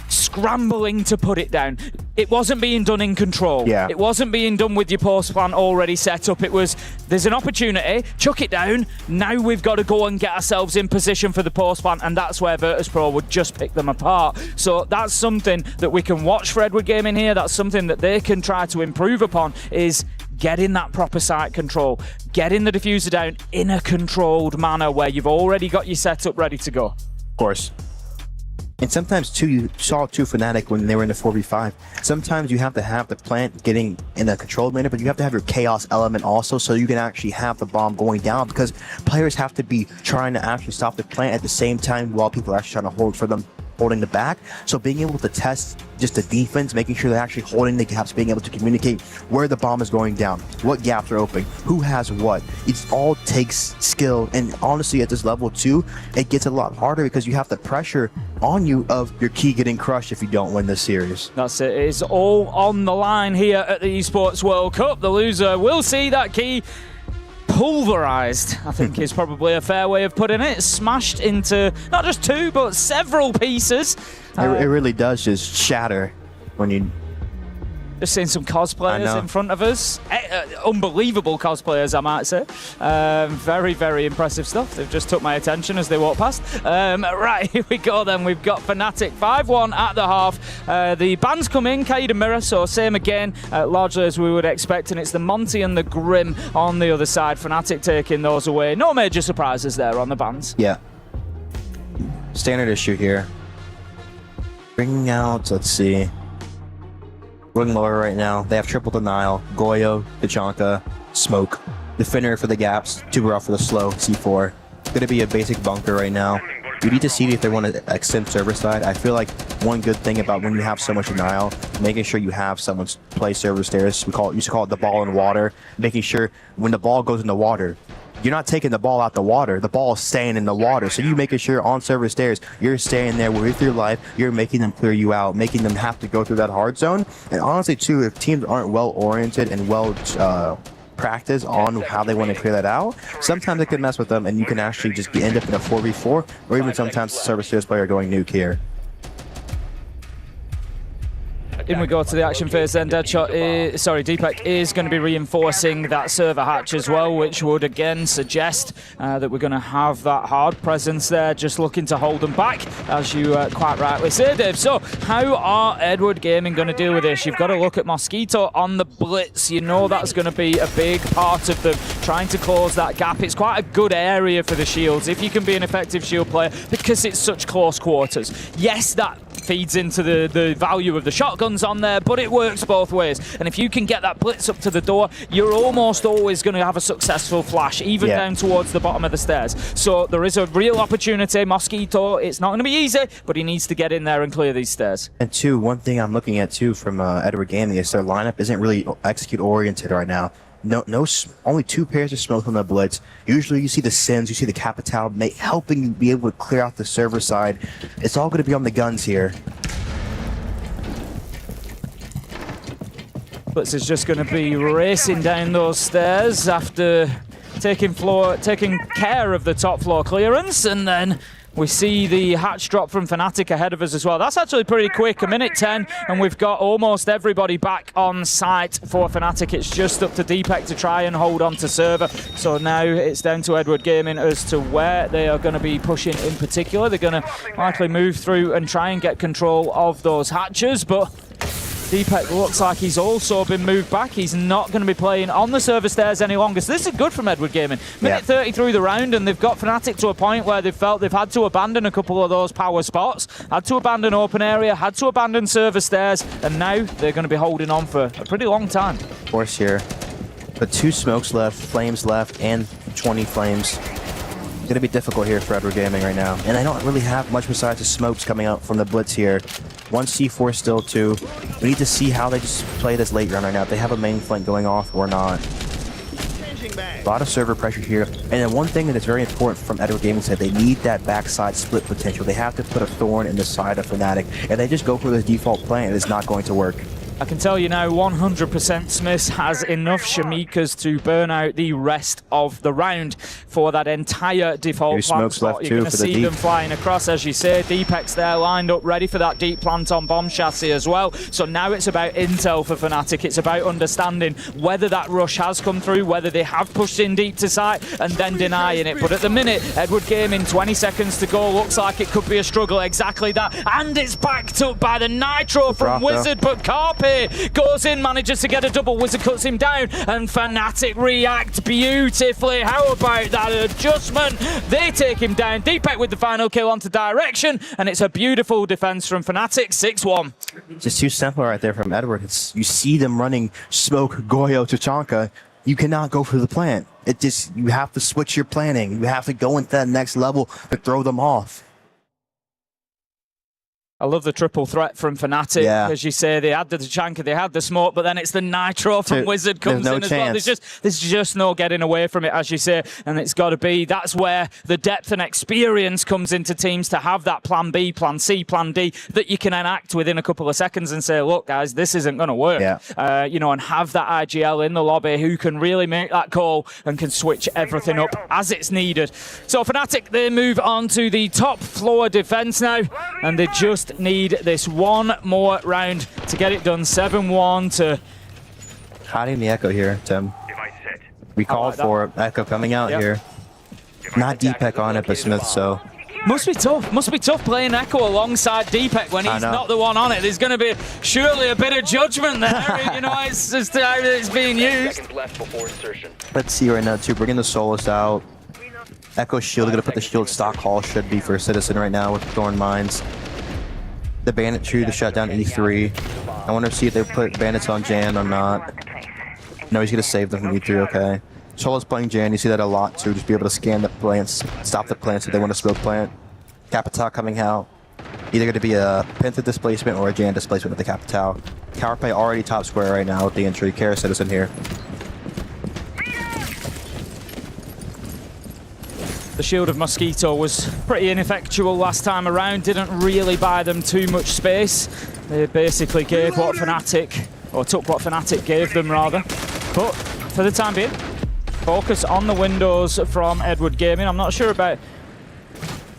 scrambling to put it down. It wasn't being done in control. Yeah. It wasn't being done with your post plan already set up. It was, there's an opportunity, chuck it down, now we've got to go and get ourselves in position for the post plan, and that's where virtus.pro would just pick them apart. So that's something that we can watch for Edward Gaming here. That's something that they can try to improve upon, is getting that proper site control, getting the diffuser down in a controlled manner where you've already got your setup ready to go. Of course. And sometimes, too, you saw Fnatic when they were in the 4v5. Sometimes you have to have the plant getting in a controlled manner, but you have to have your chaos element also, so you can actually have the bomb going down, because players have to be trying to actually stop the plant at the same time while people are actually trying to hold for them, holding the back. So being able to test just the defense, making sure they're actually holding the gaps, being able to communicate where the bomb is going down, what gaps are open, who has what. It all takes skill, and honestly at this level too, it gets a lot harder because you have the pressure on you of your key getting crushed if you don't win this series. That's it. It's all on the line here at the Esports World Cup. The loser will see that key pulverized, I think is probably a fair way of putting it. Smashed into not just 2 but several pieces. It really does just shatter when you... Just seeing some cosplayers in front of us. Unbelievable cosplayers, I might say. Very, very impressive stuff. They've just took my attention as they walk past. Right, here we go then. We've got Fnatic 5-1 at the half. The bans come in, Kaid and Mirror, so same again, largely as we would expect, and it's the Monty and the Grim on the other side. Fnatic taking those away. No major surprises there on the bans. Yeah. Standard issue here. Bringing out, let's see. Going lower right now. They have triple denial. Goyo, Tachanka, Smoke. Defender for the gaps. Tuber off for the slow. C4. Gonna be a basic bunker right now. You need to see if they want to extend server side. I feel like one good thing about when you have so much denial, making sure you have someone play server stairs. We used to call it the ball in water. Making sure when the ball goes in the water, you're not taking the ball out the water. The ball is staying in the water. So you making sure on server stairs, you're staying there with your life. You're making them clear you out, making them have to go through that hard zone. And honestly, too, if teams aren't well oriented and well practice on how they want to clear that out, sometimes it can mess with them, and you can actually just end up in a 4v4, or even sometimes the server stairs player going nuke here. In we go to the action phase then. Deepak is going to be reinforcing that server hatch as well, which would again suggest that we're going to have that hard presence there, just looking to hold them back, as you quite rightly say, Dave. So how are Edward Gaming going to deal with this? You've got to look at Mosquito on the blitz. You know that's going to be a big part of them trying to close that gap. It's quite a good area for the shields if you can be an effective shield player, because it's such close quarters. Yes, that feeds into the value of the shotguns on there, but it works both ways. And if you can get that blitz up to the door, you're almost always going to have a successful flash, even down towards the bottom of the stairs. So there is a real opportunity. Mosquito, it's not going to be easy, but he needs to get in there and clear these stairs. And two, one thing I'm looking at too from Edward Gaming is their lineup isn't really execute oriented right now. Only 2 pairs of smoke on the blitz. Usually you see the Sins, you see the Capital helping you be able to clear out the server side. It's all going to be on the guns here. Blitz is just going to be racing down those stairs after taking care of the top floor clearance, and then we see the hatch drop from Fnatic ahead of us as well. That's actually pretty quick, 1:10, and we've got almost everybody back on site for Fnatic. It's just up to Deepak to try and hold on to server. So now it's down to Edward Gaming as to where they are going to be pushing in particular. They're going to likely move through and try and get control of those hatches, but Deepak looks like he's also been moved back. He's not going to be playing on the server stairs any longer. So this is good from Edward Gaming. Minute 30 through the round, and they've got Fnatic to a point where they've felt they've had to abandon a couple of those power spots, had to abandon open area, had to abandon server stairs, and now they're going to be holding on for a pretty long time. Of course here. But 2 smokes left, flames left, and 20 flames. It's going to be difficult here for Edward Gaming right now. And I don't really have much besides the smokes coming out from the blitz here. 1 C4 still, 2. We need to see how they just play this late run right now. If they have a main flank going off or not. A lot of server pressure here. And then one thing that is very important from Edward Gaming said, they need that backside split potential. They have to put a thorn in the side of Fnatic. And they just go for the default plan, it is not going to work. I can tell you now 100% Smiths has enough Shamikas to burn out the rest of the round for that entire default plant spot. You're going to see them flying across, as you say. Deepak's there lined up, ready for that deep plant on bomb chassis as well. So now it's about intel for Fnatic. It's about understanding whether that rush has come through, whether they have pushed in deep to site and then denying it. But at the minute, Edward Gaming, 20 seconds to go. Looks like it could be a struggle. Exactly that. And it's backed up by the Nitro from Wizard, but Carpe goes in, manages to get a double. Wizard cuts him down, and Fnatic react beautifully. How about that adjustment? They take him down. Deepak with the final kill onto direction, and it's a beautiful defense from Fnatic. 6-1. Just too simple right there from Edward. You see them running Smoke, Goyo, Tachanka. You cannot go for the plant. You have to switch your planning. You have to go into that next level to throw them off. I love the triple threat from Fnatic. As you say, they had the Tachanka, they had the smoke, but then it's the Nitro from Wizard comes in as well. There's just no getting away from it, as you say, and it's got to be. That's where the depth and experience comes into teams, to have that plan B, plan C, plan D that you can enact within a couple of seconds and say, look, guys, this isn't going to work. And have that ag.al in the lobby who can really make that call and can switch everything up as it's needed. So Fnatic, they move on to the top floor defense now, and they just need this one more round to get it done. 7-1 to... Hiding the Echo here, Tim. We called for Echo coming out here. Not Deepak on it, but Smith, so... Must be tough playing Echo alongside Deepak when he's not the one on it. There's going to be surely a bit of judgment there, it's just how it's being used. Let's see right now, too. Bringing the Solus out. Echo shield, gonna put the shield stock hall should be for Citizen right now with Thorn Mines. The Bandit tree to shut down E3. I want to see if they put Bandits on Jan or not. No, he's gonna save them from E3, okay. Solo's playing Jan, you see that a lot too, just be able to scan the plants, stop the plants if they want to smoke plant. Capital coming out. Either gonna be a Penta displacement or a Jan displacement with the Capital. Cowerplay already top square right now with the entry. Kara Citizen here. The shield of Mosquito was pretty ineffectual last time around, didn't really buy them too much space. They basically gave what Fnatic, or took what Fnatic gave them rather. But for the time being, focus on the windows from Edward Gaming. I'm not sure about...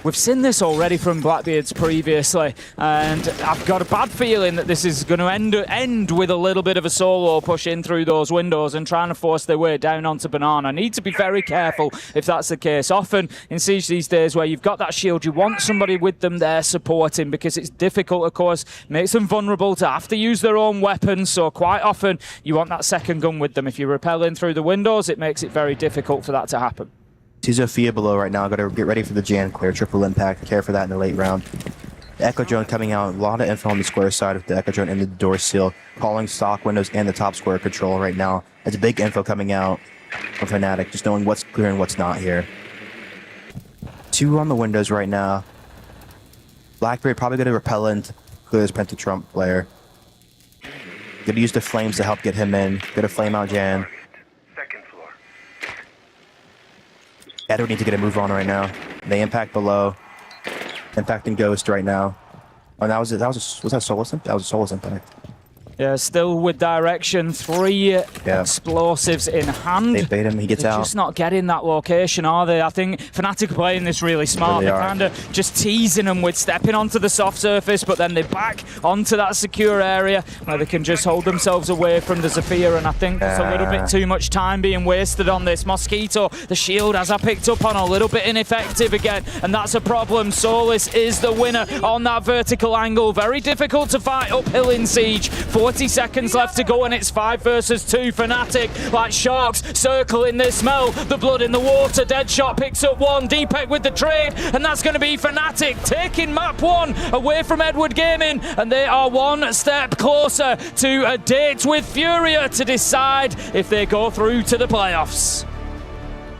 We've seen this already from Blackbeard's previously, and I've got a bad feeling that this is going to end with a little bit of a solo push in through those windows and trying to force their way down onto Banana. I need to be very careful if that's the case. Often in Siege these days where you've got that shield, you want somebody with them there supporting because it's difficult, of course, makes them vulnerable to have to use their own weapons, so quite often you want that second gun with them. If you're rappelling through the windows, it makes it very difficult for that to happen. See Zofia below right now. Got to get ready for the Jan clear. Triple impact. Care for that in the late round. The Echo Drone coming out. A lot of info on the square side with the Echo Drone and the door seal. Calling stock windows and the top square control right now. It's big info coming out from Fnatic. Just knowing what's clear and what's not here. 2 on the windows right now. Blackbeard probably going to repellent. Clear his Pentatrump player. Going to use the flames to help get him in. Going to flame out Jan. Edward need to get a move on right now. They impact below. Impacting Ghost right now. Oh, was that Solus? That was a Solus impact. Yeah, still with direction. 3 explosives in hand. They bait him, he gets They're out. just not getting that location, are they? I think Fnatic are playing this really smart. Really They're kind of just teasing them with stepping onto the soft surface, but then they back onto that secure area where they can just hold themselves away from the Zofia, and I think there's a little bit too much time being wasted on this. Mosquito, the shield, as I picked up on, a little bit ineffective again, and that's a problem. Solus is the winner on that vertical angle. Very difficult to fight uphill in Siege. 40 seconds left to go and it's 5 versus 2. Fnatic like sharks circling this smell. The blood in the water. Deadshot picks up 1. Deepek with the trade, and that's going to be Fnatic taking map 1 away from Edward Gaming, and they are 1 step closer to a date with Furia to decide if they go through to the playoffs.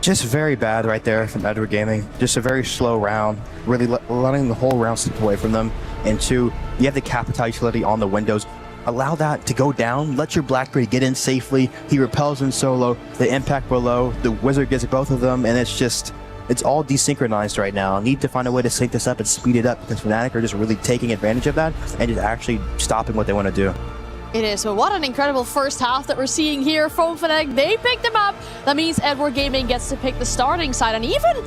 Just very bad right there from Edward Gaming. Just a very slow round. Really letting the whole round slip away from them. And 2, you have the Capital utility on the windows. Allow that to go down. Let your Blackbeard get in safely. He repels in solo. The impact below. The Wizard gets both of them. And it's all desynchronized right now. Need to find a way to sync this up and speed it up because Fnatic are just really taking advantage of that and just actually stopping what they want to do. It is. So what an incredible first half that we're seeing here from Fnatic. They picked them up. That means Edward Gaming gets to pick the starting side. And even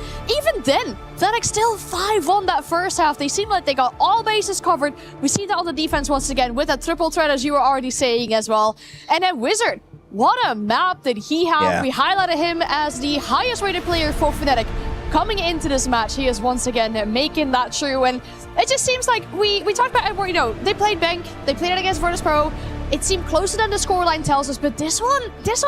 then, Fnatic still 5-1 that first half. They seem like they got all bases covered. We see that on the defense once again with a triple threat, as you were already saying as well. And then Wizard, what a map did he have. Yeah. We highlighted him as the highest rated player for Fnatic. Coming into this match, he is once again making that true. And it just seems like we talked about Edward, they played Bank, they played it against virtus.pro. It seemed closer than the scoreline tells us, but this one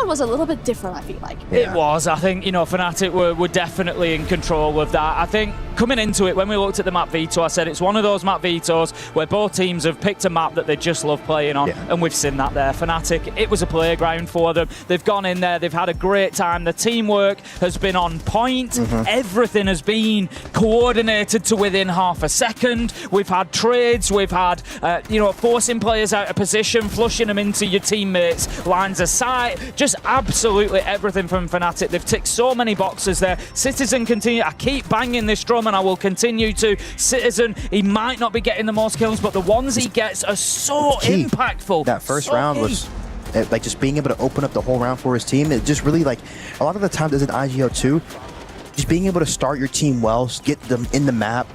was a little bit different, I feel like. It was. I think, Fnatic were definitely in control of that. I think coming into it, when we looked at the map veto, I said it's one of those map vetoes where both teams have picked a map that they just love playing on, and we've seen that there. Fnatic, it was a playground for them. They've gone in there, they've had a great time. The teamwork has been on point. Everything has been coordinated to within half a second. We've had trades, we've had, forcing players out of position, flushing them into your teammates, lines of sight, just absolutely everything from Fnatic. They've ticked so many boxes there. Citizen continue. I keep banging this drum and I will continue to. Citizen, he might not be getting the most kills, but the ones he gets are so impactful. That first round was just being able to open up the whole round for his team. It just really a lot of the time as an ag.al too, just being able to start your team well, get them in the map,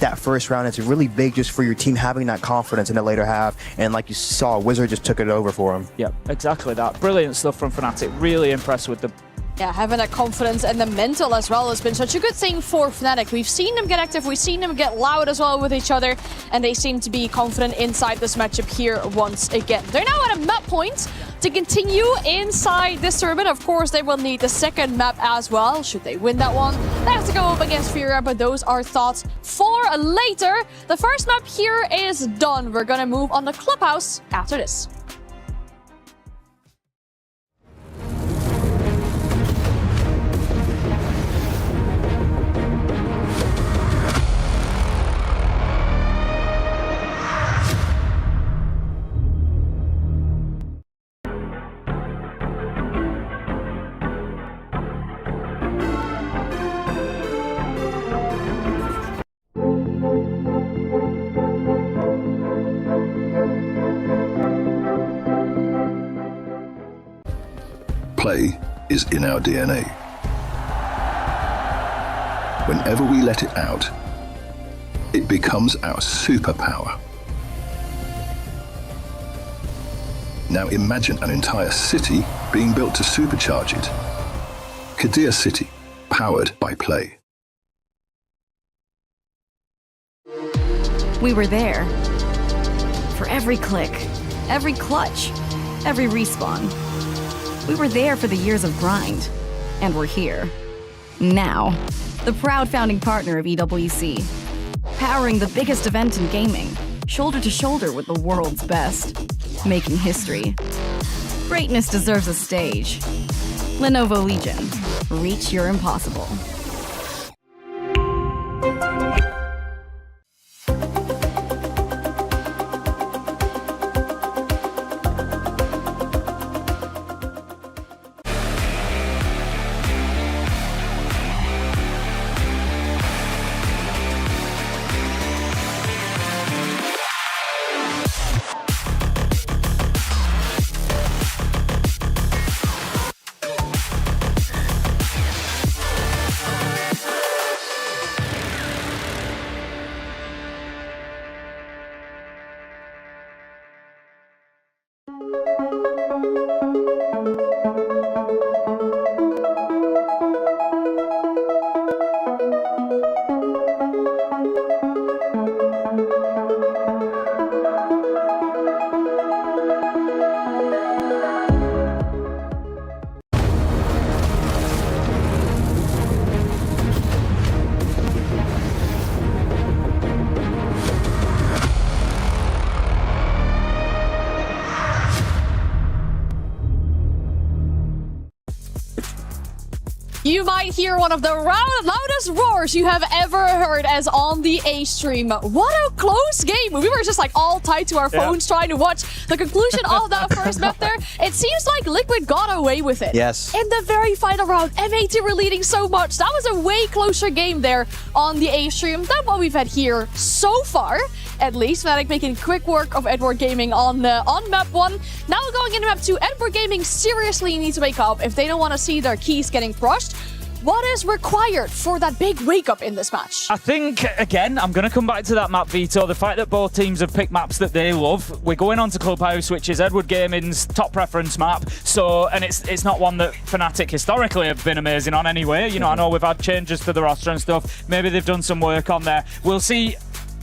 that first round, it's really big just for your team having that confidence in the later half. And like you saw, Wizard just took it over for him. Yeah, exactly that. Brilliant stuff from Fnatic. Really impressed with them. Yeah, having that confidence and the mental as well has been such a good thing for Fnatic. We've seen them get active, we've seen them get loud as well with each other, and they seem to be confident inside this matchup here once again. They're now at a map point to continue inside this tournament. Of course, they will need the second map as well. Should they win that one, they have to go up against Furia, but those are thoughts for later. The first map here is done. We're gonna move on to Clubhouse after this. Play is in our DNA. Whenever we let it out, it becomes our superpower. Now imagine an entire city being built to supercharge it. Kadir City, powered by play. We were there. For every click, every clutch, every respawn. We were there for the years of grind, and we're here. Now, the proud founding partner of EWC, powering the biggest event in gaming, shoulder to shoulder with the world's best, making history. Greatness deserves a stage. Lenovo Legion, reach your impossible. You might hear one of the loudest roars you have ever heard as on the A stream. What a close game. We were just like all tied to our phones trying to watch the conclusion of that first map there. It seems like Liquid got away with it. Yes. In the very final round, M80 were leading so much. That was a way closer game there on the A stream than what we've had here so far. At least Fnatic making quick work of Edward Gaming on map 1. Now going into map 2, Edward Gaming seriously needs to wake up if they don't want to see their keys getting crushed. What is required for that big wake-up in this match? I think, again, I'm going to come back to that map, Vito. The fact that both teams have picked maps that they love. We're going on to Clubhouse, which is Edward Gaming's top preference map. So, and it's not one that Fnatic historically have been amazing on anyway. You know, I know we've had changes to the roster and stuff. Maybe they've done some work on there. We'll see.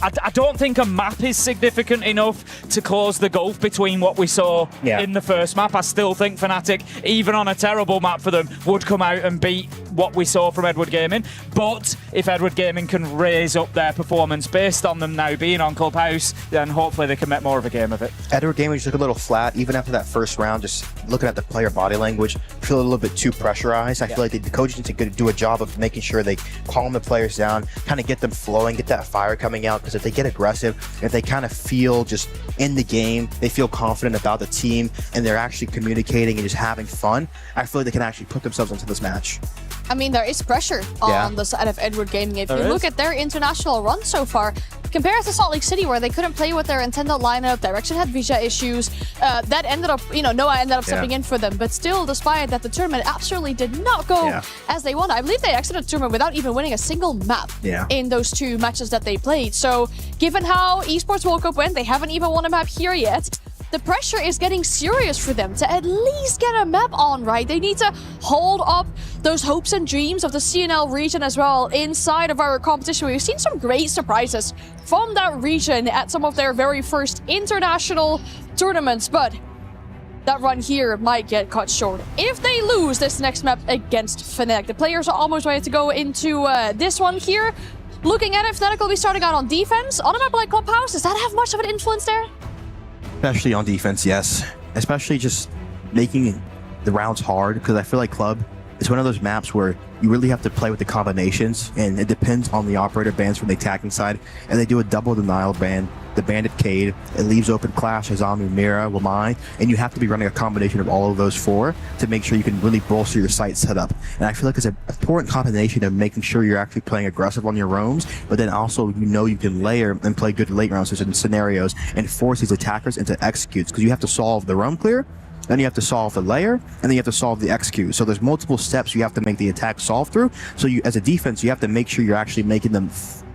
I don't think a map is significant enough to close the gulf between what we saw in the first map. I still think Fnatic, even on a terrible map for them, would come out and beat what we saw from Edward Gaming. But if Edward Gaming can raise up their performance based on them now being on Clubhouse, then hopefully they can make more of a game of it. Edward Gaming just looked a little flat, even after that first round, just looking at the player body language, feel a little bit too pressurized. I feel like the coaches need to do a job of making sure they calm the players down, kind of get them flowing, get that fire coming out, because if they get aggressive, if they kind of feel just in the game, they feel confident about the team, and they're actually communicating and just having fun, I feel like they can actually put themselves into this match. I mean, there is pressure on the side of Edward Gaming. If you look at their international run so far, compared to Salt Lake City, where they couldn't play with their intended lineup, Direction had visa issues, that ended up, Noah ended up stepping in for them. But still, despite that, the tournament absolutely did not go as they wanted. I believe they exited the tournament without even winning a single map in those 2 matches that they played. So, given how Esports World Cup went, they haven't even won a map here yet. The pressure is getting serious for them to at least get a map on, right? They need to hold up those hopes and dreams of the CNL region as well inside of our competition. We've seen some great surprises from that region at some of their very first international tournaments, but that run here might get cut short. If they lose this next map against Fnatic, the players are almost ready to go into this one here. Looking at it, Fnatic will be starting out on defense. On a map like Clubhouse, does that have much of an influence there? Especially on defense, yes. Especially just making the rounds hard, because I feel like Club is one of those maps where you really have to play with the combinations, and it depends on the operator bans from the attacking side, and they do a double denial ban, the Bandit Cade, it leaves open Clash, Azami, Mira, Wamai, and you have to be running a combination of all of those four to make sure you can really bolster your site setup. And I feel like it's an important combination of making sure you're actually playing aggressive on your roams, but then also you can layer and play good late rounds in scenarios and force these attackers into executes, because you have to solve the roam clear, then you have to solve the layer, and then you have to solve the execute. So there's multiple steps you have to make the attack solve through. So you, as a defense, you have to make sure you're actually making them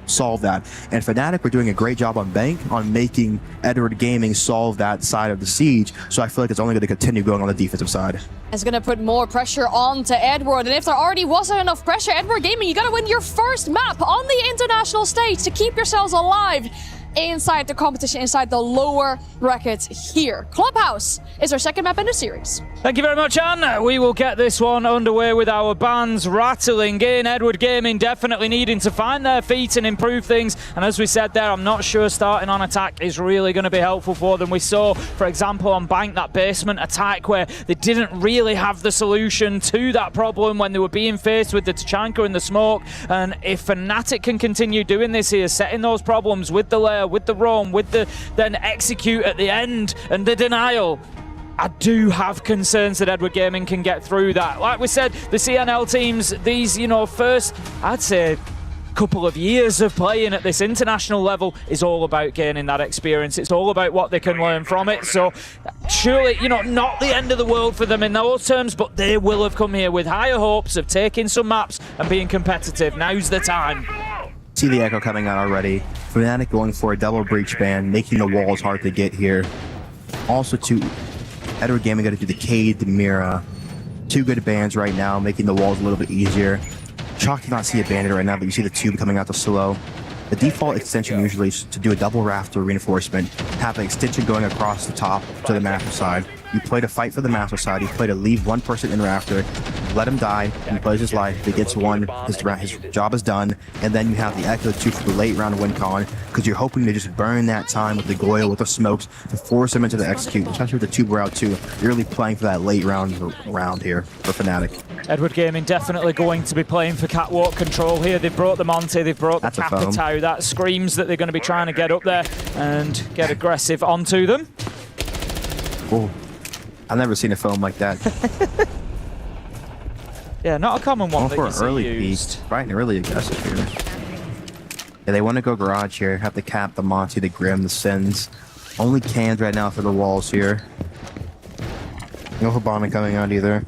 solve that. And Fnatic were doing a great job on Bank on making Edward Gaming solve that side of the siege. So I feel like it's only going to continue going on the defensive side. It's going to put more pressure onto Edward. And if there already wasn't enough pressure, Edward Gaming, you got to win your first map on the international stage to keep yourselves alive inside the competition, inside the lower brackets here. Clubhouse is our second map in the series. Thank you very much, Anne. We will get this one underway with our bands rattling in. Edward Gaming definitely needing to find their feet and improve things. And as we said there, I'm not sure starting on attack is really going to be helpful for them. We saw, for example, on Bank, that basement attack where they didn't really have the solution to that problem when they were being faced with the Tachanka and the smoke. And if Fnatic can continue doing this here, setting those problems with the layer, with the roam, with the then execute at the end and the denial, I do have concerns that Edward Gaming can get through that. Like we said, the CNL teams, these, first, I'd say, couple of years of playing at this international level is all about gaining that experience. It's all about what they can learn from it. So surely, not the end of the world for them in those terms, but they will have come here with higher hopes of taking some maps and being competitive. Now's the time. See the echo coming out already. Fnatic going for a double breach ban, making the walls hard to get here. Also, Edward Gaming got to do the Cade, the Mira. Two good bans right now, making the walls a little bit easier. Shocked to not see a bandit right now, but you see the tube coming out the slow. The default extension usually is to do a double rafter reinforcement, have an extension going across the top to the master side. You play to fight for the master side, you play to leave one person in rafter, let him die, he plays his life, if he gets one, his job is done, and then you have the Echo 2 for the late round win con, because you're hoping to just burn that time with the Goyle, with the smokes, to force him into the execute, especially with the 2 round 2. You're really playing for that late round here for Fnatic. Edward Gaming definitely going to be playing for catwalk control here. They've brought the Monty, they've brought the Capitao. That screams that they're going to be trying to get up there and get aggressive onto them. Oh, I've never seen a foam like that. Yeah, not a common one. Going for an early peak, right? Really aggressive here. Yeah, they want to go garage here. Have the Cap, the Monty, the Grim, the Sins. Only cans right now for the walls here. No Hibana coming out either.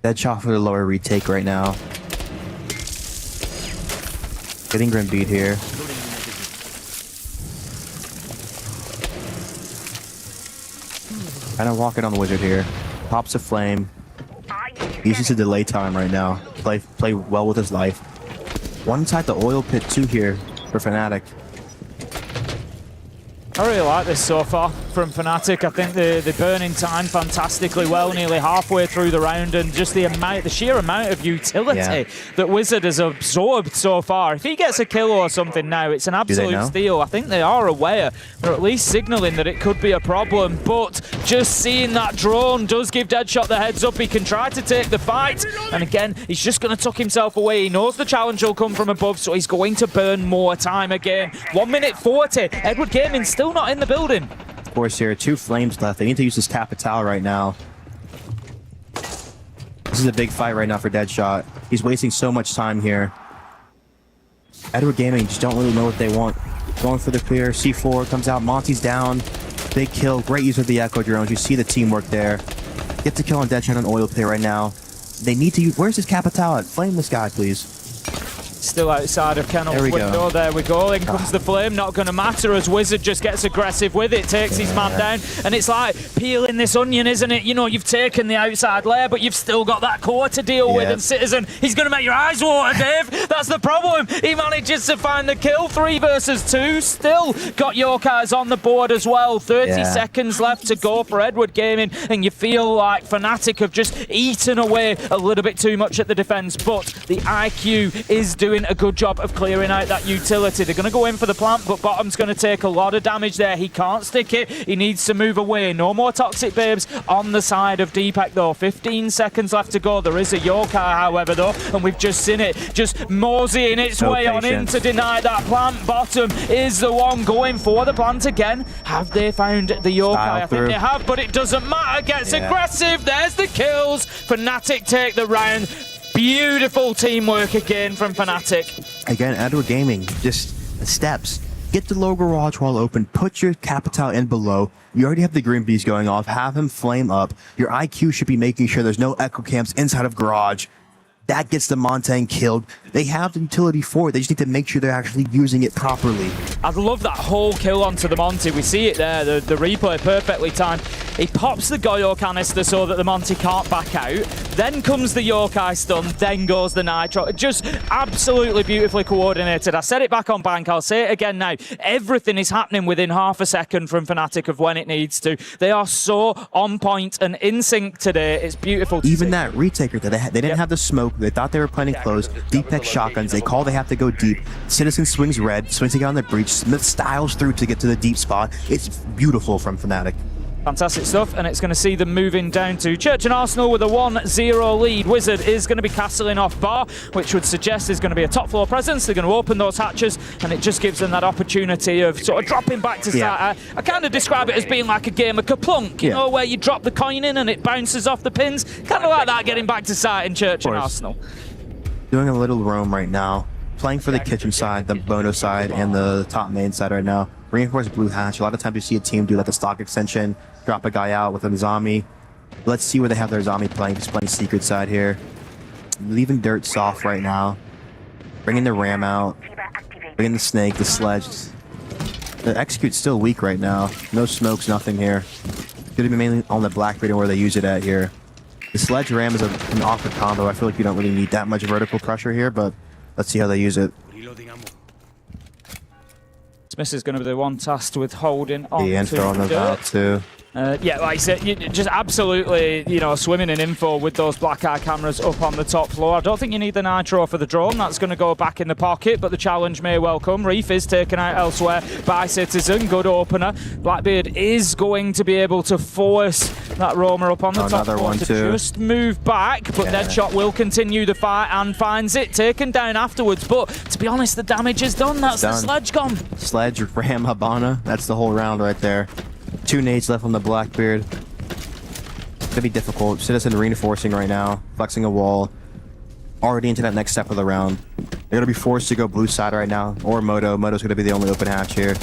Dead shot for the lower retake right now. Getting Grim beat here. Kind of walking on the Wizard here. Pops a flame. Uses a delay time right now. Play well with his life. One inside the oil pit too here for Fnatic. I really like this so far from Fnatic. I think they're burning time fantastically well, nearly halfway through the round, and just the sheer amount of utility that Wizard has absorbed so far. If he gets a kill or something now, it's an absolute steal. I think they are aware. They're at least signaling that it could be a problem, but just seeing that drone does give Deadshot the heads up. He can try to take the fight, and again, he's just going to tuck himself away. He knows the challenge will come from above, so he's going to burn more time again. 1 minute 40. Edward Gaming still not in the building. Of course, here are 2 flames left. They need to use this Capitao right now. This is a big fight right now for Deadshot. He's wasting so much time here. Edward Gaming just don't really know what they want. Going for the clear. C4 comes out. Monty's down. Big kill. Great use of the Echo drones. You see the teamwork there. Get the kill on Deadshot on Oil Pit right now. They need to use... Where's his Capitao at? Flame this guy, please. Still outside of Kennel's There we window. go. There we go. In comes the flame. Not going to matter as Wizard just gets aggressive with it. Takes his man down. And it's like peeling this onion, isn't it? You know, you've taken the outside layer, but you've still got that core to deal with. And Citizen, he's going to make your eyes water, Dave. That's the problem. He manages to find the kill. 3 versus 2. Still got Yorkers on the board as well. 30 seconds left to go for Edward Gaming. And you feel like Fnatic have just eaten away a little bit too much at the defense. But the IQ is doing a good job of clearing out that utility. They're going to go in for the plant, but Bottom's going to take a lot of damage there. He can't stick it. He needs to move away. No more Toxic Babes on the side of Deepak, though. 15 seconds left to go. There is a Yorkar, however, though, and we've just seen it just moseying its way on in to deny that plant. Bottom is the one going for the plant again. Have they found the Yorkar? I think they have, but it doesn't matter. Gets aggressive. There's the kills. Fnatic take the round. Beautiful teamwork again from Fnatic. Again, Edward Gaming, just the steps. Get the low garage wall open, put your Capital in below. You already have the green bees going off, have him flame up. Your IQ should be making sure there's no echo camps inside of garage. That gets the Montaigne killed. They have the utility for it. They just need to make sure they're actually using it properly. I love that whole kill onto the Monty. We see it there, the replay perfectly timed. He pops the Goyo canister so that the Monty can't back out. Then comes the Yokai stun, then goes the Nitro. Just absolutely beautifully coordinated. I said it back on Bank, I'll say it again now. Everything is happening within half a second from Fnatic of when it needs to. They are so on point and in sync today. It's beautiful to Even see. that retaker, they didn't have the smoke. They thought they were playing close. Deep tech shotguns. They call they have to go deep. Citizen swings red, swings to get on the breach. Smith styles through to get to the deep spot. It's beautiful from Fnatic. Fantastic stuff, and it's going to see them moving down to Church and Arsenal with a 1-0 lead. Wizard is going to be castling off Bar, which would suggest there's going to be a top floor presence. They're going to open those hatches, and it just gives them that opportunity of sort of dropping back to start. I kind of describe it as being like a game of Kaplunk, you know, where you drop the coin in and it bounces off the pins. Kind of like that, getting back to start in Church and Arsenal. Doing a little roam right now. Playing for the kitchen side, the Bono side, and the top main side right now. Reinforced blue hatch. A lot of times you see a team do like the stock extension, drop a guy out with a zombie. Let's see where they have their zombie playing. Just playing secret side here. Leaving dirt soft right now. Bringing the ram out. Bringing the snake, the sledge. The execute's still weak right now. No smokes, nothing here. Gonna be mainly on the Blackbeard where they use it at here. The sledge ram is an awkward combo. I feel like you don't really need that much vertical pressure here, but let's see how they use it. Smith is going to be the one tasked with holding on The info on the valve too. Yeah, like I said, just absolutely, you know, swimming in info with those black eye cameras up on the top floor. I don't think you need the Nitro for the drone. That's going to go back in the pocket, but the challenge may well come. Reef is taken out elsewhere by Citizen. Good opener. Blackbeard is going to be able to force that roamer up on the top floor to just move back, but Deadshot will continue the fight and finds it taken down afterwards. But to be honest, the damage is done. That's the sledge gone. Sledge, ram, Habana. That's the whole round right there. 2 nades left on the Blackbeard. It's gonna be difficult. Citizen reinforcing right now, flexing a wall. Already into that next step of the round. They're gonna be forced to go blue side right now, or Moto. Moto's gonna be the only open hatch here.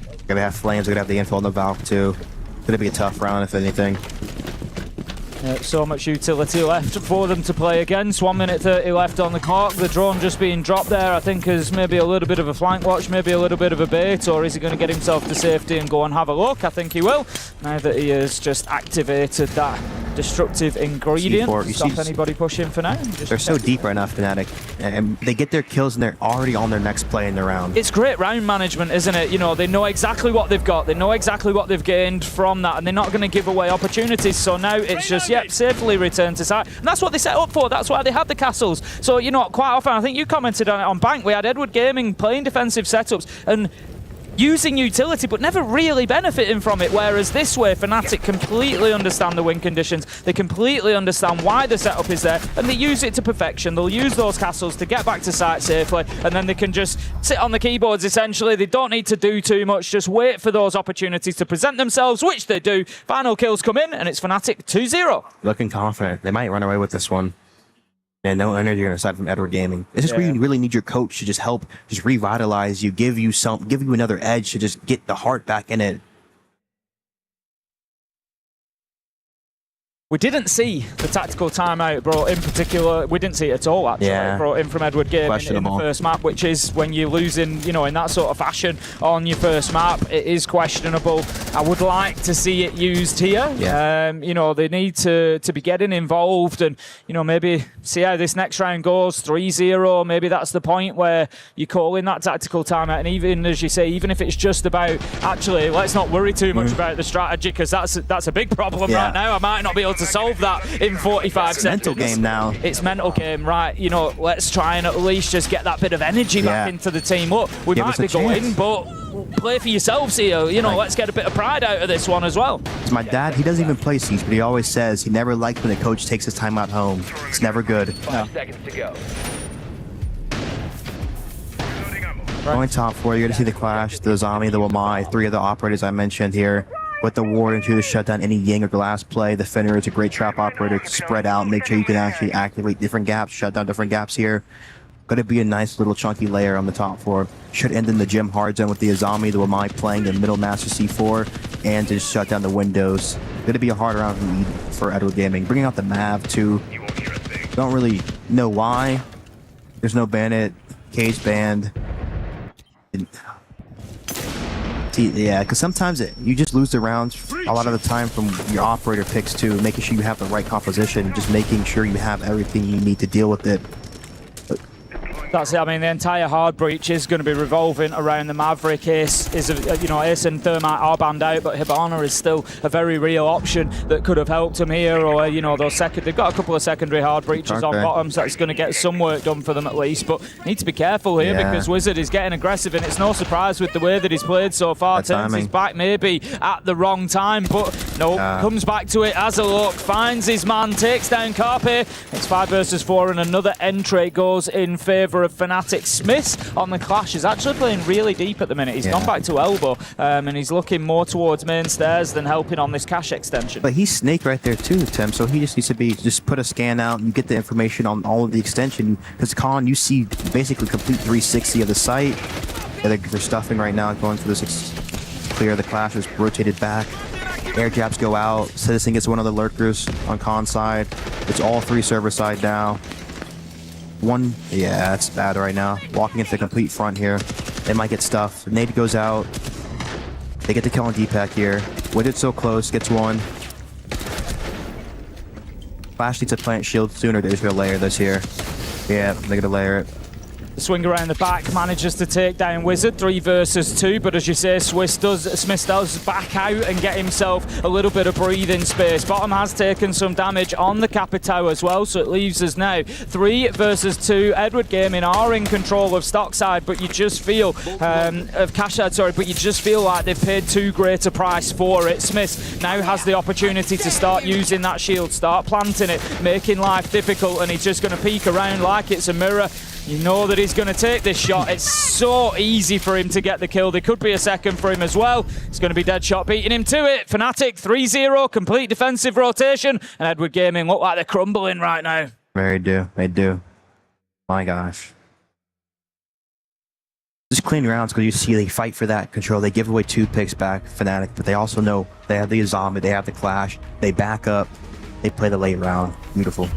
They're gonna have flames. They're gonna have the info on the Valk too. It's gonna be a tough round if anything. So much utility left for them to play against. 1 minute 30 left on the clock. The drone just being dropped there, I think, is maybe a little bit of a flank watch, maybe a little bit of a bait, or is he going to get himself to safety and go and have a look? I think he will, now that he has just activated that destructive ingredient. Stop anybody pushing for now. They're so deep right now, Fnatic, and they get their kills and they're already on their next play in the round. It's great round management, isn't it? You know, they know exactly what they've got, they know exactly what they've gained from that, and they're not going to give away opportunities. So now it's just, safely return to site. And that's what they set up for. That's why they had the castles. So, you know, quite often, I think you commented on it on Bank, we had Edward Gaming playing defensive setups and using utility, but never really benefiting from it. Whereas this way, Fnatic completely understand the win conditions. They completely understand why the setup is there, and they use it to perfection. They'll use those castles to get back to site safely, and then they can just sit on the keyboards, essentially. They don't need to do too much, just wait for those opportunities to present themselves, which they do. Final kills come in, and it's Fnatic 2-0. Looking confident. They might run away with this one. And no energy aside from Edward Gaming. It's just where you really need your coach to just help, just revitalize you, give you another edge to just get the heart back in it. We didn't see the tactical timeout brought in particular. We didn't see it at all, actually. Yeah. Brought in from Edward Game in the first map, which is when you're losing, you know, in that sort of fashion on your first map. It is questionable. I would like to see it used here. Yeah. You know, they need to be getting involved and, you know, maybe see how this next round goes. 3-0. Maybe that's the point where you call in that tactical timeout. And even, as you say, even if it's just about, actually, let's not worry too much about the strategy, because that's a big problem right now. I might not be able to solve that in 45 seconds. Mental game now. It's mental game, right? You know, let's try and at least just get that bit of energy back into the team. Look, we might be going, but play for yourselves here. You know, let's get a bit of pride out of this one as well. My dad, he doesn't even play Siege, but he always says he never liked when a coach takes his time out home. It's never good. 5 seconds to go. Going top 4, you're going to see the Clash, the Zombie, the Wamai, 3 of the operators I mentioned here. With the Warden to shut down any Ying or Glass play. The Fenrir is a great trap operator to spread out, make sure you can actually activate different gaps, shut down different gaps here. Going to be a nice little chunky layer on the top 4. Should end in the gym hard zone with the Azami, the Wamai playing the middle master C4, and to shut down the windows. Going to be a hard round for Edward Gaming. Bringing out the Mav too. Don't really know why. There's no Bandit, Cage banned. Yeah, because sometimes you just lose the rounds a lot of the time from your operator picks too, making sure you have the right composition, just making sure you have everything you need to deal with it. That's it. I mean, the entire hard breach is going to be revolving around the Maverick. Ace is, you know, Ace and Thermite are banned out, but Hibana is still a very real option that could have helped him here. Or, you know, they've got a couple of secondary hard breaches on bottom, so it's going to get some work done for them at least. But need to be careful here because Wizard is getting aggressive, and it's no surprise with the way that he's played so far. Turns his back maybe at the wrong time, but no, comes back to it as a look, finds his man, takes down Carpe. It's 5 versus 4, and another entry goes in favour of Fnatic. Smith on the Clash is actually playing really deep at the minute. He's gone back to elbow, and he's looking more towards main stairs than helping on this cache extension. But he's Snake right there too, Tim, so he just needs to just put a scan out and get the information on all of the extension, because Con, you see basically complete 360 of the site. Yeah, they're stuffing right now, going for this clear. The Clash is rotated back. Air jabs go out. Citizen gets one of the lurkers on Con side. It's all 3 server side now. One, yeah, that's bad right now. Walking into the complete front here. They might get stuffed. Nade goes out. They get the kill on D-Pack here. Witted so close, gets one. Flash needs to plant shield sooner. They're just gonna layer this here. Yeah, they're gonna layer it. Swing around the back, manages to take down Wizard, 3 versus 2, but as you say, Smith does back out and get himself a little bit of breathing space. Bottom has taken some damage on the Capitao as well, so it leaves us now 3 versus 2. Edward Gaming are in control of Stockside, but you just feel, of Cashad, sorry, but you just feel like they've paid too great a price for it. Smith now has the opportunity to start using that shield, start planting it, making life difficult, and he's just going to peek around like it's a mirror. You know that he's going to take this shot. It's so easy for him to get the kill. There could be a second for him as well. It's going to be Deadshot beating him to it. Fnatic 3-0, complete defensive rotation. And Edward Gaming look like they're crumbling right now. They do. My gosh. Just clean rounds, because you see they fight for that control. They give away 2 picks back, Fnatic, but they also know they have the Zombie, they have the Clash. They back up. They play the late round. Beautiful.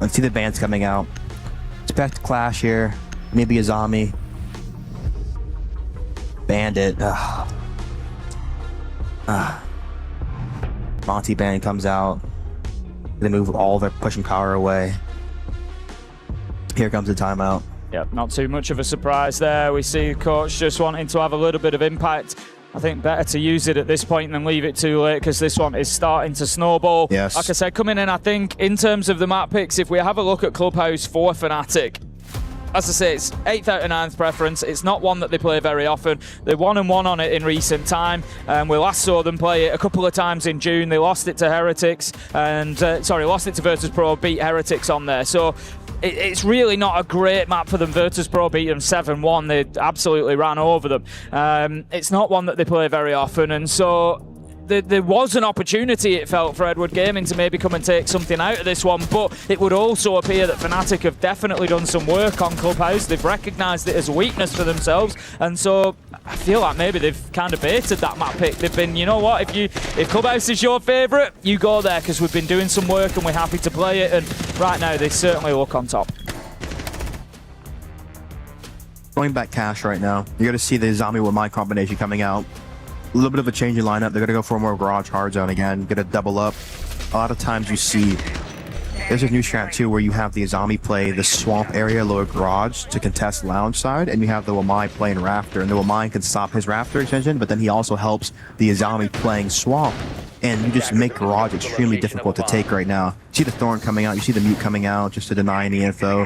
Let's see the bands coming out. Expect Clash here, maybe a Zombie. Bandit. Monty Band comes out. They move all their pushing power away. Here comes the timeout. Yep, not too much of a surprise there. We see coach just wanting to have a little bit of impact. I think better to use it at this point than leave it too late, because this one is starting to snowball. Yes. Like I said, coming in, I think, in terms of the map picks, if we have a look at Clubhouse for Fnatic, as I say, it's 8th out of 9th preference. It's not one that they play very often. They're 1-1 on it in recent time. We last saw them play it a couple of times in June. They lost it to Heretics, and lost it to Virtus.pro, beat Heretics on there. So it's really not a great map for them. Virtus.pro beat them 7-1. They absolutely ran over them. It's not one that they play very often, and so there was an opportunity, it felt, for Edward Gaming to maybe come and take something out of this one, but it would also appear that Fnatic have definitely done some work on Clubhouse. They've recognised it as a weakness for themselves, and so I feel like maybe they've kind of baited that map pick. They've been, you know what, if Clubhouse is your favourite, you go there, because we've been doing some work and we're happy to play it, and right now they certainly look on top. Going back cash right now, you're going to see the zombie with my combination coming out. A little bit of a change in lineup. They're going to go for a more garage hard zone again, going to double up. A lot of times you see, there's a new strat too where you have the zombie play the swamp area, lower garage to contest lounge side, and you have the Wamai playing rafter, and the Wamai can stop his rafter extension, but then he also helps the zombie playing swamp, and you just make garage extremely difficult to take right now. You see the Thorn coming out, you see the mute coming out just to deny any info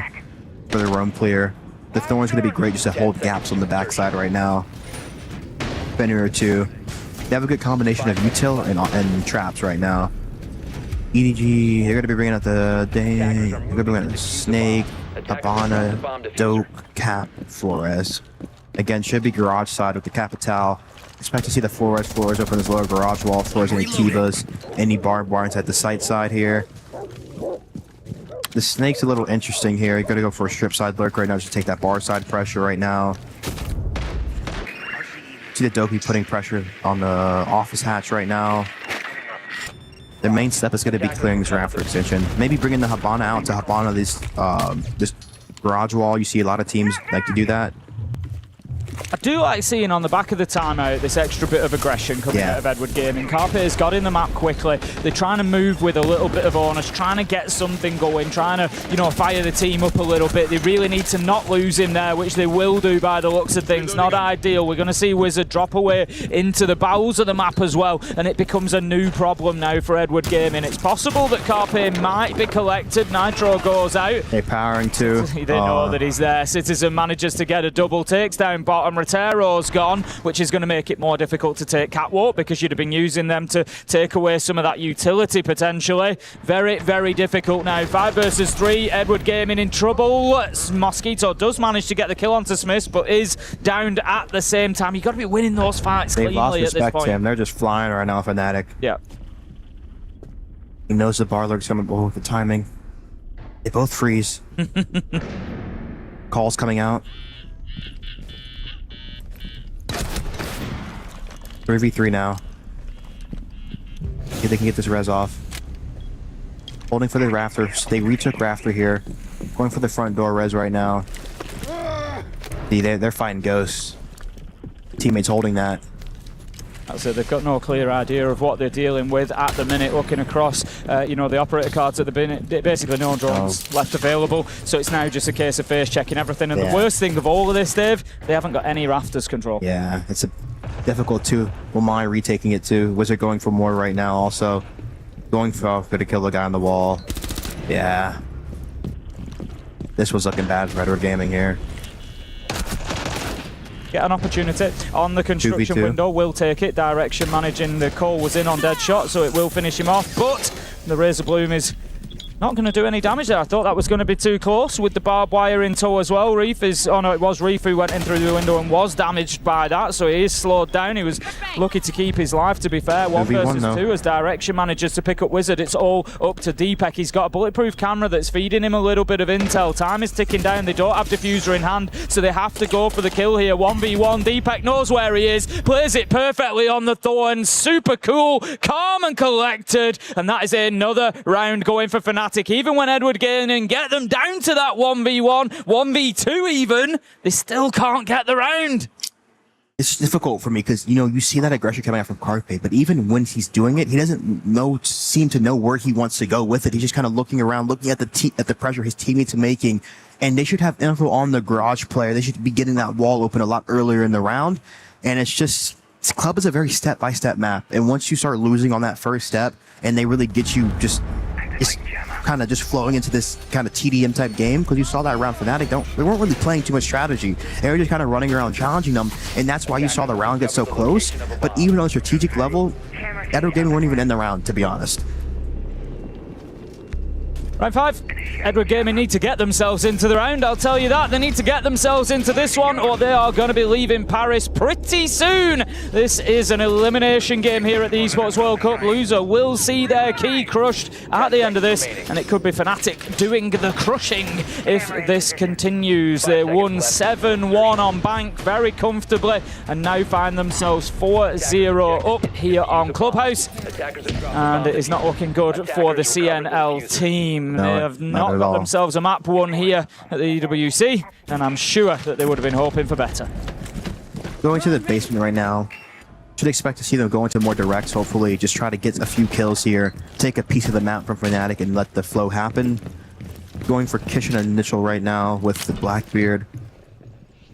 for the roam clear. The Thorn's going to be great just to hold gaps on the backside right now. Spinner or two. They have a good combination of util and traps right now. EDG, they're going to be bringing out the Day, they're going to be bringing out the Snake, Habana, Dope, Cap, Flores. Again, should be garage side with the Capital. Expect to see the Flores open this lower garage wall. Flores any Kivas, any barbed wire inside the site side here. The Snake's a little interesting here. You're going to go for a strip side lurk right now just to take that bar side pressure right now. See the Dopey putting pressure on the office hatch right now. Their main step is going to be clearing this rafter extension. Maybe bringing the Habana out to Habana this garage wall. You see a lot of teams like to do that. I do like seeing on the back of the timeout this extra bit of aggression coming out of Edward Gaming. Carpe's got in the map quickly. They're trying to move with a little bit of onus, trying to get something going, trying to, you know, fire the team up a little bit. They really need to not lose him there, which they will do by the looks of things. Not ideal. We're going to see Wizard drop away into the bowels of the map as well, and it becomes a new problem now for Edward Gaming. It's possible that Carpe might be collected. Nitro goes out. They're powering too. They know that he's there. Citizen manages to get a double, takes down bottom. Rotero's gone, which is going to make it more difficult to take Catwalk because you'd have been using them to take away some of that utility potentially. Very, very difficult now. 5 versus 3. Edward Gaming in trouble. Mosquito does manage to get the kill onto Smiths, but is downed at the same time. You've got to be winning those fights They've cleanly lost at this respect point. to him. They're just flying right now, Fnatic. Yeah. He knows the bar lurk's coming. Oh, the timing. They both freeze. Calls coming out. 3v3 now. See if they can get this res off. Holding for the rafter. They retook rafter here. Going for the front door res right now. See, they're fighting ghosts. Teammates holding that. That's it. They've got no clear idea of what they're dealing with at the minute. Looking across, you know, the operator cards at the minute, basically no drones left available. So it's now just a case of face checking everything. And the worst thing of all of this, Dave, they haven't got any rafters control. Yeah, it's a difficult too. Wamai retaking it too. Wizard going for more right now. Also going for gonna kill the guy on the wall. Yeah, this was looking bad for Edward Gaming here. Get an opportunity on the construction 2v2. window, will take it. Direction managing the call was in on dead shot, so it will finish him off. But the Razor Bloom is not going to do any damage there. I thought that was going to be too close with the barbed wire in tow as well. Reef is, oh no, it was Reef who went in through the window and was damaged by that, so he is slowed down. He was lucky to keep his life, to be fair. 1 versus 2 as Direction manages to pick up Wizard. It's all up to Deepak. He's got a bulletproof camera that's feeding him a little bit of intel. Time is ticking down. They don't have diffuser in hand, so they have to go for the kill here. 1v1. Deepak knows where he is, plays it perfectly on the Thorn. Super cool, calm and collected, and that is another round going for Fnatic. Even when Edward Gaming get them down to that 1v1, 1v2 even, they still can't get the round. It's difficult for me because, you know, you see that aggression coming out from Carpe, but even when he's doing it, he doesn't seem to know where he wants to go with it. He's just kind of looking around, looking at the pressure his teammates are making, and they should have info on the garage player. They should be getting that wall open a lot earlier in the round, and it's just, this club is a very step-by-step map, and once you start losing on that first step, and they really get you just kind of just flowing into this kind of TDM type game, because you saw that around Fnatic, they weren't really playing too much strategy. They were just kind of running around challenging them, and that's why you saw the round get so close. But even on a strategic level, Edward Gaming weren't even in the round, to be honest. Round 5, Edward Gaming need to get themselves into the round, I'll tell you that. They need to get themselves into this one or they are going to be leaving Paris pretty soon. This is an elimination game here at the Esports World Cup. Loser will see their key crushed at the end of this, and it could be Fnatic doing the crushing if this continues. They won 7-1 on Bank very comfortably and now find themselves 4-0 up here on Clubhouse, and it is not looking good for the CNL team. No, they have not not at got all. themselves a map won here at the EWC, and I'm sure that they would have been hoping for better. Going to the basement right now. Should expect to see them go into more directs, hopefully. Just try to get a few kills here. Take a piece of the map from Fnatic and let the flow happen. Going for Kitchen initial right now with the Blackbeard.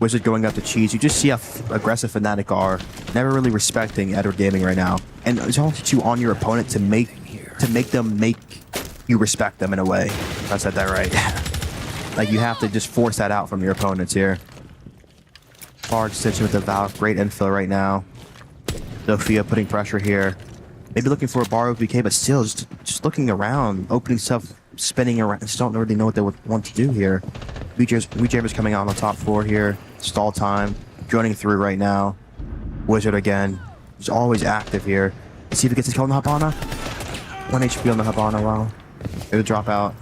Wizard going up to Cheese. You just see how aggressive Fnatic are. Never really respecting Edward Gaming right now. And it's all you on your opponent to make them make you respect them in a way. If I said that right. Like, you have to just force that out from your opponents here. Hard stitching with the Valve. Great infill right now. Sophia putting pressure here. Maybe looking for a bar of BK, but still just looking around, opening stuff, spinning around. Just don't really know what they would want to do here. VJammer's coming out on the top floor here. Stall time. Joining through right now. Wizard again. He's always active here. Let's see if he gets his kill on the Habana. 1 HP on the Habana. Wow. It'll drop out.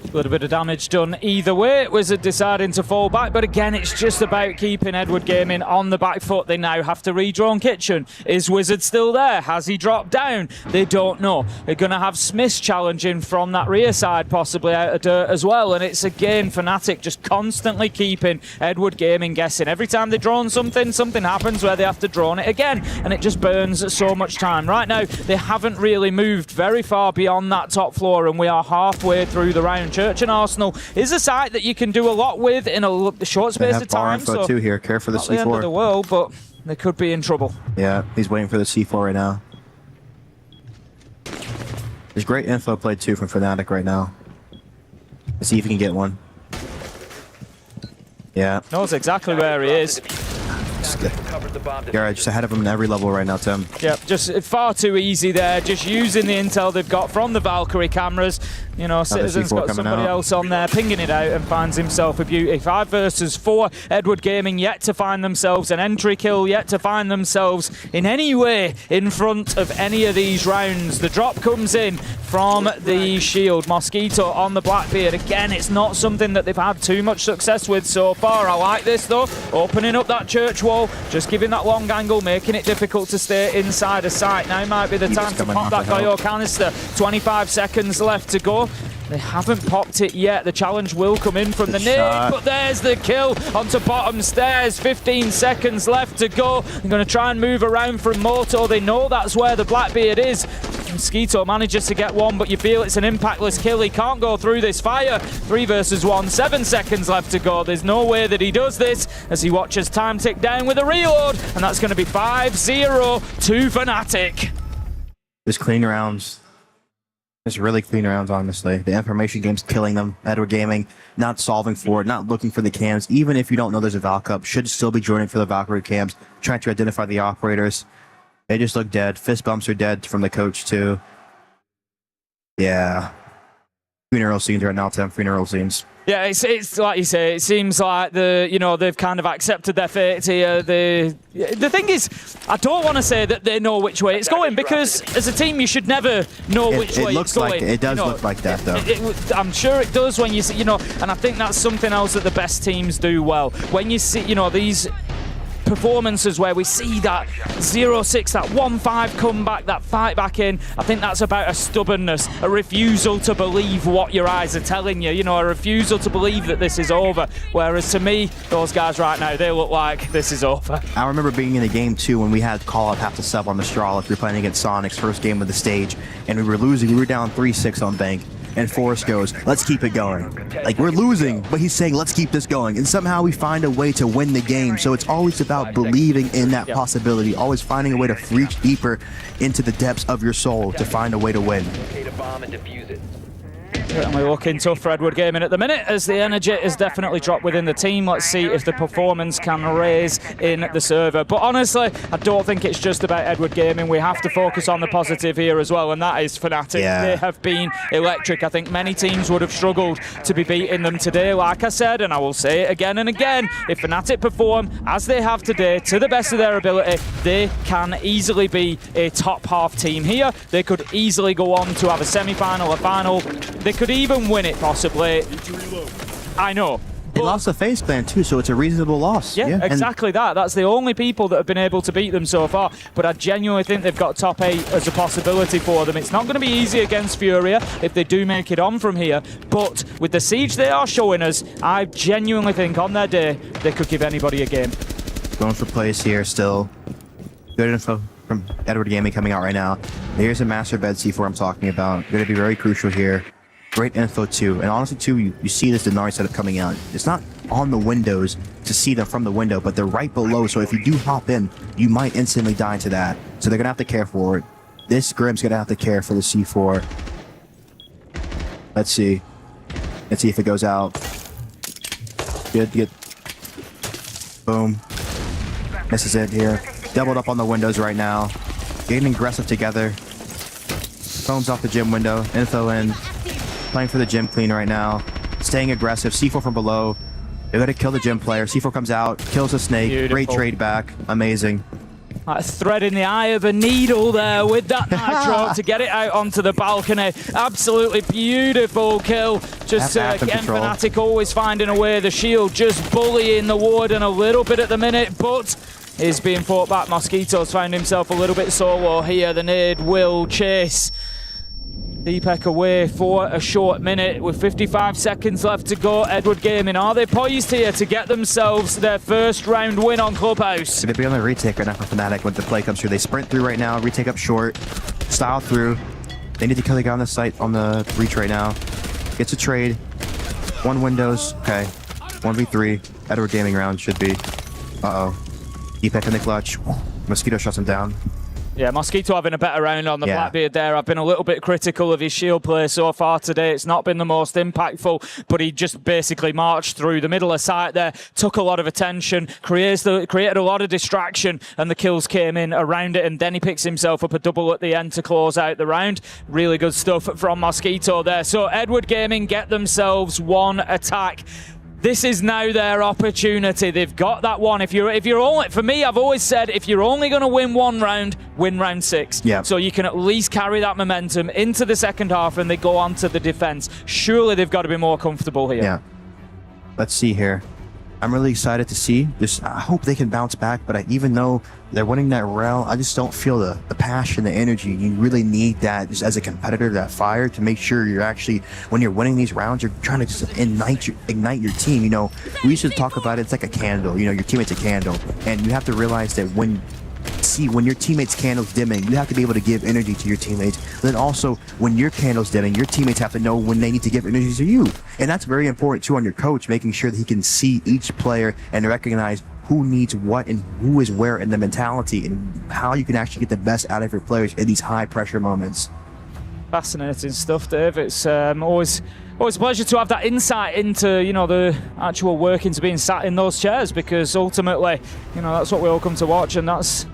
A little bit of damage done either way. Wizard deciding to fall back, but again, it's just about keeping Edward Gaming on the back foot. They now have to redraw Kitchen. Is Wizard still there? Has he dropped down? They don't know. They're going to have Smiths challenging from that rear side, possibly out of dirt as well, and it's again Fnatic just constantly keeping Edward Gaming guessing. Every time they draw on something, something happens where they have to draw on it again, and it just burns so much time. Right now, they haven't really moved very far beyond that top floor, and we are halfway through the round. Church and Arsenal is a site that you can do a lot with in a short space of time. So too here. Care for the not the end of C4. the world, but they could be in trouble. Yeah, he's waiting for the C4 right now. There's great info played too from Fnatic right now. Let's see if he can get one. Yeah. Knows exactly where he is. Garrett just ahead of him in every level right now, Tim. Yep, just far too easy there. Just using the intel they've got from the Valkyrie cameras. You know, Citizen's got somebody else on there pinging it out and finds himself a beauty. 5 versus 4. Edward Gaming yet to find themselves an entry kill, yet to find themselves in any way in front of any of these rounds. The drop comes in from the shield. Mosquito on the Blackbeard. Again, it's not something that they've had too much success with so far. I like this though. Opening up that church wall, just giving that long angle, making it difficult to stay inside a sight. Now might be the time to pop that Goyo canister. 25 seconds left to go. They haven't popped it yet. The challenge will come in from the nade, but there's the kill onto bottom stairs. 15 seconds left to go. They're going to try and move around from Moto. They know that's where the Blackbeard is. Mosquito manages to get one, but you feel it's an impactless kill. He can't go through this fire. 3 versus 1, 7 seconds left to go. There's no way that he does this as he watches time tick down with a reload, and that's going to be 5-0 to Fnatic. Just clean rounds. Just really clean rounds, honestly. The information game's killing them. Edward Gaming not solving for it, not looking for the cams. Even if you don't know there's a Val Cup, should still be joining for the Valkyrie cams, trying to identify the operators. They just look dead. Fist bumps are dead from the coach, too. Yeah. Funeral scenes right now, Tim. Funeral scenes. Yeah, it's like you say, it seems like they've kind of accepted their fate here. The thing is, I don't want to say that they know which way it's going, because as a team you should never know which way it's going. It does look like that, though. I'm sure it does when you see, and I think that's something else that the best teams do well. When you see, these performances where we see that 0-6, that 1-5 comeback, that fight back in, I think that's about a stubbornness, a refusal to believe what your eyes are telling you, a refusal to believe that this is over. Whereas to me, those guys right now, they look like this is over. I remember being in the game too when we had call-up half to sub on Mistral if we were playing against Sonic's first game of the stage, and we were losing. We were down 3-6 on Bank. And Forrest goes, let's keep it going. Like, we're losing, but he's saying, let's keep this going. And somehow we find a way to win the game. So it's always about believing in that possibility, always finding a way to reach deeper into the depths of your soul to find a way to win. Certainly looking tough for Edward Gaming at the minute, as the energy has definitely dropped within the team. Let's see if the performance can raise in the server. But honestly, I don't think it's just about Edward Gaming. We have to focus on the positive here as well, and that is Fnatic. Yeah. They have been electric. I think many teams would have struggled to be beating them today. Like I said, and I will say it again and again, if Fnatic perform as they have today, to the best of their ability, they can easily be a top half team here. They could easily go on to have a semi-final, a final. They could even win it, possibly. I know. They lost the FaZe clan too, so it's a reasonable loss. Yeah, exactly that. That's the only people that have been able to beat them so far. But I genuinely think they've got top 8 as a possibility for them. It's not going to be easy against Furia if they do make it on from here. But with the siege they are showing us, I genuinely think on their day, they could give anybody a game. Going for plays here still. Good info from Edward Gaming coming out right now. Here's a master bed C4 I'm talking about. Going to be very crucial here. Great info too. And honestly too, you see this Denari setup coming out. It's not on the windows to see them from the window, but they're right below. So if you do hop in, you might instantly die to that. So they're going to have to care for it. This Grim's going to have to care for the C4. Let's see. Let's see if it goes out. Good. Boom. Misses it here. Doubled up on the windows right now. Getting aggressive together. Foams off the gym window. Info in. Playing for the gym clean right now. Staying aggressive. C4 from below. They're going to kill the gym player. C4 comes out. Kills the snake. Beautiful. Great trade back. Amazing. A thread in the eye of a needle there with that nitro to get it out onto the balcony. Absolutely beautiful kill. Just again, Fnatic always finding a way. The shield just bullying the Warden a little bit at the minute, but is being fought back. Mosquito's found himself a little bit solo here. The nade will chase Deepek away for a short minute with 55 seconds left to go. Edward Gaming, are they poised here to get themselves their first round win on Clubhouse? Going to be on the retake right now for Fnatic when the play comes through. They sprint through right now, retake up short, style through. They need to kill the guy on the site on the reach right now. Gets a trade. One windows. Okay. 1v3. Edward Gaming round should be. Uh-oh. Deepek in the clutch. Mosquito shuts him down. Yeah, Mosquito having a better round on the Blackbeard there. I've been a little bit critical of his shield play so far today. It's not been the most impactful, but he just basically marched through the middle of site there, took a lot of attention, created a lot of distraction, and the kills came in around it, and then he picks himself up a double at the end to close out the round. Really good stuff from Mosquito there. So Edward Gaming get themselves one attack. This is now their opportunity. They've got that one. If you're only, for me, I've always said, if you're only going to win one round, win round 6. Yeah. So you can at least carry that momentum into the second half and they go on to the defense. Surely they've got to be more comfortable here. Yeah. Let's see here. I'm really excited to see. I hope they can bounce back, but even though they're winning that rel, I just don't feel the passion, the energy. You really need that just as a competitor, that fire to make sure you're actually, when you're winning these rounds, you're trying to just ignite your team. You know, we used to talk about it, it's like a candle. You know, your teammate's a candle, and you have to realize that when your teammates' candle's dimming, you have to be able to give energy to your teammates. Then also, when your candle's dimming, your teammates have to know when they need to give energy to you. And that's very important too on your coach, making sure that he can see each player and recognize who needs what and who is where in the mentality and how you can actually get the best out of your players in these high pressure moments. Fascinating stuff, Dave. It's always a pleasure to have that insight into, you know, the actual workings of being sat in those chairs, because ultimately, you know, that's what we all come to watch, and that's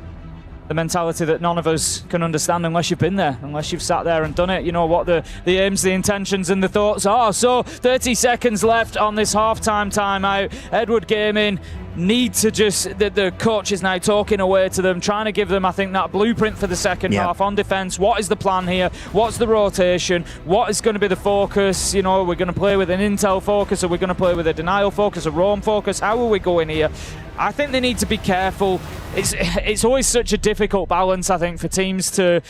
the mentality that none of us can understand unless you've been there, unless you've sat there and done it. You know what the aims, the intentions and the thoughts are. So 30 seconds left on this half-time timeout. Edward Gaming need to just, the coach is now talking away to them, trying to give them, I think, that blueprint for the second half on defense. What is the plan here? What's the rotation? What is going to be the focus? You know, we're going to play with an intel focus, or we're going to play with a denial focus, a roam focus? How are we going here? I think they need to be careful. It's always such a difficult balance, I think, for teams to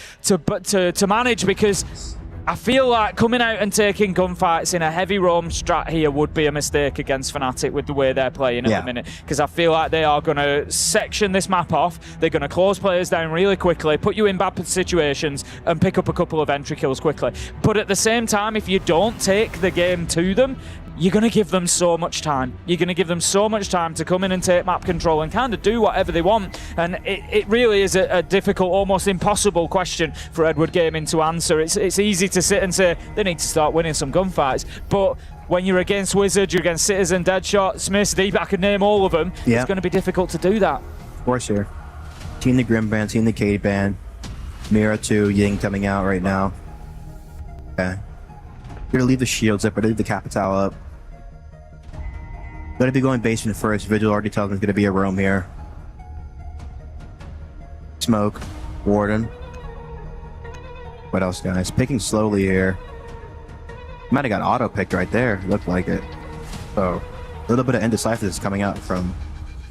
manage, because I feel like coming out and taking gunfights in a heavy roam strat here would be a mistake against Fnatic with the way they're playing at the minute, because I feel like they are going to section this map off. They're going to close players down really quickly, put you in bad situations, and pick up a couple of entry kills quickly. But at the same time, if you don't take the game to them, you're going to give them so much time. You're going to give them so much time to come in and take map control and kind of do whatever they want. And it really is a difficult, almost impossible question for Edward Gaming to answer. It's easy to sit and say they need to start winning some gunfights. But when you're against Wizard, you're against Citizen, Deadshot, Smith, Deep, I could name all of them. Yeah. It's going to be difficult to do that. Of course here. Team the Grim Band, Team the Cade Band. Mira 2, Ying coming out right now. Okay. Gonna leave the shields up, but leave the Capital up. Gonna be going basement first. Vigil already tells me it's gonna be a roam here. Smoke. Warden. What else, guys? Picking slowly here. Might have got auto-picked right there. Looked like it. So, a little bit of indecisiveness coming out from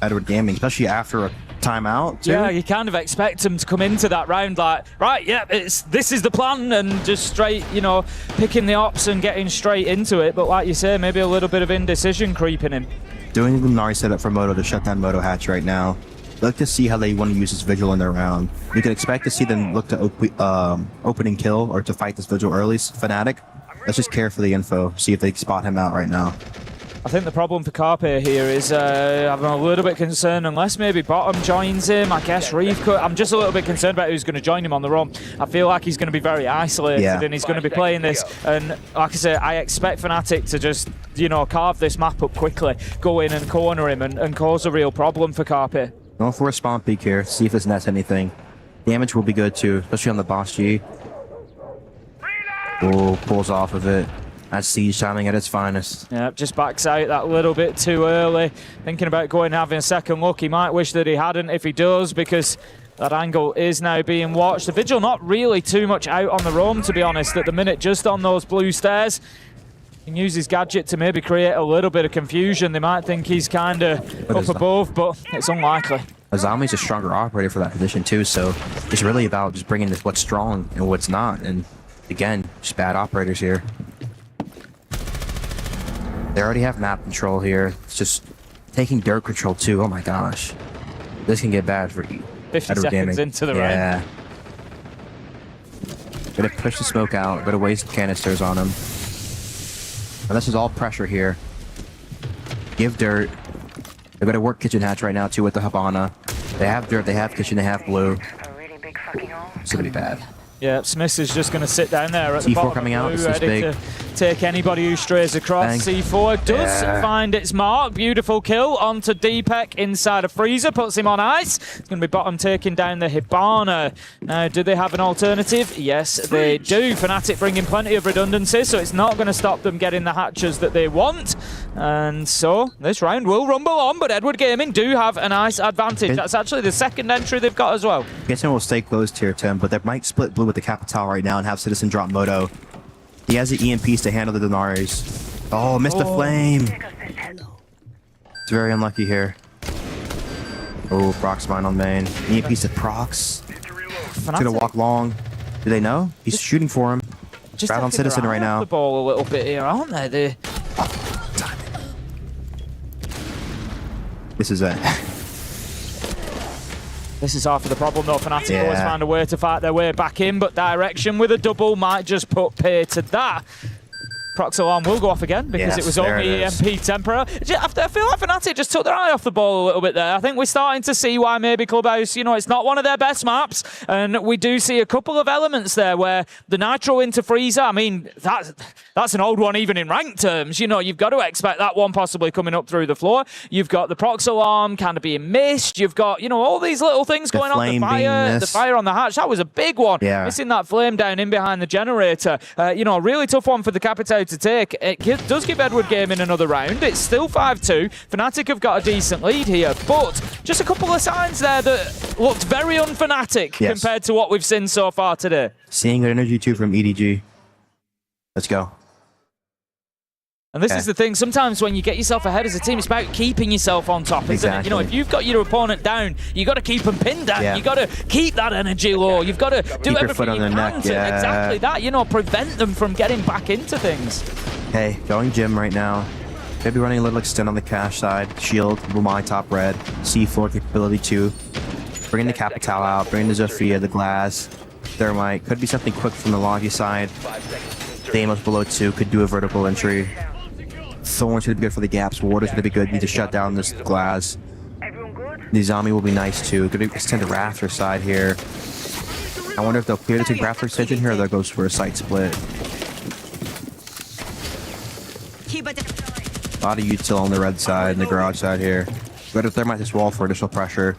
Edward Gaming, especially after a timeout, too. Yeah, you kind of expect them to come into that round like, right, yeah, this is the plan, and just straight, you know, picking the ops and getting straight into it. But like you say, maybe a little bit of indecision creeping in. Doing the Nari setup for Moto to shut down Moto Hatch right now. Look to see how they want to use this Vigil in their round. You can expect to see them look to opening kill or to fight this Vigil early. Fnatic, let's just care for the info, see if they spot him out right now. I think the problem for Carpe here is I'm a little bit concerned, unless maybe Bottom joins him. I guess Reeve could. I'm just a little bit concerned about who's going to join him on the run. I feel like he's going to be very isolated, and he's going to be playing this. And like I say, I expect Fnatic to just, you know, carve this map up quickly, go in and corner him and cause a real problem for Carpe. Going for a spawn peek here, see if this nets anything. Damage will be good too, especially on the Boss G. Oh, pulls off of it. That's siege timing at its finest. Yeah, just backs out that little bit too early. Thinking about going and having a second look. He might wish that he hadn't if he does, because that angle is now being watched. The Vigil not really too much out on the roam, to be honest, at the minute, just on those blue stairs. He can use his gadget to maybe create a little bit of confusion. They might think he's kind of up above, but it's unlikely. Azami's a stronger operator for that position too, so it's really about just bringing this what's strong and what's not. And again, just bad operators here. They already have map control here. It's just taking dirt control too. Oh my gosh. This can get bad for 50 Edward seconds Gaming. into the round. Gonna push the smoke out, gonna waste canisters on him. And this is all pressure here. Give dirt. They're gonna work kitchen hatch right now too with the Habana. They have dirt, they have kitchen, they have blue. It's gonna be bad. Yeah, Smith is just going to sit down there at the C4 bottom coming of out, blue, this is ready big. to take anybody who strays across. Bang. C4 does find its mark. Beautiful kill onto Deepek inside a freezer, puts him on ice. It's going to be Bottom taking down the Hibana. Now, do they have an alternative? Yes, they do. Fnatic bringing plenty of redundancy, so it's not going to stop them getting the hatches that they want. And so, this round will rumble on, but Edward Gaming do have a nice advantage. That's actually the second entry they've got as well. Kitchen will stay close tier 10, but they might split blue with the Capital right now and have Citizen drop Moto. He has the EMPs to handle the Denaris. Oh, missed the flame. It's very unlucky here. Oh, Prox mine on main. EMPs to Prox. He's gonna walk long. Do they know? He's shooting for him. Just right on Citizen right now. The ball a little bit here, aren't they? This is it. This is half of the problem though. Fnatic Yeah. always find a way to fight their way back in, but Direction with a double might just put pay to that. Prox alarm will go off again because Yes, it was there only it is. EMP temporary. I feel like Fnatic just took their eye off the ball a little bit there. I think we're starting to see why maybe Clubhouse, you know, it's not one of their best maps, and we do see a couple of elements there where the Nitro into Freezer, I mean, that's an old one even in ranked terms. You know, you've got to expect that one possibly coming up through the floor. You've got the Prox alarm kind of being missed. You've got, you know, all these little things going on. The fire on the hatch, that was a big one. Yeah. Missing that flame down in behind the generator. You know, a really tough one for the Capitao to take. It does give Edward Gaming another round. It's still 5-2. Fnatic have got a decent lead here, but just a couple of signs there that looked very un-Fnatic compared to what we've seen so far today. Seeing good energy too from EDG. Let's go. And this is the thing, sometimes when you get yourself ahead as a team, it's about keeping yourself on top, isn't it? You know, if you've got your opponent down, you got to keep them pinned down. You got to keep that energy low. You've got to do everything you can to exactly that, you know, prevent them from getting back into things. Hey, going Jim right now. Maybe running a little extend on the cash side. Shield, my top red. C4 capability 2. Bringing the Capital out, bringing the Zofia, the Glass. Thermite. Could be something quick from the Logi side. Deimos below 2 could do a vertical entry. Thorn's gonna be good for the gaps. Water's gonna be good. Need to shut down this glass. The zombie will be nice too. Gonna extend the rafter side here. I wonder if they'll clear the two rafter extension here or they'll go for a site split. A lot of util on the red side and the garage side here. Go to thermite this wall for additional pressure.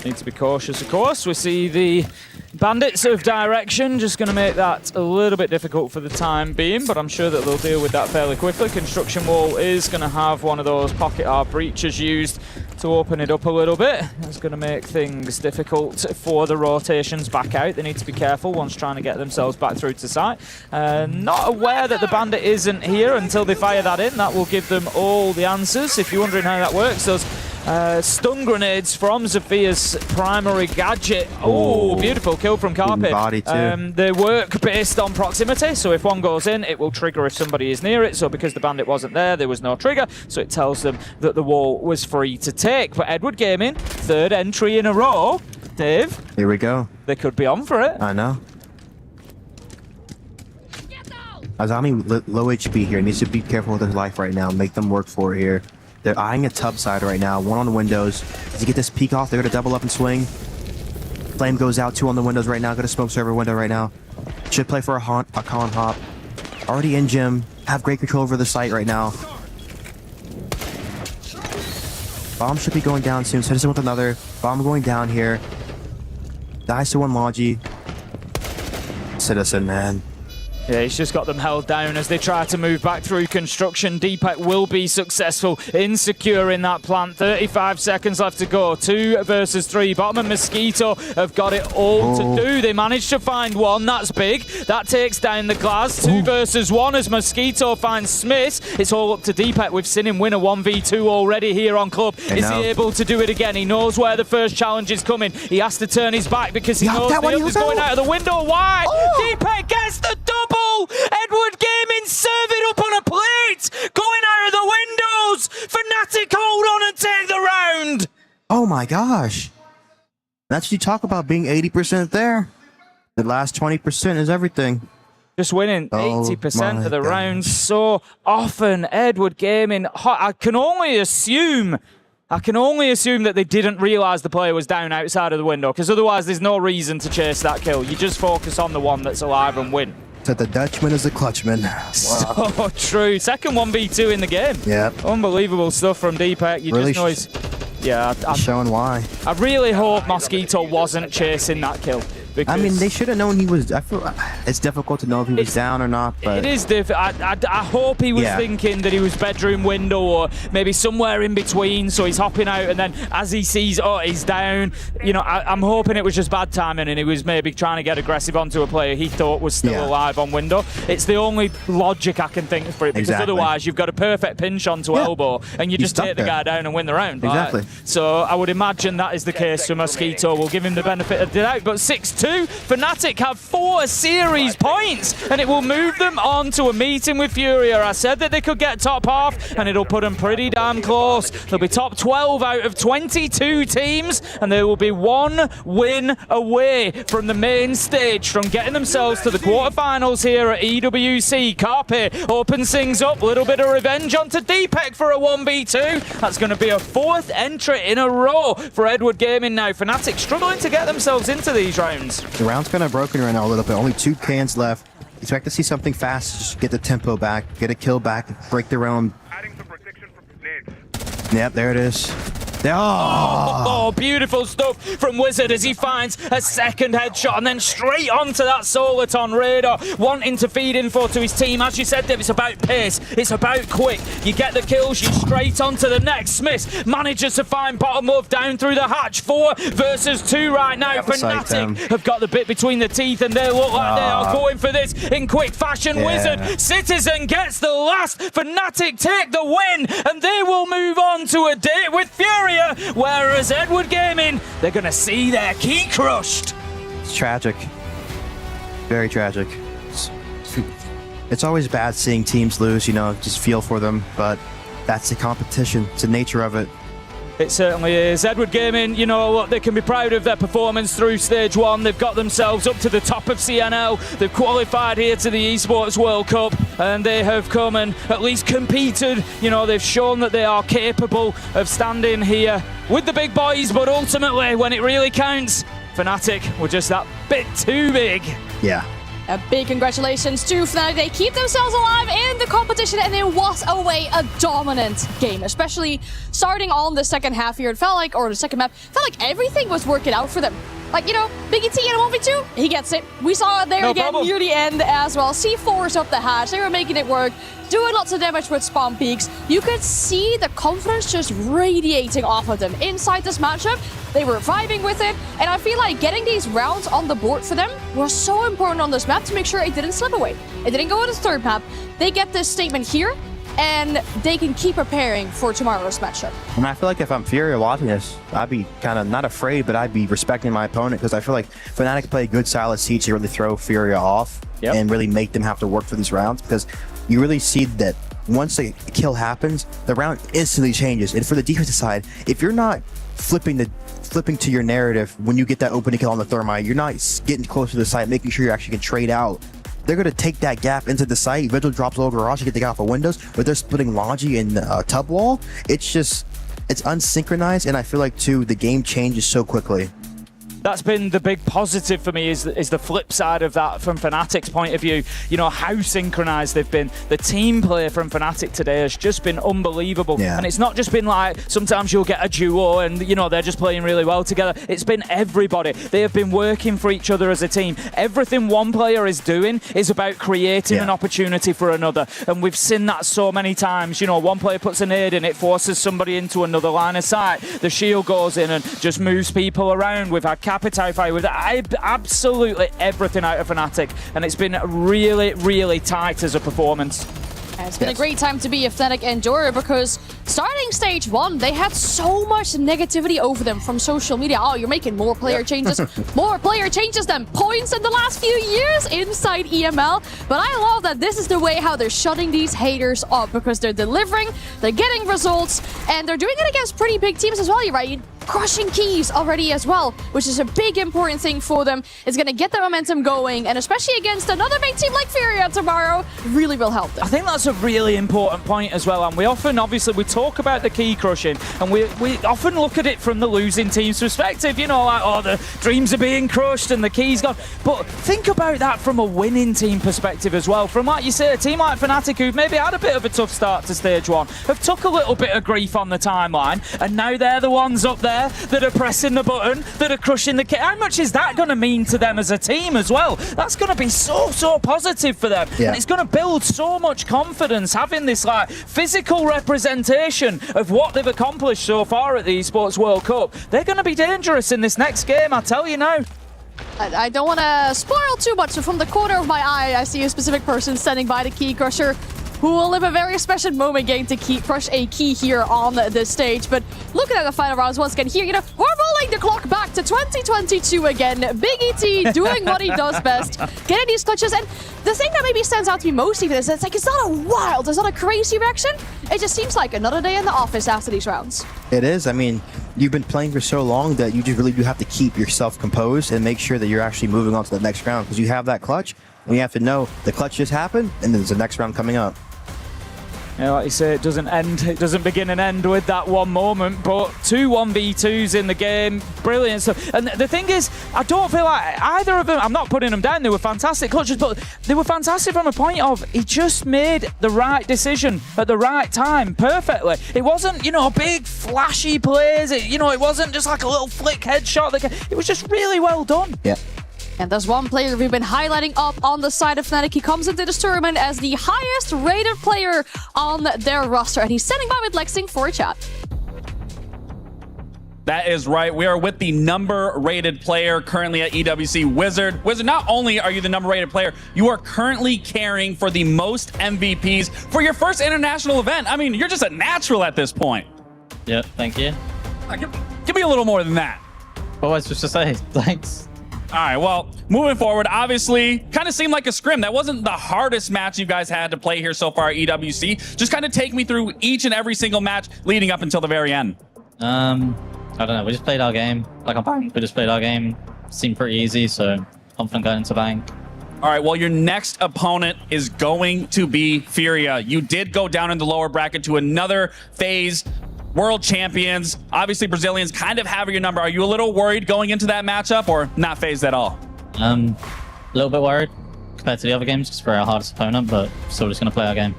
Need to be cautious, of course. We see the bandits of direction, just going to make that a little bit difficult for the time being, but I'm sure that they'll deal with that fairly quickly. Construction wall is going to have one of those pocket arc breaches used to open it up a little bit. That's going to make things difficult for the rotations back out. They need to be careful once trying to get themselves back through to site. Not aware that the bandit isn't here until they fire that in. That will give them all the answers. If you're wondering how that works, those stun grenades from Zephyr's primary gadget. Oh, beautiful kill from Carpe. Body too. They work based on proximity, so if one goes in, it will trigger if somebody is near it. So because the bandit wasn't there, there was no trigger, so it tells them that the wall was free to take. But Edward Gaming, third entry in a row. Dave. Here we go. They could be on for it. I know. Azami low HP here. Needs to be careful with his life right now. Make them work for it here. They're eyeing a tub side right now. One on the windows. Does he get this peek off? They're going to double up and swing. Flame goes out. Two on the windows right now. Going to smoke server window right now. Should play for a con hop. Already in gym. Have great control over the site right now. Bomb should be going down soon. Citizen with another. Bomb going down here. Dies to one Logi. Citizen, man. Yeah, he's just got them held down as they try to move back through construction. Deepak will be successful in securing that plant. 35 seconds left to go. 2 versus 3. Bottom and Mosquito have got it all to do. They managed to find one. That's big. That takes down the glass. 2 versus 1 as Mosquito finds Smith. It's all up to Deepak. We've seen him win a 1v2 already here on Club. Is he able to do it again? He knows where the first challenge is coming. He has to turn his back because he knows the other's going out of the window. Why? Deepak gets the double! Edward Gaming serve it up on a plate! Going out of the windows! Fnatic hold on and take the round! Oh my gosh. That's what you talk about being 80% there. The last 20% is everything. Just winning 80% of the rounds so often. Edward Gaming, I can only assume that they didn't realise the player was down outside of the window, because otherwise there's no reason to chase that kill. You just focus on the one that's alive and win. So the Dutchman is the Clutchman. Wow. So true. Second 1v2 in the game. Yep. Unbelievable stuff from Deepak. You really just know he's... Yeah. I'm showing why. I really hope Mosquito wasn't chasing that kill. I mean, they should have known he was... I feel it's difficult to know if he was down or not, but... It is difficult. I hope he was thinking that he was bedroom window or maybe somewhere in between, so he's hopping out, and then as he sees, oh, he's down, you know, I'm hoping it was just bad timing and he was maybe trying to get aggressive onto a player he thought was still alive on window. It's the only logic I can think for it, because otherwise you've got a perfect pinch onto elbow and you just take the guy down and win the round. Exactly. Right? So I would imagine that is the case for Mosquito. We'll give him the benefit of the doubt, but 6-2. Fnatic have 4 series points, and it will move them on to a meeting with Furia. I said that they could get top half, and it'll put them pretty damn close. They'll be top 12 out of 22 teams, and they will be 1 win away from the main stage, from getting themselves to the quarterfinals here at EWC. Carpe opens things up, a little bit of revenge onto Deepak for a 1v2. That's going to be a 4th entry in a row for Edward Gaming now. Fnatic struggling to get themselves into these rounds. The round's kind of broken right now a little bit. Only 2 cans left. Expect to see something fast. Just get the tempo back, get a kill back, break the round. Yep, there it is. Oh, beautiful stuff from Wizard as he finds a second headshot and then straight onto that Soliton radar, wanting to feed info to his team. As you said, Dave, it's about pace, it's about quick. You get the kills, you straight onto the next. Smith manages to find bottom love down through the hatch. 4 versus 2 right now. Fnatic have got the bit between the teeth and they look like they are going for this in quick fashion. Wizard, Citizen gets the last. Fnatic take the win and they will move on to a date with Fury. Whereas Edward Gaming, they're going to see their key crushed. It's tragic. Very tragic. It's always bad seeing teams lose, you know, just feel for them, but that's the competition. It's the nature of it. It certainly is. Edward Gaming, you know what, they can be proud of their performance through stage 1. They've got themselves up to the top of CNL. They've qualified here to the Esports World Cup, and they have come and at least competed. You know, they've shown that they are capable of standing here with the big boys, but ultimately, when it really counts, Fnatic were just that bit too big. Yeah. A big congratulations to Fnatic. They keep themselves alive in the competition, and it was a dominant game, especially starting on the second half here. It felt like, or the second map, felt like everything was working out for them. Like, you know, Biggie T in a 1v2, he gets it. We saw it there again near the end as well. C4's up the hatch, they were making it work, doing lots of damage with spawn peaks. You could see the confidence just radiating off of them inside this matchup. They were vibing with it, and I feel like getting these rounds on the board for them was so important on this map to make sure it didn't slip away. It didn't go to the third map. They get this statement here, and they can keep preparing for tomorrow's matchup. And I feel like if I'm Furia watching this, I'd be kind of not afraid, but I'd be respecting my opponent, because I feel like Fnatic play a good style of siege to really throw Furia off and really make them have to work for these rounds, because you really see that once a kill happens, the round instantly changes. And for the defensive side, if you're not flipping to your narrative when you get that opening kill on the Thermite, you're not getting close to the site, making sure you actually can trade out. They're going to take that gap into the site. Vigil drops low garage to get the guy off of windows, but they're splitting Logi and Tub Wall. It's unsynchronized, and I feel like too the game changes so quickly. That's been the big positive for me, is the flip side of that from Fnatic's point of view. You know, how synchronized they've been. The team play from Fnatic today has just been unbelievable. Yeah. And it's not just been like, sometimes you'll get a duo and, you know, they're just playing really well together. It's been everybody. They have been working for each other as a team. Everything one player is doing is about creating an opportunity for another. And we've seen that so many times. You know, one player puts a nade in, it forces somebody into another line of sight. The shield goes in and just moves people around. We've had Capitao fight with absolutely everything out of Fnatic, and it's been really, really tight as a performance. And it's been a great time to be a Fnatic enjoyer, because starting stage 1, they had so much negativity over them from social media. Oh, you're making more player changes. More player changes than points in the last few years inside EML. But I love that this is the way how they're shutting these haters up, because they're delivering, they're getting results, and they're doing it against pretty big teams as well, right? Crushing keys already as well, which is a big important thing for them. It's going to get the momentum going, and especially against another big team like Furia tomorrow, really will help them. I think that's a really important point as well, and we often, obviously, we talk about the key crushing, and we often look at it from the losing team's perspective, you know, like, oh, the dreams are being crushed and the key's gone. But think about that from a winning team perspective as well. From, like you say, a team like Fnatic, who've maybe had a bit of a tough start to stage 1, have took a little bit of grief on the timeline, and now they're the ones up there that are pressing the button, that are crushing the kit. How much is that going to mean to them as a team as well? That's going to be so positive for them. And it's going to build so much confidence, having this like physical representation of what they've accomplished so far at the Esports World Cup. They're going to be dangerous in this next game, I tell you now. I don't want to spoil too much, but from the corner of my eye, I see a specific person standing by the key crusher, who will live a very special moment getting to crush a key here on this stage. But looking at the final rounds once again here, you know, we're rolling the clock back to 2022 again. Big ET doing what he does best, getting these clutches. And the thing that maybe stands out to me most even is it's like, it's not a wild, it's not a crazy reaction. It just seems like another day in the office after these rounds. It is. I mean, you've been playing for so long that you just really do have to keep yourself composed and make sure that you're actually moving on to the next round, because you have that clutch, and you have to know the clutch just happened, and there's the next round coming up. Yeah, like you say, it doesn't begin and end with that one moment, but 2 1v2s in the game, brilliant stuff. And the thing is, I don't feel like either of them, I'm not putting them down, they were fantastic clutches, but they were fantastic from a point of, he just made the right decision at the right time, perfectly. It wasn't, you know, big flashy plays, it wasn't just like a little flick headshot, it was just really well done. Yeah. And there's one player we've been highlighting up on the side of Fnatic. He comes into this tournament as the highest rated player on their roster, and he's standing by with Lexing for a chat. That is right. We are with the number-rated player currently at EWC, Wizard. Wizard, not only are you the number-rated player, you are currently carrying for the most MVPs for your first international event. I mean, you're just a natural at this point. Yeah, thank you. Give me a little more than that. What was just to say? Thanks. All right, well, moving forward, obviously, kind of seemed like a scrim. That wasn't the hardest match you guys had to play here so far at EWC. Just kind of take me through each and every single match leading up until the very end. I don't know. We just played our game. Like on Bank, we just played our game. Seemed pretty easy, so confident going into Bank. All right, well, your next opponent is going to be Furia. You did go down in the lower bracket to another phase. World champions. Obviously, Brazilians kind of have your number. Are you a little worried going into that matchup or not phased at all? A little bit worried compared to the other games because we're our hardest opponent, but still just going to play our game.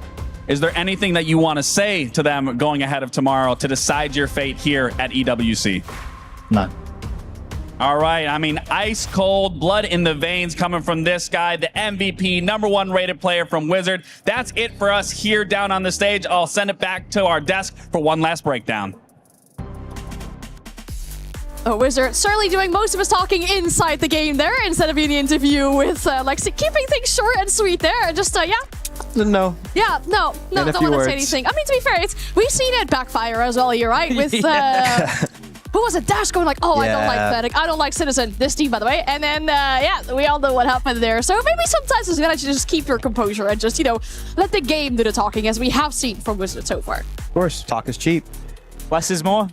Is there anything that you want to say to them going ahead of tomorrow to decide your fate here at EWC? No. All right, I mean, ice cold, blood in the veins coming from this guy, the MVP, #1 rated player from Wizard. That's it for us here down on the stage. I'll send it back to our desk for one last breakdown. Wizard certainly doing most of his talking inside the game there instead of in the interview with Lexi, keeping things short and sweet there. And just, yeah. No. Yeah, no, don't want to say anything. I mean, to be fair, we've seen it backfire as well, you're right, with... Who was it? Dash going like, oh, I don't like Fnatic. I don't like Citizen. This team, by the way. And then, yeah, we all know what happened there. So maybe sometimes it's better to just keep your composure and just, you know, let the game do the talking, as we have seen from Wizard so far. Of course, talk is cheap. Less is more.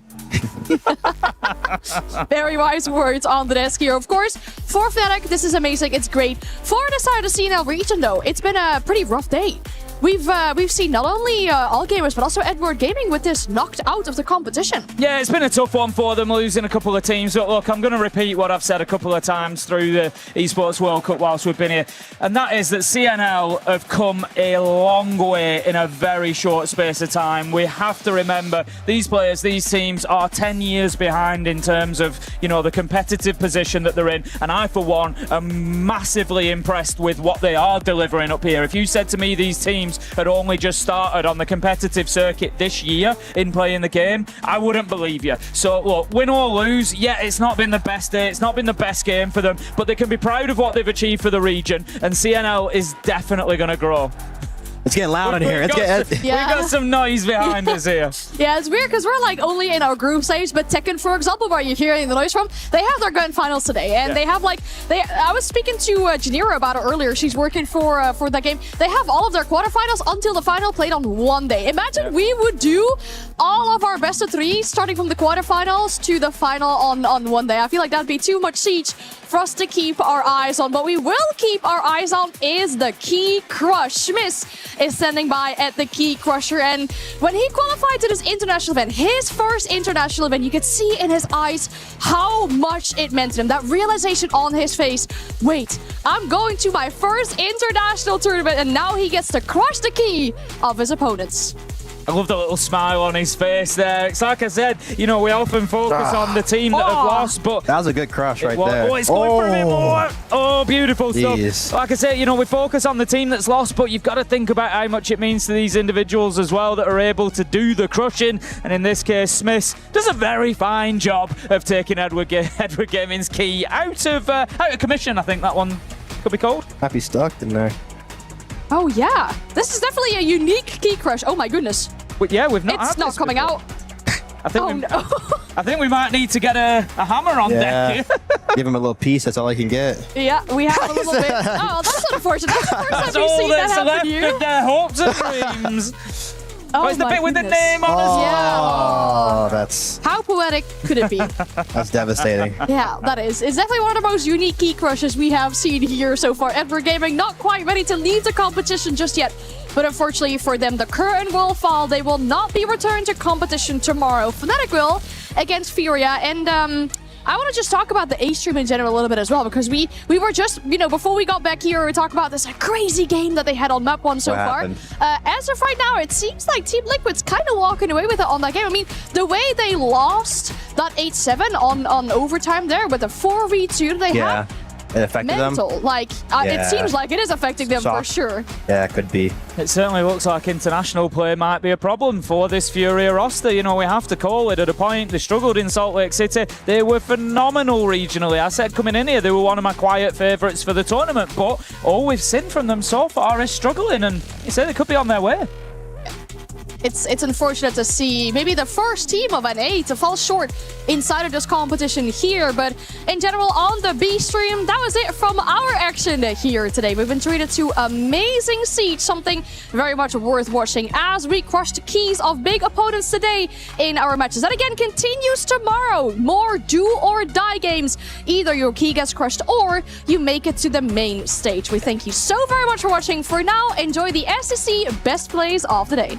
Very wise words on the desk here, of course. For Fnatic, this is amazing. It's great. For the side of CNL region, though, it's been a pretty rough day. We've seen not only All Gamers, but also Edward Gaming with this knocked out of the competition. Yeah, it's been a tough one for them, losing a couple of teams. But look, I'm going to repeat what I've said a couple of times through the Esports World Cup whilst we've been here. And that is that CNL have come a long way in a very short space of time. We have to remember these players, these teams are 10 years behind in terms of, you know, the competitive position that they're in. And I, for one, am massively impressed with what they are delivering up here. If you said to me these teams had only just started on the competitive circuit this year in playing the game, I wouldn't believe you. So look, win or lose, yeah, it's not been the best day, it's not been the best game for them, but they can be proud of what they've achieved for the region, and CNL is definitely going to grow. It's getting loud in here. We've got some noise behind us here. Yeah, it's weird because we're like only in our group stage, but Tekken, for example, where you're hearing the noise from, they have their grand finals today, and they have like I was speaking to Janira about it earlier. She's working for that game. They have all of their quarterfinals until the final played on one day. Imagine we would do all of our best of three starting from the quarterfinals to the final on one day. I feel like that'd be too much siege for us to keep our eyes on. But we will keep our eyes on is the Key Crush. Schmiss is standing by at the Key Crusher, and when he qualified to this international event, his first international event, you could see in his eyes how much it meant to him. That realization on his face, wait, I'm going to my first international tournament, and now he gets to crush the key of his opponents. I love the little smile on his face there. It's like I said, you know, we often focus on the team that have lost, but... That was a good crush right there. Oh, it's going for a bit more. Oh, beautiful stuff. Like I said, you know, we focus on the team that's lost, but you've got to think about how much it means to these individuals as well that are able to do the crushing. And in this case, Smith does a very fine job of taking Edward Gaming's key out of commission, I think that one could be called. Happy stuck in there. Oh, yeah. This is definitely a unique key crush. Oh, my goodness. Yeah, we've not. It's not coming before. out. I think we might need to get a hammer on deck. Give him a little piece. That's all I can get. Yeah, we have a little bit. Oh, that's unfortunate. That's the first time we've seen that happen to you. Of their hopes and dreams. Oh, it's the bit with the name on us. Oh, that's... How poetic could it be? That's devastating. Yeah, that is. It's definitely one of the most unique key crushes we have seen here so far. Edward Gaming not quite ready to leave the competition just yet. But unfortunately for them, the curtain will fall. They will not be returned to competition tomorrow. Fnatic will against Furia. And I want to just talk about the A stream in general a little bit as well, because we were just, you know, before we got back here, we talked about this crazy game that they had on map 1 so far. As of right now, it seems like Team Liquid's kind of walking away with it on that game. I mean, the way they lost that 8-7 on overtime there with the 4v2 they had. It affected mental. them? Like, it seems like it is affecting them for sure. Yeah, it could be. It certainly looks like international play might be a problem for this Furia roster. You know, we have to call it at a point. They struggled in Salt Lake City. They were phenomenal regionally. I said coming in here, they were one of my quiet favourites for the tournament. But all we've seen from them so far is struggling. And you say they could be on their way. it's unfortunate to see maybe the first team of NA to fall short inside of this competition here. But in general, on the B stream, that was it from our action here today. We've been treated to amazing Siege, something very much worth watching as we crushed keys of big opponents today in our matches. That again continues tomorrow. More do or die games. Either your key gets crushed or you make it to the main stage. We thank you so very much for watching. For now, enjoy the SEC best plays of the day.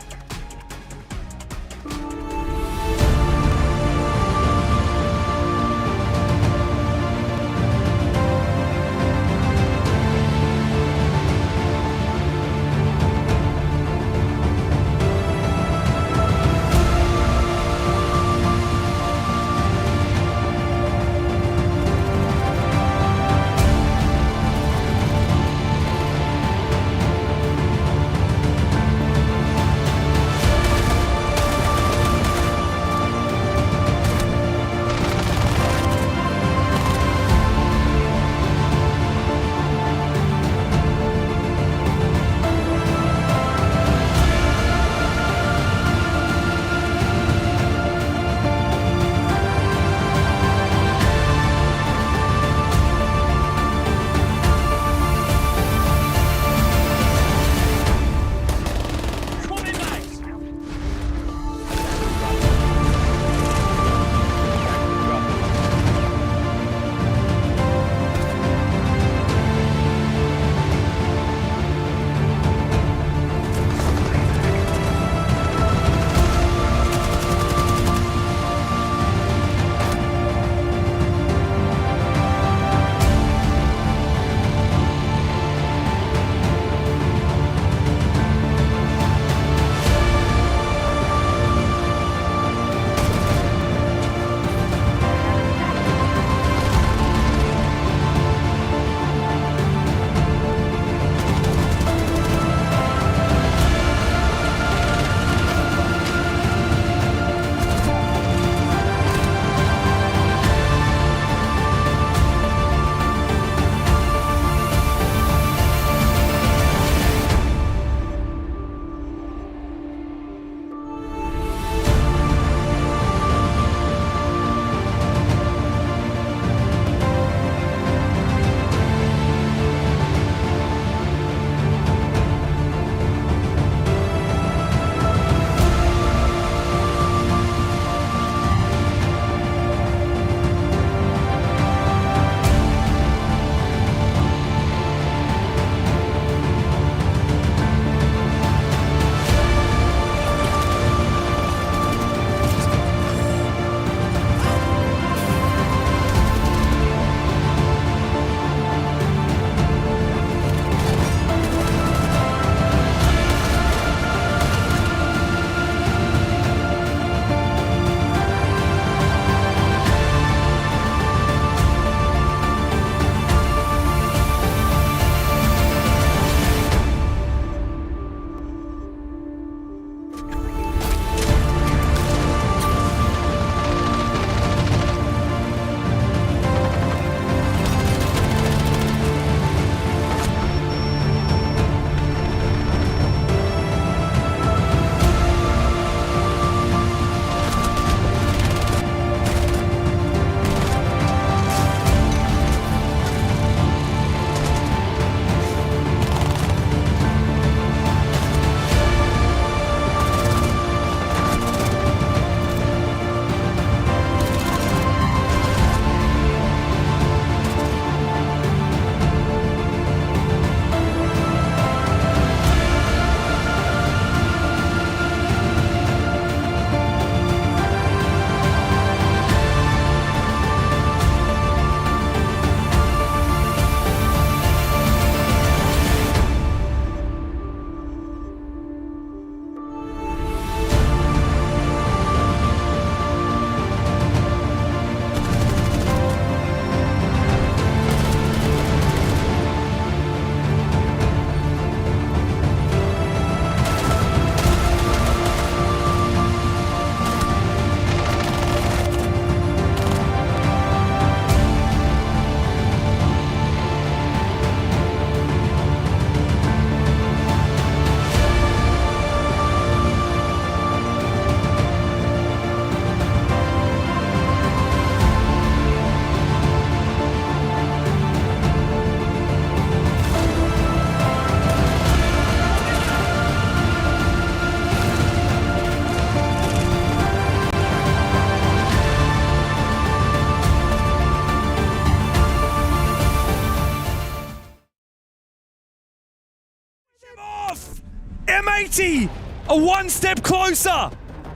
M80 are one step closer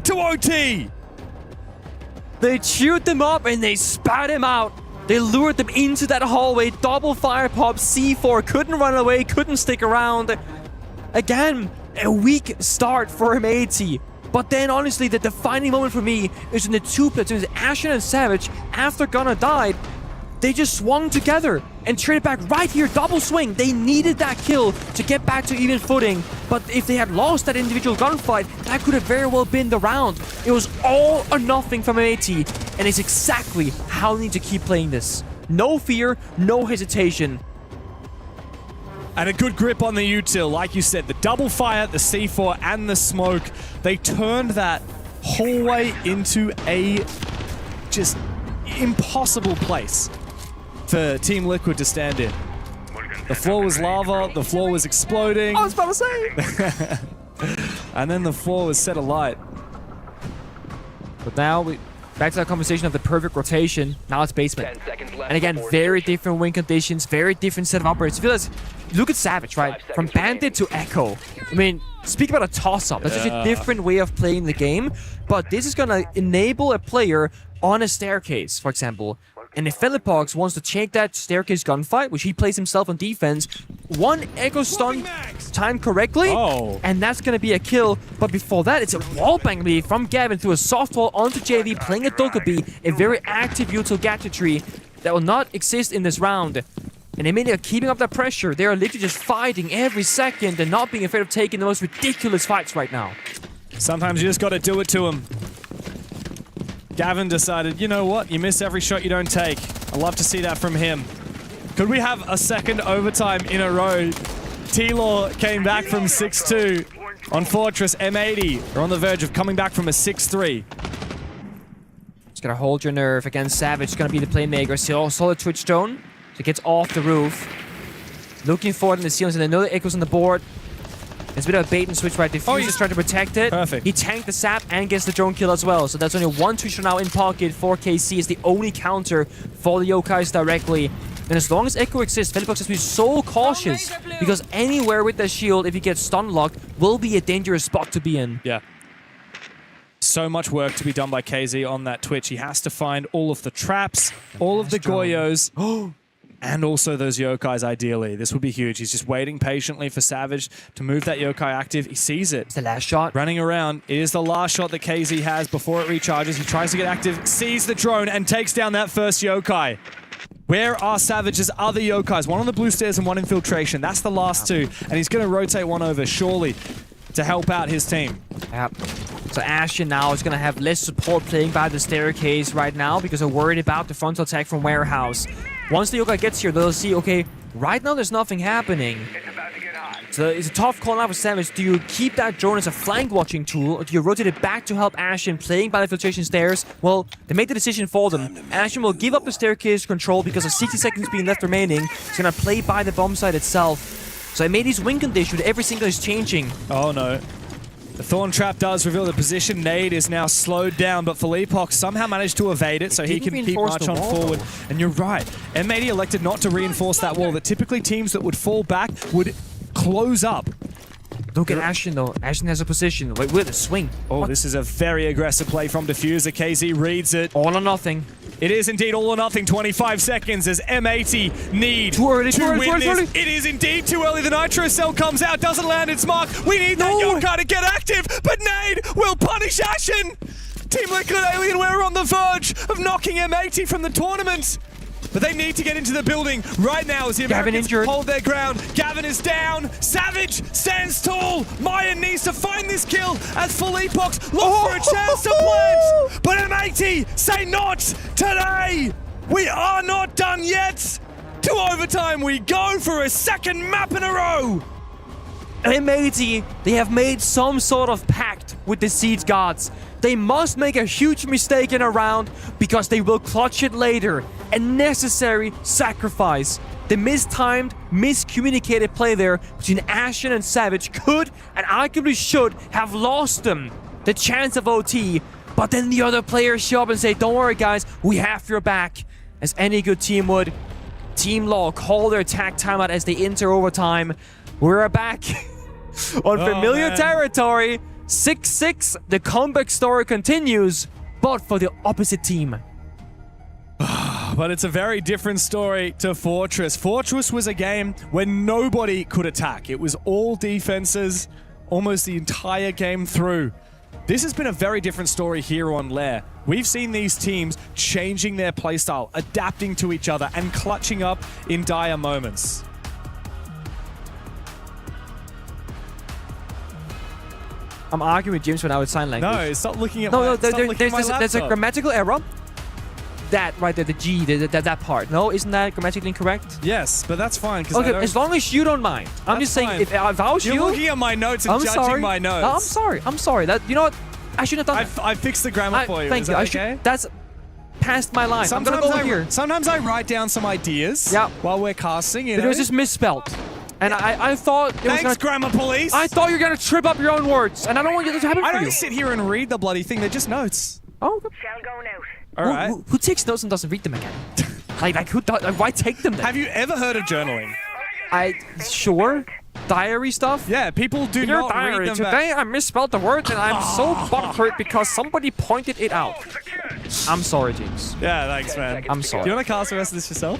to OT. They chewed them up and they spat them out. They lured them into that hallway. Double fire pop. C4 couldn't run away, couldn't stick around. Again, a weak start for M80. But then, honestly, the defining moment for me is in the two platoons, Ashen and Savage, after Gunnar died, they just swung together and traded back right here, double swing. They needed that kill to get back to even footing. But if they had lost that individual gunfight, that could have very well been the round. It was all or nothing from M80, and it's exactly how they need to keep playing this. No fear, no hesitation. And a good grip on the util, like you said, the double fire, the C4, and the smoke. They turned that hallway into a just impossible place for Team Liquid to stand in. The floor was lava, the floor was exploding. I was about to say! And then the floor was set alight. But now, back to that conversation of the perfect rotation. Now it's basement. And again, very different win conditions, very different set of operators. Look at Savage, right? From Bandit to Echo. I mean, speak about a toss-up. That's such a different way of playing the game. But this is going to enable a player on a staircase, for example. And if Philippox wants to take that staircase gunfight, which he plays himself on defense, one Echo stun timed correctly, and that's going to be a kill. But before that, it's a wallbang lead from Gavin through a soft wall onto JV, playing a Dokkaebi, a very active util gadgetry that will not exist in this round. And they are keeping up that pressure. They are literally just fighting every second and not being afraid of taking the most ridiculous fights right now. Sometimes you just got to do it to him. Gavin decided, you know what? You miss every shot you don't take. I love to see that from him. Could we have a second overtime in a row? T-Law came back from 6-2 on Fortress. M80 are on the verge of coming back from a 6-3. Just gotta hold your nerve. Against Savage, it's gonna be the playmaker. Solid Twitch drone. So it gets off the roof. Looking forward in the ceilings, and they know the Echo's on the board. It's a bit of a bait and switch, right? Diffuse is trying to protect it. Perfect. He tanked the sap and gets the drone kill as well. So that's only one Twitcher now in pocket for KC. Is the only counter for the Yokais directly. And as long as Echo exists, Philippox has to be so cautious. Because anywhere with the shield, if he gets stun locked, will be a dangerous spot to be in. Yeah. So much work to be done by KZ on that Twitch. He has to find all of the traps, all of the Goyos. And also those Yokais, ideally. This would be huge. He's just waiting patiently for Savage to move that Yokai active. He sees it. It's the last shot. Running around. It is the last shot that KZ has before it recharges. He tries to get active, sees the drone, and takes down that first Yokai. Where are Savage's other Yokais? One on the blue stairs and one infiltration. That's the last two. And he's going to rotate one over, surely, to help out his team. Yep. So Ashen now is going to have less support playing by the staircase right now because they're worried about the frontal attack from Warehouse. Once the Yokai gets here, they'll see, okay, right now there's nothing happening. So it's a tough call now for Savage. Do you keep that drone as a flank watching tool, or do you rotate it back to help Ashen playing by the filtration stairs? Well, they made the decision for them. Ashen will give up the staircase control because of 60 seconds being left remaining. He's going to play by the bomb site itself. So I made his win condition with every single is changing. Oh no. The Thorn Trap does reveal the position. Nade is now slowed down, but Philippox somehow managed to evade it, so he can keep march on forward. And you're right. M80 elected not to reinforce that wall, that typically teams that would fall back would close up. Look at Ashen, though. Ashen has a position. Wait, with a swing. Oh, what? This is a very aggressive play from Diffuser. KZ reads it. All or nothing. It is indeed all or nothing. 25 seconds as M80 need to win this. It is indeed too early. The Nitro Cell comes out, doesn't land its mark. We need that Yokai to get active, but Nade will punish Ashen. Team Liquid Alienware are on the verge of knocking M80 from the tournament. But they need to get into the building right now as the Americans hold their ground. Gavin is down. Savage stands tall. Mayan needs to find this kill as Philippox looks for a chance to plant. But M80 say not today. We are not done yet. To overtime we go for a second map in a row. M80, they have made some sort of pact with the Siege Gods. They must make a huge mistake in a round because they will clutch it later. A necessary sacrifice. The mistimed, miscommunicated play there between Ashen and Savage could and arguably should have lost them the chance of OT. But then the other players show up and say, don't worry guys, we have your back. As any good team would. Team Law call their attack timeout as they enter overtime. We're back. on familiar territory. 6-6, the comeback story continues, but for the opposite team. But it's a very different story to Fortress. Fortress was a game where nobody could attack. It was all defenses almost the entire game through. This has been a very different story here on Lair. We've seen these teams changing their playstyle, adapting to each other, and clutching up in dire moments. I'm arguing with James when I would sign language. No, stop looking at there's a grammatical error. That right there, the G, that part. No, isn't that grammatically incorrect? Yes, but that's fine. Okay, as long as you don't mind. I'm just saying, if I was you... You're looking at my notes and judging my notes. No, I'm sorry. That, you know what? I shouldn't have done that. I fixed the grammar for you. Thank you. Okay? That's past my line. I'm going to go over here. Sometimes I write down some ideas while we're casting. But it was just misspelled. And I thought it was Thanks, grammar police. I thought you were going to trip up your own words. And I don't want you to happen for you. I don't sit here and read the bloody thing. They're just notes. Oh, okay. Shall go now. All right. Who takes notes and doesn't read them again? Why take them then? Have you ever heard of journaling? Sure. Diary stuff? Yeah, people do Dear not diary, read them today I misspelled the word and I'm so butthurt because somebody pointed it out. I'm sorry, James. Yeah, thanks, man. I'm sorry. Do you want to cast the rest of this yourself?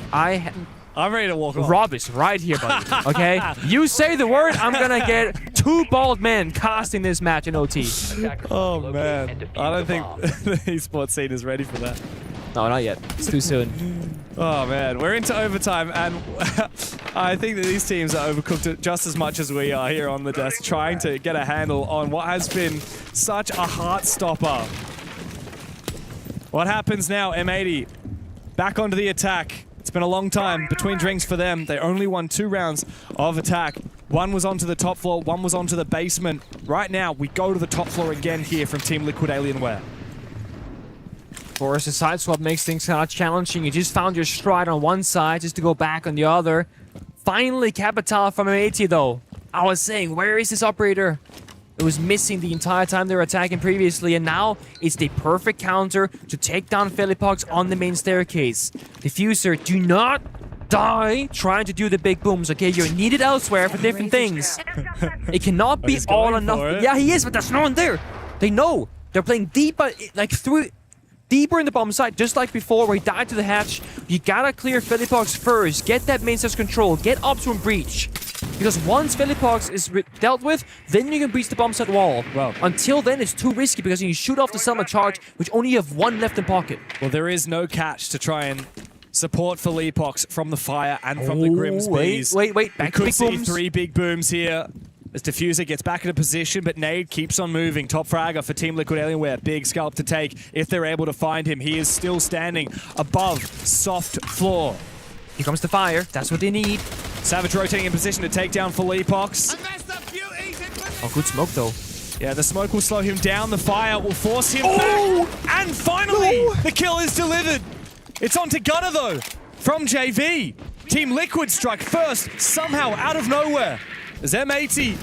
I'm ready to walk off. Rob is right here, buddy. Okay? You say the word, I'm gonna get 2 bald men casting this match in OT. Oh, man. I don't think the esports scene is ready for that. No, not yet. It's too soon. Oh, man. We're into overtime, and I think that these teams are overcooked just as much as we are here on the desk, trying to get a handle on what has been such a heart-stopper. What happens now? M80 back onto the attack. It's been a long time between drinks for them. They only won 2 rounds of attack. One was onto the top floor, one was onto the basement. Right now, we go to the top floor again here from Team Liquid Alienware. Of course, the side swap makes things kind of challenging. You just found your stride on one side just to go back on the other. Finally, capital from M80 though. I was saying, where is this operator? It was missing the entire time they were attacking previously, and now it's the perfect counter to take down Philippox on the main staircase. Diffuser, do not die trying to do the big booms, okay? You're needed elsewhere for different things. It cannot be all or nothing. Yeah, he is, but there's no one there. They know. They're playing deep, like deeper in the bomb site, just like before where he died to the hatch. You gotta clear Philippox first. Get that main stairs control. Get up to a breach. Because once Philippox is dealt with, then you can breach the bomb site wall. Well, until then, it's too risky because you shoot off the Selma charge, which only you have 1 left in pocket. Well, there is no catch to try and support Philippox from the fire and from the Grimsby's. Wait. Back to big see booms. 3 big booms here. As Diffuser gets back into position, but Nade keeps on moving. Top fragger for Team Liquid Alienware. Big scalp to take if they're able to find him. He is still standing above soft floor. Here comes the fire. That's what they need. Savage rotating in position to take down Philippox. Oh, good smoke though. Yeah, the smoke will slow him down. The fire will force him back. And finally, the kill is delivered. It's on to Gunner though, from JV. Team Liquid strike first, somehow out of nowhere. As M80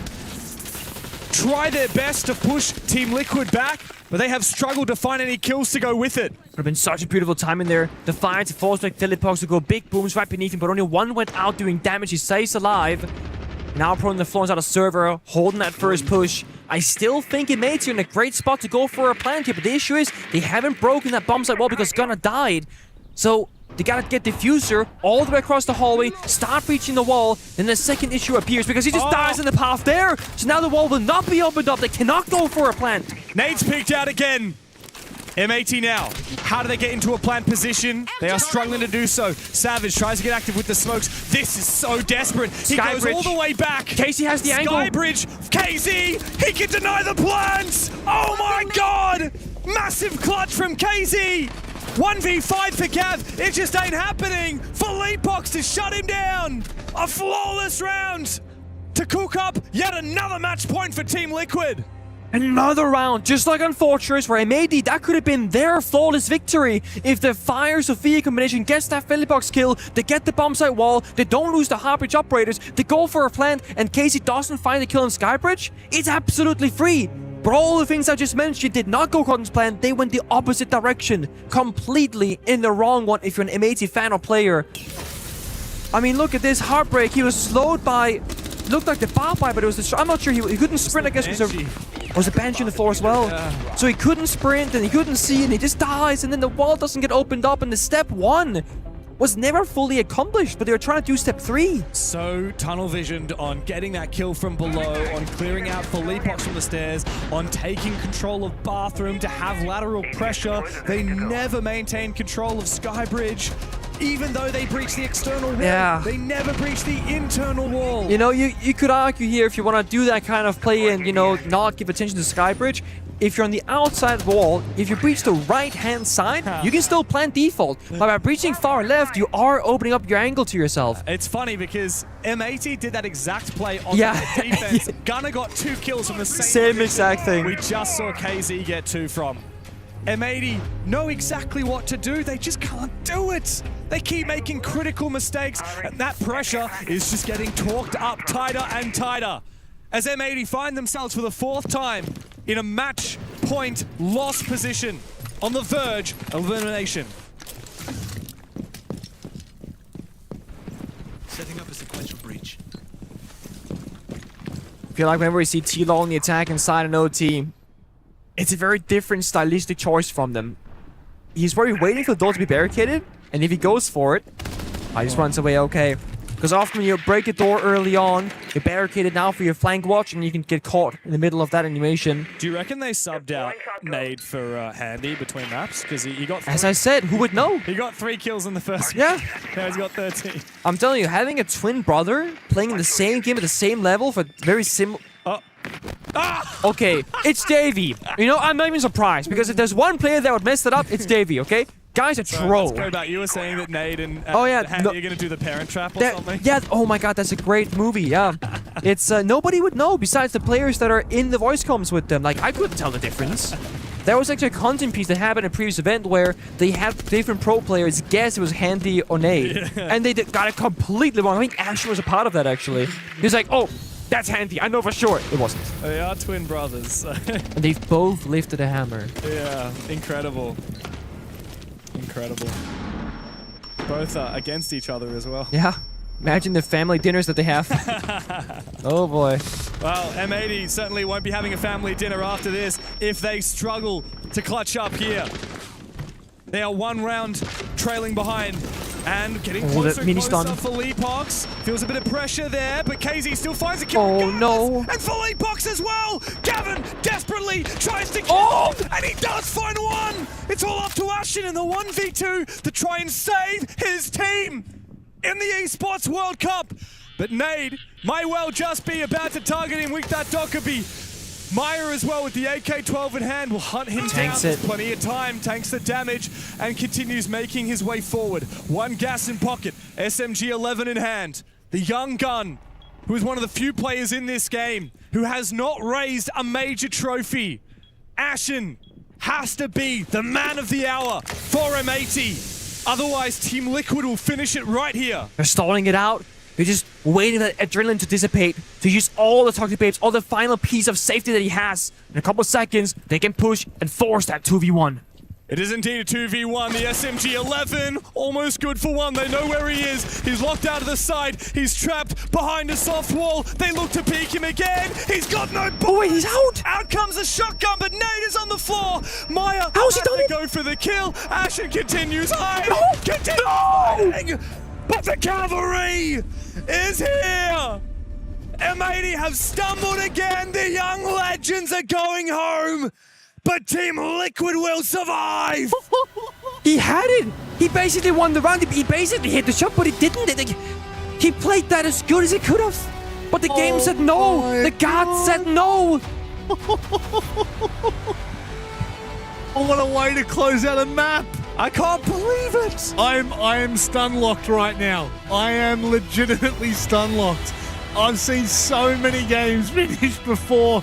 try their best to push Team Liquid back, but they have struggled to find any kills to go with it. Would have been such a beautiful time in there. The fire to force back Philippox to go big booms right beneath him, but only 1 went out doing damage. He stays alive. Now prone the floor inside a server, holding that first push. I still think M80 are in a great spot to go for a plant here, but the issue is they haven't broken that bomb site wall because Gunner died. So they gotta get Diffuser all the way across the hallway, start breaching the wall, then the second issue appears because he just dies in the path there. So now the wall will not be opened up. They cannot go for a plant. Nade's picked out again. M80 now. How do they get into a plant position? They are struggling to do so. Savage tries to get active with the smokes. This is so desperate. He goes all the way back. Casey has the angle. Skybridge. KZ. He can deny the plants. Oh my god. Massive clutch from KZ. 1v5 for Cav. It just ain't happening. Philippox to shut him down. A flawless round to cook up yet another match point for Team Liquid. Another round, just like on Fortress, where M80, that could have been their flawless victory. If the Fire-Sophia combination gets that Philippox kill, they get the bomb site wall, they don't lose the Heartbridge operators, they go for a plant, and Casey doesn't find the kill on Skybridge, it's absolutely free. But all the things I just mentioned did not go Cotton's plan, they went the opposite direction. Completely in the wrong one if you're an M80 fan or player. I mean, look at this Heartbreak, he was slowed by looked like the bar fight, but it was the... I'm not sure. He couldn't sprint, I guess, because there was a bench on the floor as well. Yeah. So he couldn't sprint, and he couldn't see, and he just dies, and then the wall doesn't get opened up, and the step 1 was never fully accomplished, but they were trying to do step 3. So tunnel visioned on getting that kill from below, on clearing out Philippox from the stairs, on taking control of bathroom to have lateral pressure. They never maintained control of Skybridge. Even though they breached the external wall, Yeah. they never breached the internal wall. You know, you could argue here, if you want to do that kind of play and, you know, not give attention to Skybridge, if you're on the outside wall, if you breach the right-hand side, you can still plant default. But by breaching far left, you are opening up your angle to yourself. It's funny because M80 did that exact play on Yeah. the defense. Gunner got 2 kills from the Same exact thing. We just saw KZ get 2 from. M80 know exactly what to do, they just can't do it. They keep making critical mistakes, and that pressure is just getting torqued up tighter and tighter. As M80 find themselves for the 4th time in a match point loss position on the verge of elimination. Setting up a sequential breach. I feel like whenever we see T-Law on the attack inside an OT, it's a very different stylistic choice from them. He's probably waiting for the door to be barricaded, and if he goes for it, he just runs away okay. Because often when you break a door early on, you barricade it now for your flank watch, and you can get caught in the middle of that animation. Do you reckon they subbed out Nade for Handy between maps? Because he got... As I said, who would know? He got 3 kills in the first Yeah. game. Now he's got 13. I'm telling you, having a twin brother playing in the same game at the same level for very similar... Okay, it's Davey. You know, I'm not even surprised, because if there's one player that would mess that up, it's Davey, okay? Guy's a troll. Let's go back. You were saying that Nade and Handy are going to do the parent trap or something? Yeah, oh my god, that's a great movie, yeah. It's, nobody would know besides the players that are in the voice comms with them. Like, I couldn't tell the difference. There was actually a content piece that happened in a previous event where they had different pro players guess it was Handy or Nade. Yeah. And they got it completely wrong. I think Asher was a part of that, actually. He was like, oh, that's Handy, I know for sure. It wasn't. They are twin brothers. And they've both lifted a hammer. Yeah, incredible. Incredible. Both are against each other as well. Yeah. Imagine the family dinners that they have. Oh boy. Well, M80 certainly won't be having a family dinner after this if they struggle to clutch up here. They are 1 round trailing behind and getting closer and closer for Philippox. Feels a bit of pressure there, but KZ still finds a kill. Oh no. And Philippox as well. Gavin desperately tries to kill him, and he does find one. It's all up to Ashen in the 1v2 to try and save his team in the Esports World Cup. But Nade may well just be about to target him with that Dokkaebi. Meyer as well with the AK-12 in hand will hunt him down. There's plenty of time, tanks the damage, and continues making his way forward. 1 gas in pocket, SMG-11 in hand. The young gun, who is one of the few players in this game who has not raised a major trophy. Ashen has to be the man of the hour for M80. Otherwise, Team Liquid will finish it right here. They're stalling it out. They're just waiting for that adrenaline to dissipate, to use all the toxic babes, all the final piece of safety that he has. In a couple seconds, they can push and force that 2v1. It is indeed a 2v1. The SMG-11, almost good for 1. They know where he is. He's locked out of the side. He's trapped behind a soft wall. They look to peek him again. He's got no bullets. Oh, wait, he's out. Out comes a shotgun, but Nade is on the floor. Meyer How's he done to it? go for the kill. Ashen continues high. No. Continues fighting. But the cavalry is here. M80 have stumbled again. The young legends are going home. But Team Liquid will survive! He had it! He basically won the round. He basically hit the shot, but he didn't. He played that as good as he could have. But the game said no. The gods said no. What a way to close out a map! I can't believe it! I am stun locked right now. I am legitimately stun locked. I've seen so many games finish before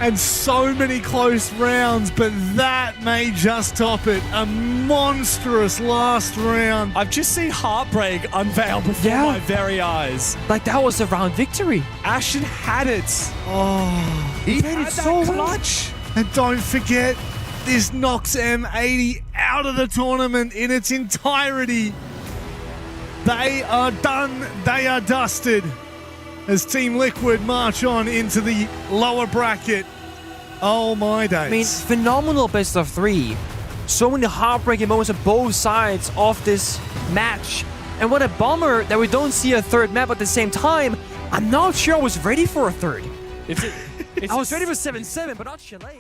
and so many close rounds, but that may just top it. A monstrous last round. I've just seen heartbreak unveil before my very eyes. Like that was a round victory. Ashen had it. Oh, he had that so clutch. And don't forget, this knocks M80 out of the tournament in its entirety. They are done. They are dusted. as Team Liquid march on into the lower bracket. Oh my days. I mean, phenomenal best of 3. So many heartbreaking moments on both sides of this match. And what a bummer that we don't see a third map at the same time. I'm not sure I was ready for a third. I was ready for 7-7, but not Chile.